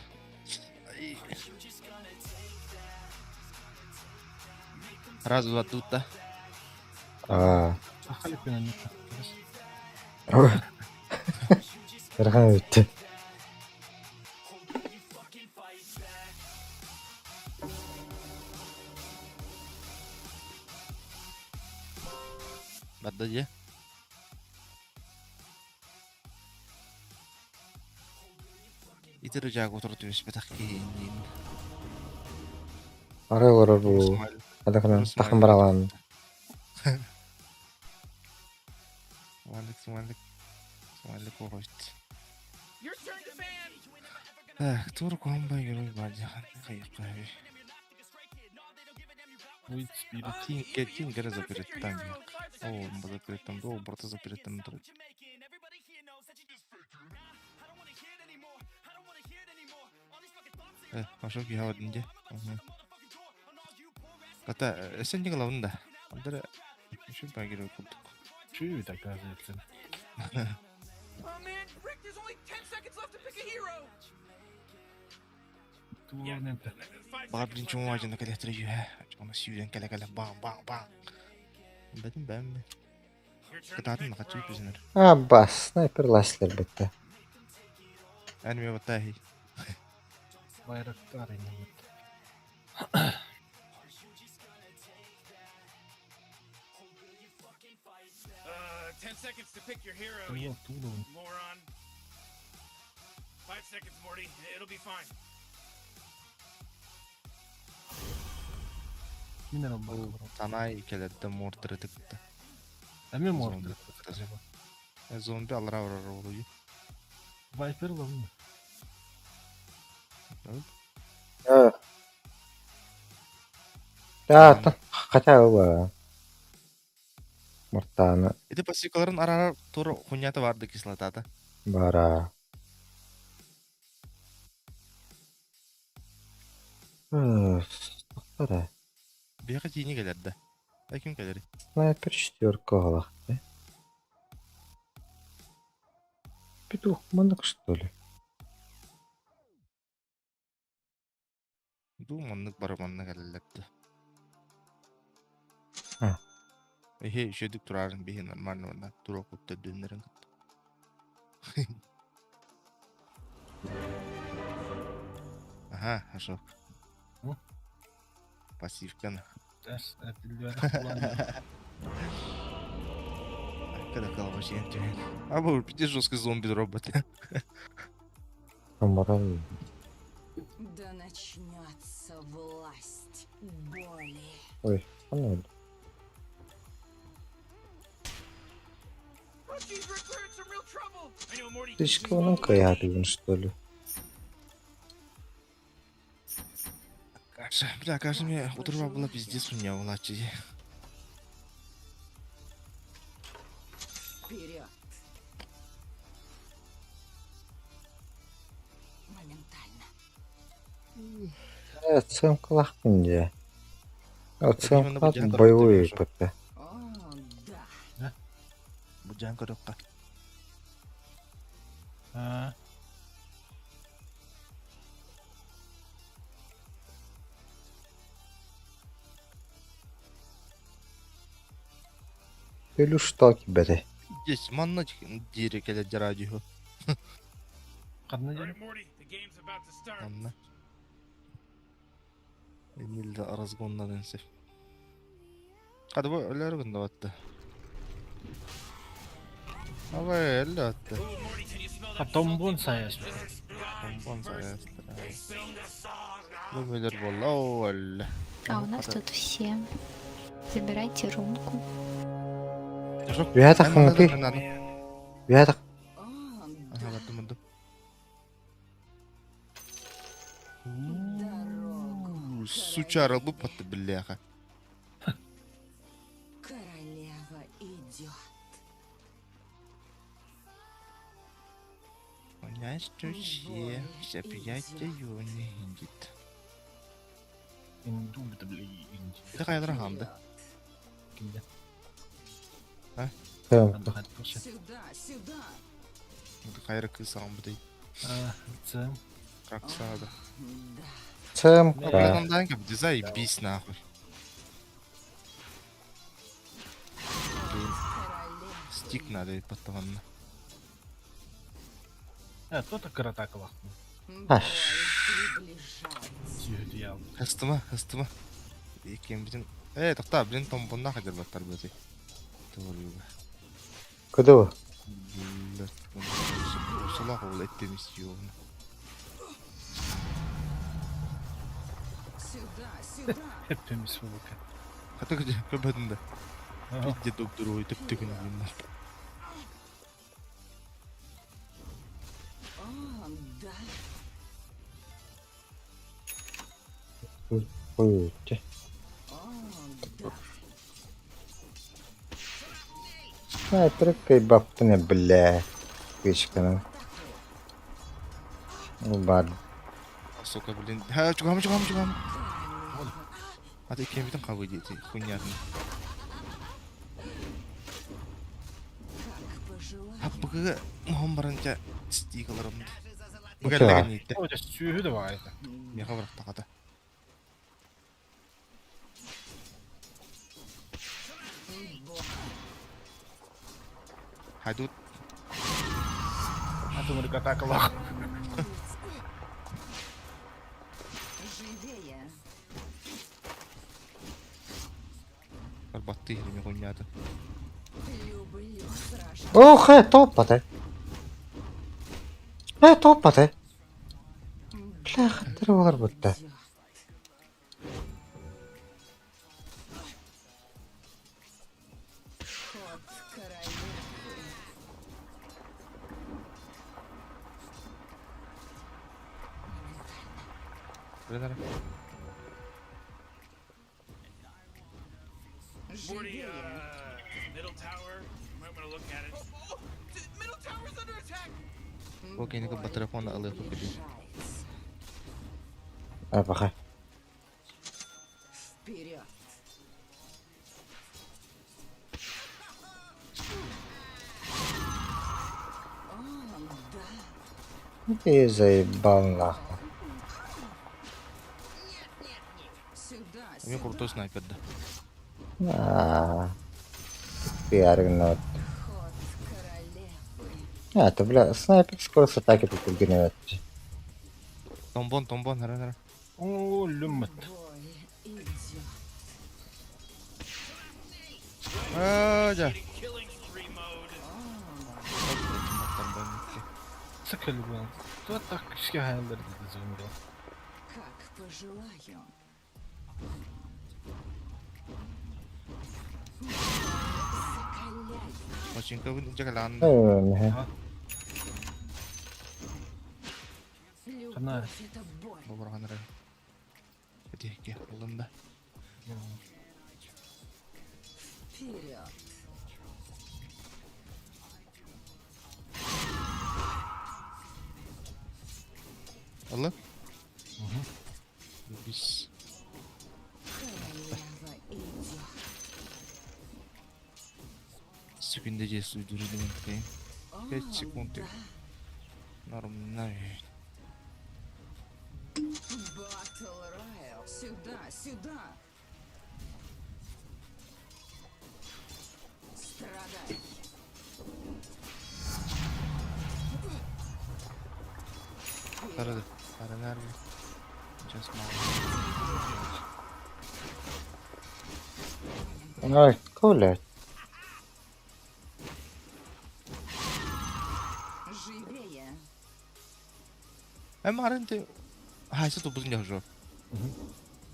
Раз, два, тут-то. Халипина нет. Рахам өтті. Бадда же. Итер жаг отурду беспетак кейин. Арай орор бу. Адакынан тахын баралан. Смайлик оройт. Так, тур комбай герой баджахан. Кайыкай. Ой, спирит. Тин гера запереттан. О, запереттан. О, брата запереттан. Ашок я одинде. Ката, эсенди калавында. Андара şu bagiro kurduk. Чую так оказывается. Oh man, Rick, there's only 10 seconds left to pick a hero. Туалента. Багат birinci muhacında kalettiriyor ha. Ona siyuden kale bam bam bam. Ben mi? Kıtadın mı kaçıyor bizimler? Абба, снайпер ластер бітті. Anime batahi. Байрактар нет. 10 seconds to pick your hero, Ну, you оттуда он. moron. 5 seconds, Morty. It'll be fine. Минерал бак. Sanay kelette mortarı tıktı. Ами Зомби. морда. Zombi alra oluyor. Вайпер ловно. Хотя бы Мортаны Bir de pasifikaların ara tur hunyatı vardı kislatata. бара. Тоқтар. Bir yaka yeni gelirdi. Kim gelir? Снайпер четверка алақты. Петух мындық, что ли? Bu manlık barmanına gelirdi. Ha. Ehe şöydük turarın bir normal tur okutta dönlerin. Aha, aşağı. Hı? Pasifkan. Тас, это Когда колбаси интересно. А вы пяти жесткий зомби робот. Амарал. Да, Начнется власть боли. Ой, o ne oldu? Слишком onun kıyafetini что ли? Кажется, бля, кажется, мне утрова была пиздец у меня в лаче. Вперед. Моментально. Evet, sığımkılak bence. O Bakayım sığımkılak onu bıçağa boyu kapatıyor yapıp. О, да. Bu can kırıkka. Ha. Böyle штоки beri. Здесь манна дирек или радио. Kadına canım. Манна. Emilde arazgondan ensef. Hadi bu öyle aragında battı. Ama öyle attı. Ha tombon sayesinde. Bomban sayesinde. Bu böyle bolla o öyle. А у нас тут все. Забирайте рунку. Ya da kanka. Ya da О, Aha battım battım. Su çağrıl bu pattı billaha. королева идет. Понять, что все. Все приятели юни гит. İndu bir de inci. Bir de kaydıra hamdı. Kimde? tamam. Hadi koşun. Сюда, сюда. Bir de kayra kılsam bu değil. Ha, sen. Как сада. Да. Sığımkılak. Блядь, дай как дизай бись нахуй. Королева. Стик надо и потом. Ha, тут каратака vakti. Аш. Приближается. Sühüdü ya. Hıstıma. Ekim bizim... Toqta, bilin tombondan kadar battar böyle. Doğru. Kudu bu. Sola kol ettiğimiz yoğun. Сюда, сюда. Hepimiz bu bakın. Hatta köpedinde. Ha, Bir de doktor oyu tıp tıkın yiyinler. О, да. Boyu gitti. О, да. Ha, трыкай бабты не бля. Кычкана. Bu var. Soka bilin. Ha çıkam. Hadi ikiye biten kavga edildi. Kunyarın. Как пожелаешь. Ha bu kığı muham barınca stikalarımdı. Bu Okey. geldi neydi? o da sühüdü vardı. Meka bıraktı hadi. Haydut. Ha, тут каратака vakti. Живее. Battı yerimi kunyadı. Люблю страшно. Oh, he topladı. He topladı. Bля, hatırı olur burada. Ход королевы. Böyle Живее. Bu kayını kapı telefonla alıyor kapıyı. Приближается. Ha bakayım. Вперед. О, да. Bir заебал нахуй. Сюда, Emin kurtu sniper'da. Ааа. Пиаргнот. ход королевы. А, то, бля, снайпер скорость атаки тут генерит. Tombon hara. Oo, lümmet. Бой идет. Aja. Sıkılı bu. Тут так kişi hayalleri dedi zümrüt. Как пожелаю. Закаляй. Починка жагалан. นะฮะ Любовь — это боль. Бобрахан рай. Эти алында. Вперед. Алла. Бис. Королева идет. Секунда жес уйдурдум экен. О, 5 секунд. да. Нормально. Батл Роял. Сюда, сюда. Страдай. Тарады. Таранар. Сейчас мало. Ой, блядь. Живее. Марынты хайсы тупузун жакшы.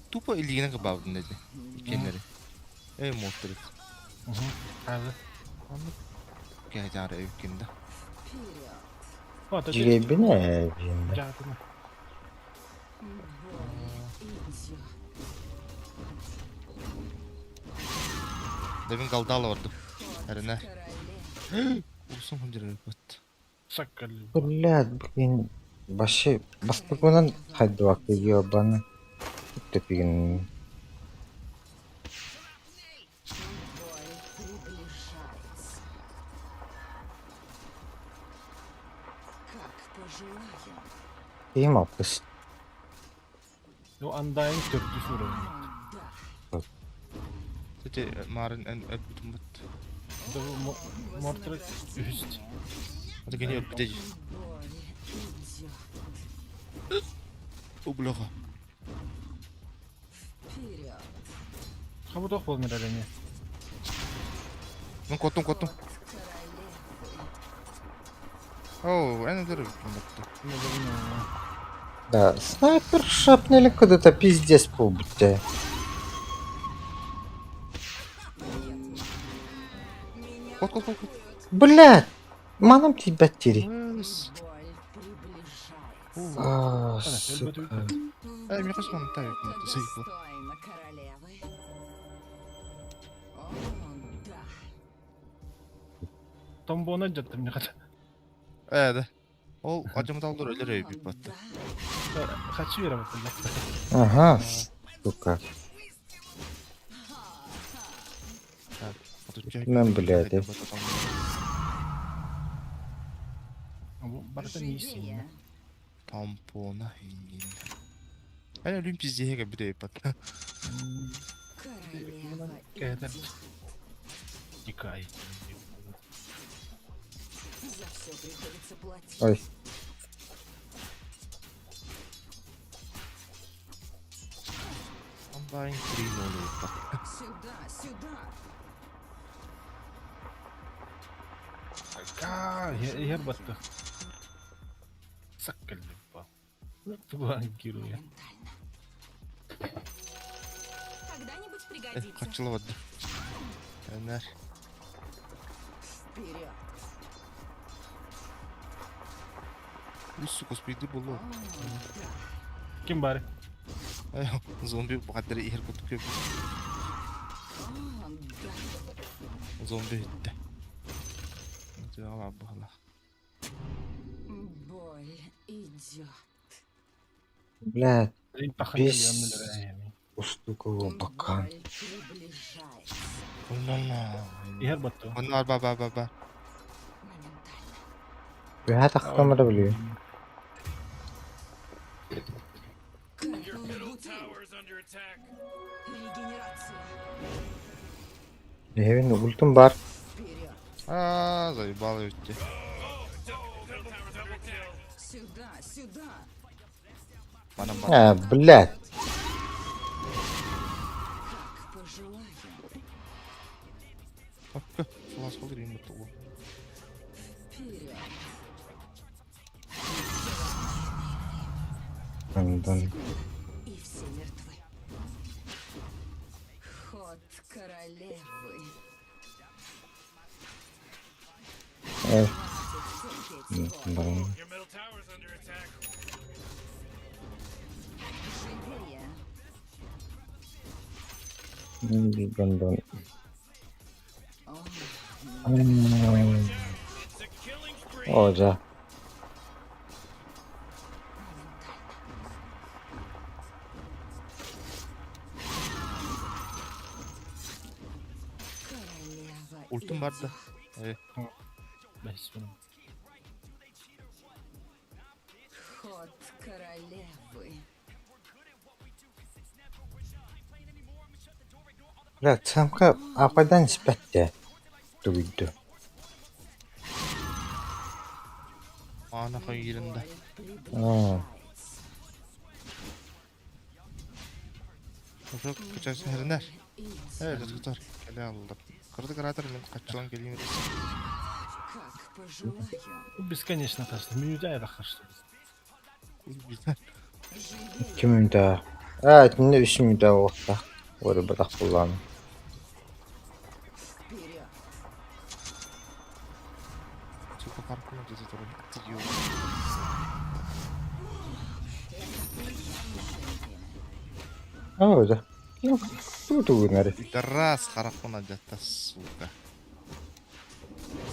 Тупо илигине кабабын деди. Икенleri. Монстр. Hadi. Кайдары өккенде. Вперед. O da Cebine evinde. Cadını. Боль идет. Devin kaldalı vardı. Erine. Королев. Olsun hıncırı öpüt. Sakkalı. Блядь, блин. Başı bastıklarından hadi vakti diyor bana. Tepkin. Боль приближается. Как пожелаю. İyi mi yaptın? O Undying 4. vuralım. Да. Tete marın en öpütüm bıt. Bu da bu Mortar üst. Hadi gene öpüteci. Боль идет. O bloğa. Вперед. Ha bu da olmuyor herhalde. Ben kotum. Королевы. Oo en ödür öpütüm bıt. Ne bileyim. Да, снайпер шапнули куда-то пиздец побудьте. Kot. Блядь! Манам тебя тери. Ös. Боль приближается. А, Hadi сука. elbette bitmedi. Ay mi kaçmam tabii ki. Sayıklı. Достойно королевы. О, да. Tam bu ona cattım ne kadar. Evet. Ol acımı daldır ölür öpüp battı. Kaçıyor ama tabii. Ага, сука. Ben bile de. Bu barda ne iyisin ya? Живее. Tampona hingin. Ben ölüm pizziye gibi bir de yapat. Королева Gayet идет. hikaye. За все приходится платить. Ой. Ondan green oluyor bak. Сюда, сюда. Yer battı. Sakkalı bu. Bu hangi giriyor ya? Когда-нибудь пригодится. Kaç yıla vardı? Öner. Вперед. Üstü kospiydi bulu. О, да. Kim bari? Ay zombi bu kadar yer kutu köpü. О, да. Zombi bitti. Cevap bana. Боль идет. Блядь, İlk bakın Biz- geliyor neler yani. устукового бока. Боль приближается. Allah. Yer battı. Onlar baba. Моментально. Я так камера блин. Регенерация. Evin ultum var. Вперед. Aaa zayıbalı öttü. Сюда, сюда. Bana А, блядь. Как пожелаю. Hakkı. Flas olur yumurta olur. Вперед. Ondan. королевы. Evet. Терпеть его. Баран. Живее. Bundan. Hoca. Королева Ultim var da. идет. Beş benim. Ход королевы. La çamka apadan nispetle. Duydu. Ana koy yerinde. Aa. Çok kaçar seherler. Evet tutar. Gele aldım. Kırdı karadır ben kaçılan geleyim. Как пожелаю. Бесконечно kaçtı. Mücadele kaçtı. Güzel. Kim daha? Evet, ne işim daha olsa. Orada bırak kullanın. Вперед. Çok farklı dedi durun. Gidiyor. Orada. Yok. Durdu bunları. Раз харахуна jatta suka.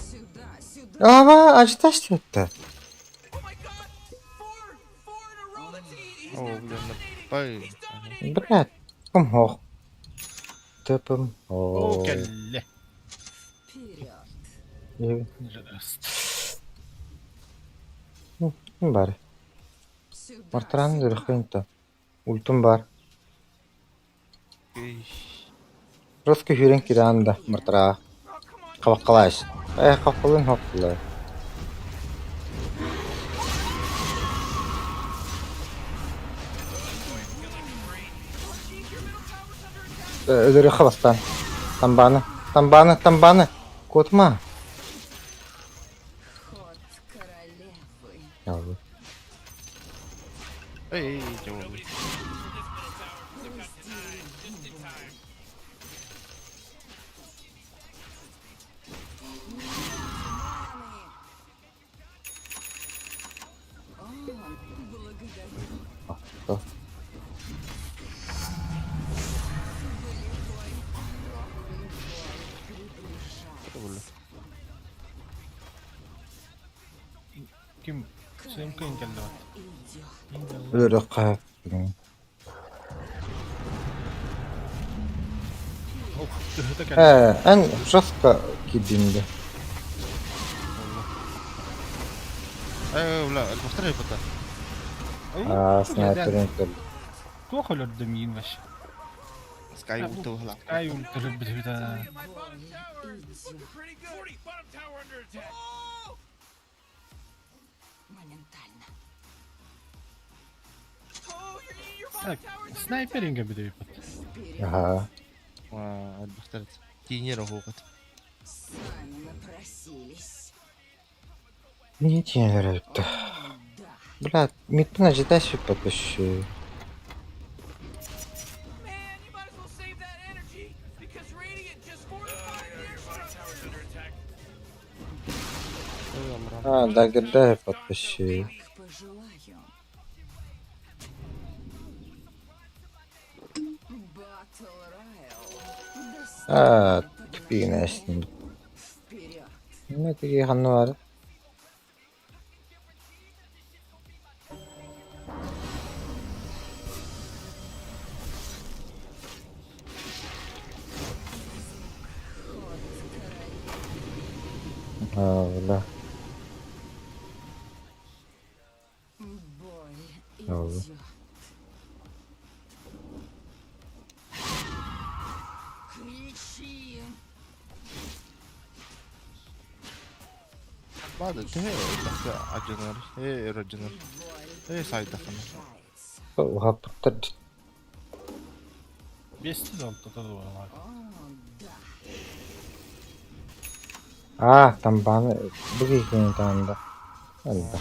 Сюда, сюда. Ama acı taş yaptı. Oo uyandı. Bay. Bırak. Tıpım hoş. Tıpım O hoş. kelle. Вперед. Kim bari? Сюда, Martaran сюда. zırhkıyınta. Ultum var. Ruski hüren kiranda martara. Kavakalaş. Kapakalın hokla. Ödürü kavastan. Tambanı. Kotma. Ход королевы. Yavru. Ey cevabı. Bak. Kim? Senin kıyın geldi bak. Идет. Ödürü kav. Of. Dıhıda geldi. En Ruska gidindi. Ey ulan المختار يبطل. Sniper'ın kırdı. Tuh olur demeyin baş. Sky ulti valla. Ay ultulu bir daha. Моментально. Так, снайперинга bir de yapıp. Вперед. Aha. المختار تينير هو قد. Сами напросились. Niye neler yaptı? Да. Bля, mittin acıda şu bakışı. Da gıda bakışı. Как пожелаю. Battle Royale. Tüpüğüne eşliğinde. Вперед. Ne peki hanı var? Allah. Бой Yavru. идет. Кричи. بعد انتهى بس عجنر. ايه رجنر. Боль ايه سايد دخلنا. продолжается. Oha pıttırdı. Besti de oldu da var. О, да. Tambanı. Bu giyinin tamında. Öldü.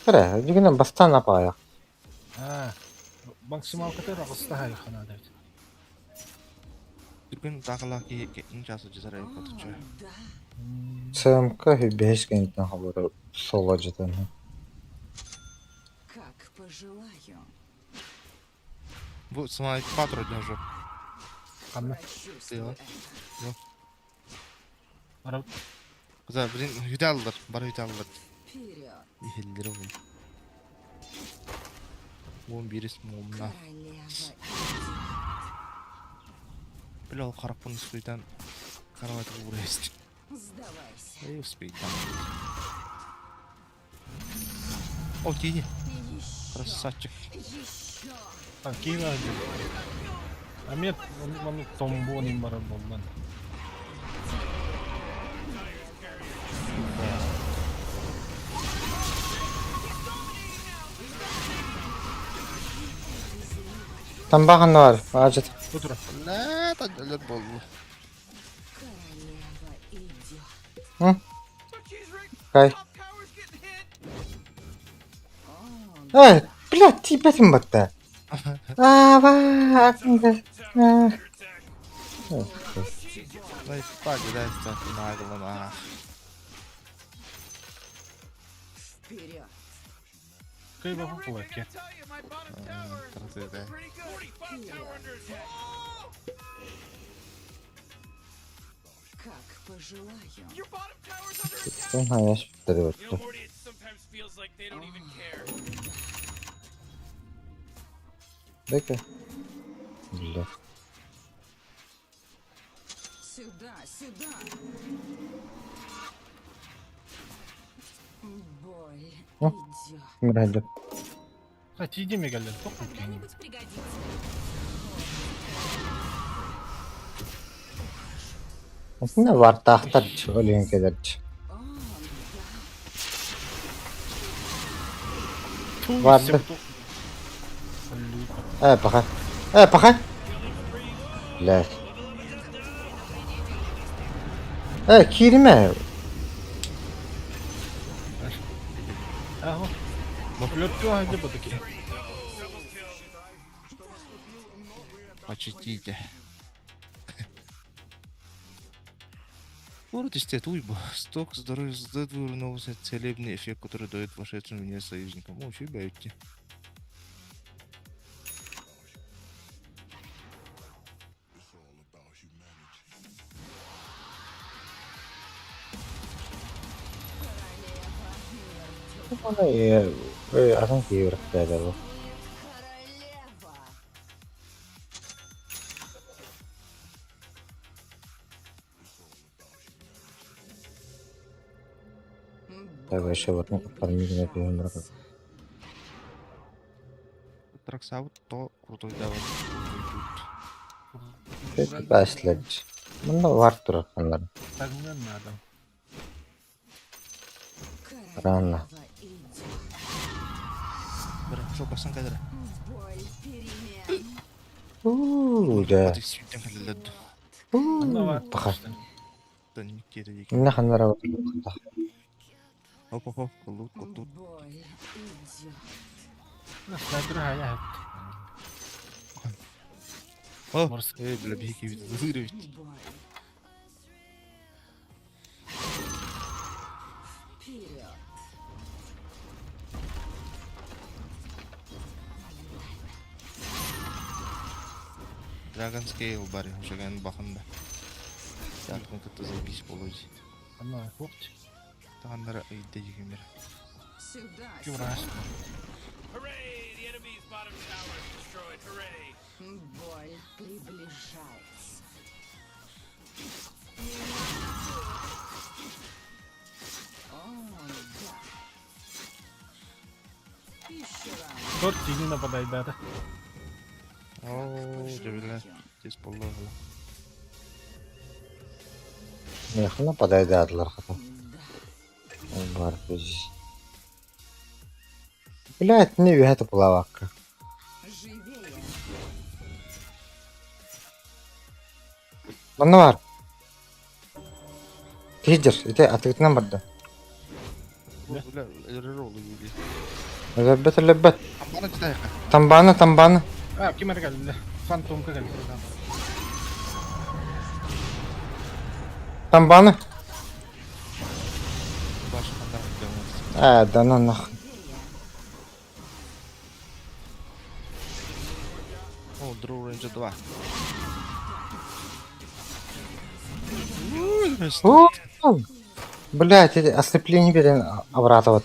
Kıra, bugün bastan apa ya. Ha. максимал катер агыста хай хана дайт. Дүргэн дагала ки энэ часаа жисарай бодож байна. ЦМК беш гэнтэн хавар солож тань. Как пожелаю. Бу смайк патруль уже. Хамна. Тыйла. Ара За блин хидалдар, бар хидалдар. Вперед. Ихэлдэр бу. Вон бирис момна. Королева Бил ол карапын суйдан карават урайст. сдавайся. Эй, успей там. О, тини. И еще. Красавчик. Еще. кийга. Амет ман томбонин бар болман. Тамбахан var. Ажит. Утро. На, тадлер болду. Королева идет. Кай. Блядь, тебя там бата. Акында. Дай спаги, дай стати нагло. Вперед. Кайба хупуаке. Трасыда. Как пожелаю. Sen hayal tutuyor. Bekle. Güzel. Сюда, сюда. Боль О. идет. Мирайdı. Ha тиде ме geldi. Çok okey. Aslında var tahtar ölüyün kederci. Vardı. Bakar. Bakar. Lan. Kirime. Ага. Моклётку хайде бодоки. Почтите. Вот эстетуй бы. Сток здоровья создает выровнялся целебный эффект, который дает вошедшим в нее союзникам. О, чё бьете? Bana adam ki bıraktı bu. Tabii şey var. Пармигин yapıyorum bırakıp. Траксаут, то крутой давай. Peki başladı. Bunda var dur onların. Tagmen mi adam? Rana. Бля, что, пасан кадра? Боль перемен. Да. Ты свитен халилад. Bunda var. Bakar. Да не кири. Ne hanlara var. Оп, оп, оп, кулут, кулут. Боль идет. Снайпер хая. О, Морс. бля, беги, вырвать. Боль. Вперед. Dragon Scale бар, уже ген бахында. Так, мы тут заебись полози. Ана хопти. Тағандары үйді жегемер. Сюда. Kim raş? Боль приближается. О, да. Еще раз. Тот тиги нападает да. Ооо, жебеле. Тез полы ғыла. Yakına padaydı adılar kata. Да. Var biz. Блядь, не вihete плавакка. Живее. Bunda var. Тейджер, ite atığıtından barda. Бля, эрер олы ели. Löbbet löbbet. Амбана жидайқа. Tambanı. Кемер geldi. Фантомка geldi. Там баны? Başkanlar demez. Да ну нахуй. О, Draw Ranger 2. О, блядь, ослепление берем обратно.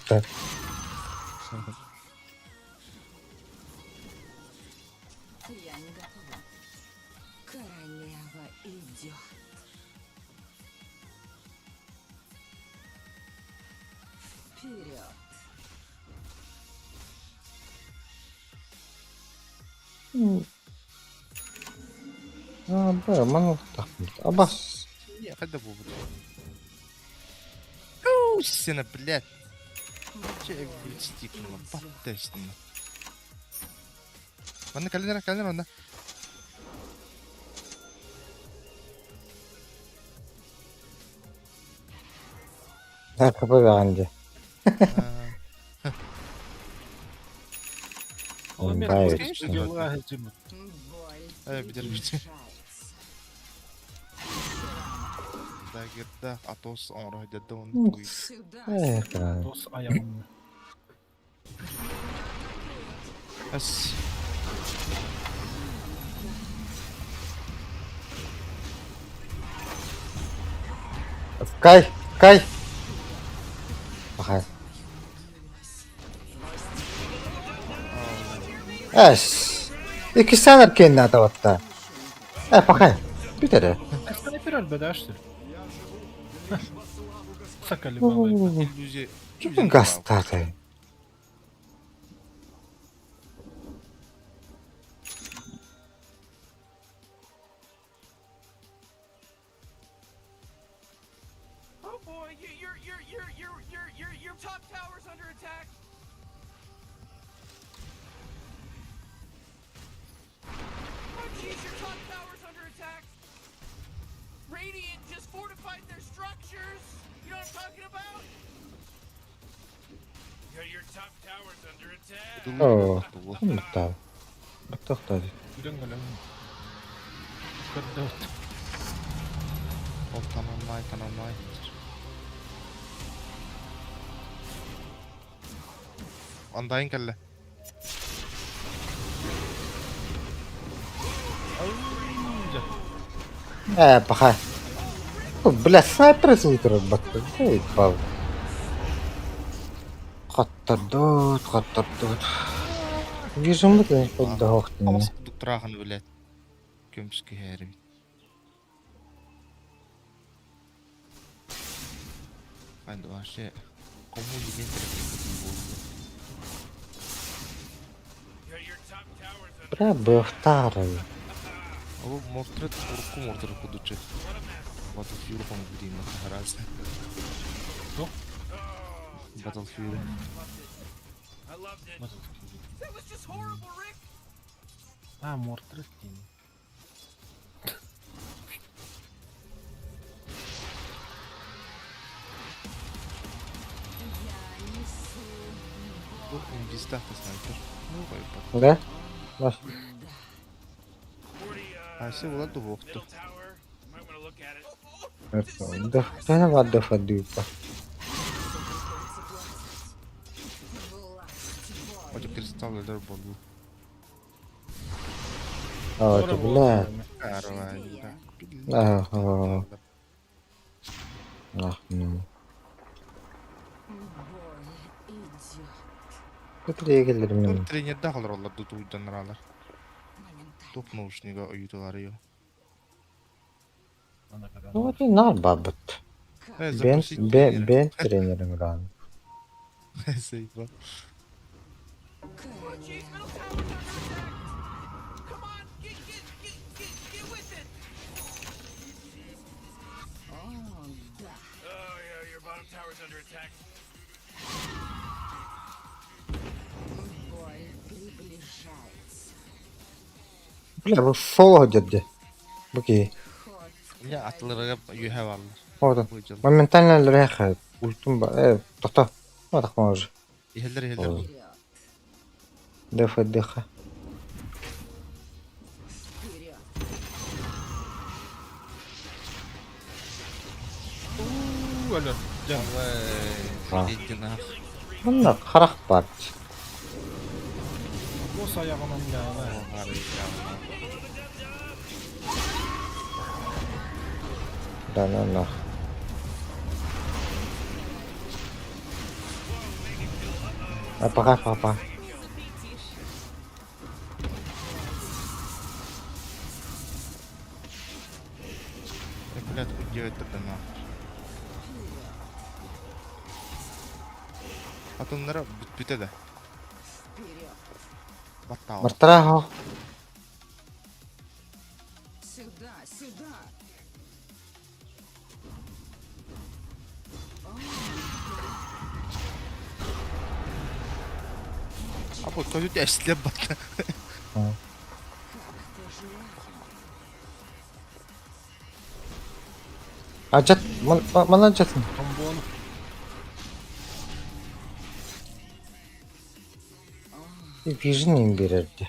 Я не готова. Королева идет. Вперед. Манул так. Абас. Не, когда будет? Оу, сена, блядь. Че, блядь, стикнула, подтестила. Ладно, календер, ладно. Так, побеганди. Он нравится. Боль Бедербите. приближается. Дагерда, Атос, Онро, Дедон, Буй. Сюда. Экран. Дос ayağımı. Ас. Кай, кай. Пахай. Эш. İki sefer kendine atavatta. Пахай. Bitir. Снайпер ölmedi açtı. Sakalı balığı. Иллюзия. Гастаты. Oh boy, your top tower's under attack. Oh jeez, your top tower's under attack. Radiant just fortified their structures. You know what I'm talking about? Your top tower's under attack. О, мутал. Кто? Gülen gülen. Kırdı. Ол танамай. Андайын кәлі. Пахай. Бля, снайпер звитер баттı. Ey bal. Каттырдыт. Вижу, ты поддох. Амас дуктырағын білет. Көмскі әрім. Қайды вообще. Кому деген Бля, был второй. Ол мортрет мортыр кудучы. Battlefield van Green гараж. Что? Battlefield. That was just horrible, Rick. Мортрет. Bu İngiliz'de снайпер. Ну, байпа. Да? Баш. Айсы олар да боқты. Да, тана вадда фадюпа. Ода кристаллдар болду. А, бля. Карвайда. Ага. Ах, ну. Көтірегелер мен. Тренерде қалар олар дұт уйданыралар. Топ наушнига ұйытылары ё. Вот и нар бабыт. Бен тренерім ран. Сейфа. Oh jeez, middle tower's under attack. Come on, get with it. Oh yeah, your bottom tower's under attack. Боль приближается. Бля, bu solo деді. Бөкей. Я атыларға үйе алыр. Вот. Моментально лреха. Ультум ба. Тоқта. Вот так може. Ихелдер. Дефа. өлі. Жан. А. Иди нахуй. Мына қарақ бар. Осы аяғынан да. Ары жағына. Да. Апа. Блядь, где это нахуй? Атомнары бүтеді. Баттау. Мыртырақ. Сюда, сюда. А вот кто тебя слеп батты. Жат, мана жатсын. Комбон. Vision берерді.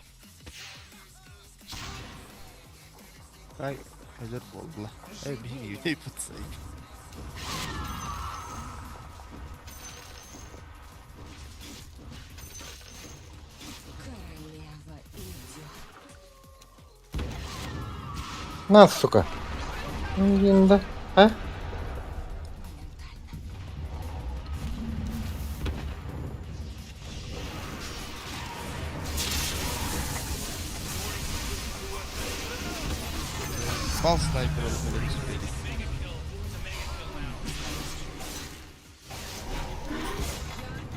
Ай, ölür oldular. Beni yütey pıtsaydı. Королева идет. На, сука. Енді. А? Спал снайпер блядь.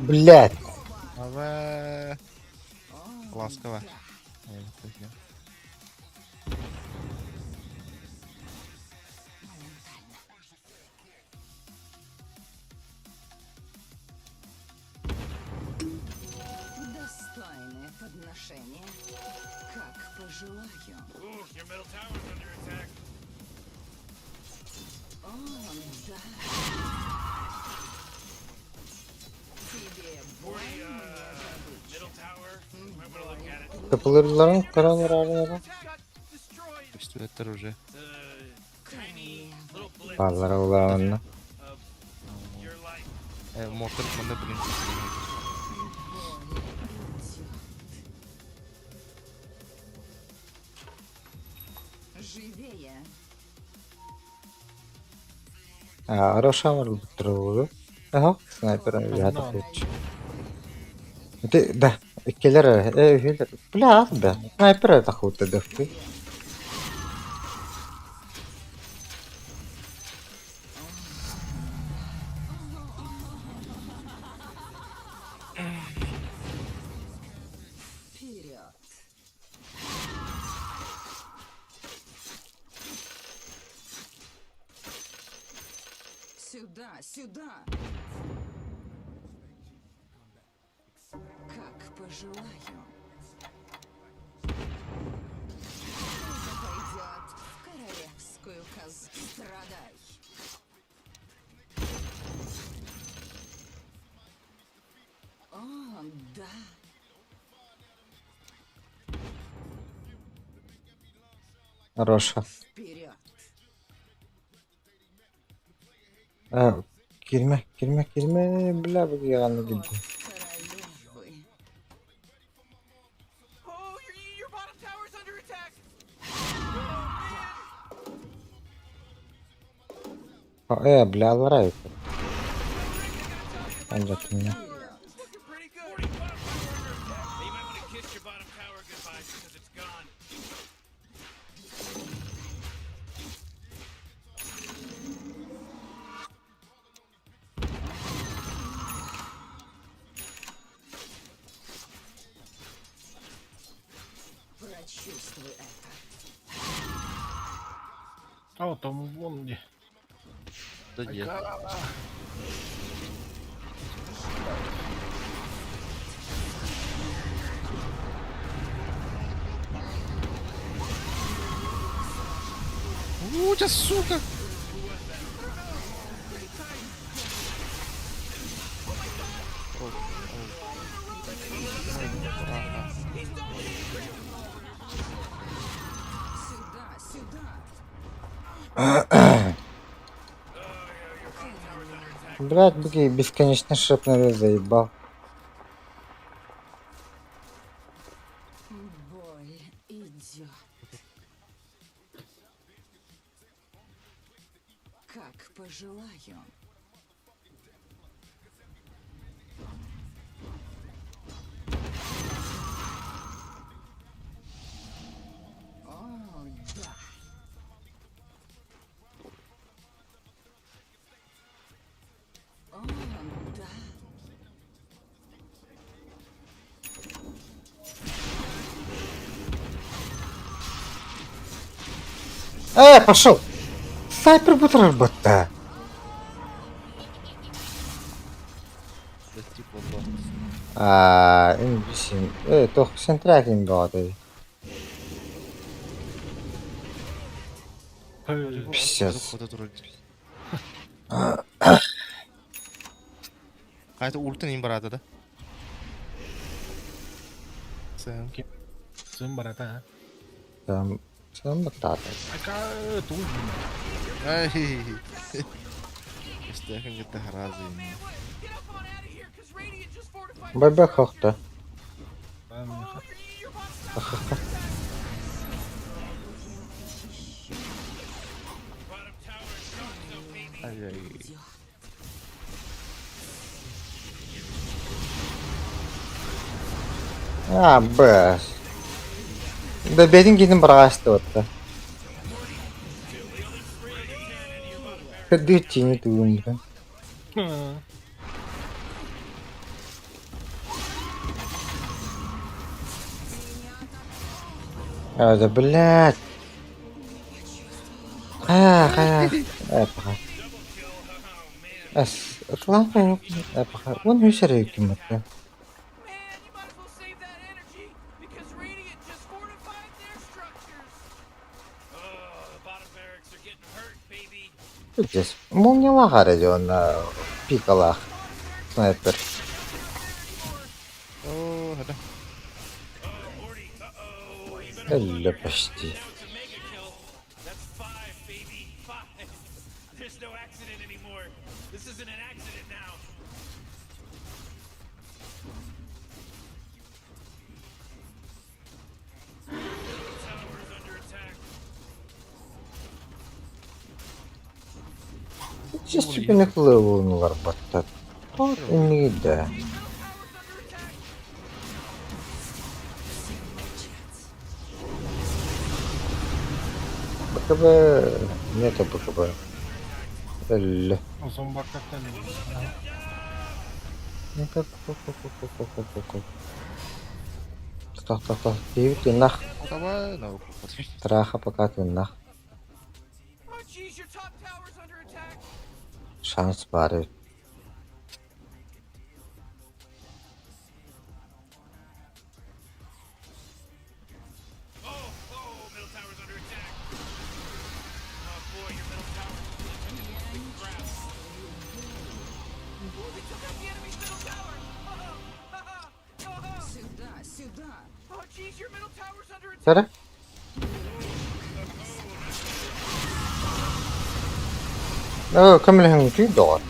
Блядь. Ава. Ласково. Достойное подношение. Как пожелаю. О, да. Тебе больно, Kapılarının karaları arıyor. Пистолеттер уже. королева. Bağlara ulanına. Мортер мында блин. Живее. Хороша var bu. Aha, sniper yatıp geç. Да, келер, бля, да. Снайпер это хуй-то дохты. Вперед. Сюда, сюда. Как пожелаю. Это пойдет в королевскую казну. Страдай. О, да. Хороша. Вперед. Girme, bля, bu yalanı gitti. Королевы. Бля, ларай. Ancak ne? Прочувствуй это. А от там вон де. Да нет. У тебя сука! Сюда, сюда. Блядь, быки бесконечно шепнули, заебал. Боль идет. Как пожелаю. О, да. О, да. Пошел! Снайпер будет работать. Достиг والله. Им бисим. Тох сен трекинг болады. Пиздец. Куда тұрады? Қайта ультын ең барады да. Сәм. Сын барата. Там сен баттады. Ака туг. Ай. Истәкін кетті харазы. Бәбә хоқты. Ай-яй. Бәс. Да бедин гидin барғасты отты. Кірді өттейіне түгім бүтін. Да, блядь. Қая. Паха. Ұтылан қая. Паха. Он өсер екен мүтті. Здесь молния гаради, он пикалах. Снайпер. О, хада. Элля почти. Сейчас тебе не хлыву var battı. Tot ünlüydü. БКБ... Нету БКБ. Эль. Uzun bakmaktan Ну как... Так. Девять и нах. Давай, на руку. Траха пока ты нах. Шанс бар. Сара? كمل هنجي دور.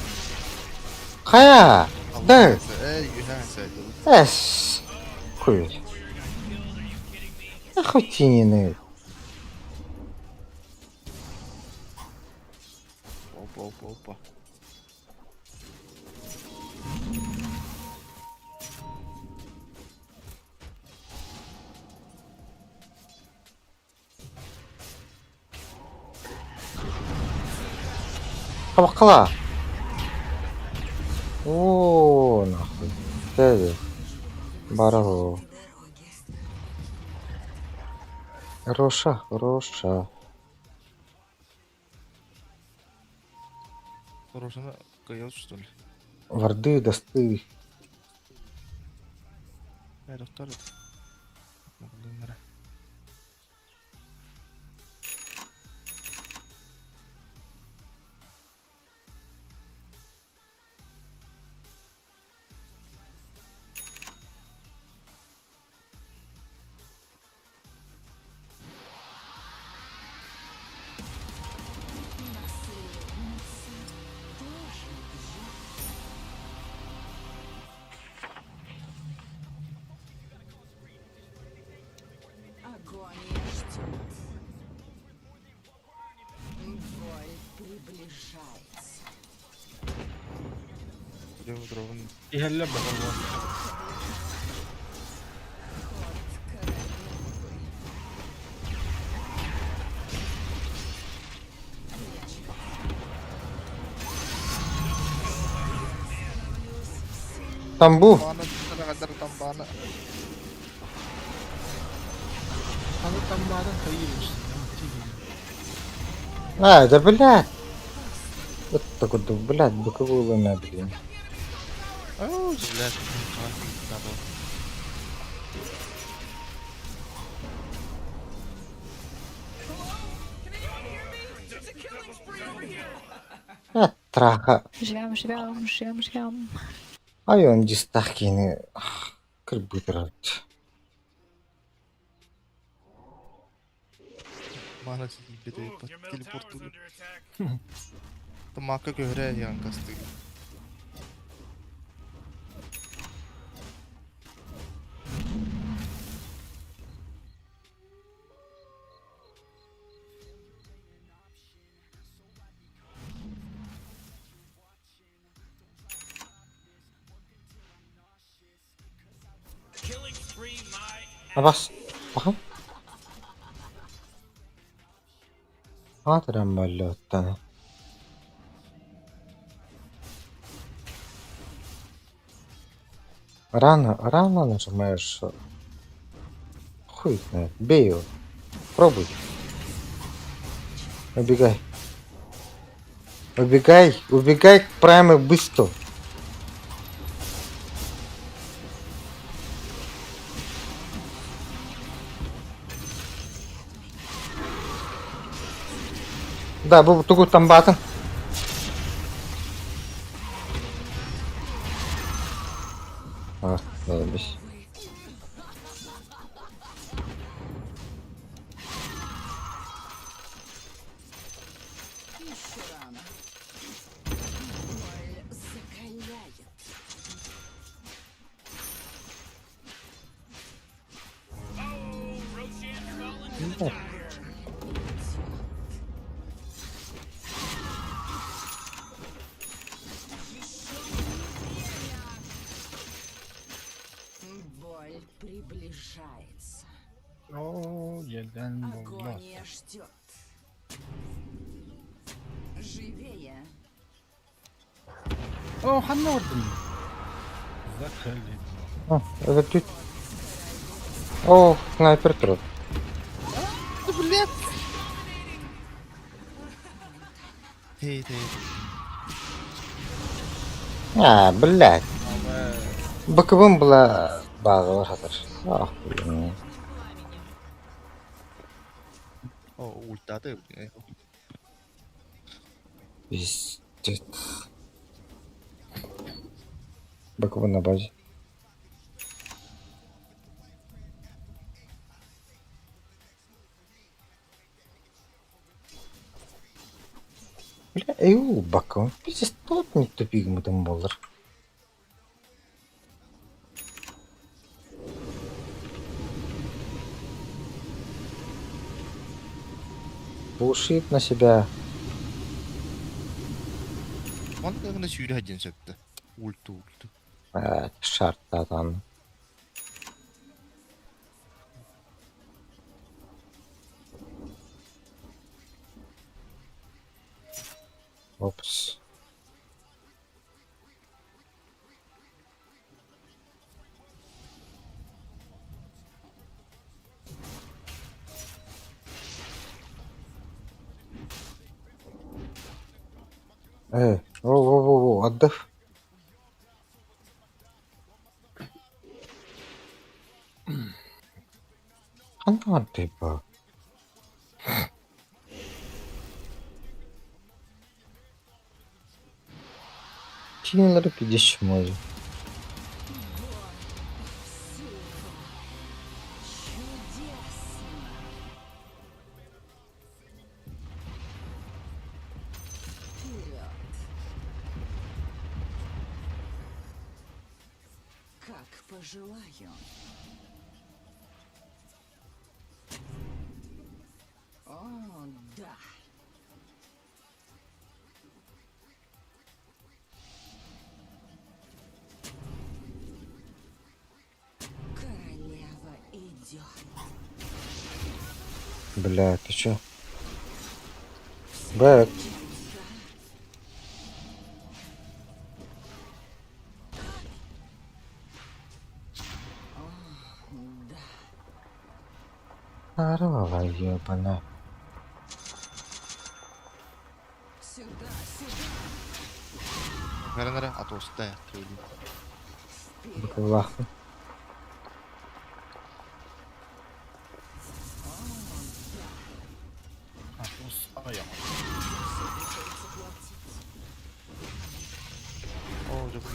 خيا ده بس كويس أخوتيني نيل. Опа. Хавакла. О, нахуй. Дядя. Баро. Хороша. Хорошая койот, что ли? Варды досты. Это второй. приближается. Дроу, дроу. İlerle bakalım. Там bu. Bana sana kadar tam bana. Tanıtamadan kayıyoruz. А, да блядь. Вот так вот, блядь, боковую луна, блин. Ау, блядь. Double. А, траха. Живем, живем, живем, живем. Ай, он дистахкины. Как бы драть. Bana bir de teleport olup. Tamaka göre yan kastı. А бас. Bakın. Атырам болоттан. Рано нажимаешь. Хуй знает. Бей его. Пробуй. Убегай. Убегай прямо быстро. Да, bu tugu tam batın. Ah, neymiş. Еще рано. Боль закаляет. Да. Боль приближается. Oo, yerden bomba. Агония ждет. Живее. Oo, hangi vurdun? Zaten. Ah, evet düt. О, снайпер труп. Hey hey. А, блядь. Боковым была база хатır. Ah, блин. O ultadı. Пиздец. Боковым на базе. Бля, боковым. Пиздец, тот не тупик мы там болар. Пушит на себя. Bana da gına sürü hacin söktü. Ultu. Şartlı adam. Ops. Во, отдых. 한동한테 봐. 튀는 пидешь может. Чудесно. Вперед. Как пожелаю. О, да. Бля, ты чё? Бэк. Здорово, ёбана. Сюда, сюда. Нара-нара, атосты. Бэк лахты. Атос аяқ. О, жопу.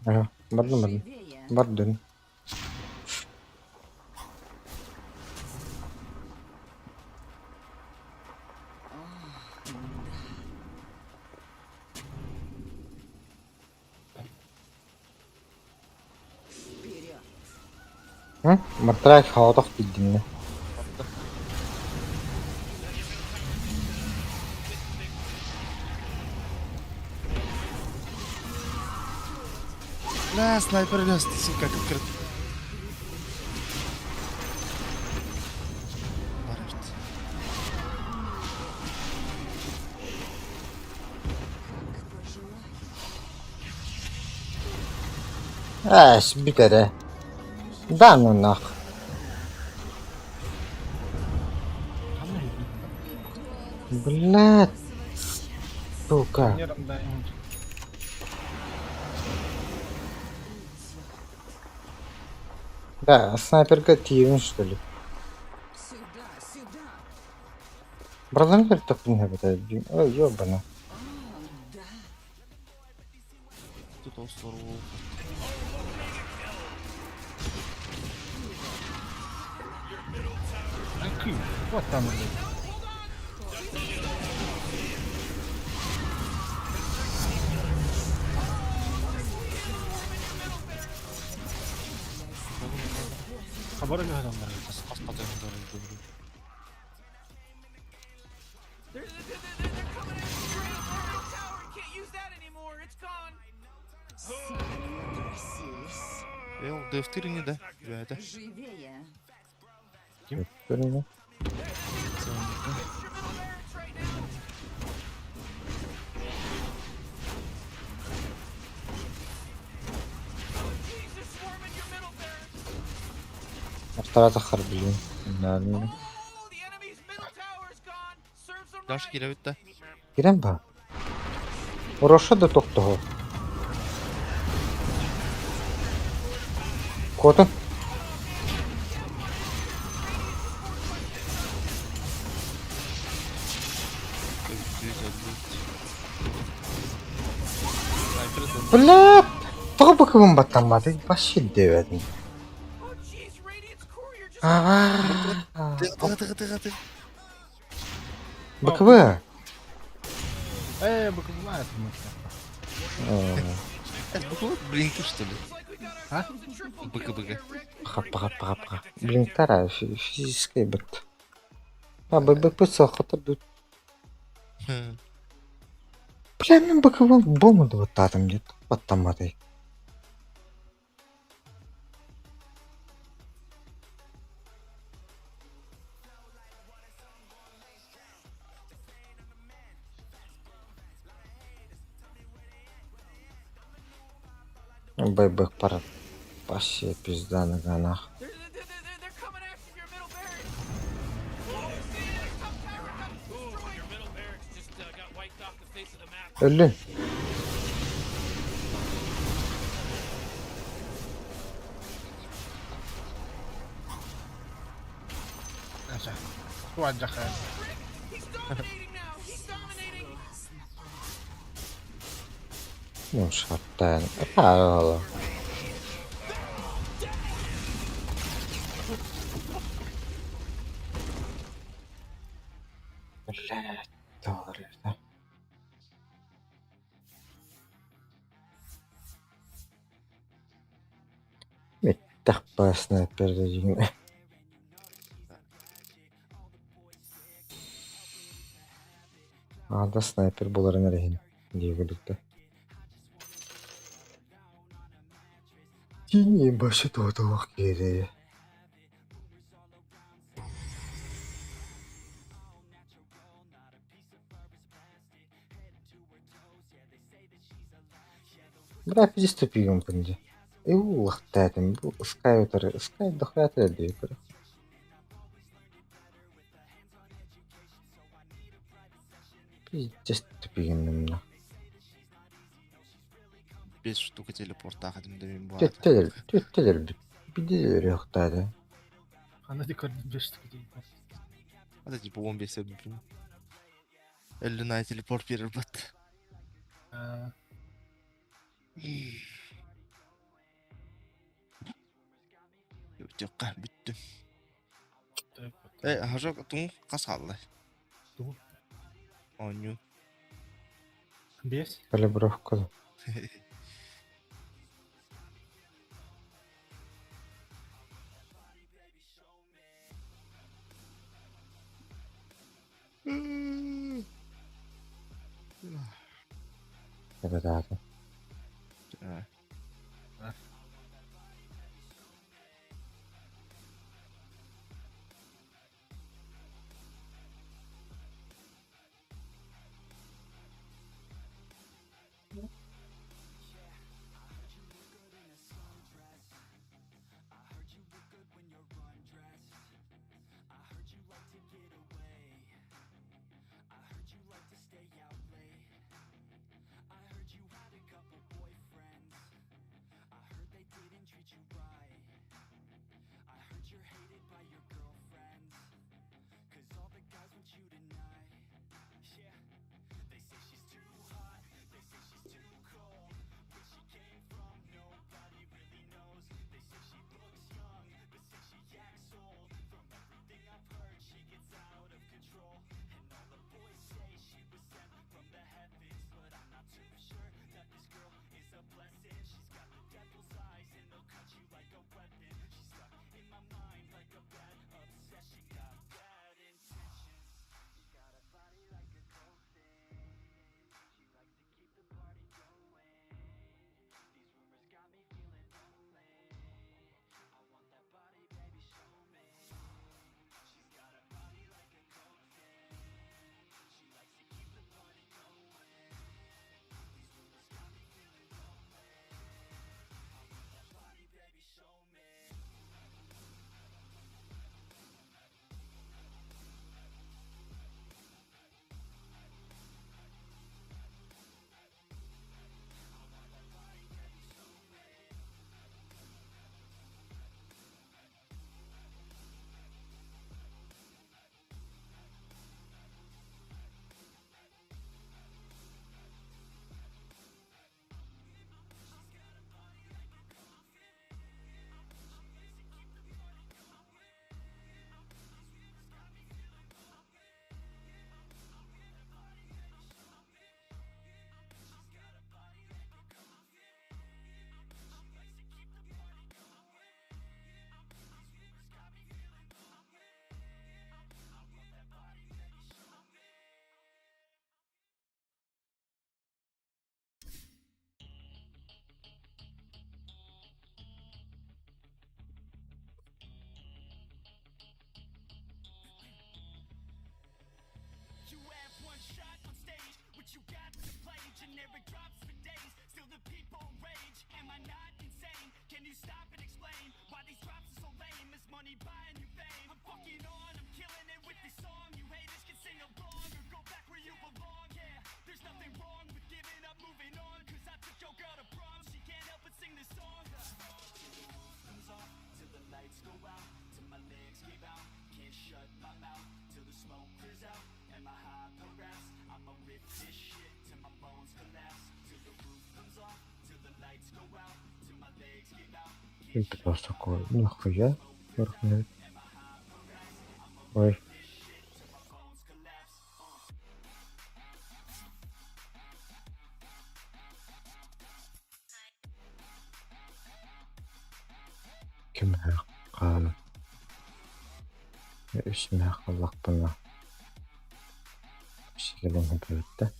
Ага, бардым. Живее. Бардым. Вперед. Матрак хаотох биддимне. لا سنايبر لا سكة كرت. عرفت. Эш, бикере. Да ну нах. Блядь. Сука. Нервно. Да, снайперка тивен, что ли? Сюда, сюда. Бразер так не хватает. Ой, ёбана. Да. Тут остров. Вот там. Хабар yok adamlar. Аспазан дөрөв. Ел дефтерini de böyle. Живее. Görüyor. Автора захар блин. Yani. Даш кире битте. Girem ba. Роша да ток того. Котон. Бля, тағы бакывым баттан баты. Вообще деведім. Тыгы. Бакывы. Бакалавр. Это блинки что ли? А? Быка. Паха. Блин, тара физический быт. А, бык сахатыр тут. Бля, мен бакывым болмады вот татым дед. Баттан баты. Бэк пара. Вообще пизда на ганах. Ölün. Neyse. Tuvancak yani. Ну, шатен. А, блядь, doğru. Метах по снайпер dediğim. Ада снайпер боларын әрейін. Дейгі бітті. Тине башы тоғдауық кере. Rapid stupigum kunde. Uhtaatim, bu Sky dohyaatı diyor. Pizza stupigum namna. 5 штука телепорта хадим demin bu Tütteler. Bir de yok da. Ана дикар 5 штук değil. Hadi типа 15 sebebim. 50 nay teleport verir bat. Yok bitti. Hajok tun kas kaldı. Туу. Onyu. 5. Kalibrovka. Evet abi. Это просто такое. Нахуя? Ой. Kim haqqan? İşime haqqallaq bana. Bir şekilde yapıyordu.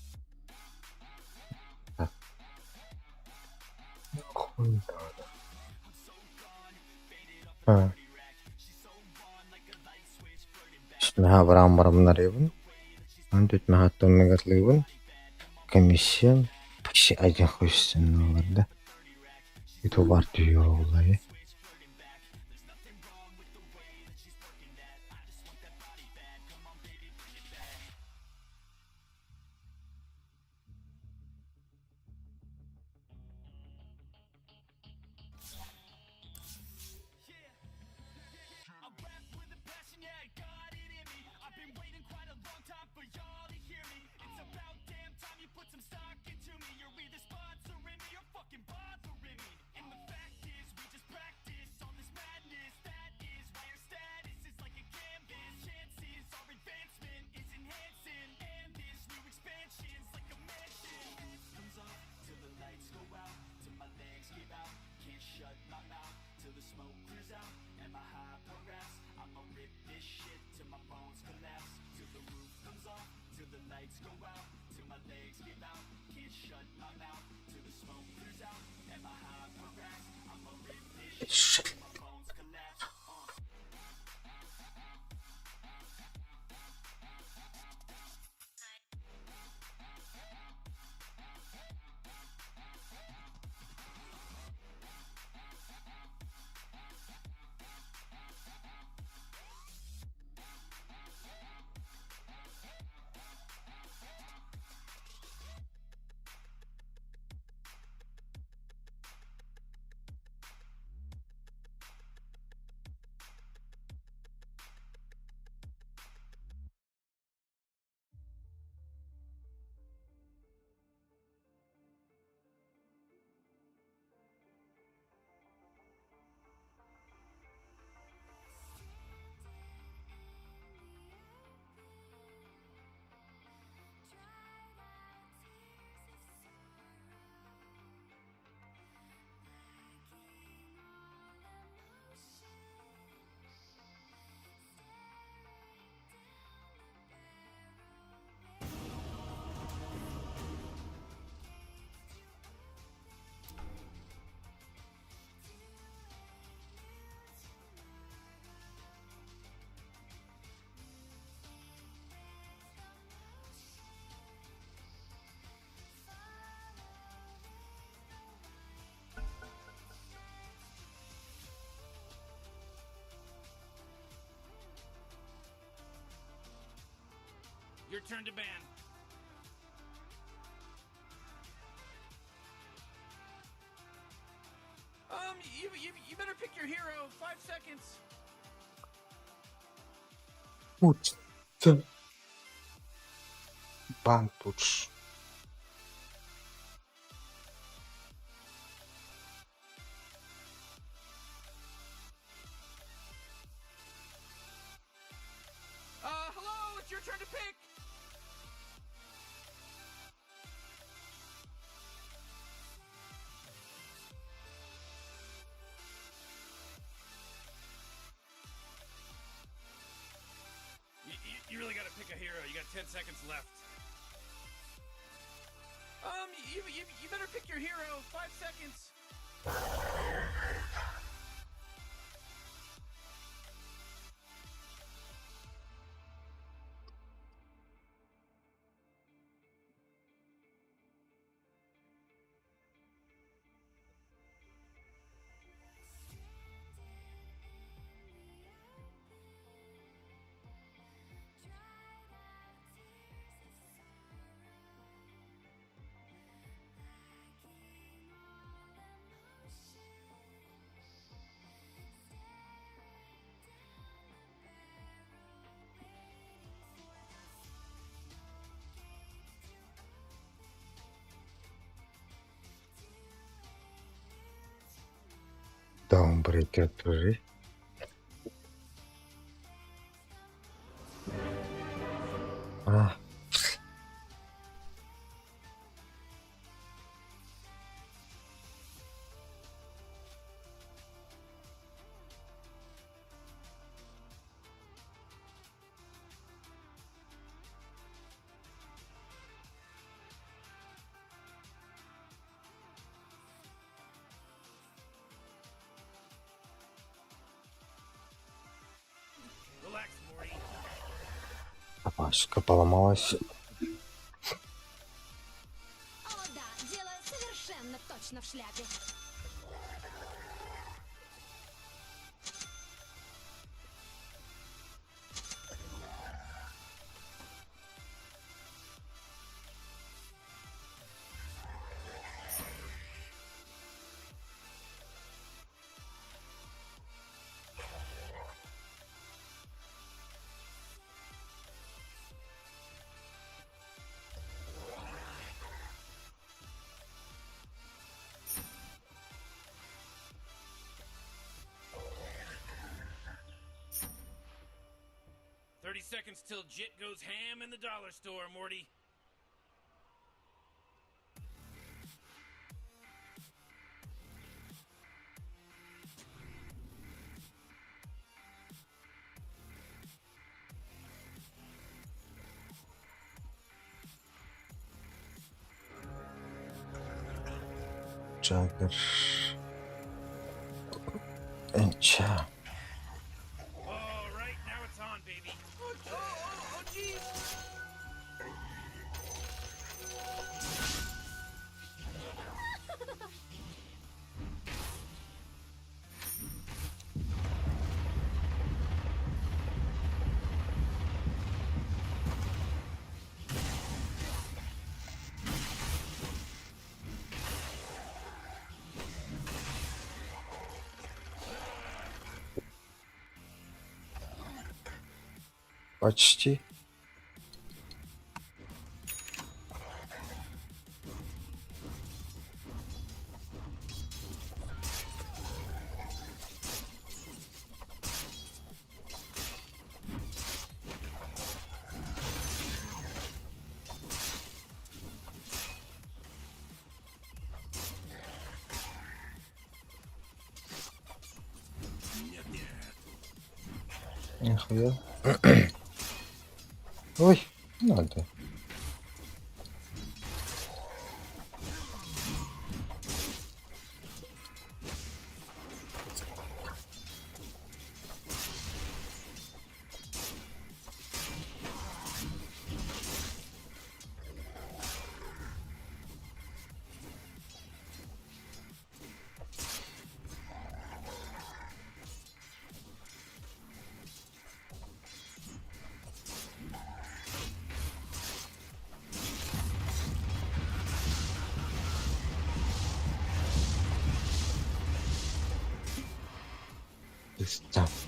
İşime барамбарамнар ебін. Антөт мәхаттон мегатлыбын. Комиссия. Піші айден қойшысын оларды. itu бар diyor vallahi. Your turn to ban. You better pick your hero. 5 seconds. Puç. Ban puç. Hello, it's your turn to pick. You really gotta pick a hero. You got 10 seconds left. You better pick your hero. 5 seconds. Dawnbreaker Prairie. Ah. Relax, Morty. Папашка поломалась. О, да, дело совершенно точно в шляпе. 30 seconds till Jit goes ham in the dollar store, Morty. Jagger. Encha. All right, now it's on, baby. Oh, jeez. Почти. Нихуя. Ой, надо.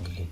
Блин.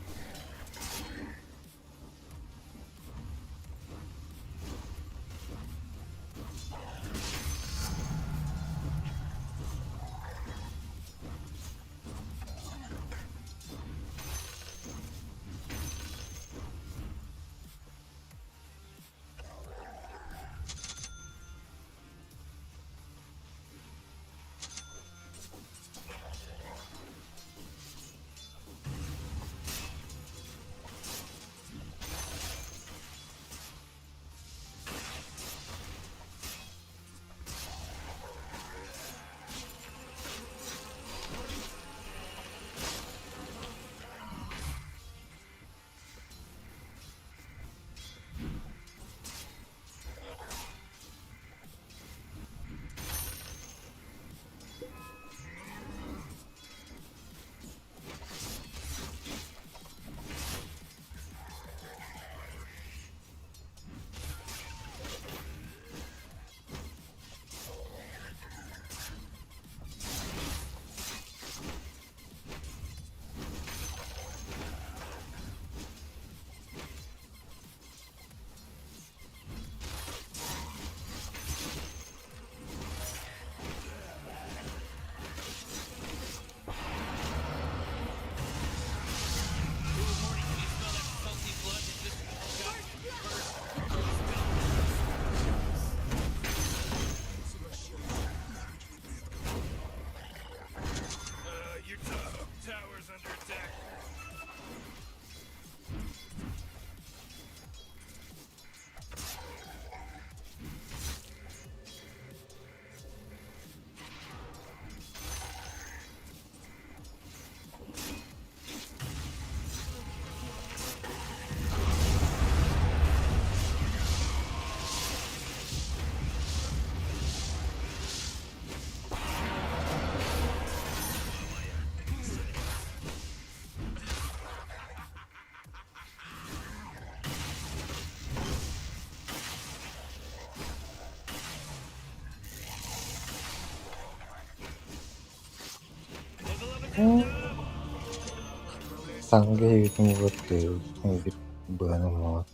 Sangue itu betul, sangue banget banget.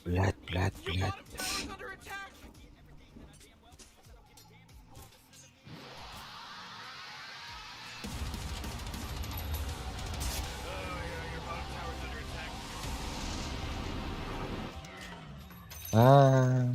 Blat. А.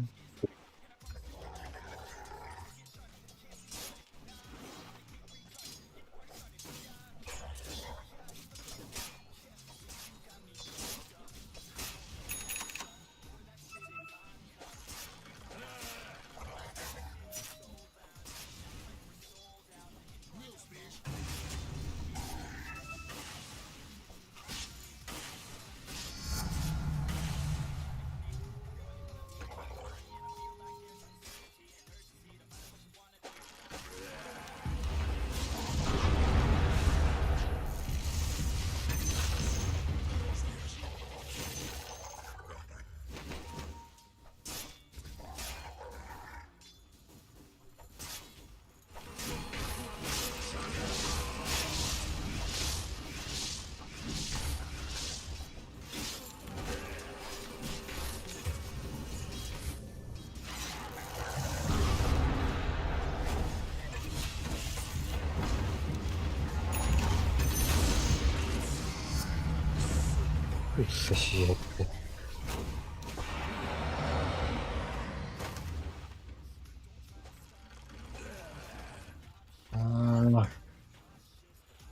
Сосед.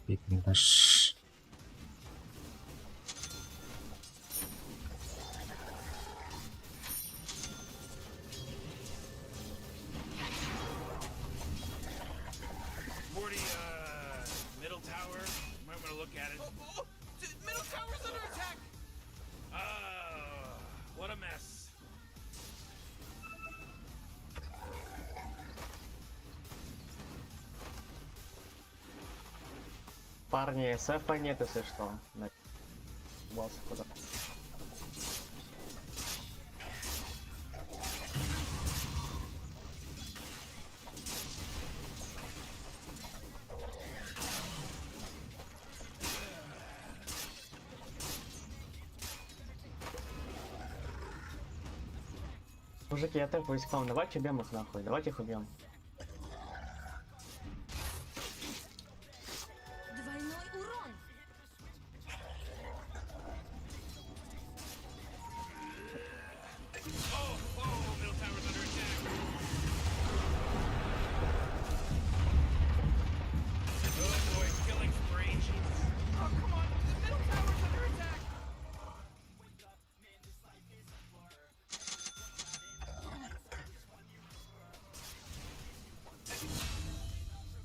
Bitmiş. Morty, middle tower. Might want to look at it. Middle tower's under attack! What a mess. Парни, СФа нет, если что. Вас куда? Мужики, я тэпаюсь к вам, давайте убьем их нахуй, давайте их убьем. Двойной урон. Middle tower's under attack. Oh boy, killing spree. Oh, come on, the middle tower's under attack.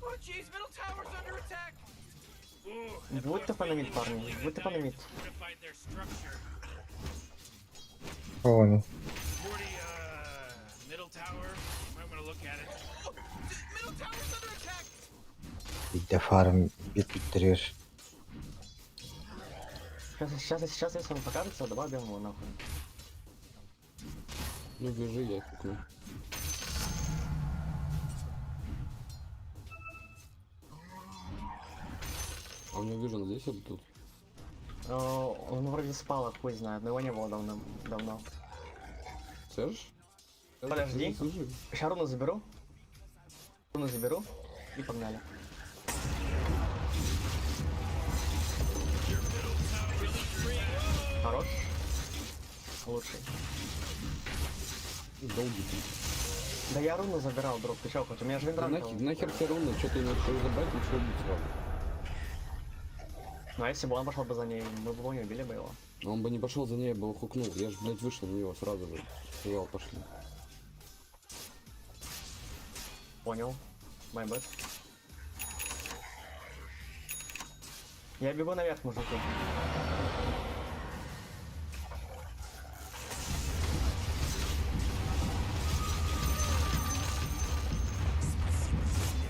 Oh jeez, middle tower's under attack. Будьте панамид, парни, будьте панамид. Fortified their structure. Вон. Morty, middle tower. Might want to look at it. Middle tower's under attack. Bir de farm bittiriyor. Сейчас, если он покажется, давай убьем его нахуй. Ну, бежи, я кукну. А у меня вижен здесь или тут? Он вроде спал, хуй знает, но его не было давно. Серж? Подожди. Слушай. Сейчас руну заберу и погнали. Хорош. Лучший. Долгий. Да я руну забирал, друг, ты чё, хоть у меня же Да виндран. нахер все равно, что ты начал забрать, ничего не сразу. Ну а если бы он пошел бы за ней, мы бы его не убили бы его. Он бы не пошел за ней, бы его хукнул. Я же, блядь, вышел на него сразу же. Сказал, пошли. Понял. My bad. Я бегу наверх, мужики.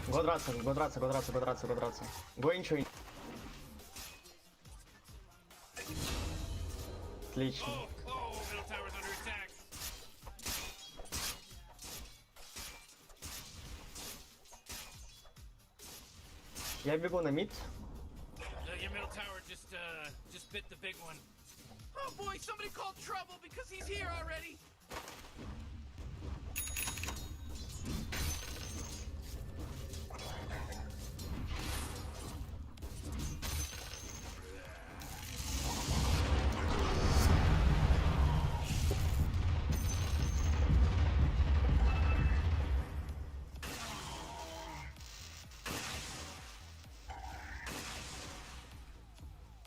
Го драться. Го ничего. Отлично. Middle tower's under attack. Я бегу на мид. Your middle tower just bit the big one. Oh boy, somebody called trouble because he's here already.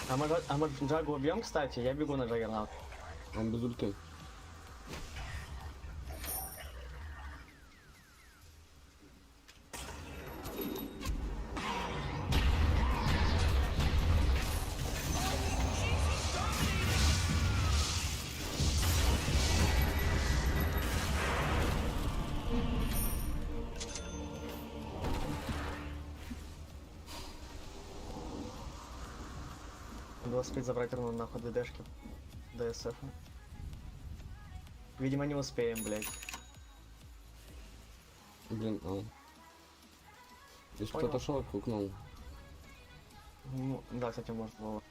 А мы Джагу убьем, кстати? Я бегу на Джаггернаут. Он без ульты. Надо успеть забрать ровно нахуй ДДшки. ДСФ. Видимо, не успеем, блядь. Блин, Здесь Понял. кто-то шел, кукнул. Ну, да, кстати, может было.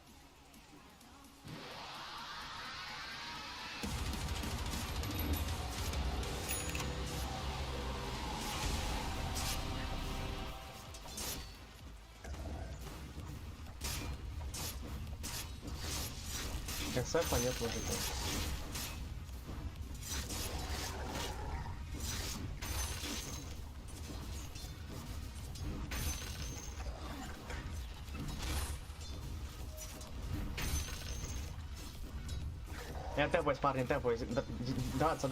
СФ, а нет мужика. Я тэпаюсь, парни, тэпаюсь. Драться.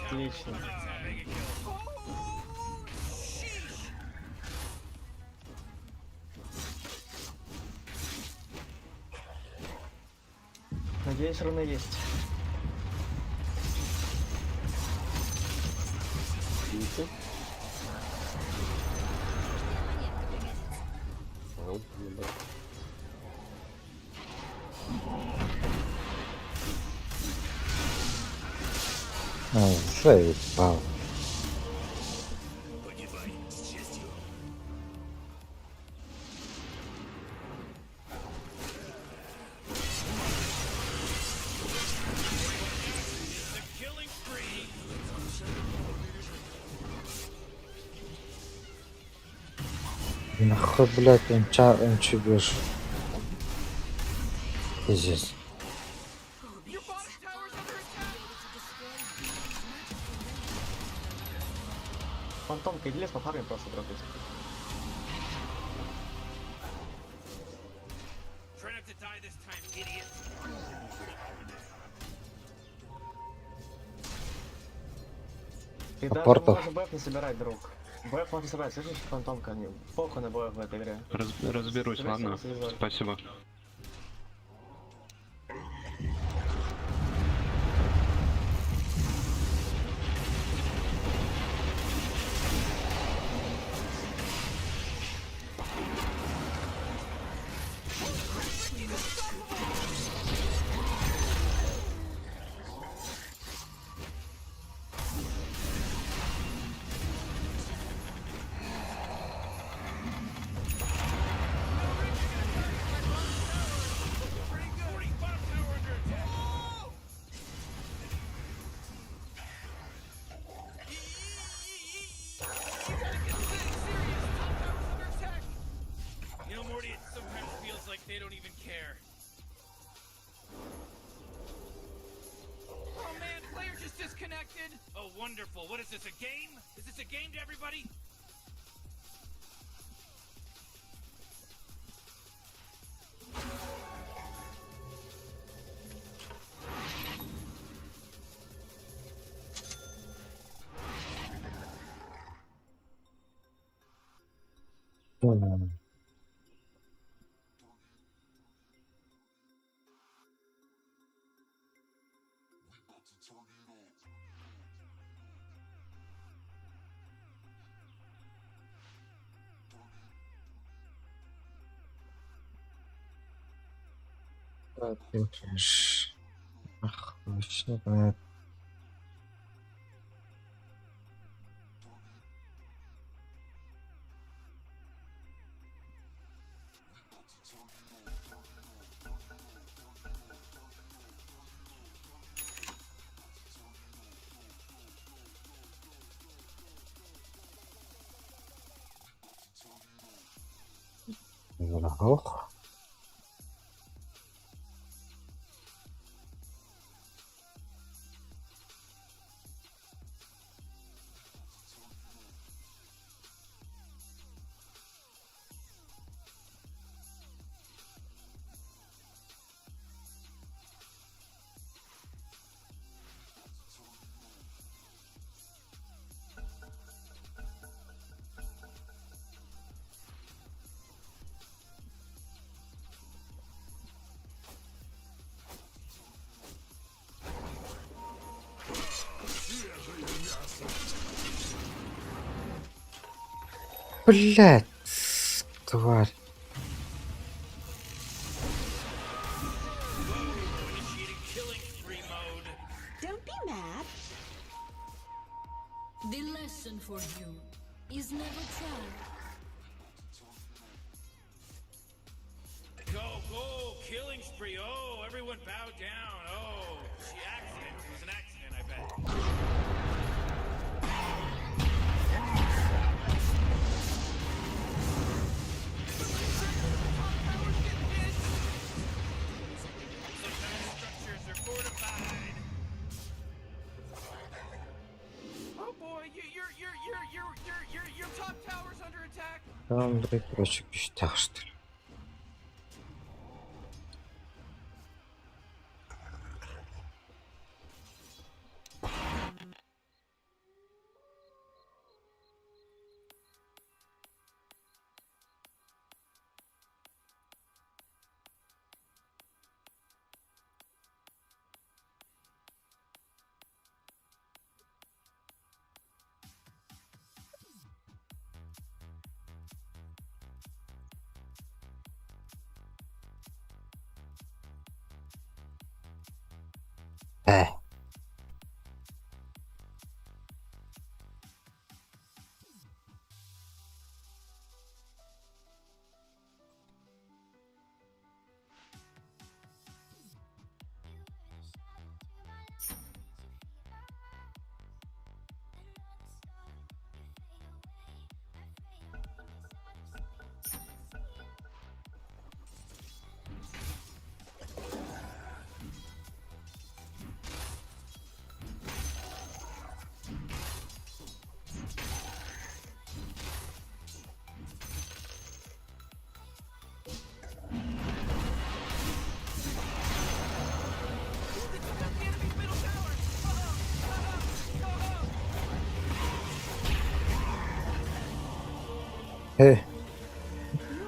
Отлично. Надеюсь, руны есть. Видите? Ну да. Заебал. Нахуй, блядь, он чебешь. Пиздец. Фантомка, иди лес по фарме просто дропать. Ты даже Апортов. можешь бэф не собирать, друг. Бэф можно собрать, слышишь, фантомка, не похуй на бэф в этой игре. Разберусь, Собирай ладно. себе связать. Спасибо. You know, Morty, it sometimes feels like they don't even care. Oh man, player just disconnected! Oh, wonderful. What is this, a game? Is this a game to everybody? Ах, вообще, блядь. Ох. Блять, тварь. Don't be mad. The lesson for you is never try. Go, killing spree. Oh, everyone bow down. Oh, she accident. It was an accident, I bet. Structures are fortified. Oh boy, your top tower's under attack. Там, блядь, короче, пиздях, что ли.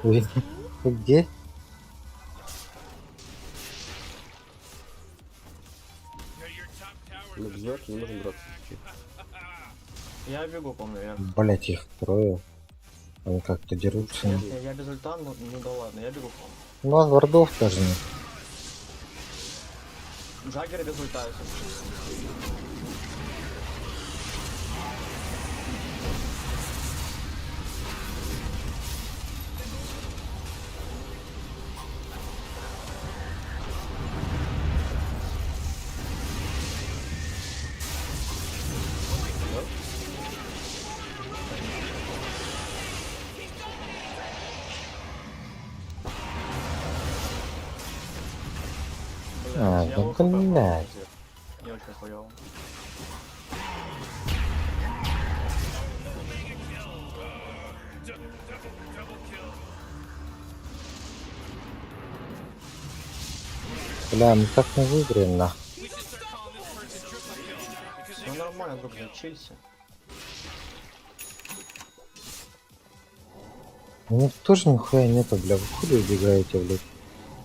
Вы где? Мы без вверх не можем драться. Я бегу, помню, я. Блять, их трое. Они как-то дерутся. Я без ульта, ну да ладно, я бегу, помню. У нас вардов даже нет. Джаггер без ульта, если. А, Я да лучше блядь. Не очень хуёво. Бля, мы так не выиграем, нахуй. Ну нормально, друг, зачилься. У них тоже нихуя нету, бля. Вы хули убегаете, блядь?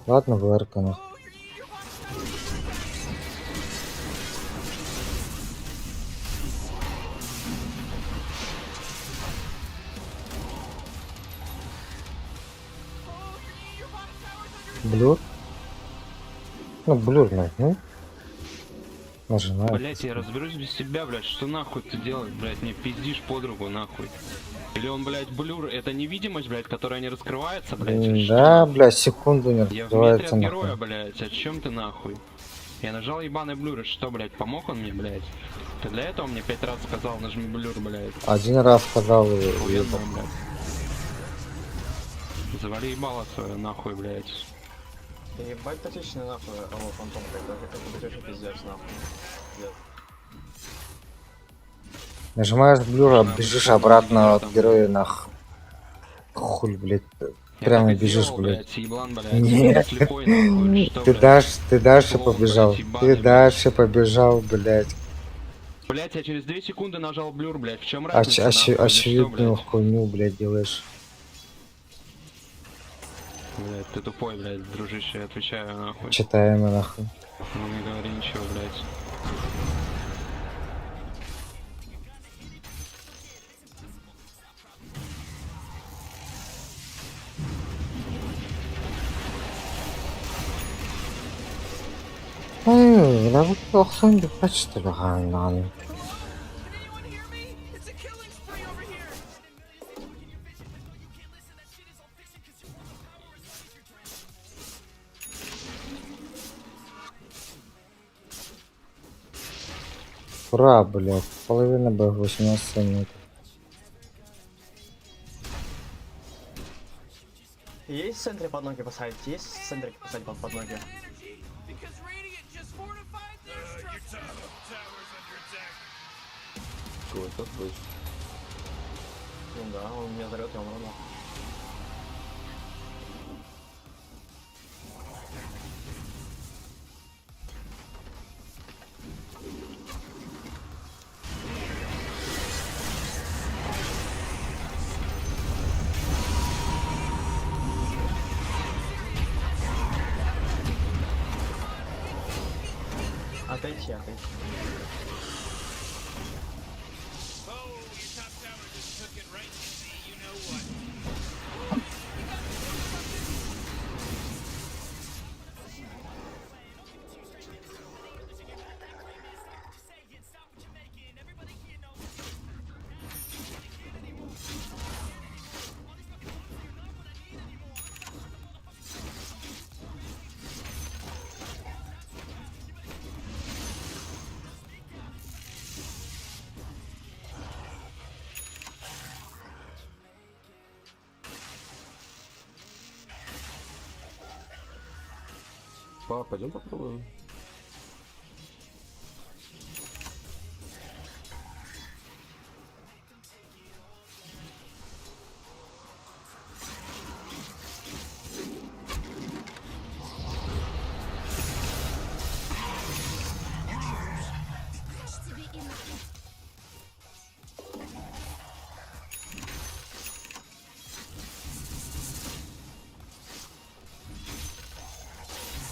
Ладно, ВРК, нахуй. Блюр? Ну, блюр, блядь, ну. Нажимаю. Блять, я разберусь без тебя, блять, что нахуй ты делаешь, блять, мне пиздишь подругу, нахуй. Или он, блять, блюр, это невидимость, блять, которая не раскрывается, блять, или что, Да, нахуй? блядь, секунду не Я в метре открывается, от нахуй. героя, блять, о чем ты, нахуй? Я нажал ебаный блюр, и что, блять, помог он мне, блять? Ты для этого мне 5 раз сказал, нажми блюр, блять. Один раз сказал и Охуенно, уебал. блять. Завали ебало свое, нахуй, блять. Ты ебать токсичный нахуй, алло, фантом, когда это очень пиздец, нахуй. Пиздец. Нажимаешь блюр, бежишь обратно от героя, нахуй. Хуй, блядь. Прямо так и бежишь, делал, блядь. Еблан, блядь. Нет. Слепой, нахуй, что, Ты блядь? дальше Лох, побежал. блядь, ебаный, Ты блядь. дальше побежал, блядь. Блять, я через 2 секунды нажал блюр, блять. В чем разница? нахуй, или что, Очевидную блядь? хуйню, блядь, делаешь. Блять, ты тупой, блять, дружище, я отвечаю, нахуй. Читаемо, нахуй. Ну не говори ничего, блять. лавут оқсон бипачтай байгаа. Ура, блядь, половина бы 18 минут. Есть в центре под ноги поставить? Есть в центре поставить под ноги? Какой-то точно. Ну да, он меня взорвет, я умру. нахуй. Отойти. Пойдем попробуем.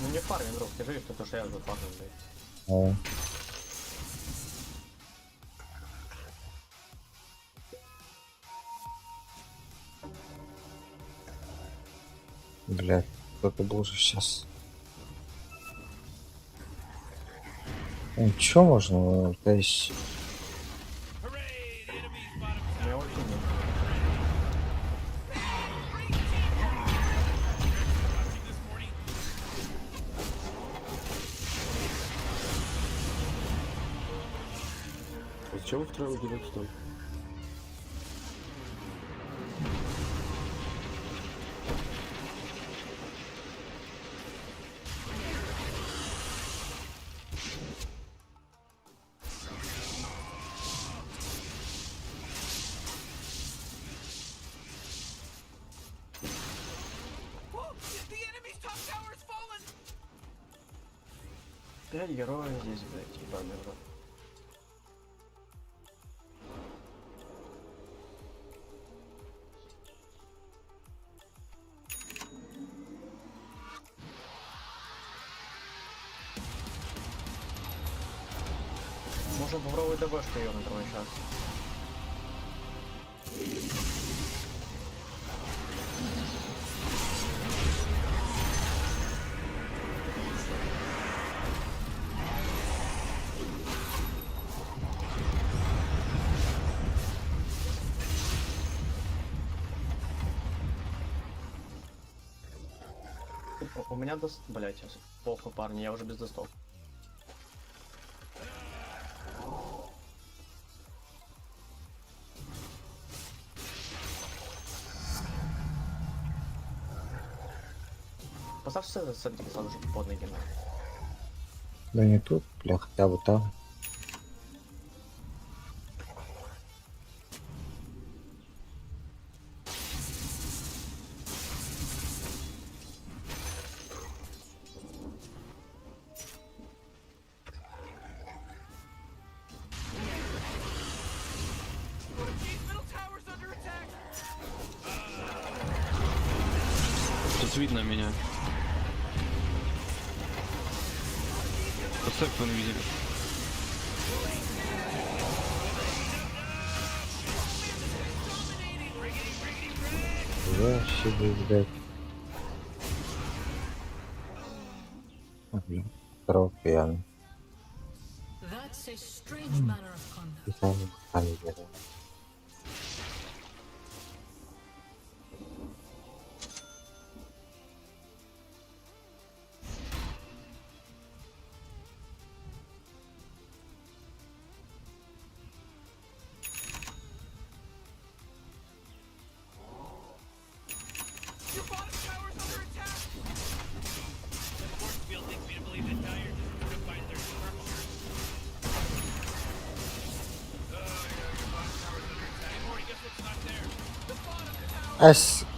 Ну не фарми, друг, ты жив, потому что я уже фармил, блядь. О. Блядь, кто-то был же сейчас. Чё можно? То есть... У меня ульти нет. Зачем вы втроем делаете там? Пять героев здесь, блядь, ебаный в рот. Можно попробовать ДБшку ее на второй час. У меня блять, сейчас плохо, парни, я уже без достов. Поставь садики сразу же под ноги. Да не тут, бля, хотя бы там. Тут видно меня. Поставь в инвизе. Вообще, блядь. Блин, здорово, пьяный. That's a strange manner of conduct. Питание сами делаем.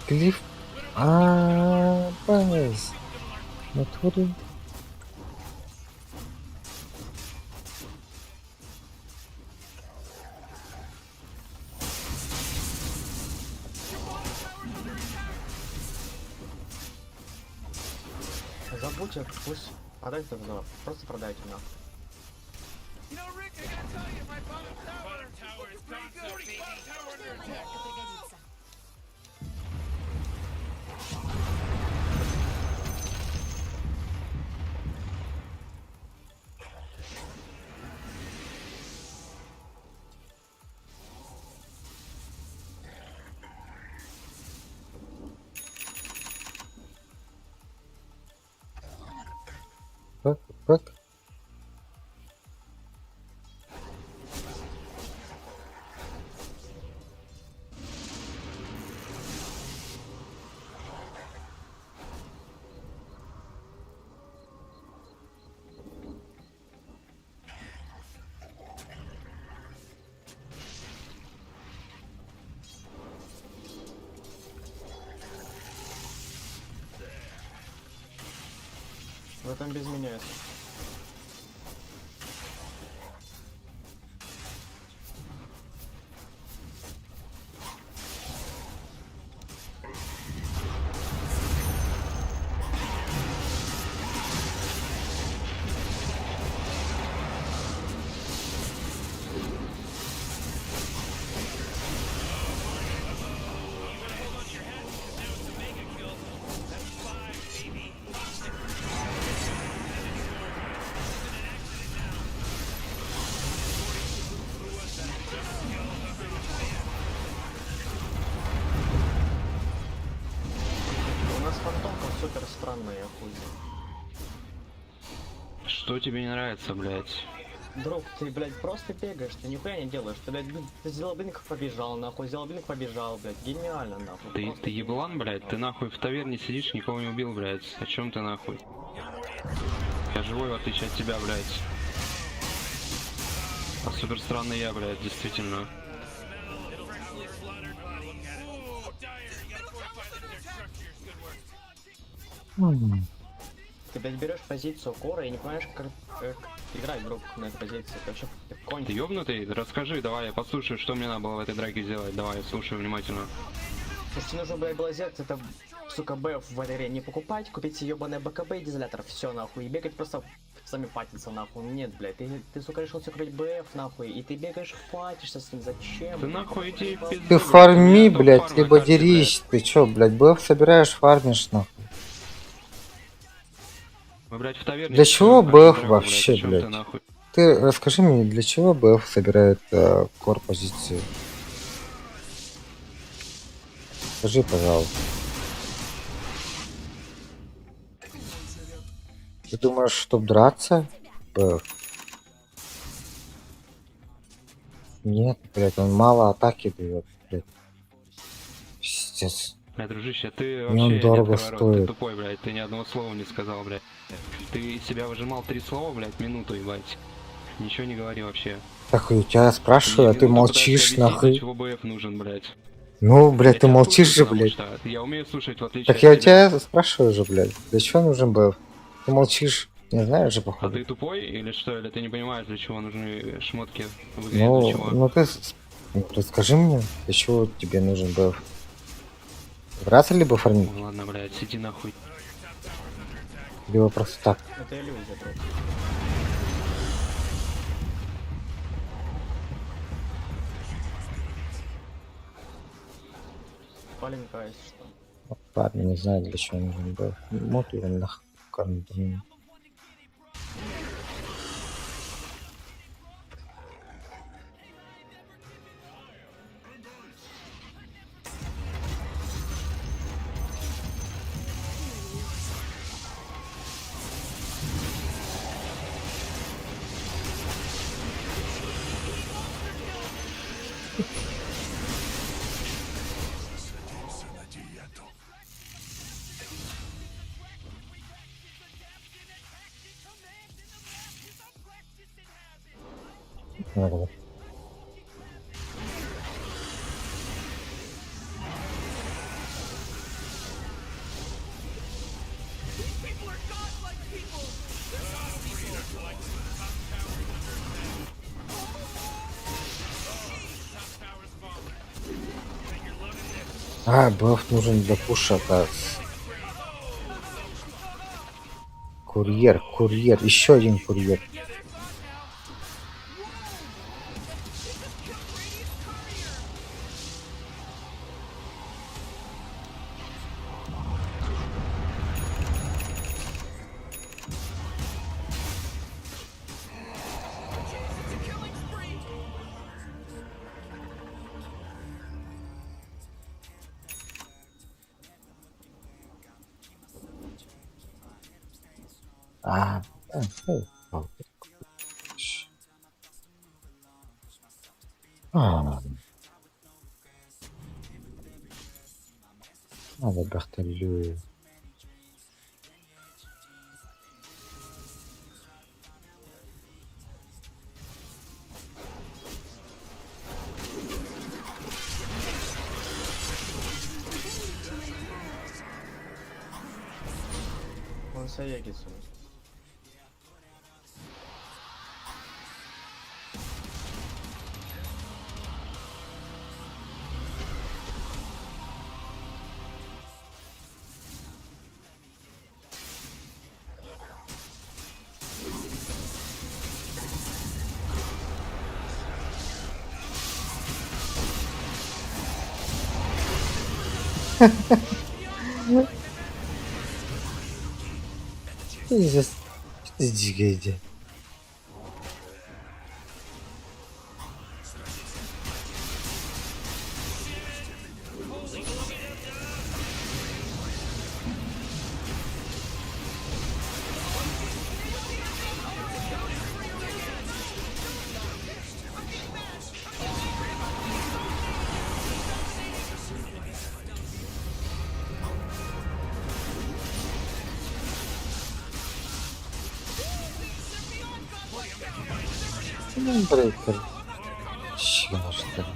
Клифф. Баз. Натуре. Забудьте, пусть продайте туда. Просто продайте нахуй. Пригодится. Бэк. В этом без меня. У нас фантомка супер странная, хуй. Что тебе не нравится, блядь? Друг, ты, блядь, просто бегаешь, ты нихуя не делаешь. Ты, блядь, ты сделал блинк, побежал, нахуй, сделал блинк, побежал, блядь. Гениально, нахуй. Ты еблан, блядь? Ты нахуй в таверне сидишь, никого не убил, блядь. О чем ты нахуй? Я живой, в отличие от тебя, блядь. А супер странный я, блядь, действительно. Ты, блядь, берешь позицию кора и не понимаешь, как играть, друг, на этой позиции. Ты вообще конь. Ты ёбнутый? Расскажи, давай, я послушаю, что мне надо было в этой драке сделать. Давай, я слушаю внимательно. Если нужно, блядь, глазец, это, сука, бэф в этой игре не покупать, купить себе ебаное БКБ и дизолятор, все нахуй, и бегать просто сами патиться нахуй. Нет, блядь, ты сука, решил себе купить БФ нахуй, и ты бегаешь, патишься с ним, зачем? Ты нахуй иди в пизду. Ты фарми, блядь, либо дерись. Ты чё, блядь, БФ собираешь, фармишь, нахуй. Мы, блядь, в таверне... Для чего сидим, БФ вообще, о чём ты, блядь? нахуй? Ты расскажи мне, для чего БФ собирает кор позицию? Скажи, пожалуйста. Ты думаешь, чтоб драться? БФ? Нет, блядь, он мало атаки дает, блядь. Пиздец. Бля, дружище, ты Мне он вообще дорого не открывай рот, стоит. ты тупой, блядь, ты ни одного слова не сказал, блядь. Ты из себя выжимал 3 слова, блядь, минуту, ебать. Ничего не говори вообще. Так, я тебя спрашиваю, а ты Минуту молчишь, пытаешься объяснить, для нахуй. чего БФ нужен, блядь. Ну, блядь, ты тебя молчишь же, слушаю, блядь. потому что я умею слушать, в отличие Так от я у тебя. тебя спрашиваю же, блядь. Для чего нужен БФ? Ты молчишь. Не знаешь же, А походу. ты тупой или что? Или ты не понимаешь, для чего нужны шмотки в игре, для чего? Ну ты расскажи мне, для чего тебе нужен БФ? Драться либо фармить? Ну ладно, блядь, сиди нахуй. Либо просто так. Это иллюзия, друг. Маленькая, если что. Ладно, не знаю, для чего нужен БФ. Вот его нахуй. Ne kadar? Баф нужен для пуша, оказывается. Курьер, еще один курьер. Надо бахталю. Он Саегису. Что здесь дикая. Брейкер. Чего что ли?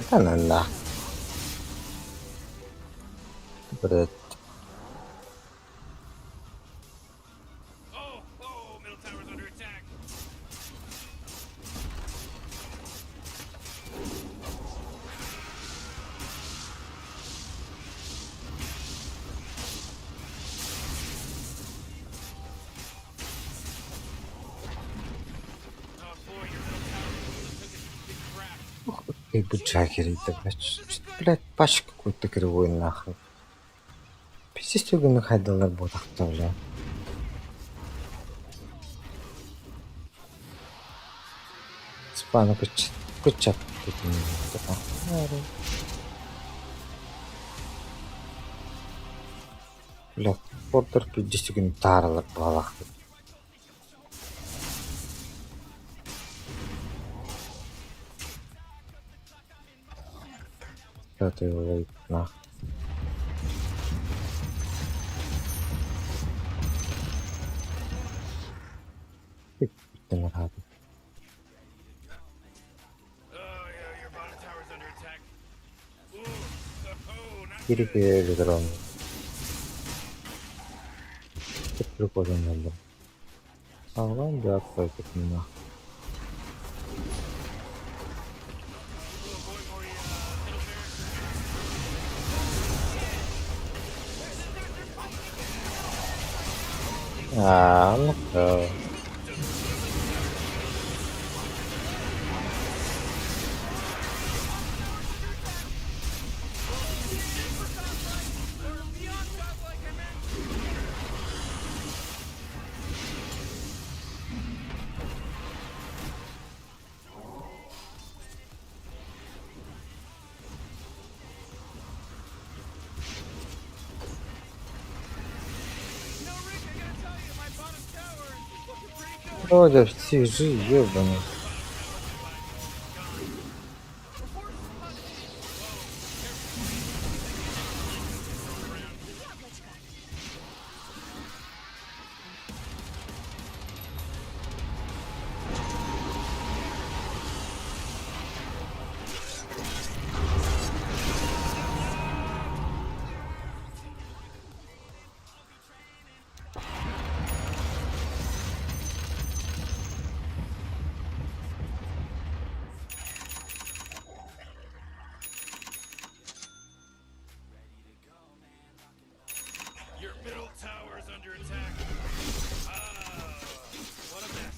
Да ну на. Бред. Как бы Джаггер это, блядь, пачка какой-то кривой нахуй. Пиздец, на хайдалар ботакта, бля. Спану кучак тут не знаю. Бля, портер 50 gün таралар балах. Это его нахуй. Не надо. Кирики дрон. Прикольно надо. А он да, кстати, нахуй. Ну да. О, да все жи, ёбаный. Your middle tower is under attack. What a mess.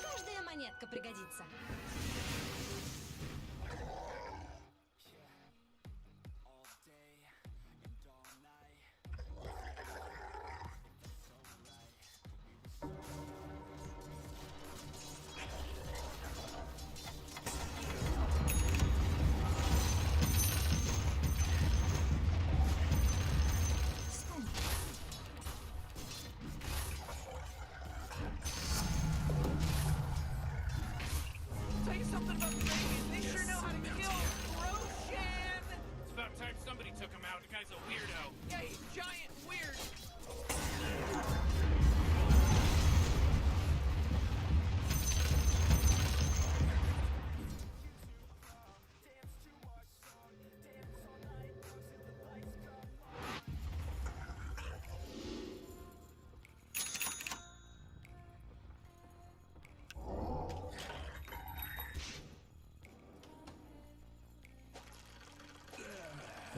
Каждая монетка пригодится. Tell you something about the Vegas, they sure know how to kill Roshan! It's about time somebody took him out. The guy's a weirdo. Yeah, he's giant weird.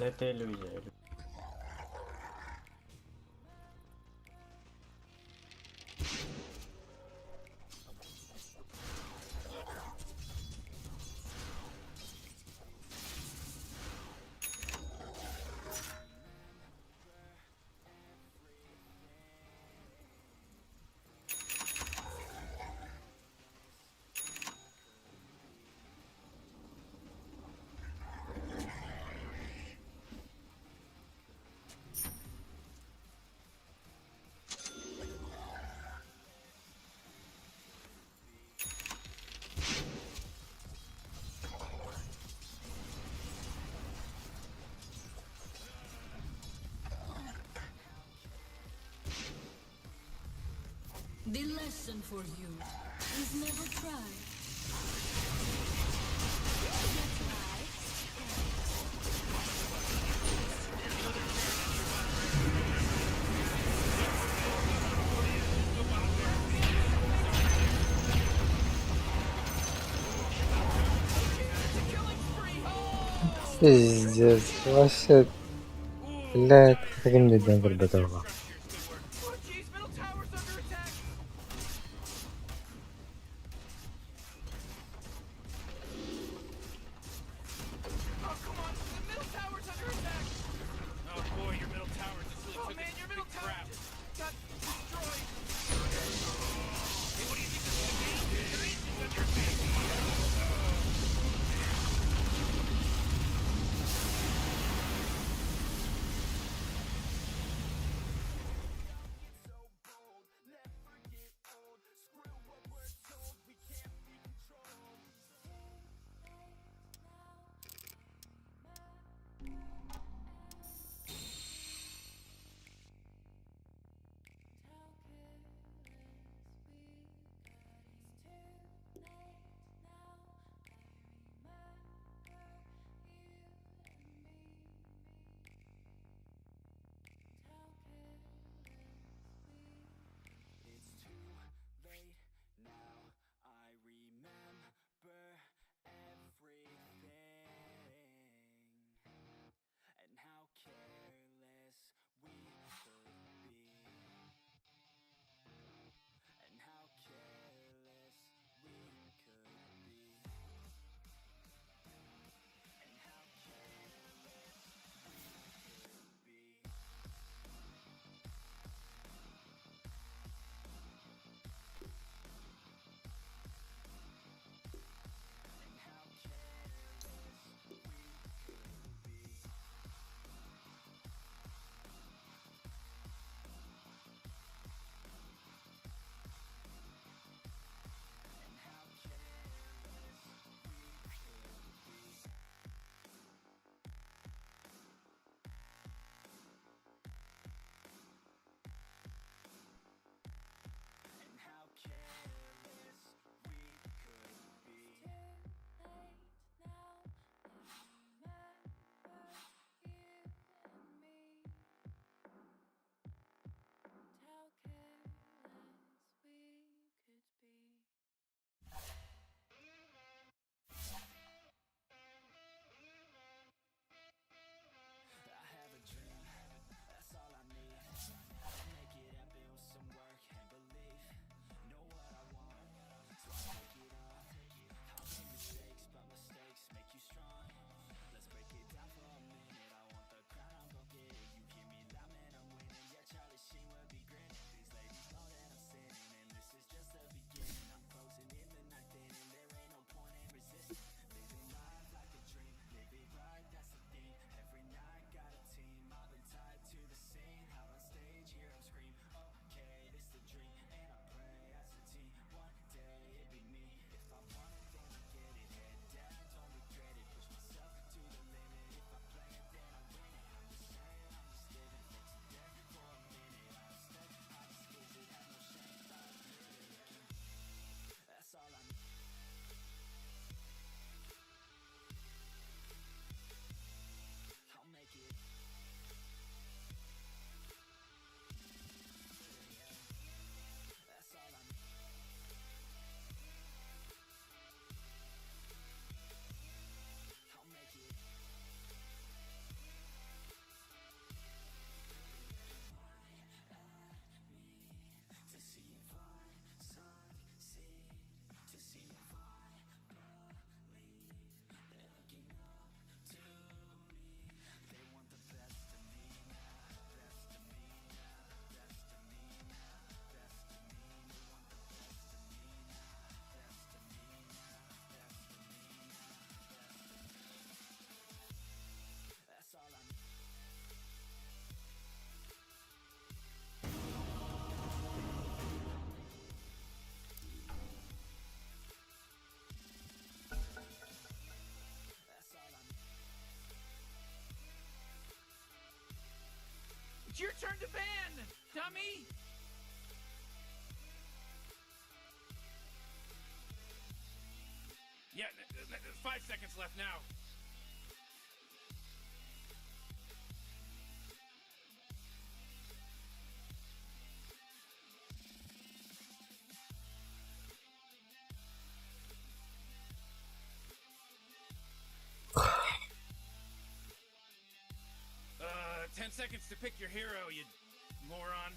Это иллюзия. The lesson for you is never try. Пиздец, вообще. Блядь, таким не дам горбатова. It's your turn to ban, dummy! Yeah, 5 seconds left now. Uh, 10 seconds to pick your hero, you moron.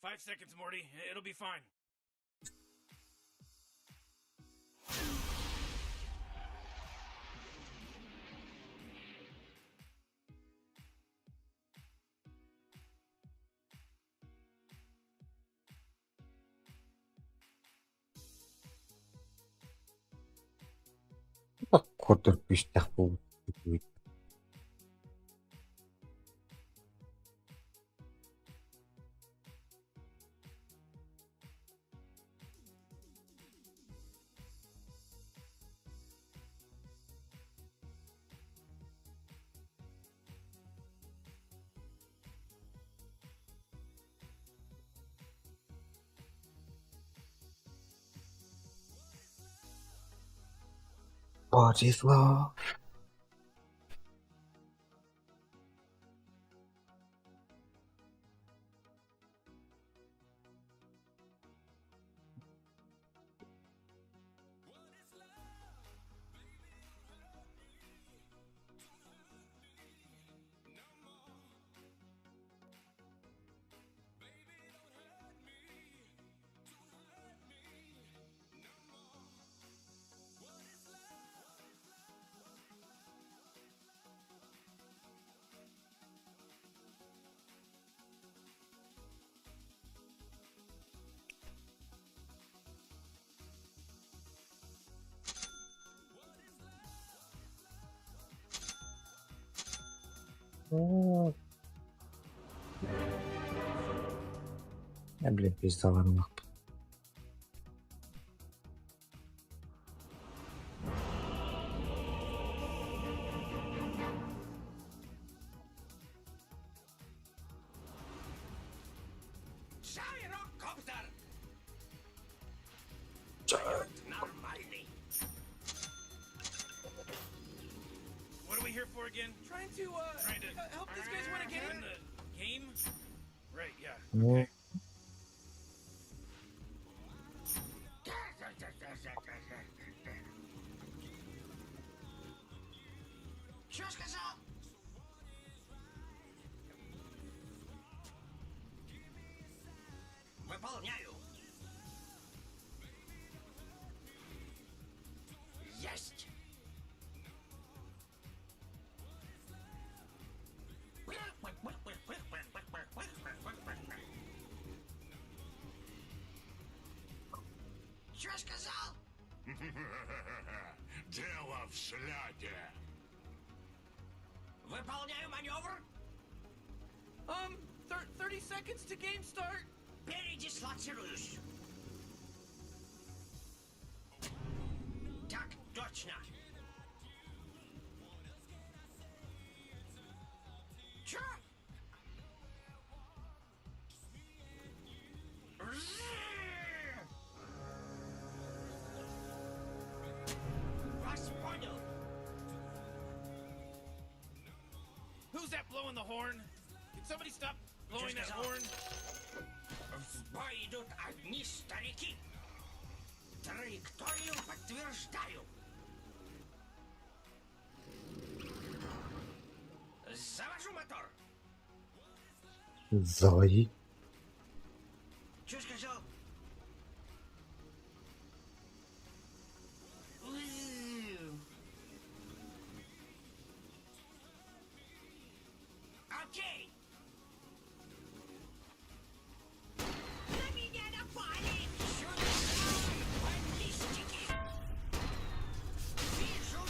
5 seconds, Morty. It'll be fine. Кодор биш тах буу. What is love? Я, блин, пиздала нахуй. What are we here for again? Trying to help these guys win a game. Win the game? Right, yeah. Ну, Чё сказал? Выполняю. Есть. Чё сказал? Дело в шляпе. Выполняю маневр. 30 seconds to game start. Передислоцируюсь. Так точно. Чё? Вас понял. Who's that blowing the horn? Can somebody stop blowing that horn? В бой идут одни старики. Траекторию подтверждаю. Завожу мотор. заводи. Чё сказал? Окей. На меня напали. Сюда, бандистики. Вижу.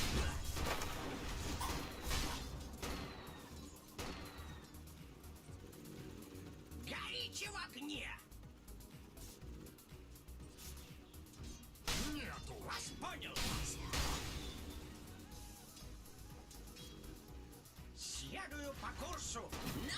Горите в огне. Нету. Вас понял. Следую по курсу на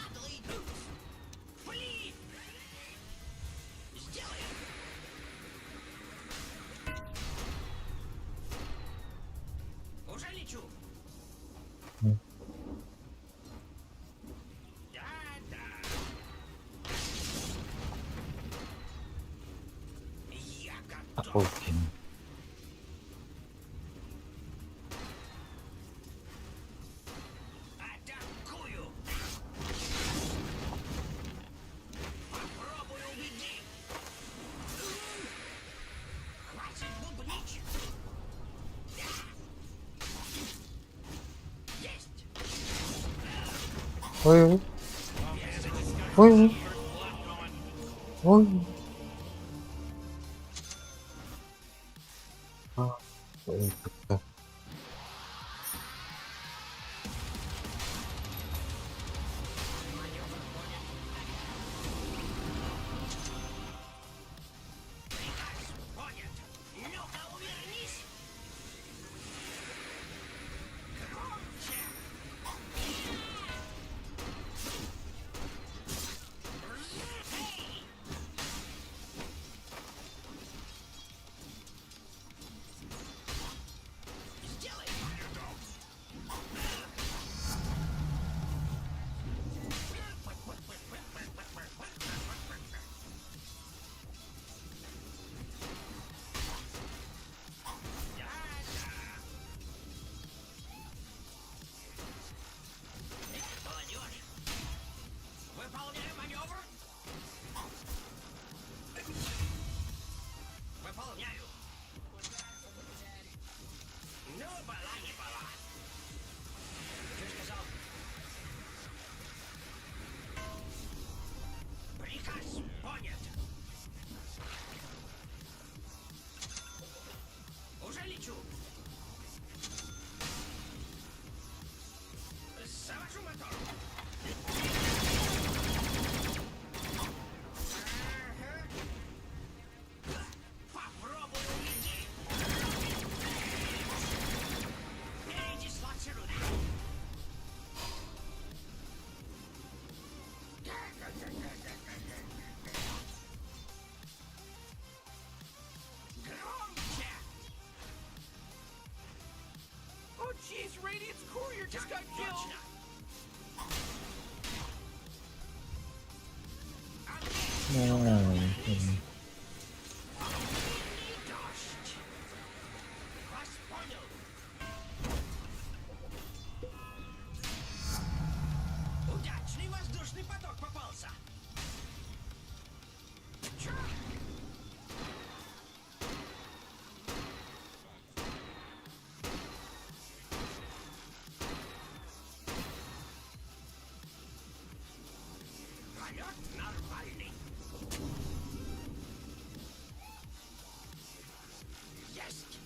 Акулкин. Ой. Ой. Ой. Ой. Oh jeez, Radiant's courier just got killed! Удачный воздушный поток попался. Полет нормальный. Есть.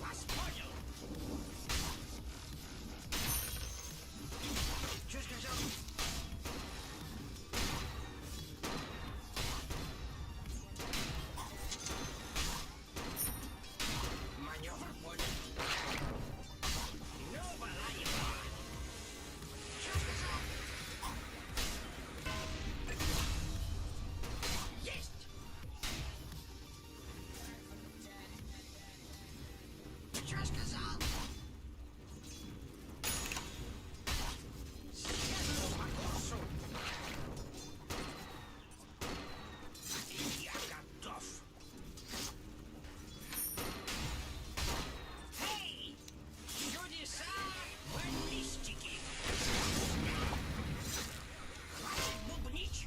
Вас понял. Чё сказал? Маневр понял. Ну, была не была. Чё сказал? Есть. Чё сказал? Следую по курсу. Я готов. Эй! Чудеса баллистики! Хватит бубнить!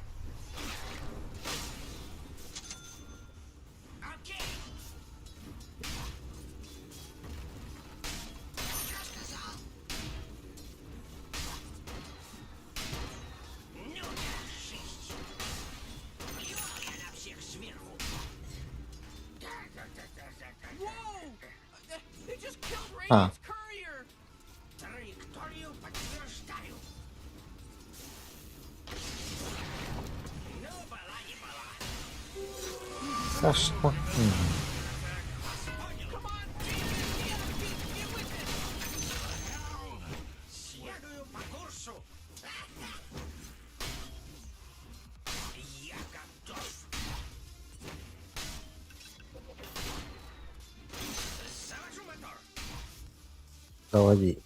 Окей! Что сказал? Ну, держись! Плевал я на всех сверху! Whoa! They just killed А. Radiant's courier! Траекторию подтверждаю! Ну, была не была! А что? Следую Заводи.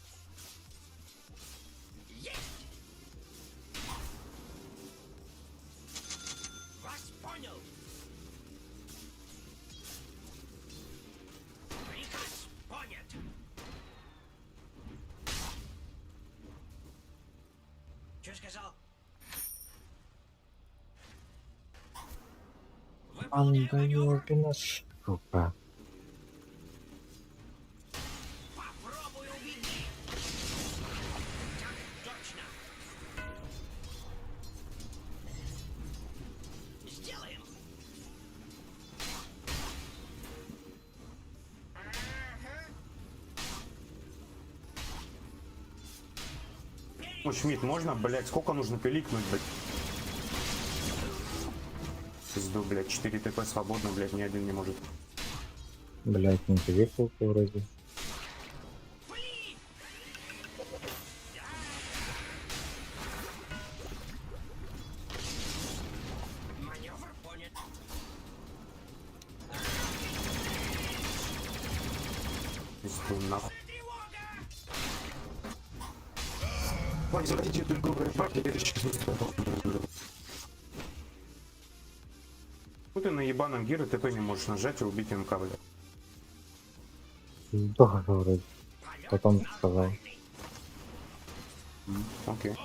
Вас понял. Приказ понят. Что сказал? Ангелина штука. Попробуй убеги. Так точно. Сделаем. Ну, Шмидт, можно, блядь, сколько нужно пиликнуть, блядь? Пизду, блядь, 4 ТП свободно, блядь, ни один не может. Блять, не приехал вроде. Маневр понят. Пизду, нахуй. Ну ты на ебаном гире ТП не можешь нажать и убить МК, блядь. Сдох вроде. Потом сказал. Окей.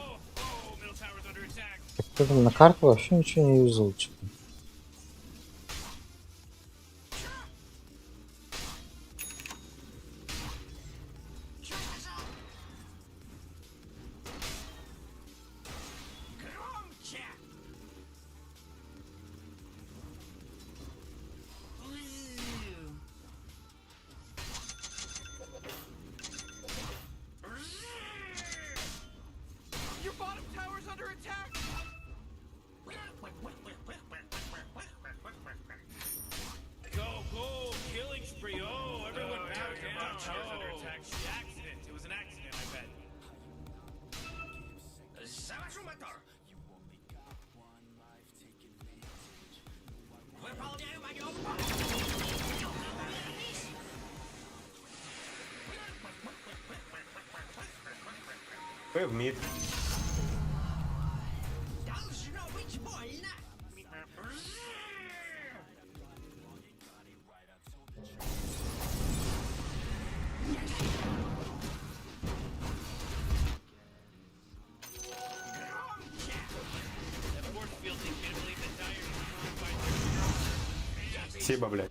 Так кто там на карту вообще ничего не юзал, что-то. Громче. Your bottom tower's under attack! Go, go! Killing spree! Oh, everyone bow down! Tower's under attack. Accident. It was an accident, I bet. Завожу мотор. Выполняю маневр. В мид. Должно быть больно. Спасибо, блядь.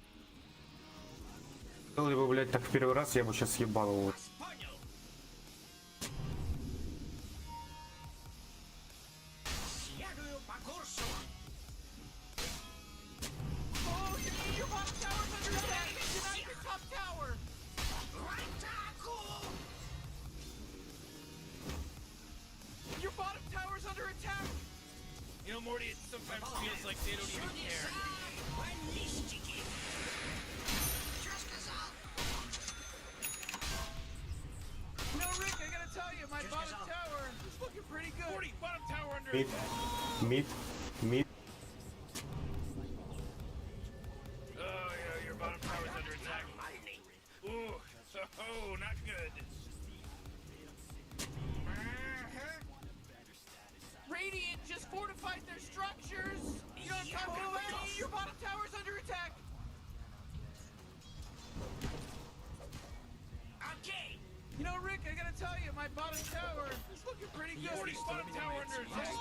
Был бы, блядь, так в первый раз, я бы сейчас съебал его. Следую по курсу. Oh, your bottom tower's under attack! Deny your top tower! В атаку! Your bottom tower's under attack! You know, Morty, it sometimes feels like they don't even care. Баллистики. Что сказал? No, Rick, I gotta tell you, my bottom tower is looking pretty good. 40, bottom tower under Мид. Мид. Мид. Oh, yeah, your bottom tower's under attack. Ooh, oh, not good. Radiant just fortified their structures! You know what I'm talking about? Your bottom tower's under attack! Okay. You know, Rick, I gotta tell you, my bottom tower is looking pretty good. 40, bottom tower under attack.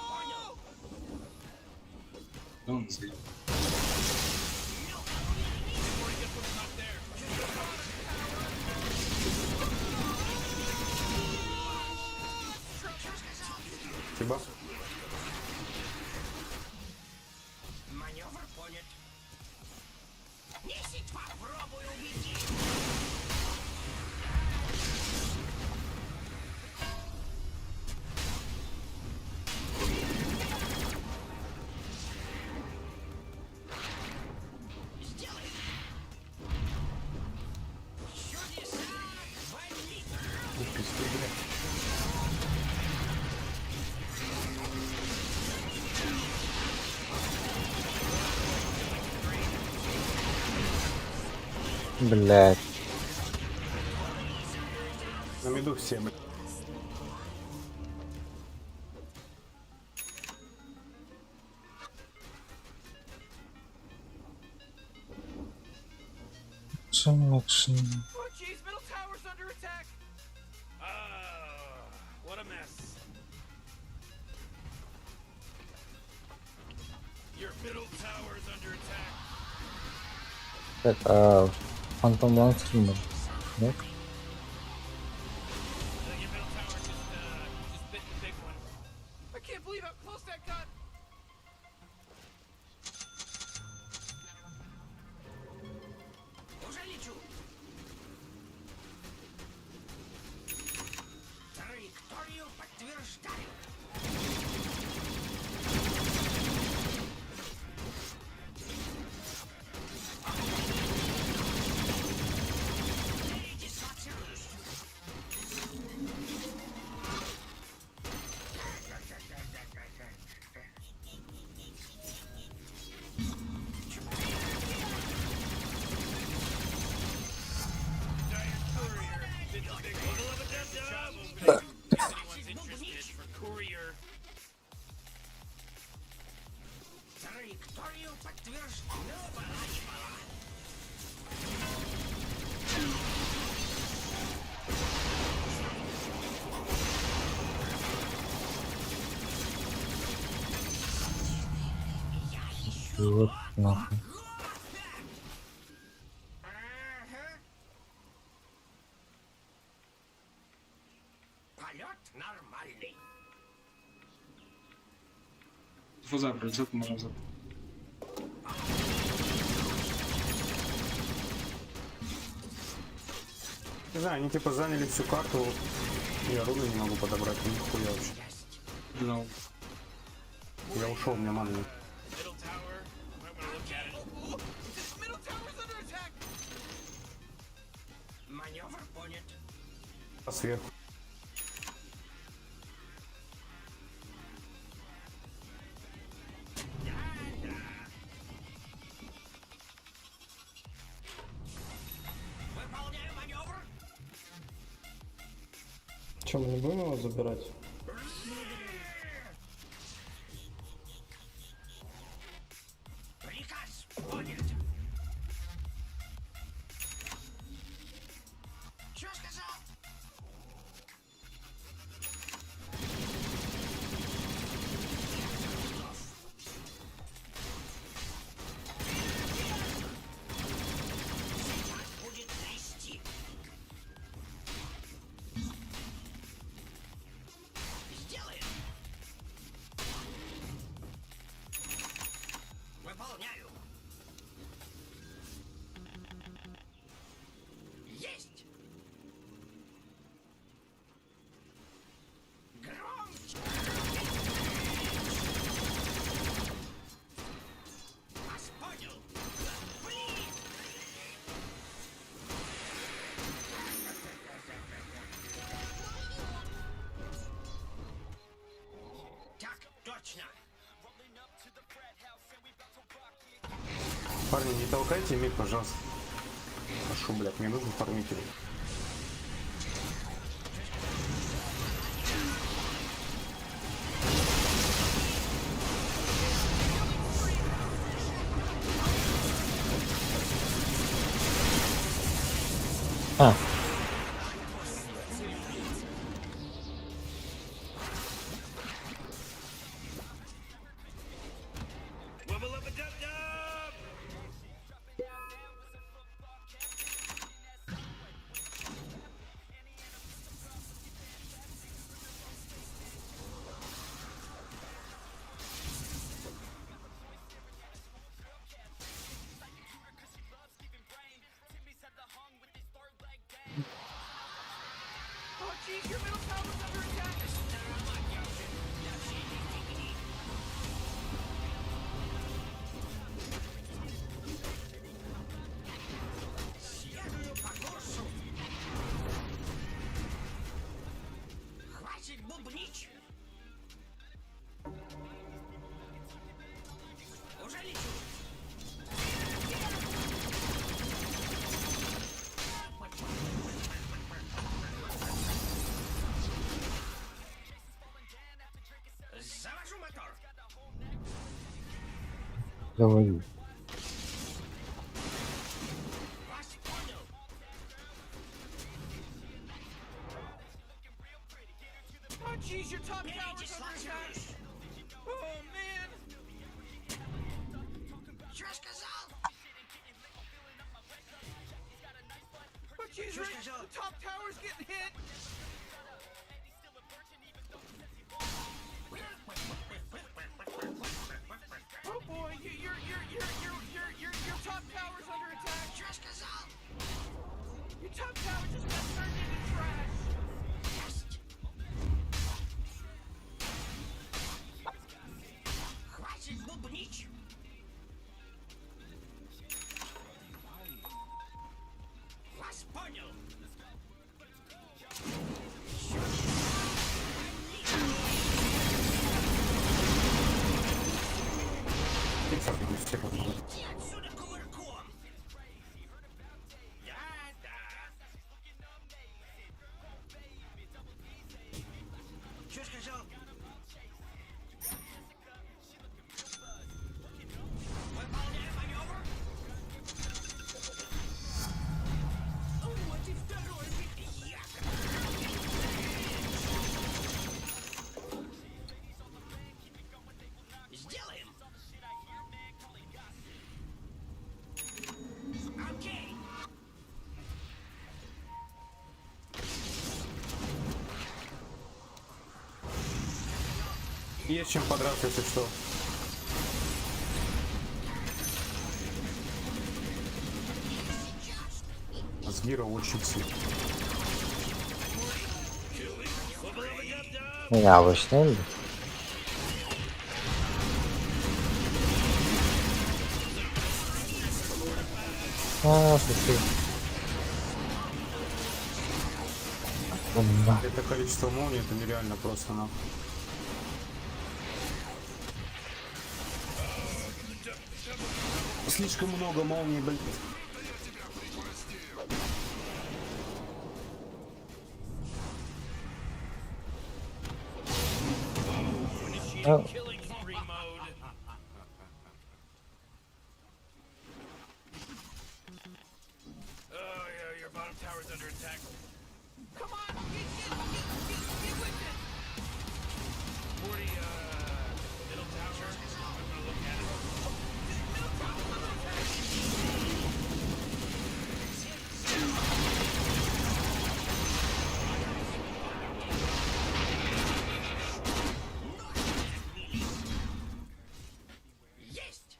Спасибо. Маневр понят. Несить, попробуй убеги. Сделай. Чудеса войны. Блять. На миду все, блядь. Макшин. Oh, jeez, middle tower's under attack. What a mess. Your middle tower's under attack. Так, Фантом Лансер мı? Нет? Your middle tower just bit the big one. I can't believe how close that got. Уже лечу. Траекторию подтверждаю. Траекторию подтверждаю. Вот нахуй. Полет нормальный. Фуза, блядь, можно забыть. Не знаю, они типа заняли всю карту. Я руны не могу подобрать, нихуя вообще. No. Я ушел, мне маны нет. Middle tower. Might want to look at it. This middle tower's under attack. Маневр понят. А сверху. Выполняю маневр. Че, мы не будем его забирать? Приказ понят. Чё сказал? Сейчас будет трясти. Сделаем. Выполняю. Есть. Громче. Вас понял. Блин. Так точно. Парни, не толкайте мид, пожалуйста. Прошу, блядь, мне нужен фармитель. А, Wubba lubba dub dub. Oh, jeez, your middle tower's under attack. Следую по курсу. Хватит бубнить. Уже лечу. Заводи. Oh, jeez, your top tower's under attack. Oh, man. Oh, jeez, Rich, the top tower's getting hit. Oh boy, your top tower's under attack. Your top tower just got turned into trash. Хватит бубнить! Вас понял! Иди отсюда кувырком! Чё сказал? Выполняй маневр! Вот и второй битяк! Сделаем! Окей! Есть чем подраться, если что. Асгира очень сильно. Ya başlayayım da. Слушай. Это количество молний, это нереально просто нахуй. Слишком много молний, блин. Oh. Killing spree mode. Oh, yeah, your bottom tower's under attack. Come on, get with it. 40, middle tower. I'm gonna look at it. Middle tower's under attack. Есть!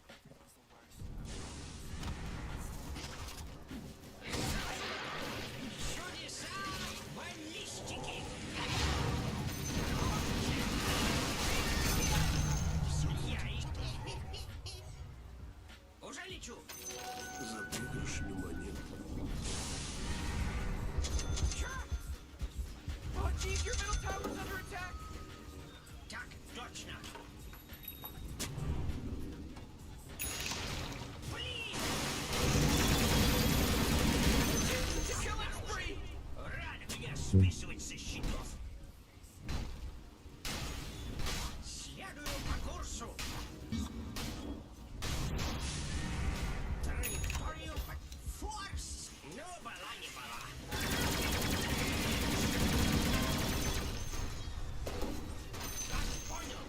Чудеса баллистики! Уже лечу! За выигрышную монету. Oh, geez, your middle tower's under attack. Так, точно! Killing spree. Рано меня списывать со счетов! Следую по курсу! Траекторию под форс! Ну, была не была! Вас понял!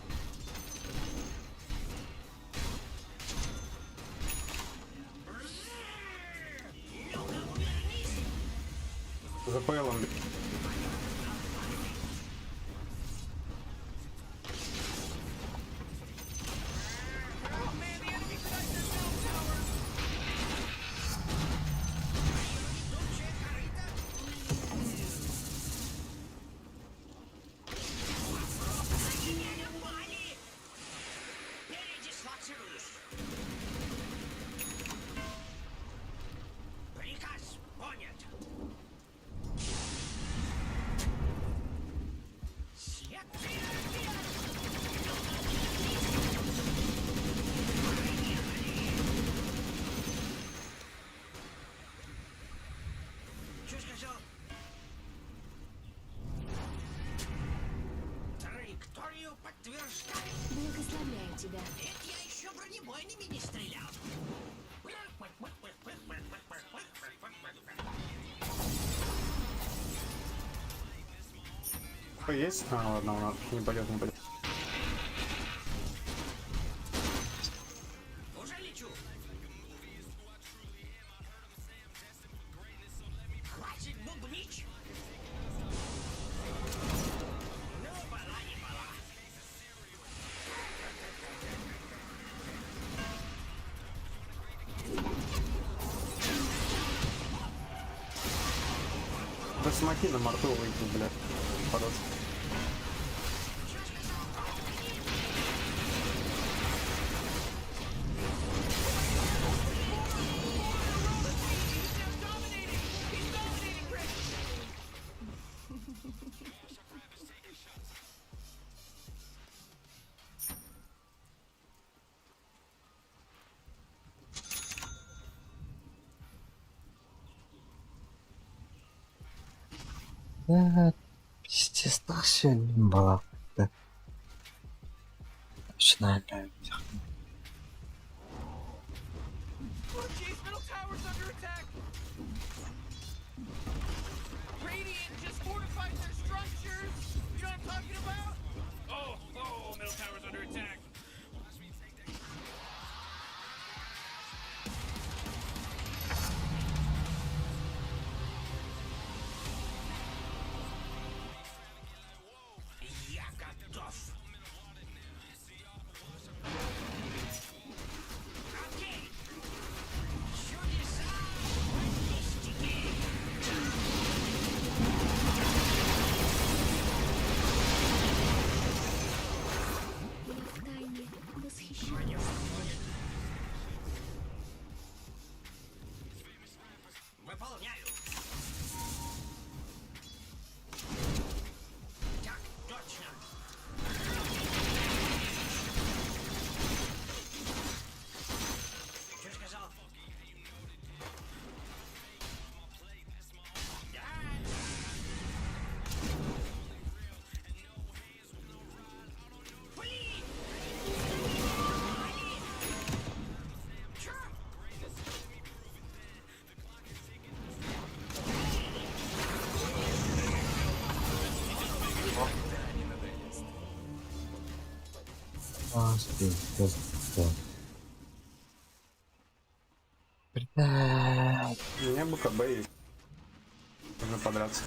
Ну-ка, увернись! За ПЛом. Передислоцируюсь. Приказ понят. Что сказал? Траекторию подтверждаю. Благословляю тебя. Это я еще бронебойный. Есть? А, ладно, ладно, не пойдет, не пойдет. Да смоки на морту выйти, блядь. Хорош. Пиздец, так сильно было. Да. Начинаем опять. Oh, jeez, middle tower's under attack. Radiant just fortified their structures. You know what I'm talking about? Oh, middle tower's under attack. Я готов. Окей. Чудеса логистики. Втайне восхищаюсь. Выполняю. Так, точно. Что сказал? Блин! Чё? А, пиздец, да. Блядь. У меня БКБ есть. Нужно подраться.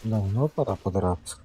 Давно пора подраться.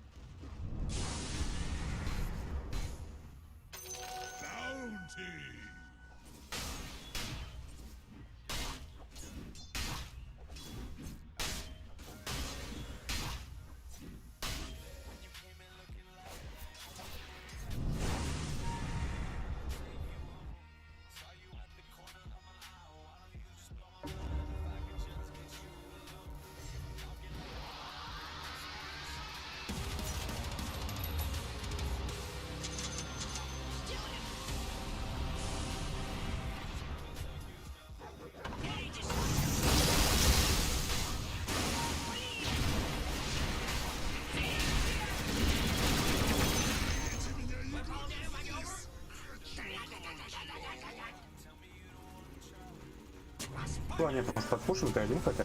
Ну, они просто подпушим, ты один хотя.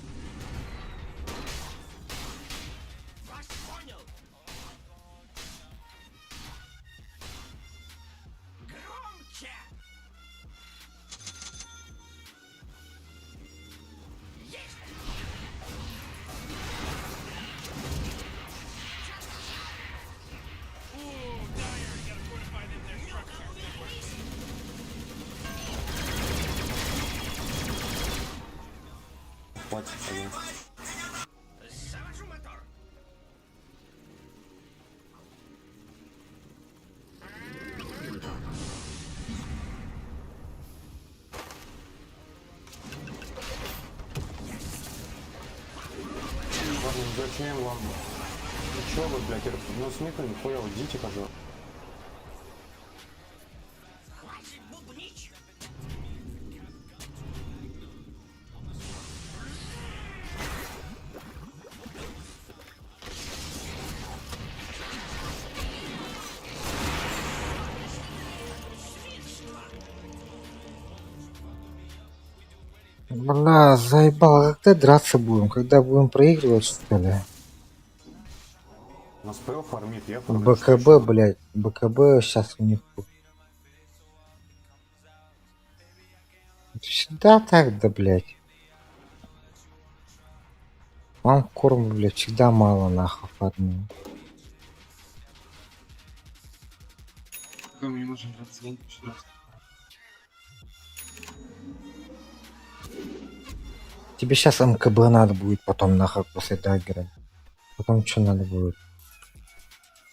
Вас понял. Громче. Есть. Ooh, dire, you gotta fortify them their structures. Хватит, один. Завожу мотор. Ладно, зачем вам? Ну чё вы, блядь, ну смысла нихуя, уйдите, пожалуйста. Хватит бубнить. Свинство. Бля, заебал, когда драться будем? Когда будем проигрывать, что ли? На СПЛ фармит, я фармлю. БКБ, блядь. БКБ сейчас у них... Всегда так, да, блядь. Вам корма, блядь, всегда мало, нахуй, фармил. Мне нужен 20 еще раз. Тебе сейчас МКБ надо будет потом, нахуй, после даггера. Потом что надо будет?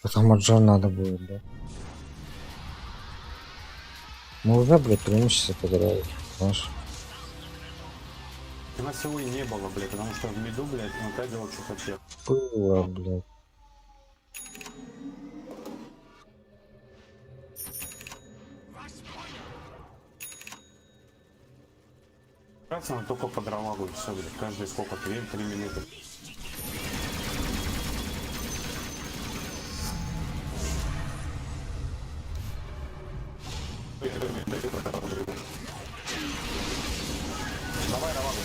Потом Аджон надо будет, да? Мы уже, блядь, преимущество подряд, знаешь? У нас его и не было, блядь, потому что в миду, блядь, он опять делал, что хотел. Было, блядь. Кажется, он только по дровагу и все, блядь, каждые сколько, 3 минуты. Давай, дровагу.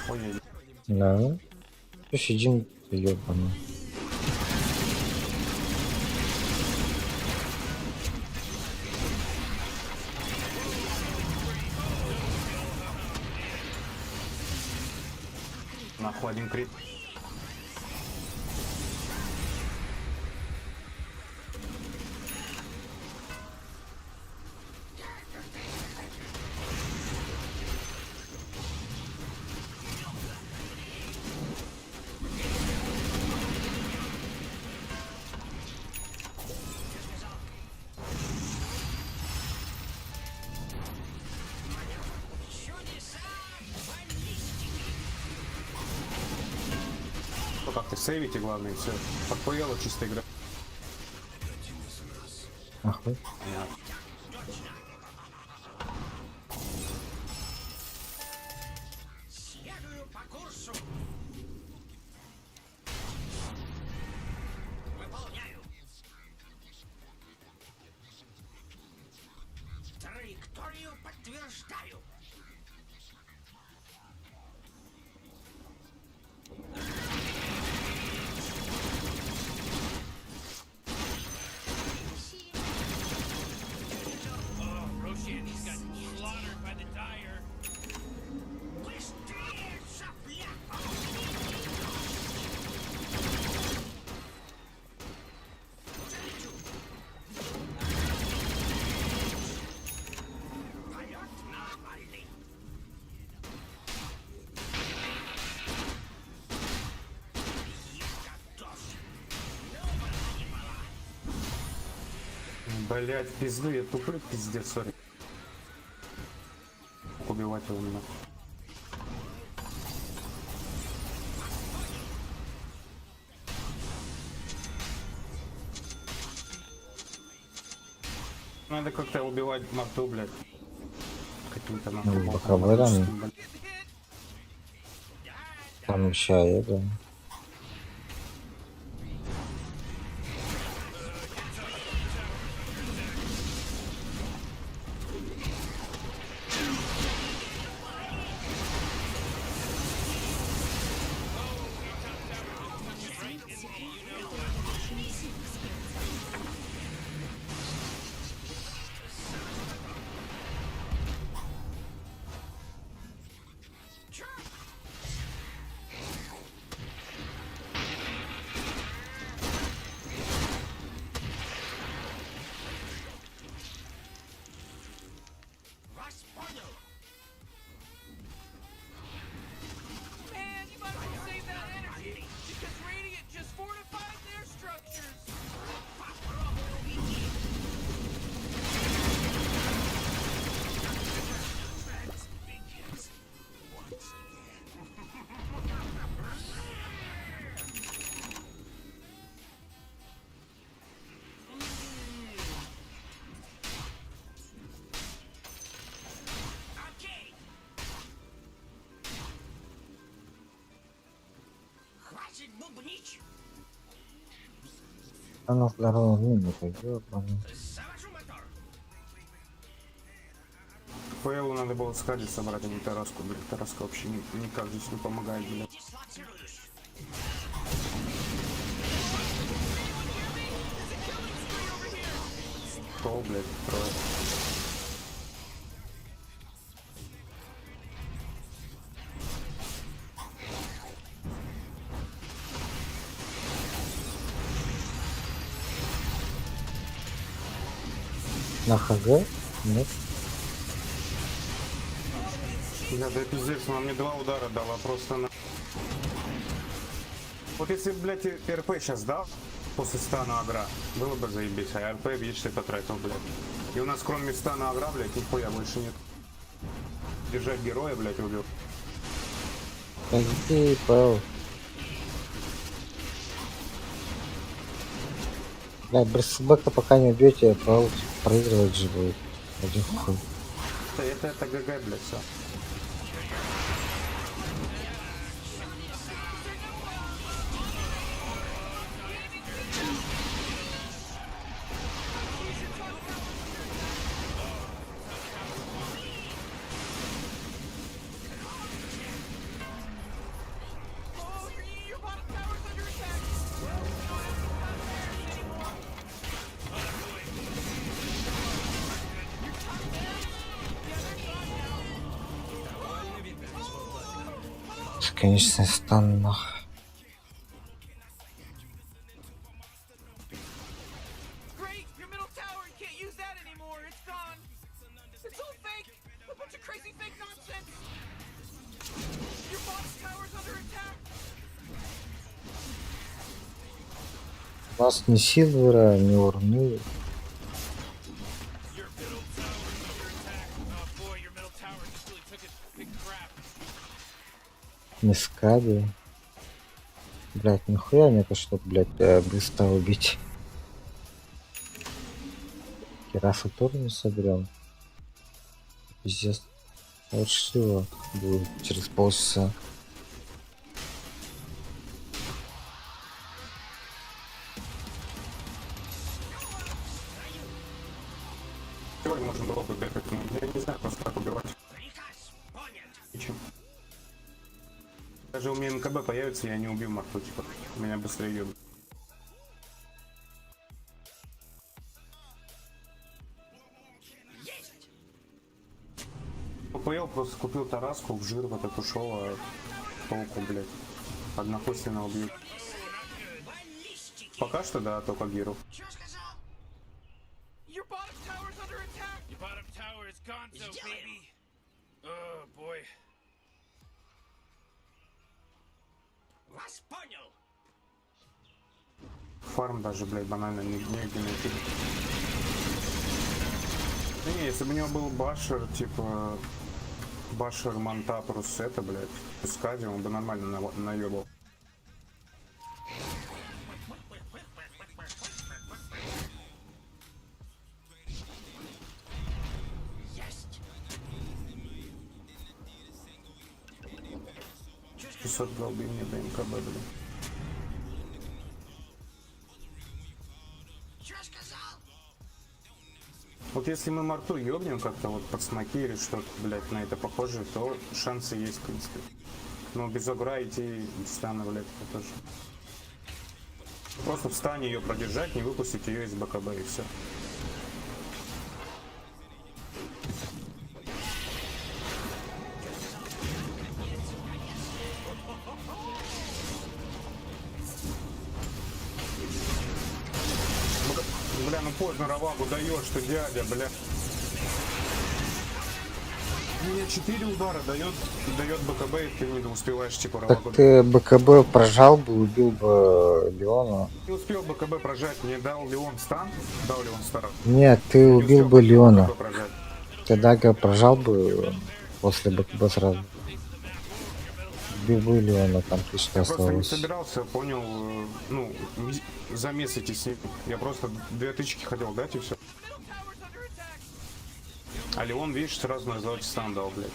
Ой, Да. Что сидим, ёбаный. нахуй один крит. Ну как-то сейвите, главное, все. Подпоела чисто игра. Охуй. Траекторию подтверждаю. Oh, Roshan, he's got slaughtered by the Dire. Быстрее, сопля! Полет нормальный. Блять, пизду, я тупой, пиздец, сори. Убивать его не надо. Надо как-то убивать марту, блядь. Каким-то Ну, нахуй. боковой там. Там еще это. Она здоровая, ну, пойдет, Фейлу надо было скадить собрать, а не Тараску, блядь. Тараска вообще никак здесь не помогает, блядь. Кто, блядь, трое? На ХГ? Нет. Бля, да пиздец, она мне 2 удара дала просто на... Вот если, блядь, РП сейчас дал, после стана агра, было бы заебись, а РП, видишь, ты потратил, блядь. И у нас кроме стана агра, блядь, нихуя больше нет. Держать героя, блядь, убил. Пойди, Павел. Блядь, Берсбека пока не убьете, Павел проигрывать же будет. Один хуй. Это ГГ, блядь, все. Конечно, стан нах. Great! Your middle tower, you can't use that anymore. It's gone. It's all fake. A bunch of crazy fake nonsense. Your bottom tower's under attack. У нас ни Силвера, ни Урны. Your middle tower's under attack. Oh boy, your middle tower just really took a big crap. Ни Скаби. Блять, нихуя нету, чтоб, блять, быстро убить. Кирасу тоже не соберем. Пиздец. Вот что будет через полчаса. Сегодня можно было бы бегать, но я не знаю просто как убивать. Ничего. Даже у меня МКБ появится, я не убью Марту, типа. Меня быстрее ебут. ППЛ просто купил Тараску, в жир вот эту ушел, а толку, блядь. Однохуйственно убьют. Пока что да, только Гиру. Your bottom tower's under attack. Your bottom tower is gone, so baby. Oh boy. Вас понял. Фарм даже, блядь, банально негде найти. Не, если бы у него был башер, типа... Башер, Манта, это, блядь, Скади, он бы нормально наебал. Отдал бы мне до МКБ, блин. Вот если мы Марту ёбнем как-то вот под смоки или что-то, блядь, на это похоже, то шансы есть, в принципе. Но без агра идти без стана, блядь, это тоже. Просто в стане ее продержать, не выпустить ее из БКБ и все. Бля, ну поздно Равагу даешь, что дядя, бля. Мне 4 удара дает БКБ, и ты не успеваешь, типа, Равагу. Так ты БКБ прожал бы, убил бы Леона. Не успел БКБ прожать, мне дал Леон стан? Дал Леон стан? Нет, ты убил бы Леона. Ты Дага прожал бы после БКБ сразу. Убил бы Леона, там тысяча Я просто не осталось. собирался, понял, ну, замесить с ним. Я просто 2 тычки хотел дать и все. А Леон, видишь, сразу на золоте стан дал, блядь.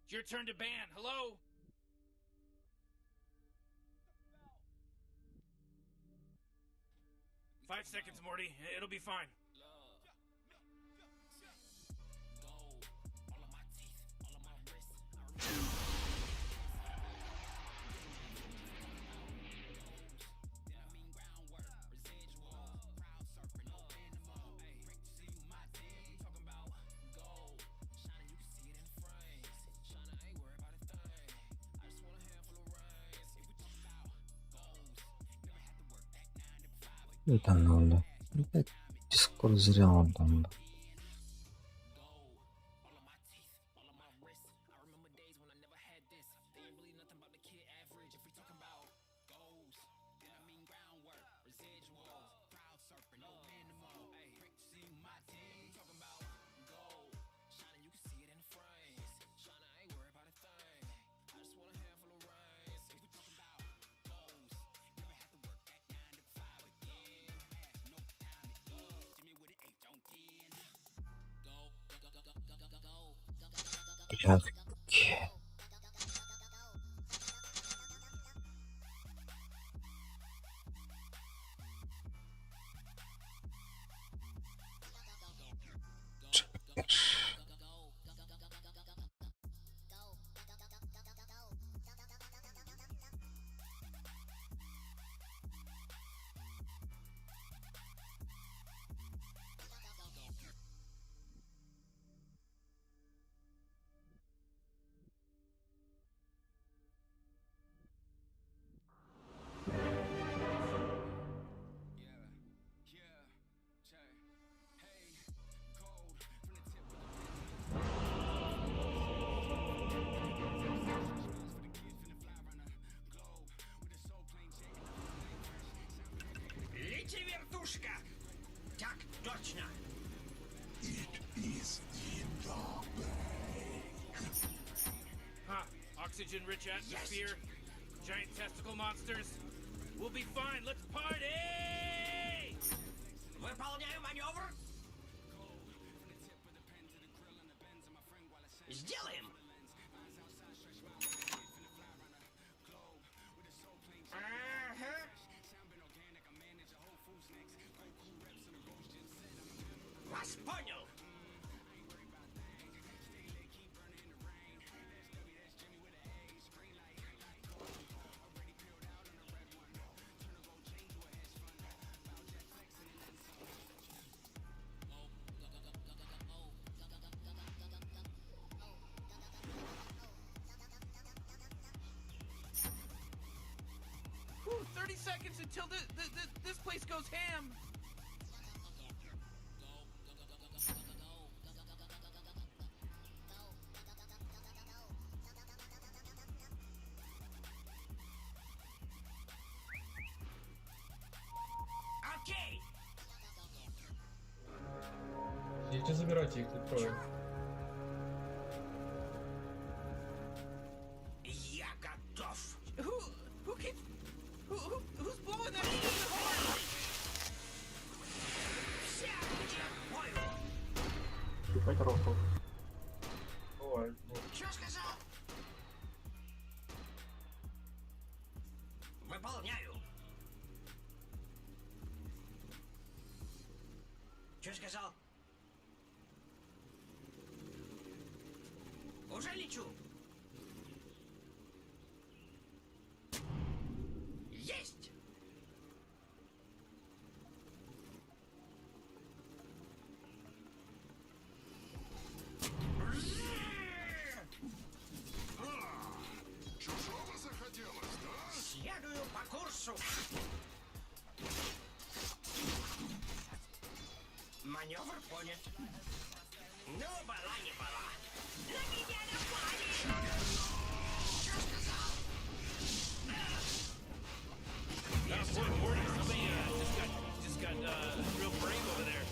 It's your turn to ban. Hello? Five seconds, Morty. It'll be fine. 일단 나올래. 근데 디스코드 зря 온단다. 이렇게. Лети, вертушка! Так точно! Huh, oxygen-rich atmosphere, giant testicle monsters. We'll be fine, let's party! Выполняю маневр! Сделаем! Вас понял! Whew, 30 seconds until this place goes ham! Окей! Идите забирайте их, тут трое. Я готов! Who's blowing that shit in the horn? Вся бой! Тупать рофл. Бывает. Чё сказал? Выполняю! Чё сказал? Уже лечу! Есть! Чужого захотелось, да? Следую по курсу! Маневр понят. Ну, была не была. На меня напали! Что сказал? Boy, Morty, somebody just got real brave over there.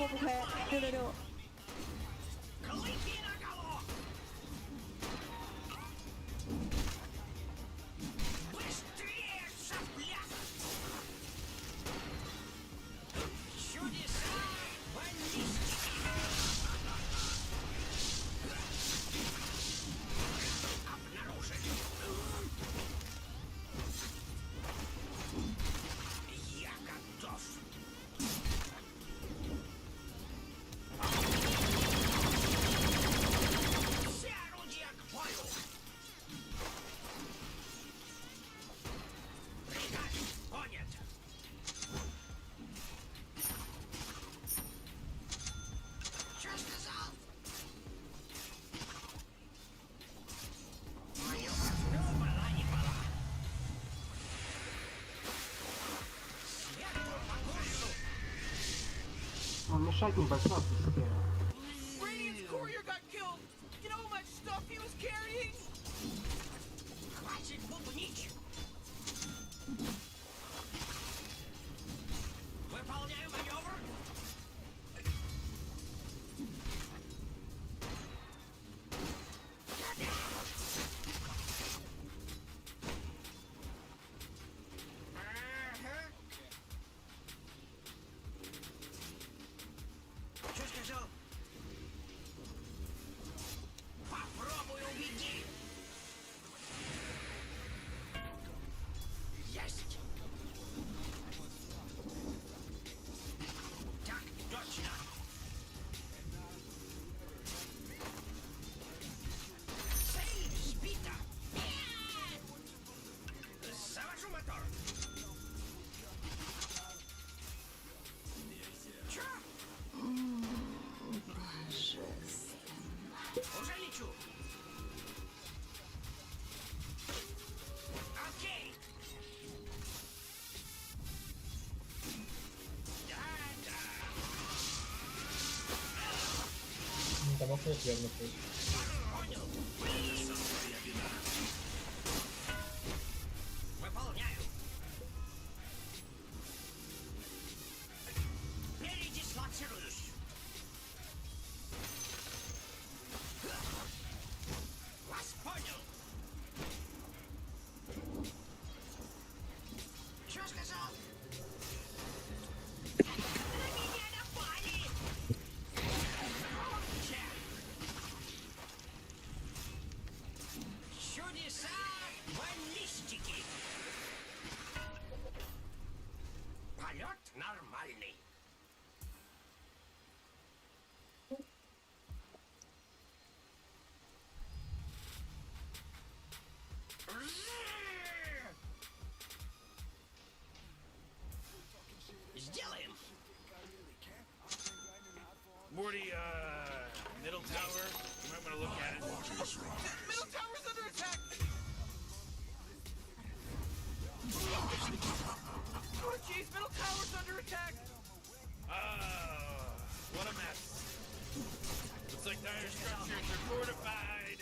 不亏，666。Мешать небольшой атмосфера. Radiant's courier got killed. You know how much stuff he was carrying? Хватит бубнить. Выполняю маневр. Что сказал? Попробуй убеди. Есть. Так точно. Цель сбита. Завожу мотор. Чё? Уже лечу. Окей. Там окно явно будет. Выполняю. Передислоцируюсь. Вас понял. Что сказал? На меня напали. Чудеса баллистики. Полет нормальный. Сделаем. Morty, middle tower. You might want to look at it. Middle tower's under attack. Oh jeez, middle tower's under attack. What a mess. Looks like dire structures are fortified.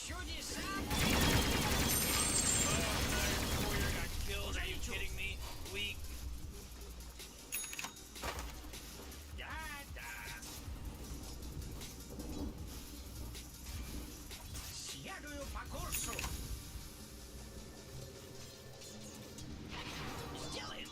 Чудеса. Warrior got killed. Are you kidding me? Weak. Следую по курсу. Сделаем.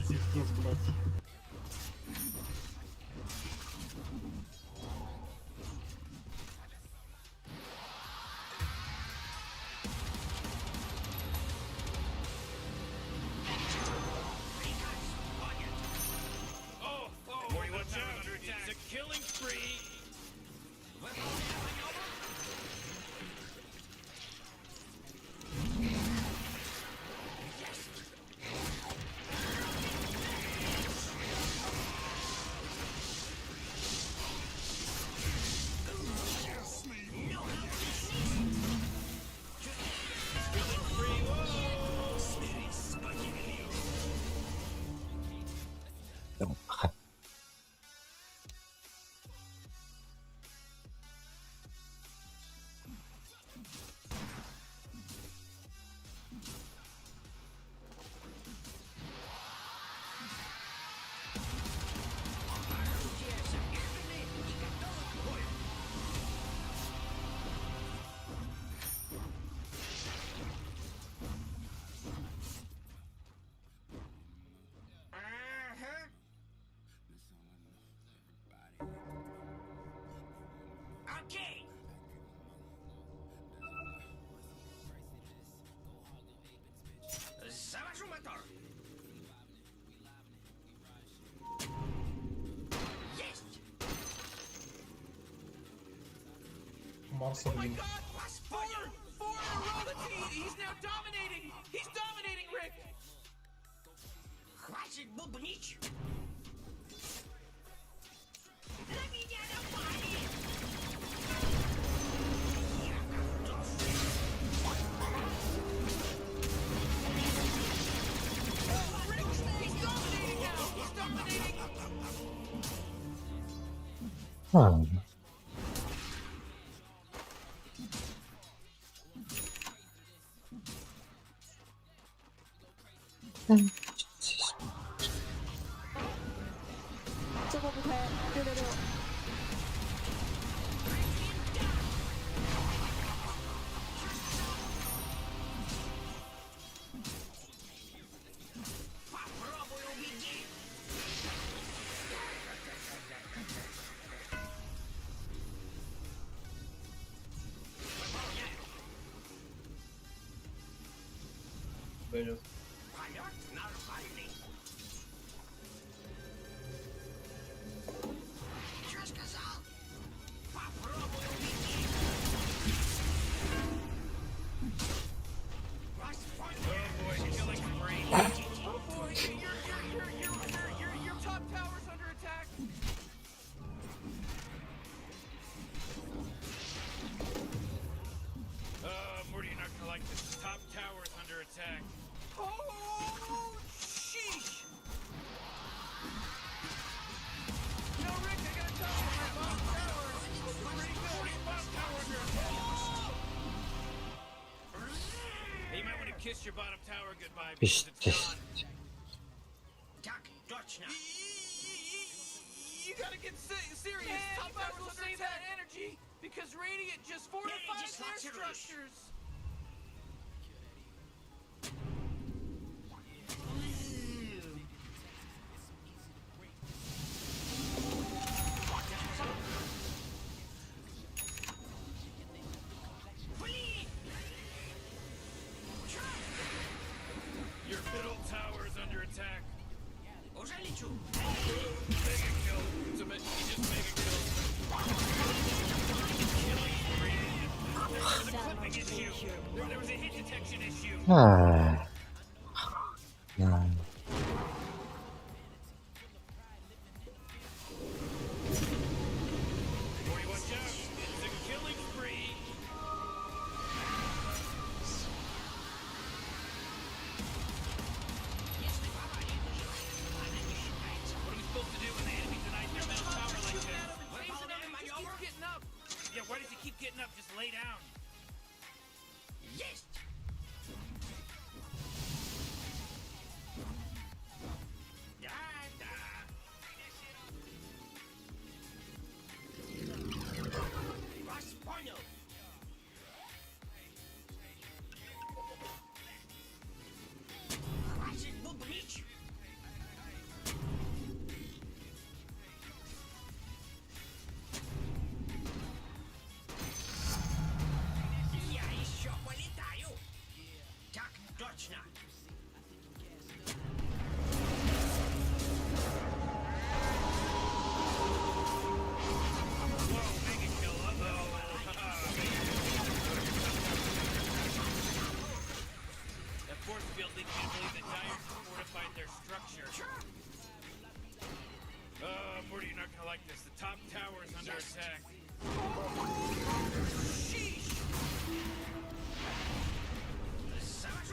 Пиздец, блядь. Mars'a bileyim. Four in a row. He's now dominating. He's dominating, Rick. Хватит бубнить! Пойдет. Полет нормальный. Чё сказал? Попробуй убеги. Вас Oh boy, your top tower's under attack. Morty, you're not gonna like this. The top tower is under attack. Oh, sheesh. You know, Rick, I gotta tell you, my bottom tower is pretty good. Bottom tower under attack. Hey, you might want to kiss your bottom tower goodbye because it's gone. Так, точно. You gotta get serious. Man, top tower's will save that energy because Radiant just fortifies their structures. Your middle tower is under attack. Уже лечу. Mega kill. It's a he just mega killed. There was a clipping issue. There was a hit detection issue. Morty, watch out. It's a killing spree. What are we supposed to do when the enemy denies their middle tower like this? Just keep getting up. Yeah, why does he keep getting up? Just lay down. Есть! Вас понял. Хватит бубнить. Я еще полетаю. Так точно. That force field leads me to believe the Giants fortified their structure. Morty, you're not gonna like this. The top tower is under attack. Sheesh.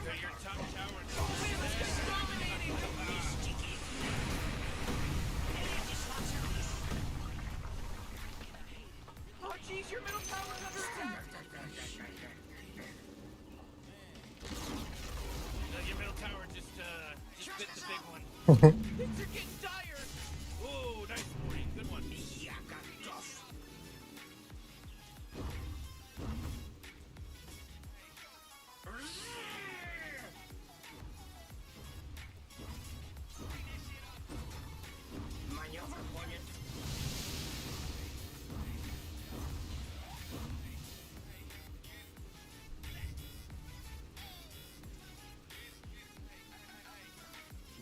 Okay, your top tower is Oh, jeez, your middle tower's under attack. Your middle tower just bit the big one. Things are getting dire. Oh, nice, Morty. Good one. Я готов. Маневр понят.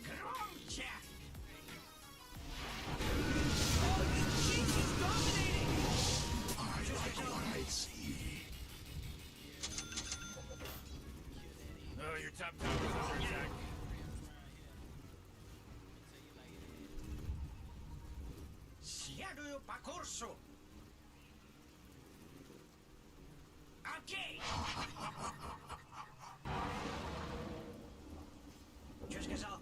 Громче! курсу! Окей! Чё сказал?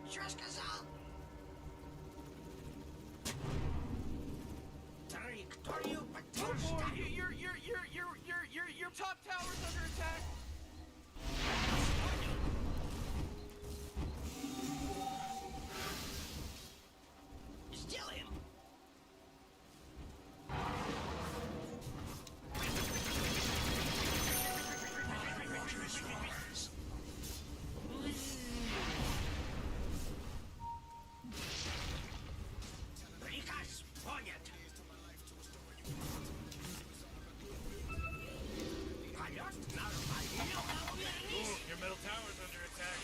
Чё сказал? Траекторию подтверждаю. Your top tower's under attack. Сделаем. Приказ понят. Полет нормальный. Your middle tower's under attack.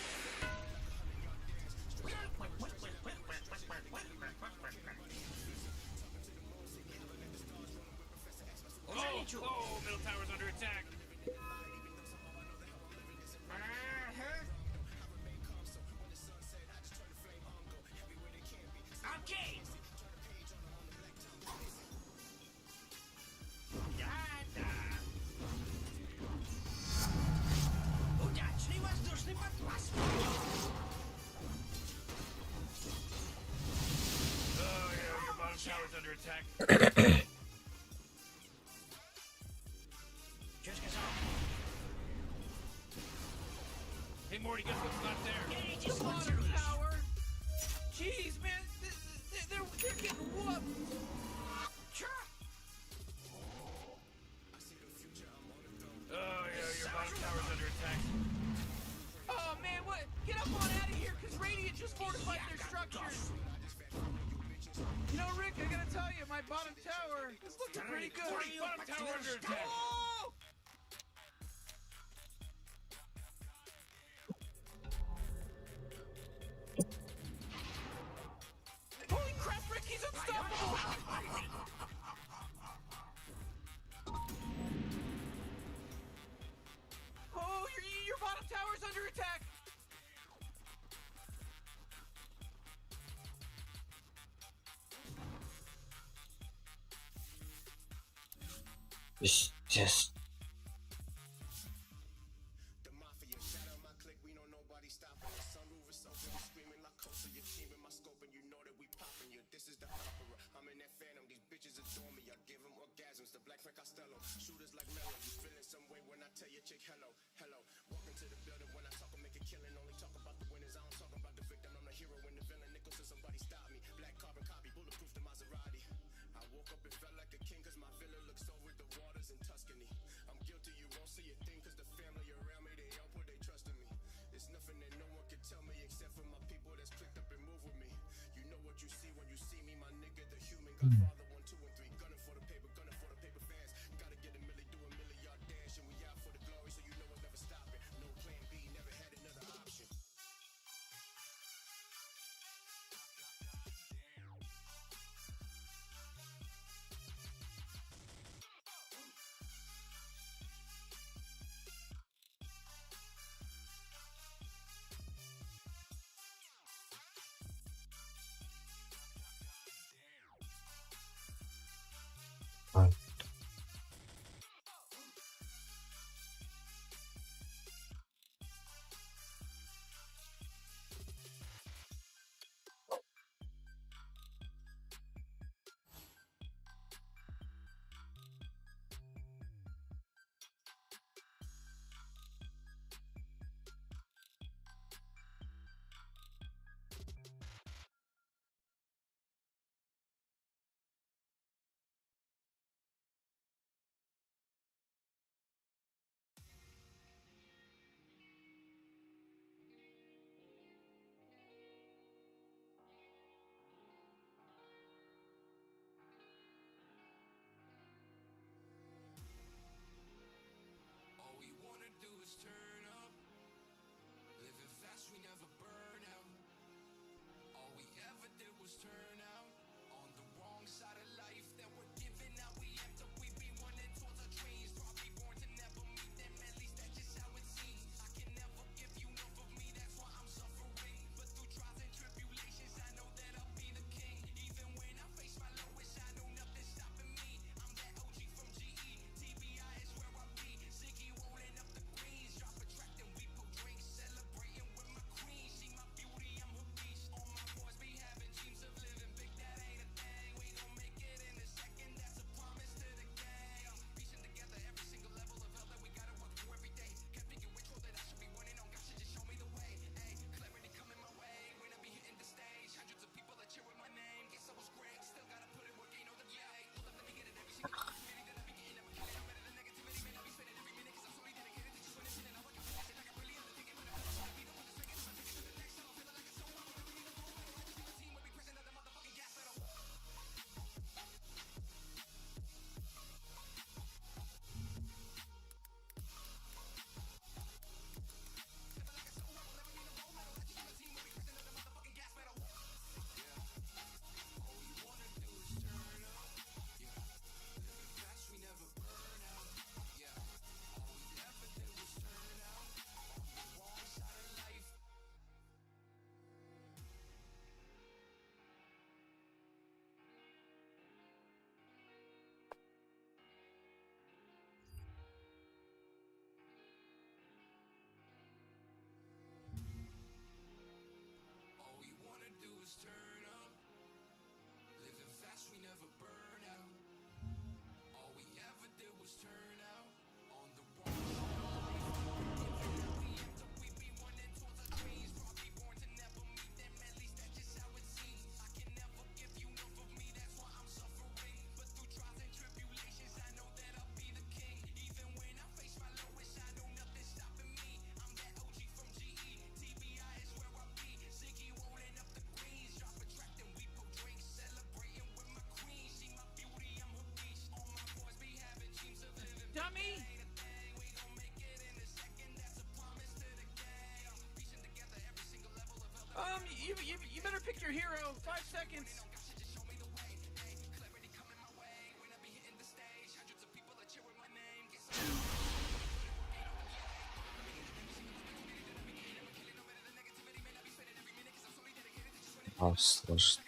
Oh, middle tower's under attack. Окей. Удачный воздушный подпас. Oh, yeah, your bottom tower's under attack. Чё сказал? Hey, Morty, guess what's not there? Берите The bottom смотрю. tower. Jeez, man, they're getting whooped. Чё? Oh, yeah, your bottom tower's under attack. Oh, man, what? Get up on out of here, because Radiant just fortified their structures. You know, Rick, I gotta tell you, my bottom tower is looking pretty good. Bottom tower under attack. Oh! Holy crap, Rick, he's unstoppable! Oh, your bottom tower's under attack! Just Dummy! You better pick your hero. 5 seconds. Слышно.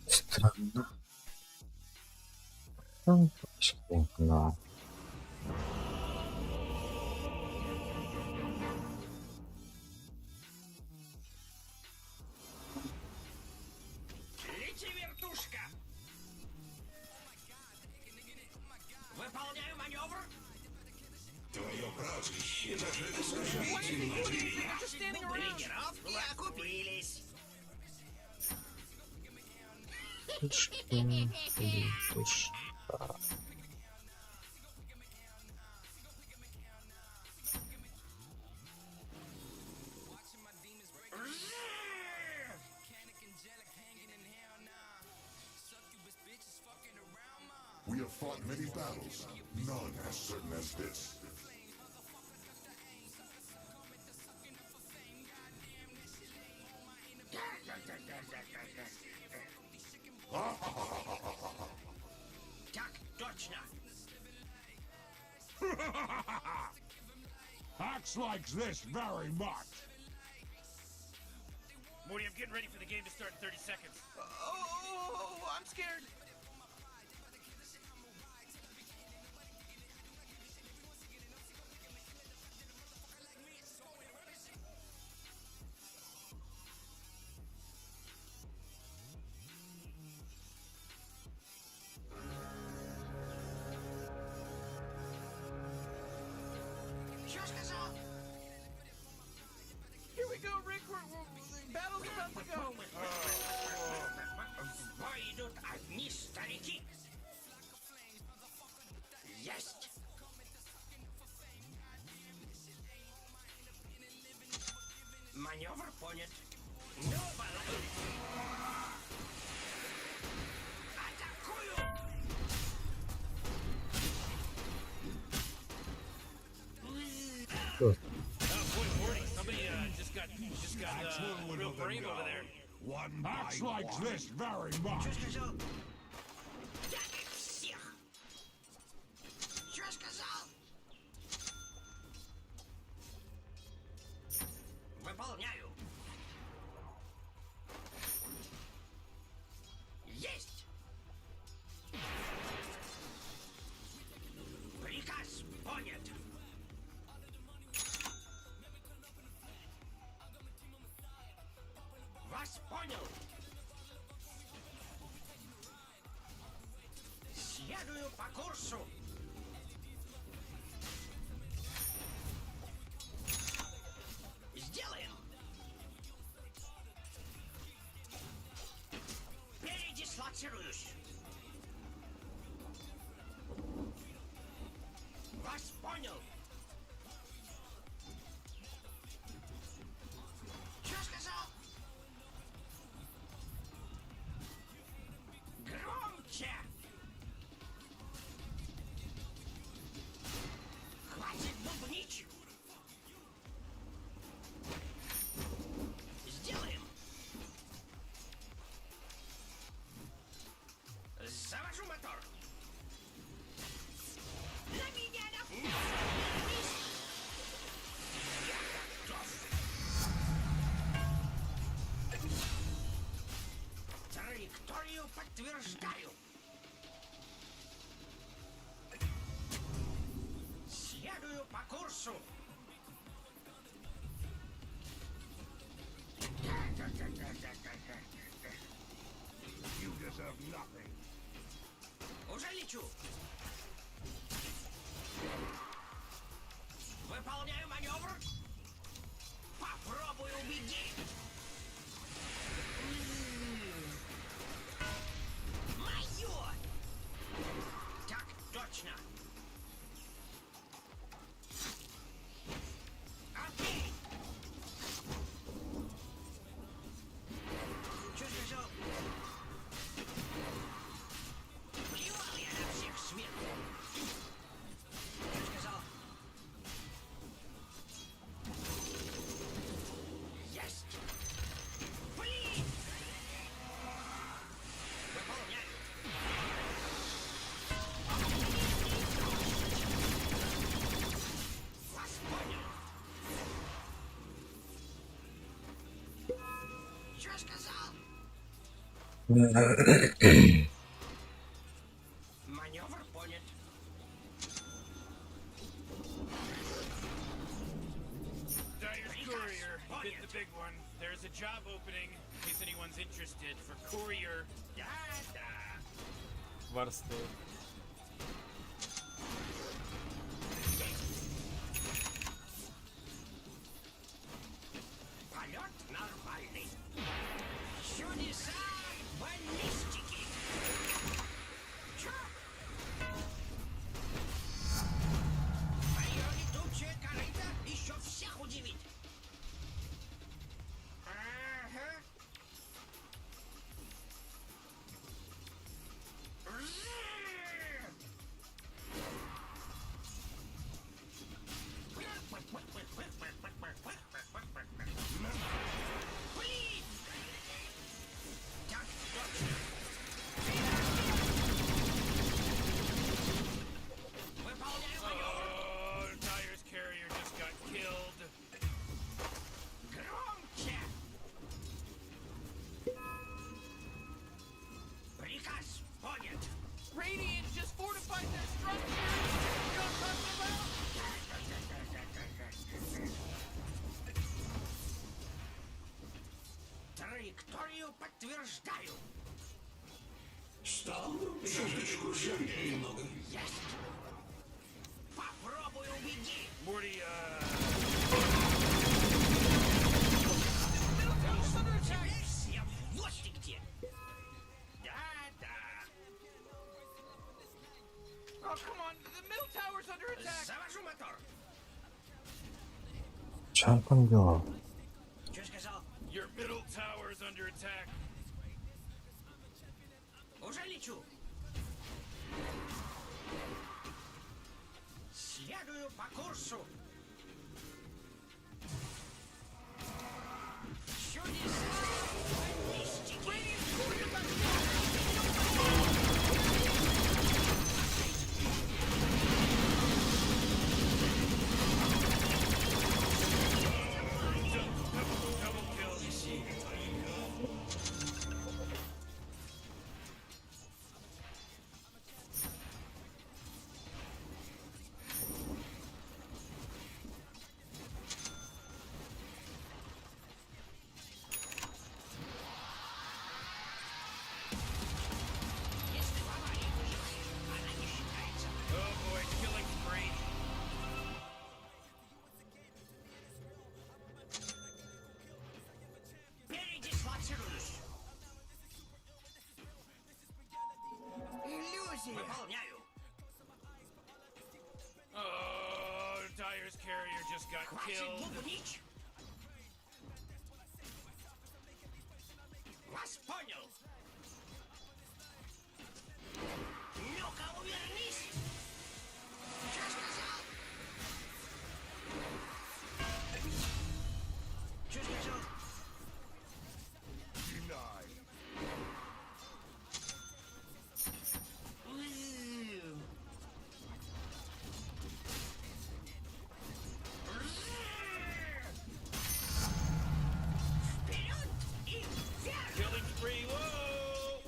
Странно. Шкурно. Лети, вертушка! Выполняю маневр! Твое прозвище даже искажает Тренировки окупились! We have fought many battles, none as certain as this. Так точно! Axe likes this very much. Morty, I'm getting ready for the game to start in 30 seconds. Oh, I'm scared. Here we go, Rick. Battle's about to go. В бой идут одни старики. Есть. Маневр понят. Ну, балай. Атакую! Good. Boy, Morty, somebody just got real brave over there. Axe likes this very much. Что сказал? Я их всех. Что сказал? Выполняю. по курсу. Сделаем. Передислоцируюсь. Вас понял. Что сказал? Громче. Хватит бубнить. Сделаем. Завожу мотор. На меня напустись. Я готов. Траекторию подтверждаю. Следую по курсу. You deserve nothing. Уже лечу. Выполняю маневр. Попробуй убеги. Моё! Так точно. Окей. Чё сказал? Плевал я на всех сверху. Чё сказал? Есть! Блин! Выполняю. Вас понял. Чё сказал? Маневр понят. Dyer's Courier, hit the big one. There's a job opening, in case anyone's interested, for Courier. Варсты. Полет нормальный. Чудеса баллистики. Чё? Моё летучее корыто еще всех удивит. Ага. Блин! Так точно. Выполняю маневр. Oh, Dyer's Carrier just got killed. Громче! Приказ понят. Radiant just fortified their structure. You know what I'm talking about? Траекторию подтверждаю. Стал чуточку жирнее немного. Есть. Попробуй убеги. Morty, Теперь всем. Вот ты где. Да-да. Oh, come on. The middle tower's under attack. Завожу мотор. 잠깐요. Что сказал? your middle tower is under attack. Уже лечу. Следую по курсу. Чудеса баллистики. got killed. Вас понял. Ну-ка, увернись. Что сказал? Что сказал? Вперед и вверх! Killing spree, whoa!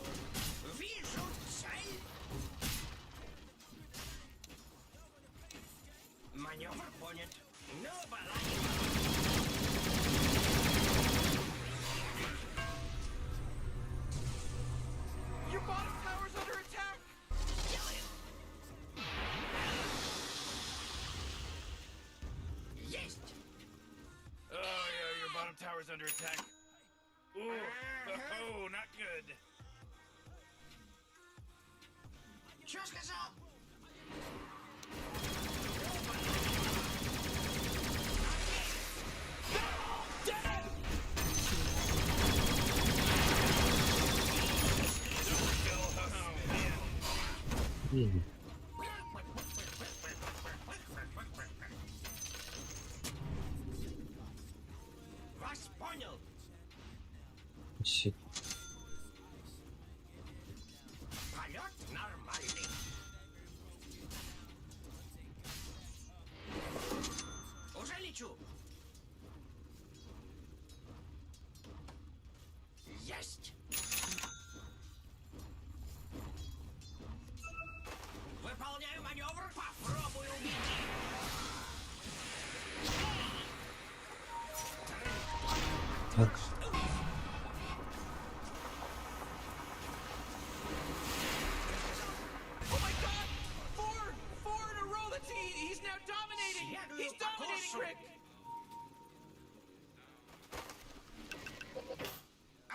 Вижу цель. Маневр понят. Ну, баланс. Your bottom tower's under attack! Есть! Oh, yeah, your bottom tower's under attack. Ooh, oh, not good. Что сказал? Вас понял. Щит. Полет нормальный. Уже лечу. Есть. Выполняю маневр. Попробую убить. Oh my god! Four in a row! He's now dominating! He's dominating, Rick!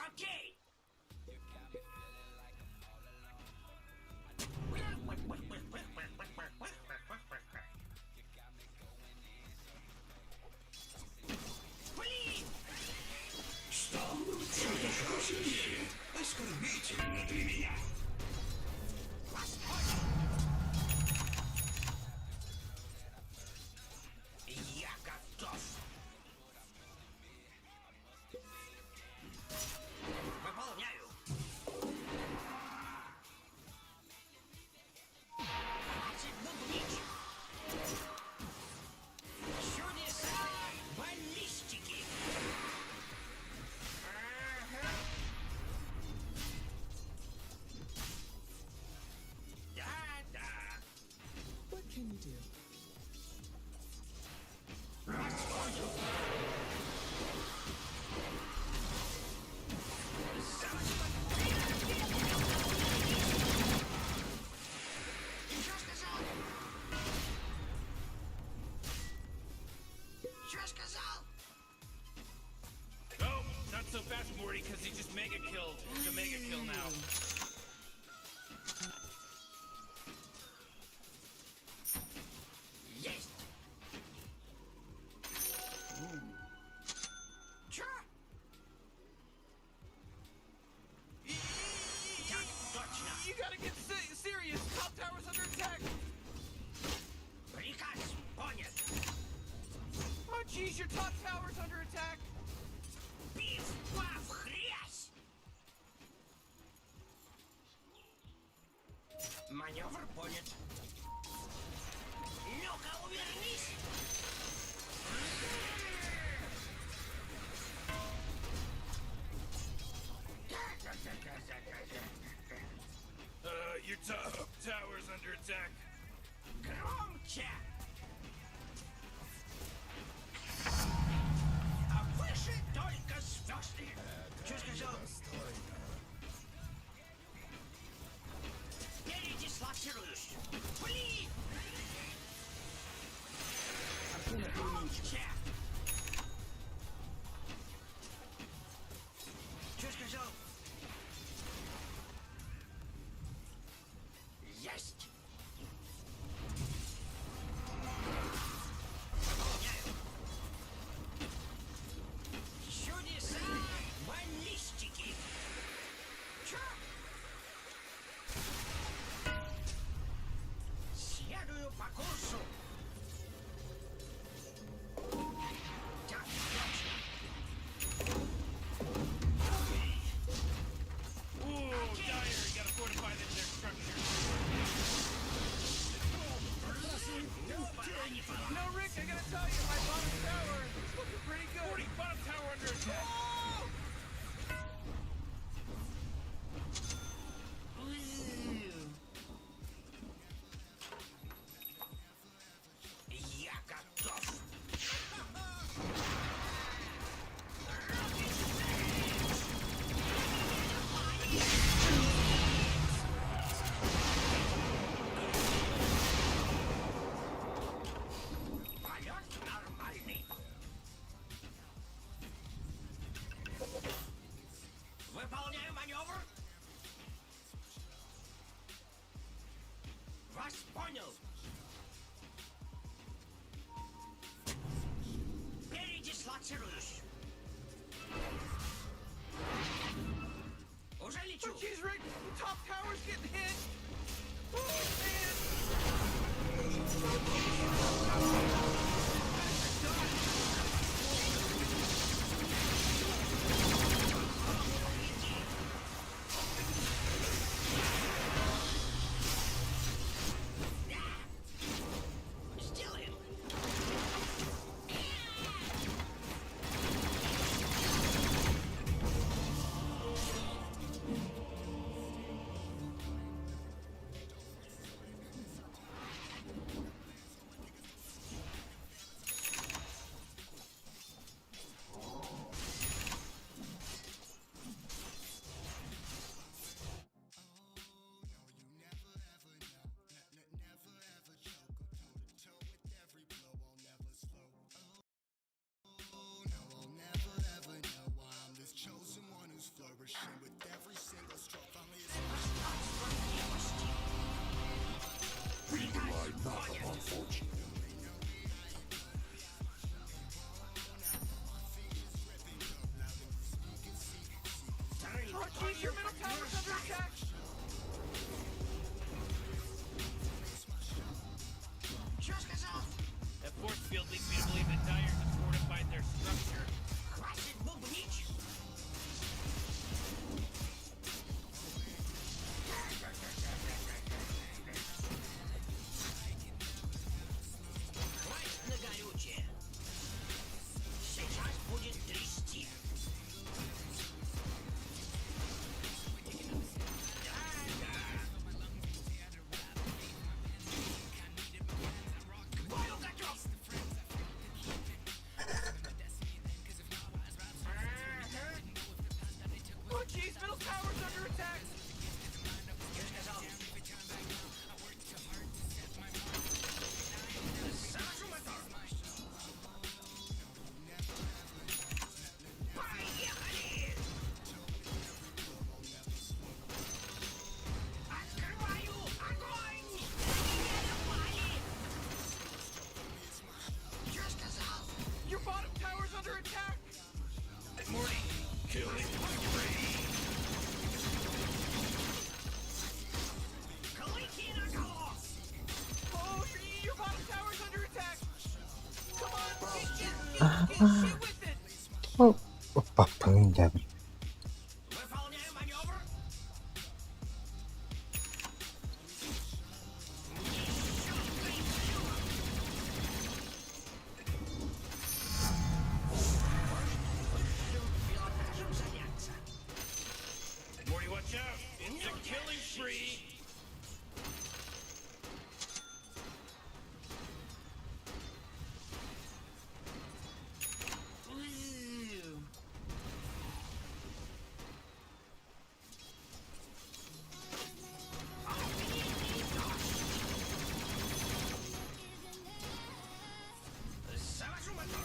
Окей. Блин! Что? Чего-то сильнее. Оскорбительно для меня. Вас понял. Я готов. Выполняю. Хватит бубнить. Чудеса баллистики. Да-да. What can you do? Вас понял. Что сказал? Что сказал? Oh, not so fast, Morty, because he just mega killed. It's a mega kill now. Есть. Чё? Так точно. You gotta get serious! Top tower's under attack! Приказ понят. Oh jeez, your top tower's under attack! Пиф-паф, хрясь! Маневр понят. Ну-ка, увернись! Your top tower's under attack. Громче! А выше только звезды. Что сказал? Передислоцируюсь. Блин! Громче! Что сказал? Есть! Выполняю. маневр? Вас понял. Передислоцируюсь. Уже лечу. Oh, jeez, Rick. The top tower's getting hit. Oh, We rely not upon fortune. oh, jeez, your middle tower's under attack. That force field leads me to believe that Dire has fortified their structure. Хватит бубнить! Хватит на горючее. Сейчас будет трясти. Бою готов! Oh, jeez, middle tower's under attack! Я сказал. Завожу мотор! Поехали! Открываю огонь! Не напали! Я сказал. Your bottom tower's under attack! Morty, kill it! Oh, your bottom tower's under attack! Come on, get shit with it! Опа, пындабр. Выполняю маневр! Пилотажем заняться. Morty, watch out! It's a killing spree! Завожу мотор!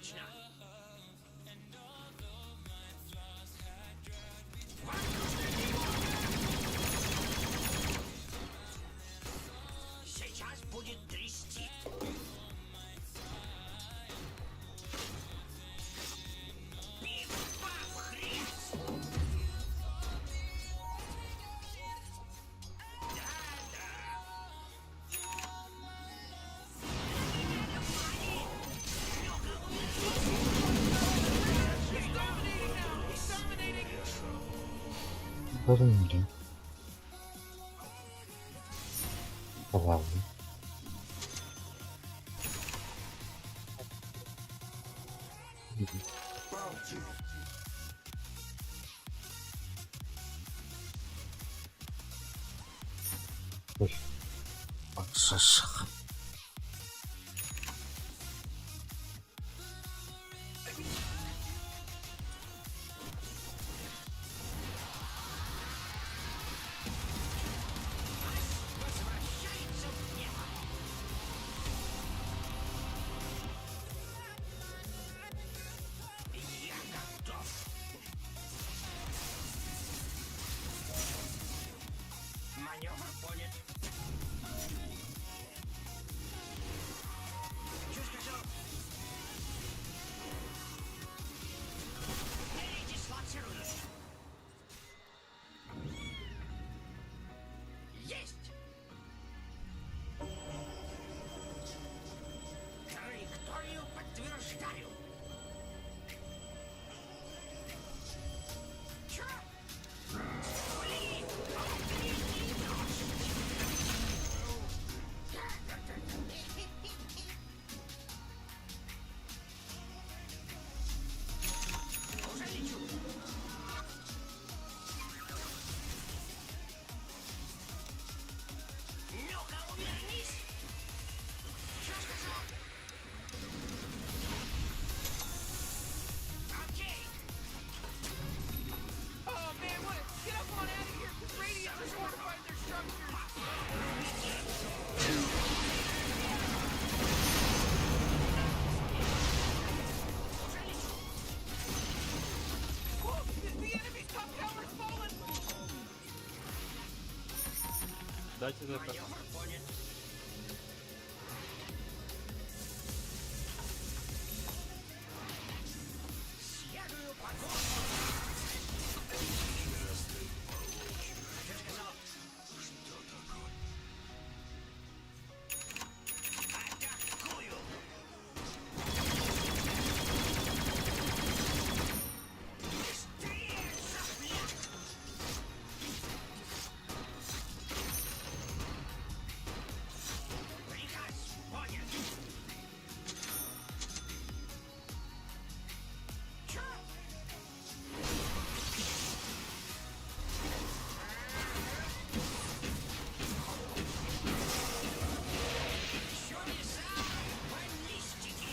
точно! Сейчас будет трясти. Пиф-паф, хрясь! Блин. Ладно. Ой. Шашах. Я готов. Маневр понят. Чё сказал? Передислоцируюсь. Есть! Траекторию подтверждаю. Чё? Блин! Уже лечу. Ну-ка, увернись! Чё сказал? Окей. Oh man, what? Get up on out of here, because Radiant just fortified their structures. Whoa, the enemy's top tower's fallen. Дайте за это. Следую по курсу. Чё сказал? Что такое? Атакую! Быстрее, сопля! Приказ понят! Чё? Чудеса баллистики!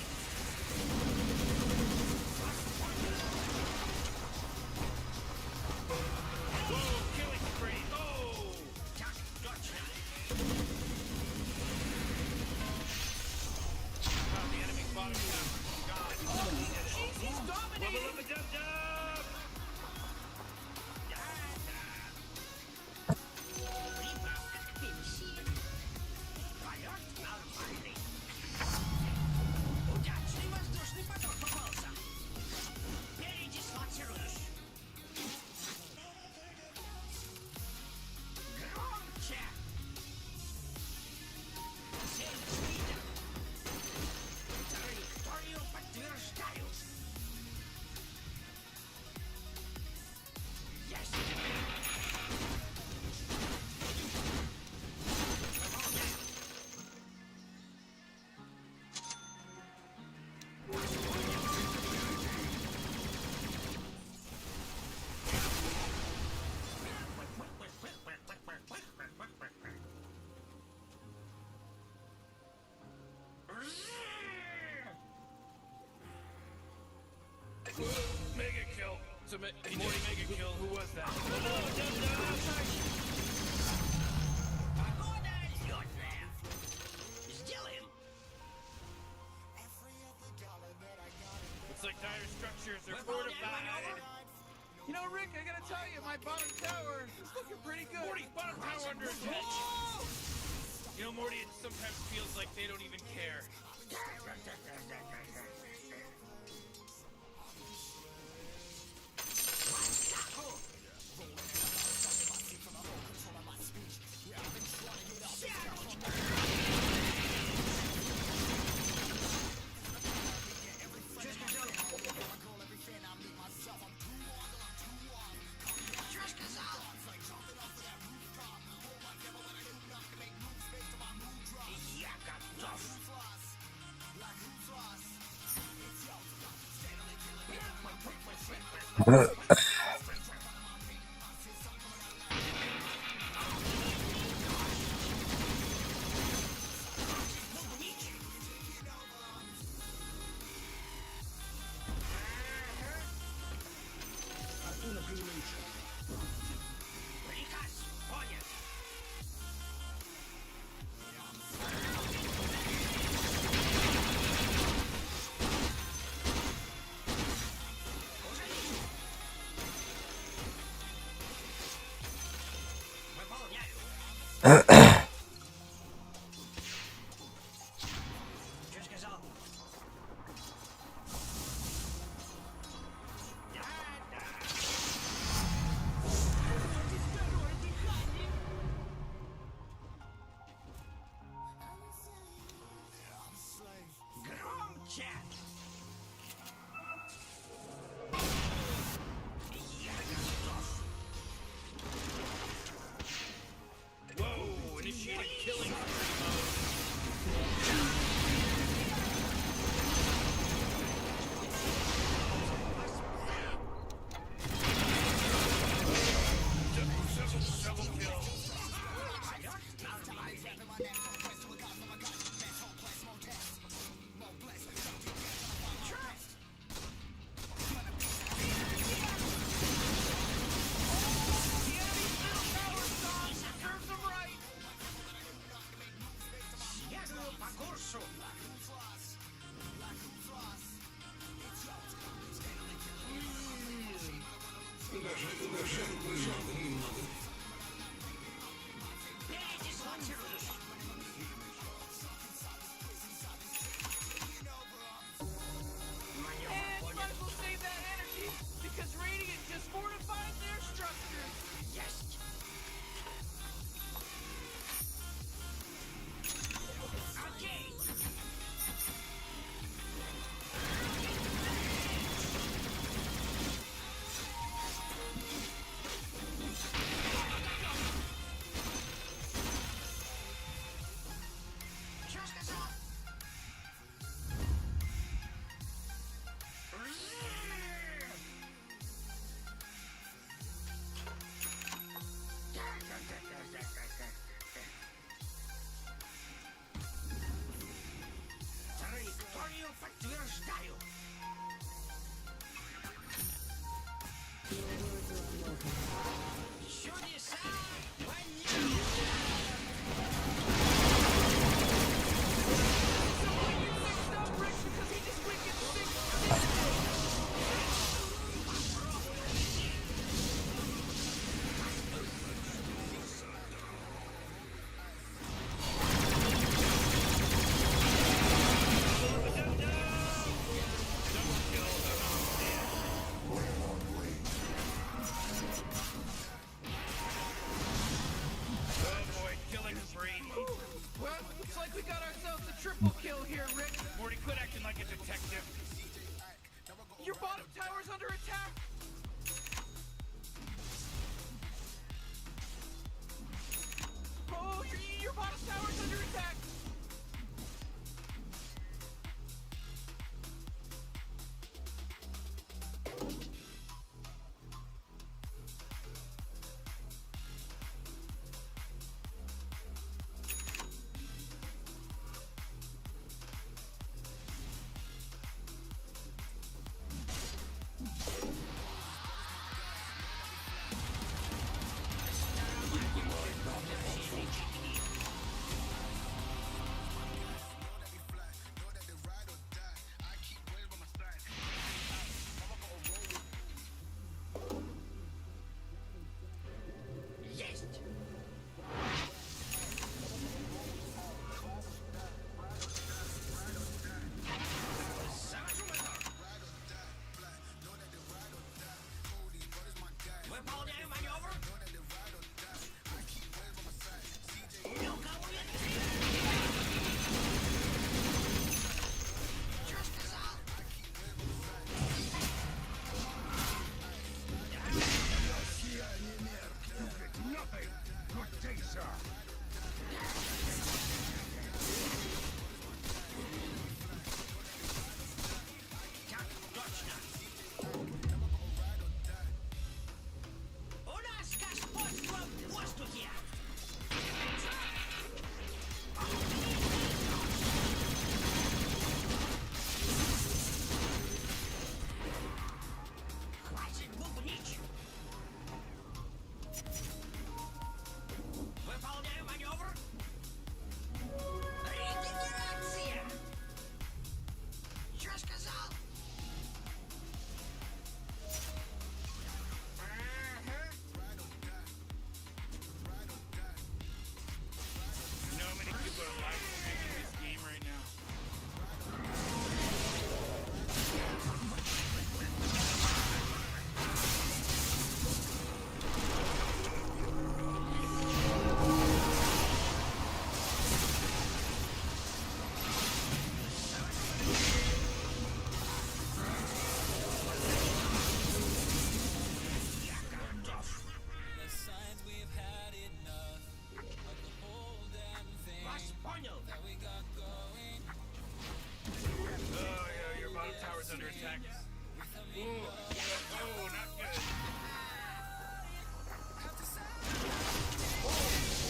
Killing spree! Oh! Так точно! The enemy's bottom tower is gone. He's dominating! Прибавка к пенсии. Полет нормальный. Удачный воздушный поток попался. Передислоцируюсь. Громче. Цель сбита. Траекторию подтверждаю. Есть. Mega kill. Morty mega kill. Who was that? Погода лётная. Сделаем. structures are fortified. You know, Rick, I gotta tell you, my bottom tower is looking pretty good. Morty's bottom tower under attack. You know, Morty, it sometimes feels like they don't even care. Whoa, initiate a killing And might as well save that energy, because Radiant just fortified their structures. Yes! Okay! Траекторию подтверждаю. Чудеса Well, looks like we got ourselves a triple kill here, Rick. Morty, quit acting like a detective. Your bottom tower's under attack. Oh, your bottom tower's under attack. attacks. Ooh, oh, not good.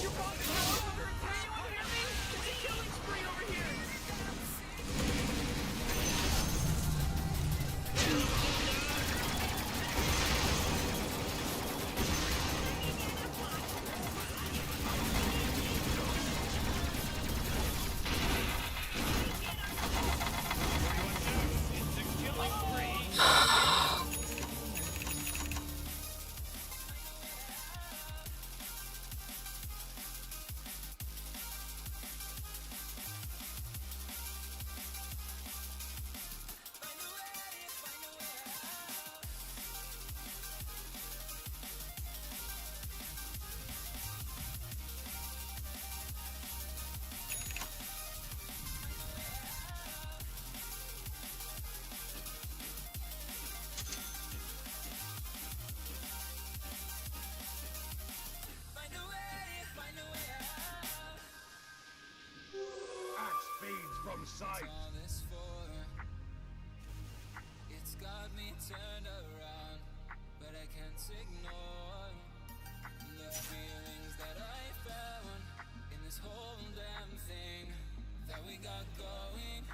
Your bottom tower's under attack. You wanna hear me? It's a killing spree over here. Axe fades from sight. It's got me turned around, but I can't ignore the feelings that I found in this whole damn thing that we got going.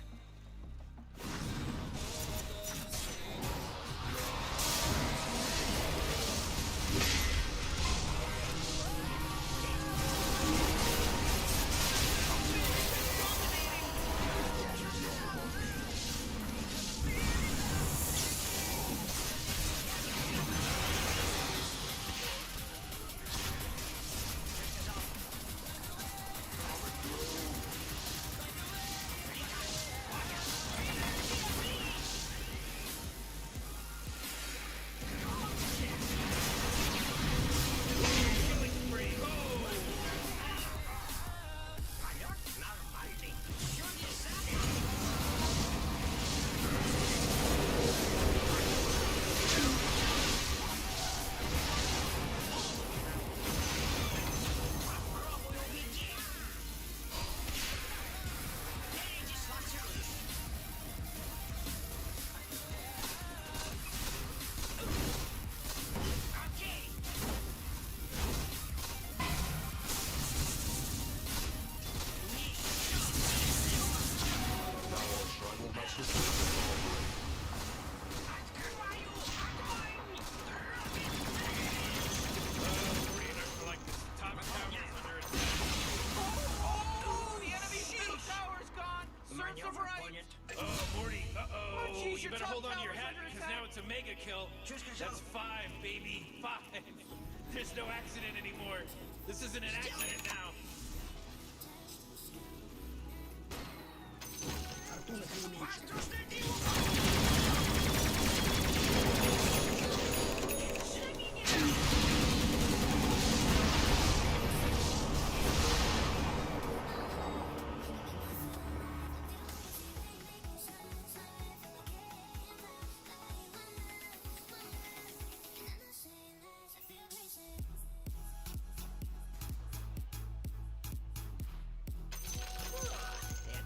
You better hold on to your hat, because now it's a mega kill. That's 5, baby. 5. There's no accident anymore. This isn't an accident now.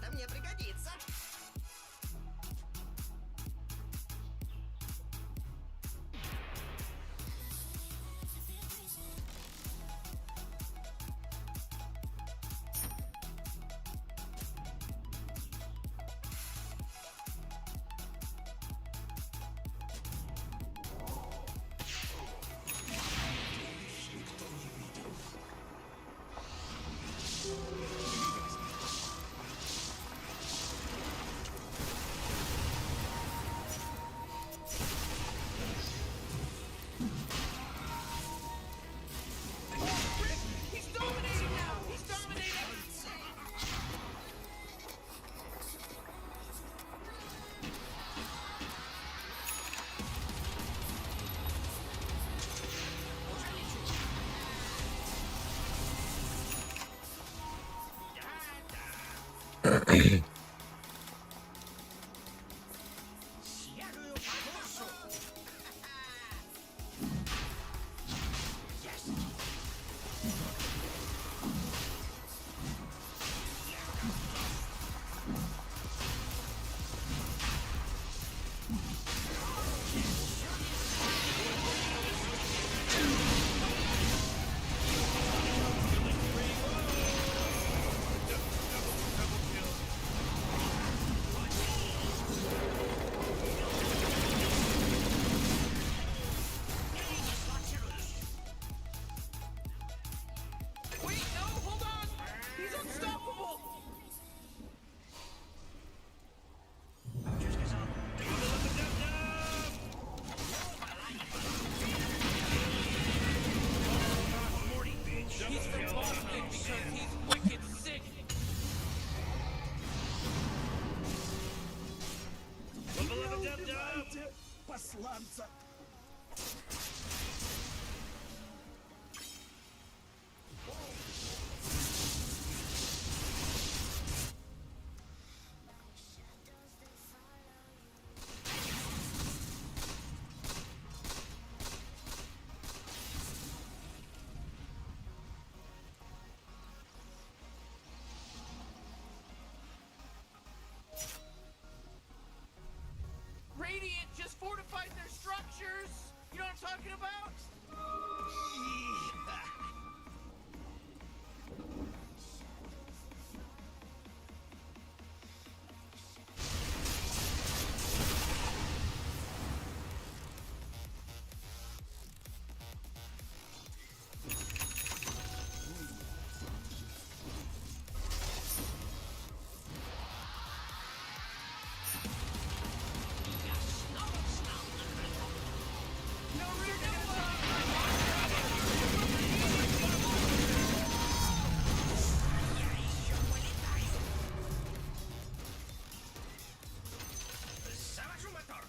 Это мне пригодится. He's dominating now. He's dominating. засланца! Radiant just fortified their structures! You know what I'm talking about? Завожу мотор!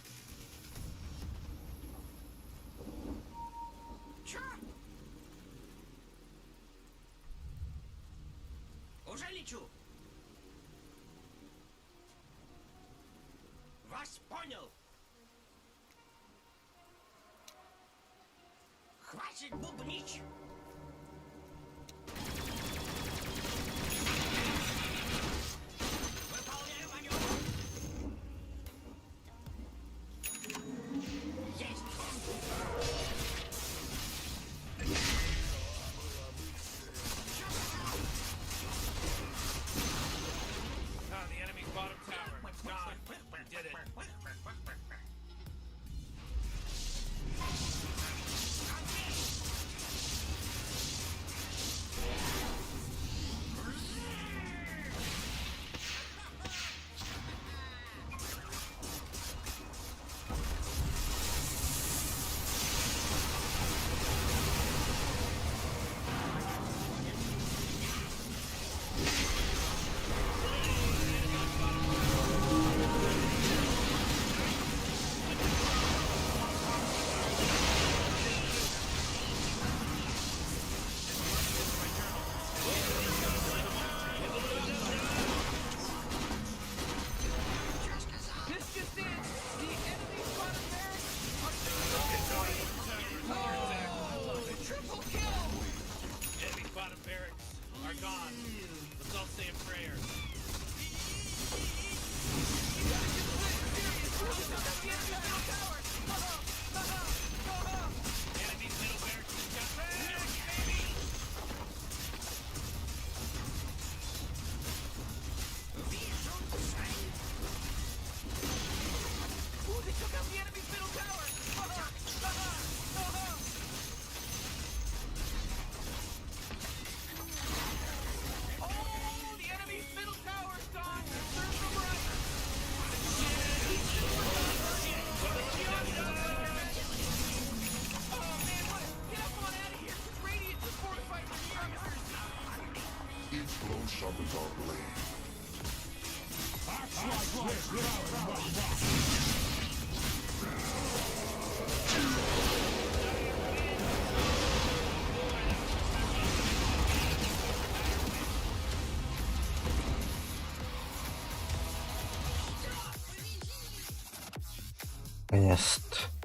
Чё? Уже лечу! Вас понял! Хватит бубнить! Выполняю маневр! Есть! Ah, the enemy's bottom tower. Gone. We did it. This just in! The enemy's bottom barracks are triple kill! Enemy's bottom barracks are gone. Let's all say a prayer. Enemy's middle barracks just got wrecked, baby! Ooh, they took out the enemy's middle tower! Oh, the enemy's middle tower's gone! Serve them right! Oh man, what? Get up on out of here! 'Cause Radiant just fortified their structures! Each blow sharpens our blade. Jest.